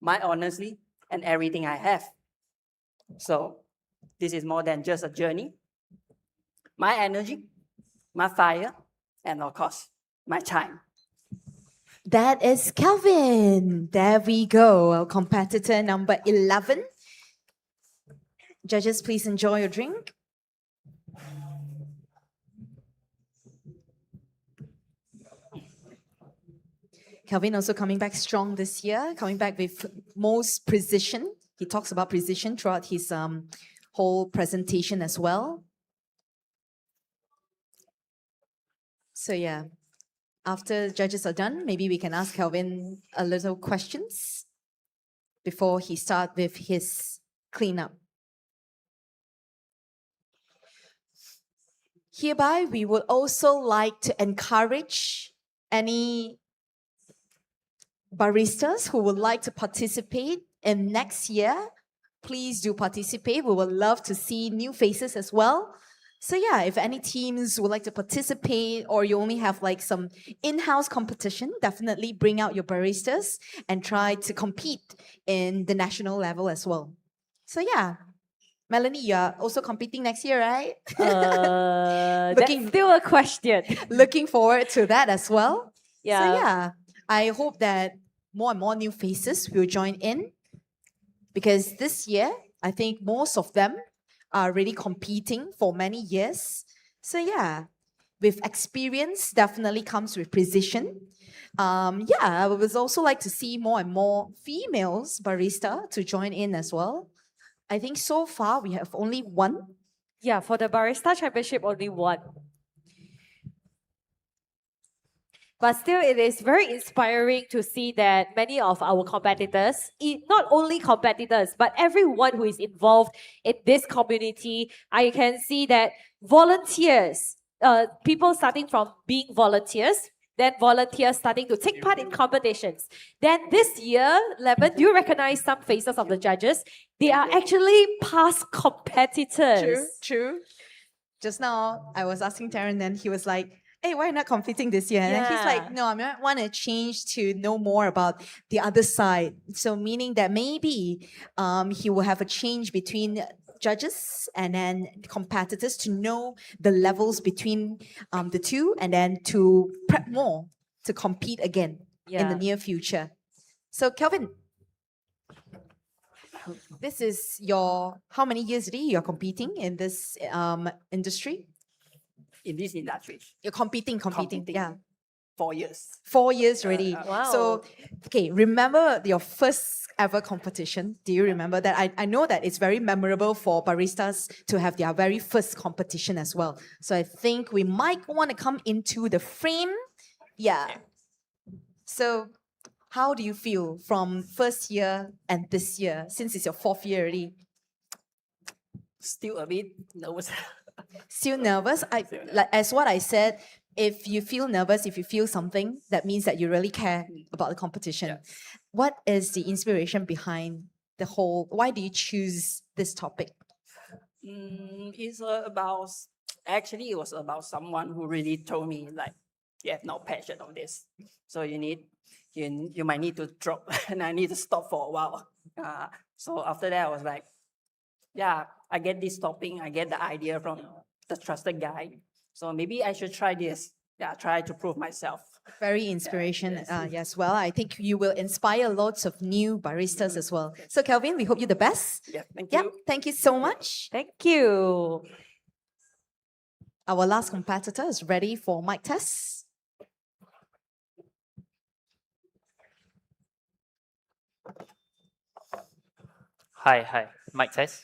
my honesty, and everything I have. So, this is more than just a journey. My energy, my fire, and of course, my time. That is Kelvin. There we go, our competitor number 11. Judges, please enjoy your drink. Kelvin also coming back strong this year, coming back with most precision. He talks about precision throughout his whole presentation as well. So yeah, after judges are done, maybe we can ask Kelvin a little questions before he starts with his cleanup. Hereby, we would also like to encourage any baristas who would like to participate in next year. Please do participate. We would love to see new faces as well. So yeah, if any teams would like to participate or you only have like some in-house competition, definitely bring out your baristas and try to compete in the national level as well. So yeah, Melanie, you're also competing next year, right? That's still a question. Looking forward to that as well. Yeah. So yeah, I hope that more and more new faces will join in, because this year, I think most of them are really competing for many years. So yeah, with experience definitely comes with precision. I would also like to see more and more females barista to join in as well. I think so far we have only one. Yeah, for the Barista Championship, only one. But still, it is very inspiring to see that many of our competitors, not only competitors, but everyone who is involved in this community, I can see that volunteers, people starting from being volunteers, then volunteers starting to take part in competitions. Then this year, Lemon, do you recognize some faces of the judges? They are actually past competitors. True. Just now, I was asking Taryn, and he was like, hey, why not competing this year? And then he's like, no, I want to change to know more about the other side. So meaning that maybe he will have a change between judges and then competitors to know the levels between the two, and then to prep more to compete again in the near future. So Kelvin, this is your, how many years already you're competing in this industry? In this industry. You're competing, yeah. 4 years. 4 years already. Wow. So, okay, remember your first ever competition? Do you remember that? I know that it's very memorable for baristas to have their very first competition as well. So I think we might want to come into the frame. Yeah. So how do you feel from first year and this year, since it's your 4th year already? Still a bit nervous. Still nervous? Like as what I said, if you feel nervous, if you feel something, that means that you really care about the competition. What is the inspiration behind the whole, why do you choose this topic? It's about, actually it was about someone who really told me like, you have no passion on this. So you might need to drop and I need to stop for a while. So after that I was like, yeah, I get this topic, I get the idea from the trusted guy. So maybe I should try this. Yeah, try to prove myself. Very inspiration as well. I think you will inspire lots of new baristas as well. So Kelvin, we hope you the best. Yeah, thank you. Yep, thank you so much. Thank you. Our last competitor is ready for mic test. Hi, mic test.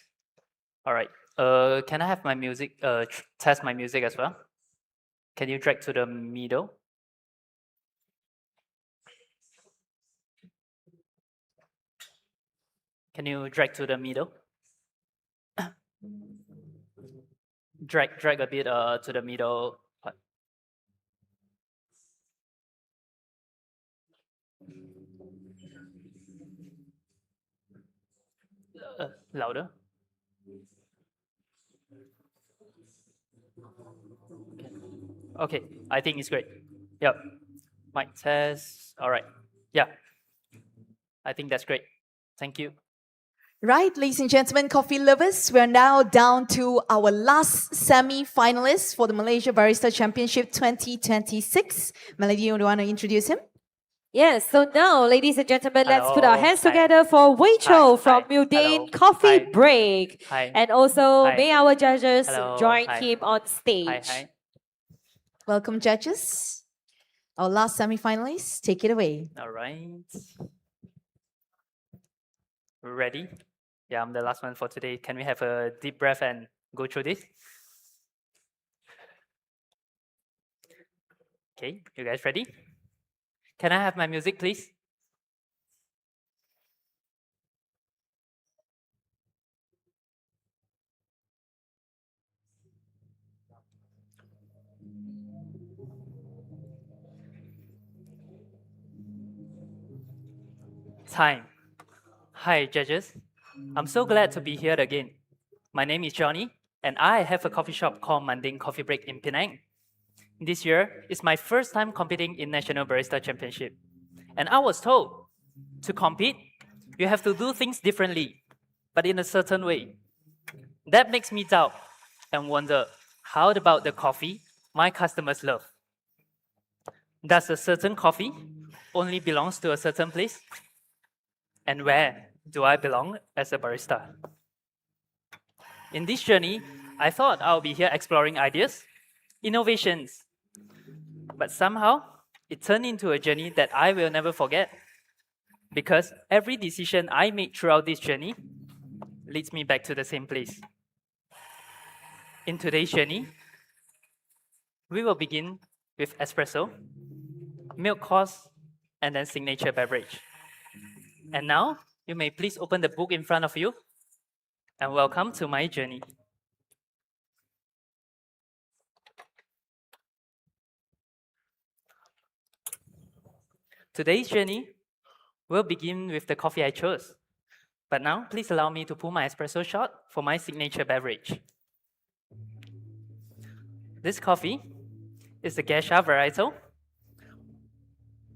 All right. Can I have my music, test my music as well? Can you drag to the middle? Can you drag to the middle? drag a bit to the middle. Louder. Okay, I think it's great. Yep. Mic test. All right. Yeah. I think that's great. Thank you. Right, ladies and gentlemen, coffee lovers, we're now down to our last semi-finalist for the Malaysia Barista Championship 2026. Melody, you want to introduce him? Yes, so now, ladies and gentlemen, let's put our hands together for Wei Cho from Mudane Coffee Break. And also, may our judges join him on stage. Welcome, judges. Our last semi-finalist, take it away. All right. Ready? Yeah, I'm the last one for today. Can we have a deep breath and go through this? Okay, you guys ready? Can I have my music, please? Time. Hi, judges. I'm so glad to be here again. My name is Johnny, and I have a coffee shop called Mundane Coffee Break in Penang. This year is my first time competing in National Barista Championship. And I was told, to compete, you have to do things differently, but in a certain way. That makes me doubt and wonder, how about the coffee my customers love? Does a certain coffee only belongs to a certain place? And where do I belong as a barista? In this journey, I thought I'll be here exploring ideas, innovations, but somehow it turned into a journey that I will never forget, because every decision I made throughout this journey leads me back to the same place. In today's journey, we will begin with espresso, milk course, and then signature beverage. And now, you may please open the book in front of you, and welcome to my journey. Today's journey will begin with the coffee I chose. But now, please allow me to pull my espresso shot for my signature beverage. This coffee is the Geisha varietal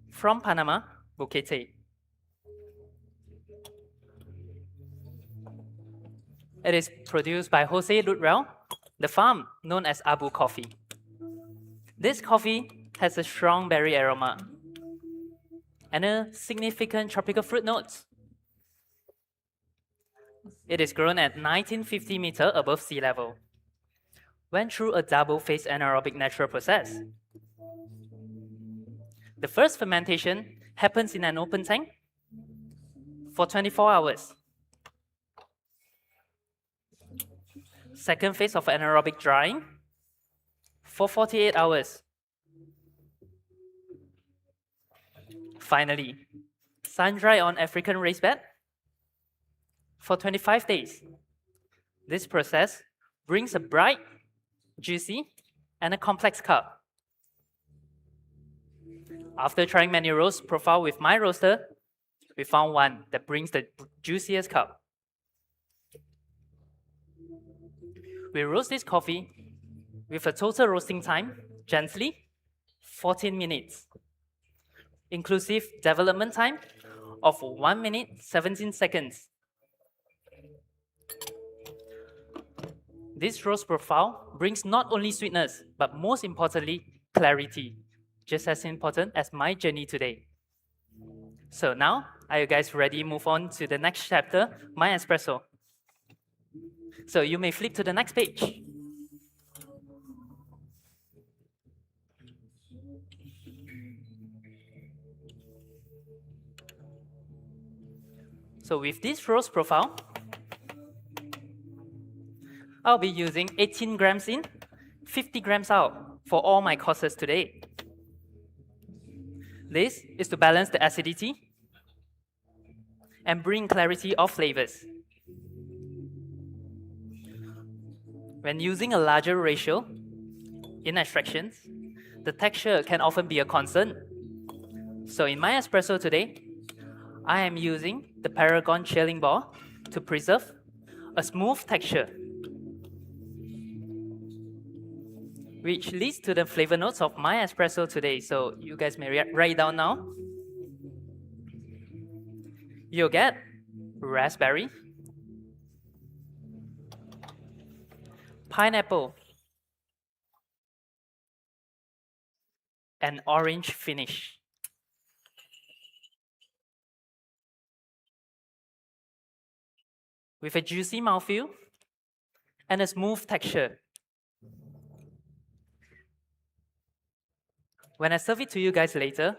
from Panama, Boquete. It is produced by Jose Lutrell, the farm known as Abu Coffee. This coffee has a strong berry aroma and a significant tropical fruit notes. It is grown at 1950 meters above sea level, went through a double-phase anaerobic natural process. The first fermentation happens in an open tank for 24 hours. Second phase of anaerobic drying for 48 hours. Finally, sun-dry on African raised bed for 25 days. This process brings a bright, juicy, and a complex cup. After trying many roast profile with my roaster, we found one that brings the juiciest cup. We roast this coffee with a total roasting time, gently, 14 minutes, inclusive development time of 1 minute, 17 seconds. This roast profile brings not only sweetness, but most importantly, clarity, just as important as my journey today. So now, are you guys ready to move on to the next chapter, my espresso? So you may flip to the next page. So with this roast profile, I'll be using 18 grams in, 50 grams out for all my courses today. This is to balance the acidity and bring clarity of flavors. When using a larger ratio in extractions, the texture can often be a concern. So in my espresso today, I am using the Paragon chilling ball to preserve a smooth texture, which leads to the flavor notes of my espresso today. So you guys may write it down now. You'll get raspberry, pineapple, and orange finish. With a juicy mouthfeel and a smooth texture. When I serve it to you guys later,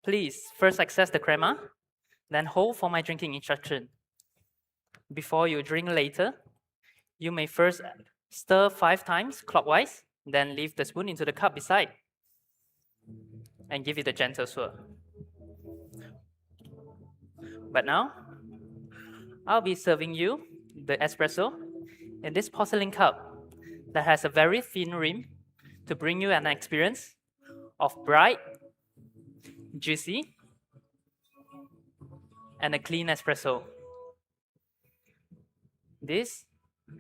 please first access the crema, then hold for my drinking instruction. Before you drink later, you may first stir 5 times clockwise, then leave the spoon into the cup beside and give it a gentle swirl. But now, I'll be serving you the espresso in this porcelain cup that has a very thin rim to bring you an experience of bright, juicy, and a clean espresso. This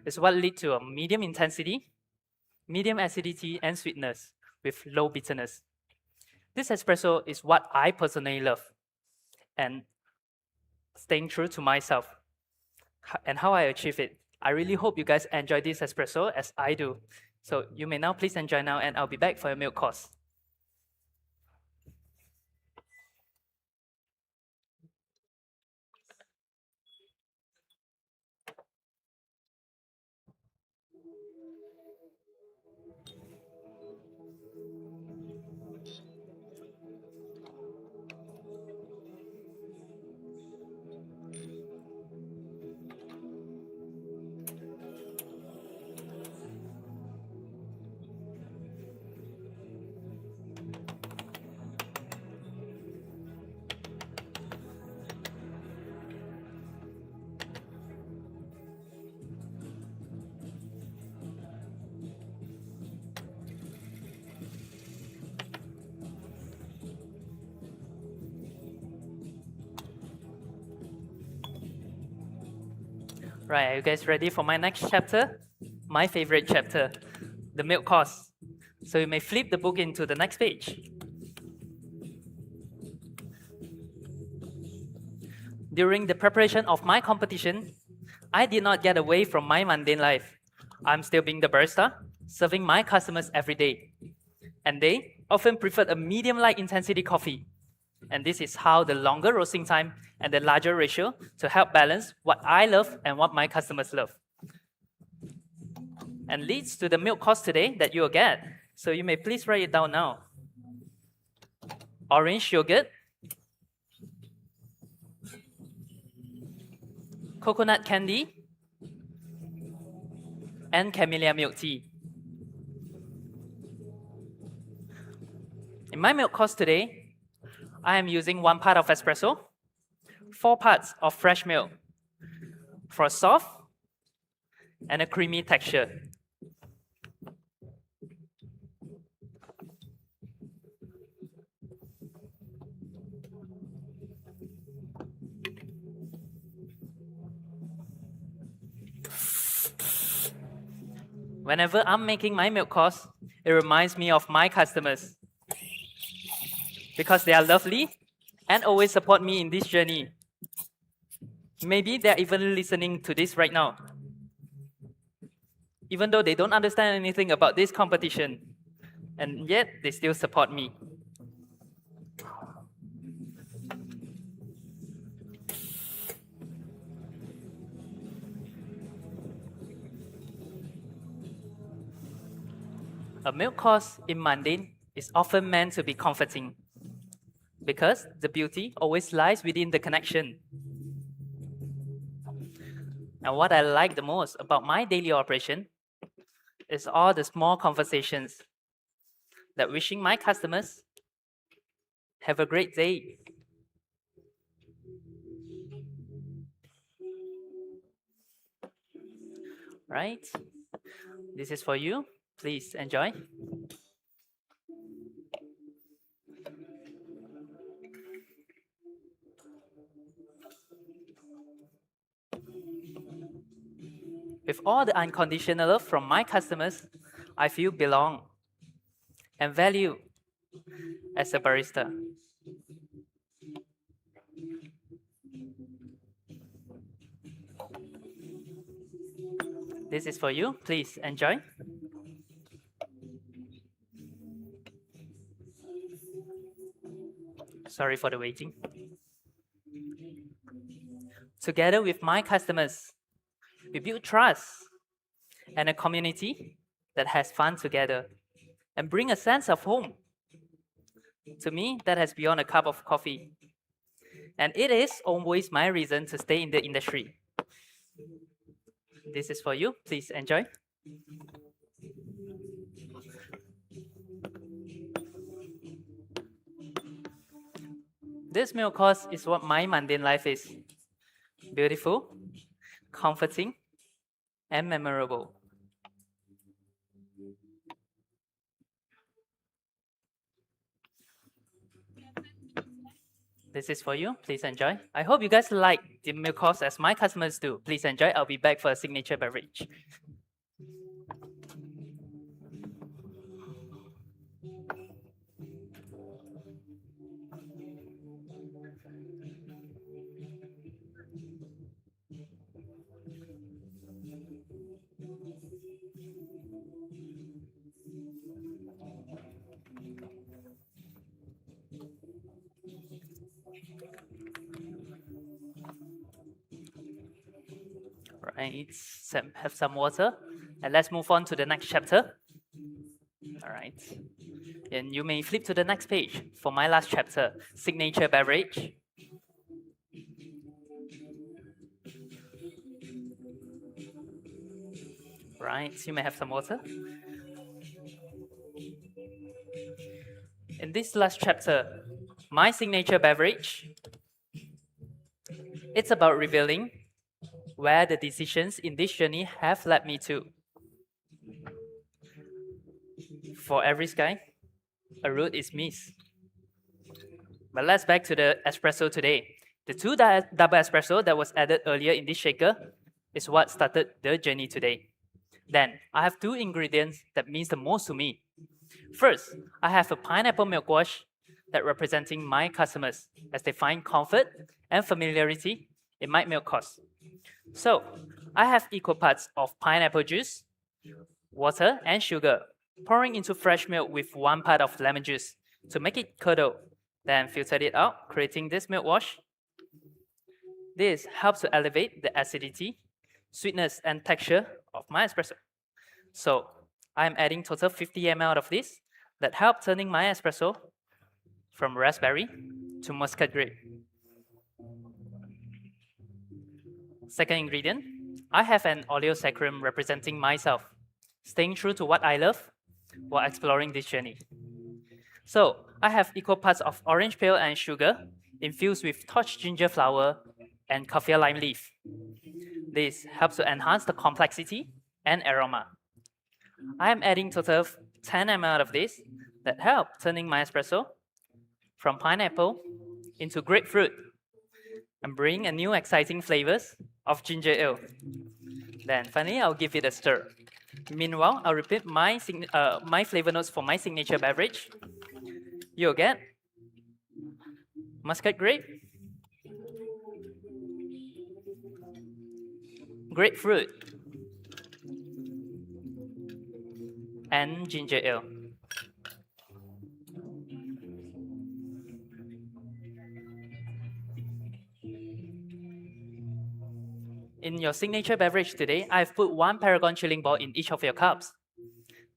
is what leads to a medium intensity, medium acidity, and sweetness with low bitterness. This espresso is what I personally love, and staying true to myself and how I achieve it. I really hope you guys enjoy this espresso as I do. So you may now please enjoy now, and I'll be back for your milk course. Right, are you guys ready for my next chapter? My favorite chapter, the milk course. So you may flip the book into the next page. During the preparation of my competition, I did not get away from my mundane life. I'm still being the barista, serving my customers every day. And they often preferred a medium light intensity coffee. And this is how the longer roasting time and the larger ratio to help balance what I love and what my customers love. And leads to the milk course today that you will get. So you may please write it down now. Orange yogurt, coconut candy, and camellia milk tea. In my milk course today, I am using 1 part of espresso, 4 parts of fresh milk for a soft and a creamy texture. Whenever I'm making my milk course, it reminds me of my customers because they are lovely and always support me in this journey. Maybe they're even listening to this right now, even though they don't understand anything about this competition, and yet they still support me. A milk course in mundane is often meant to be comforting because the beauty always lies within the connection. And what I like the most about my daily operation is all the small conversations that wishing my customers have a great day. Right? This is for you. Please enjoy. With all the unconditional love from my customers, I feel belong and value as a barista. This is for you. Please enjoy. Sorry for the waiting. Together with my customers, we build trust and a community that has fun together and bring a sense of home. To me, that has beyond a cup of coffee. And it is always my reason to stay in the industry. This is for you. Please enjoy. This milk course is what my mundane life is. Beautiful, comforting, and memorable. This is for you. Please enjoy. I hope you guys like the milk course as my customers do. Please enjoy. I'll be back for a signature beverage. Right, have some water, and let's move on to the next chapter. All right, and you may flip to the next page for my last chapter, signature beverage. Right, you may have some water. In this last chapter, my signature beverage, it's about revealing where the decisions in this journey have led me to. For every sky, a route is missed. But let's back to the espresso today. The 2 double espresso that was added earlier in this shaker is what started the journey today. Then, I have two ingredients that means the most to me. First, I have a pineapple milk wash that representing my customers as they find comfort and familiarity in my milk course. So, I have equal parts of pineapple juice, water, and sugar, pouring into fresh milk with 1 part of lemon juice to make it curdle. Then filtered it out, creating this milk wash. This helps to elevate the acidity, sweetness, and texture of my espresso. So, I'm adding total 50 ml of this that help turning my espresso from raspberry to muscat grape. Second ingredient, I have an oleosaccharum representing myself, staying true to what I love while exploring this journey. So, I have equal parts of orange peel and sugar infused with torched ginger flower and kaffir lime leaf. This helps to enhance the complexity and aroma. I am adding total of 10 ml of this that help turning my espresso from pineapple into grapefruit and bring a new exciting flavors of ginger ale. Then finally, I'll give it a stir. Meanwhile, I'll repeat my flavor notes for my signature beverage. You'll get muscat grape, grapefruit, and ginger ale. In your signature beverage today, I've put 1 Paragon chilling ball in each of your cups.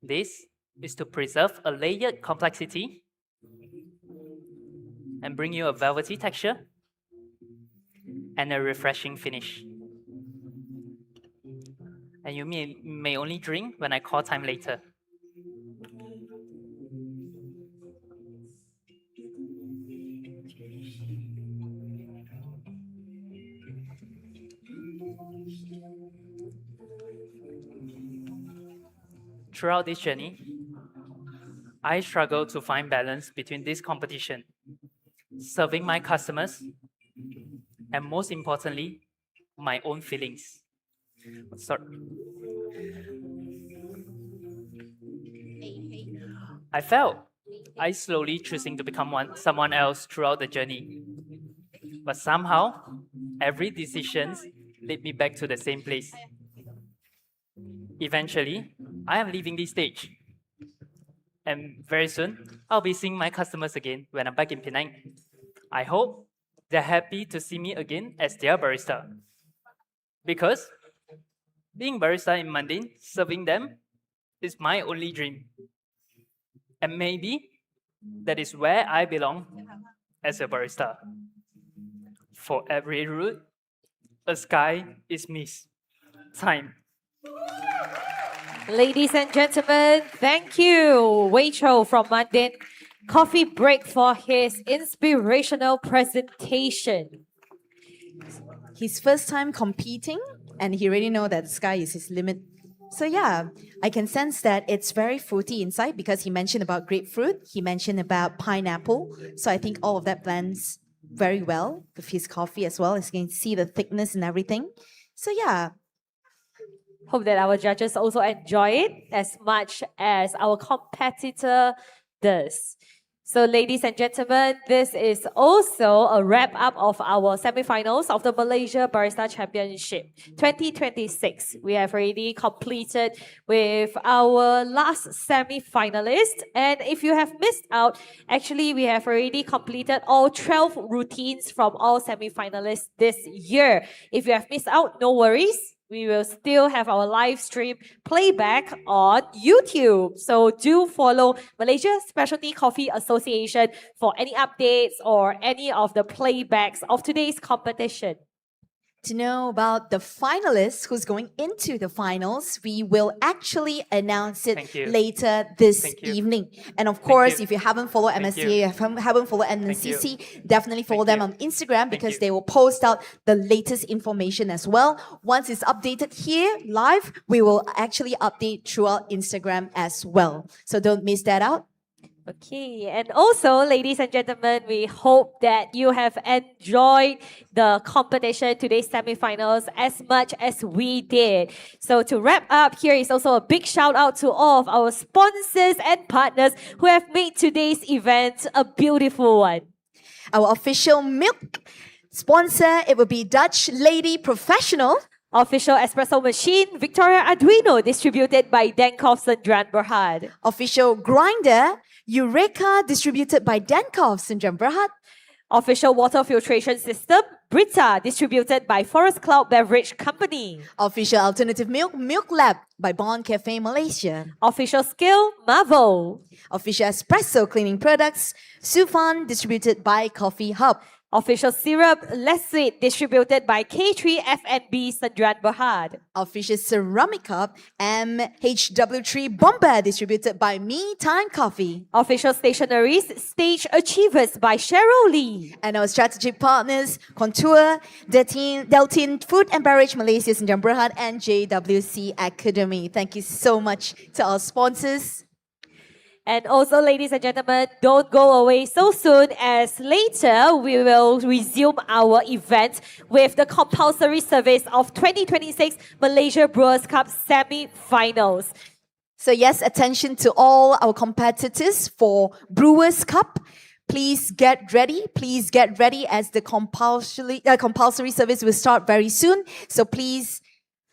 This is to preserve a layered complexity and bring you a velvety texture and a refreshing finish. And you may only drink when I call time later. Throughout this journey, I struggled to find balance between this competition, serving my customers, and most importantly, my own feelings. Sorry. I felt I slowly choosing to become someone else throughout the journey. But somehow, every decision led me back to the same place. Eventually, I am leaving this stage. And very soon, I'll be seeing my customers again when I'm back in Penang. I hope they're happy to see me again as their barista. Because being barista in Mandin, serving them, is my only dream. And maybe that is where I belong as a barista. For every route, a sky is missed. Time. Ladies and gentlemen, thank you, Wei Cho from Mandin Coffee Break for his inspirational presentation. His first time competing, and he already know that the sky is his limit. So yeah, I can sense that it's very fruity inside because he mentioned about grapefruit, he mentioned about pineapple. So I think all of that blends very well with his coffee as well, as you can see the thickness and everything. So yeah. Hope that our judges also enjoy it as much as our competitor does. So ladies and gentlemen, this is also a wrap up of our semi-finals of the Malaysia Barista Championship 2026. We have already completed with our last semi-finalist. And if you have missed out, actually we have already completed all 12 routines from all semi-finalists this year. If you have missed out, no worries. We will still have our live stream playback on YouTube. So do follow Malaysia Specialty Coffee Association for any updates or any of the playbacks of today's competition. To know about the finalists who's going into the finals, we will actually announce it later this evening. And of course, if you haven't followed MSCA, haven't followed MNCC, definitely follow them on Instagram because they will post out the latest information as well. Once it's updated here live, we will actually update throughout Instagram as well. So don't miss that out. Okay, and also, ladies and gentlemen, we hope that you have enjoyed the competition, today's semifinals, as much as we did. So to wrap up, here is also a big shout out to all of our sponsors and partners who have made today's event a beautiful one. Our official milk sponsor, it will be Dutch Lady Professional. Official espresso machine, Victoria Arduino, distributed by Denkoff Sendran Berhad. Official grinder, Eureka, distributed by Denkoff Sendran Berhad. Official water filtration system, Brita, distributed by Forest Cloud Beverage Company. Official alternative milk, Milk Lab by Bond Cafe Malaysia. Official skill, Marvel. Official espresso cleaning products, Sufan, distributed by Coffee Hub. Official syrup, Less Sweet, distributed by K3FNB Sendran Berhad. Official ceramic cup, MHW3 Bomber, distributed by Me Time Coffee. Official stationaries, Stage Achievers by Cheryl Lee. And our strategic partners, Contour, Deltin Food and Beverage Malaysia Sendran Berhad, and JWC Academy. Thank you so much to our sponsors. And also, ladies and gentlemen, don't go away so soon, as later we will resume our event with the compulsory service of 2026 Malaysia Brewers Cup semi-finals. So yes, attention to all our competitors for Brewers Cup. Please get ready. Please get ready, as the compulsory service will start very soon. So please,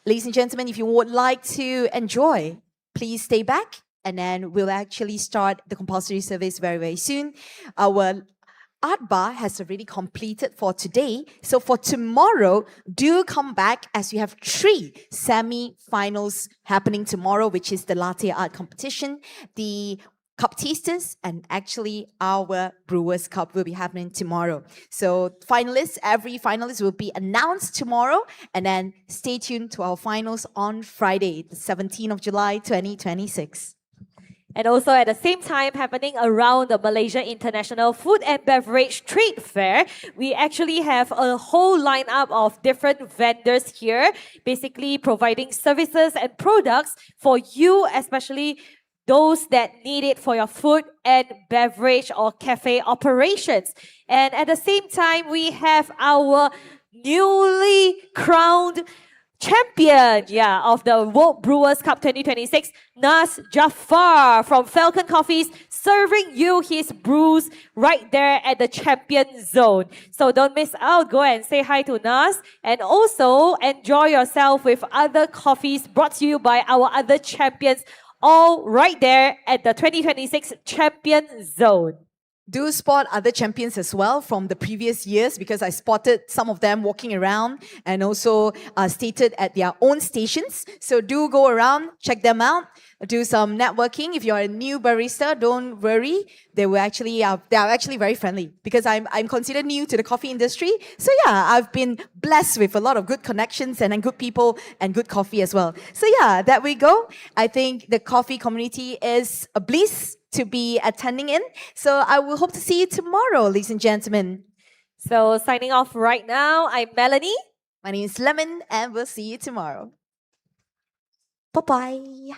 ladies and gentlemen, if you would like to enjoy, please stay back. And then we'll actually start the compulsory service very, very soon. Our art bar has already completed for today. So for tomorrow, do come back, as we have 3 semi-finals happening tomorrow, which is the Latte Art competition, the Cup Tasters, and actually our Brewers Cup will be happening tomorrow. So finalists, every finalist will be announced tomorrow, and then stay tuned to our finals on Friday, the 17th of July, 2026. And also at the same time, happening around the Malaysia International Food and Beverage Trade Fair, we actually have a whole lineup of different vendors here, basically providing services and products for you, especially those that need it for your food and beverage or cafe operations. And at the same time, we have our newly crowned champion, of the World Brewers Cup 2026, Nas Jafar from Falcon Coffees, serving you his brews right there at the champion zone. So don't miss out. Go and say hi to Nas, and also enjoy yourself with other coffees brought to you by our other champions, all right there at the 2026 champion zone. Do spot other champions as well from the previous years, because I spotted some of them walking around and also stated at their own stations. So do go around, check them out, do some networking. If you're a new barista, don't worry. They are actually very friendly, because I'm considered new to the coffee industry. So yeah, I've been blessed with a lot of good connections and good people and good coffee as well. So yeah, there we go. I think the coffee community is a bliss to be attending in. So I will hope to see you tomorrow, ladies and gentlemen. So signing off right now, I'm Melanie. My name is Lemon, and we'll see you tomorrow. Bye-bye.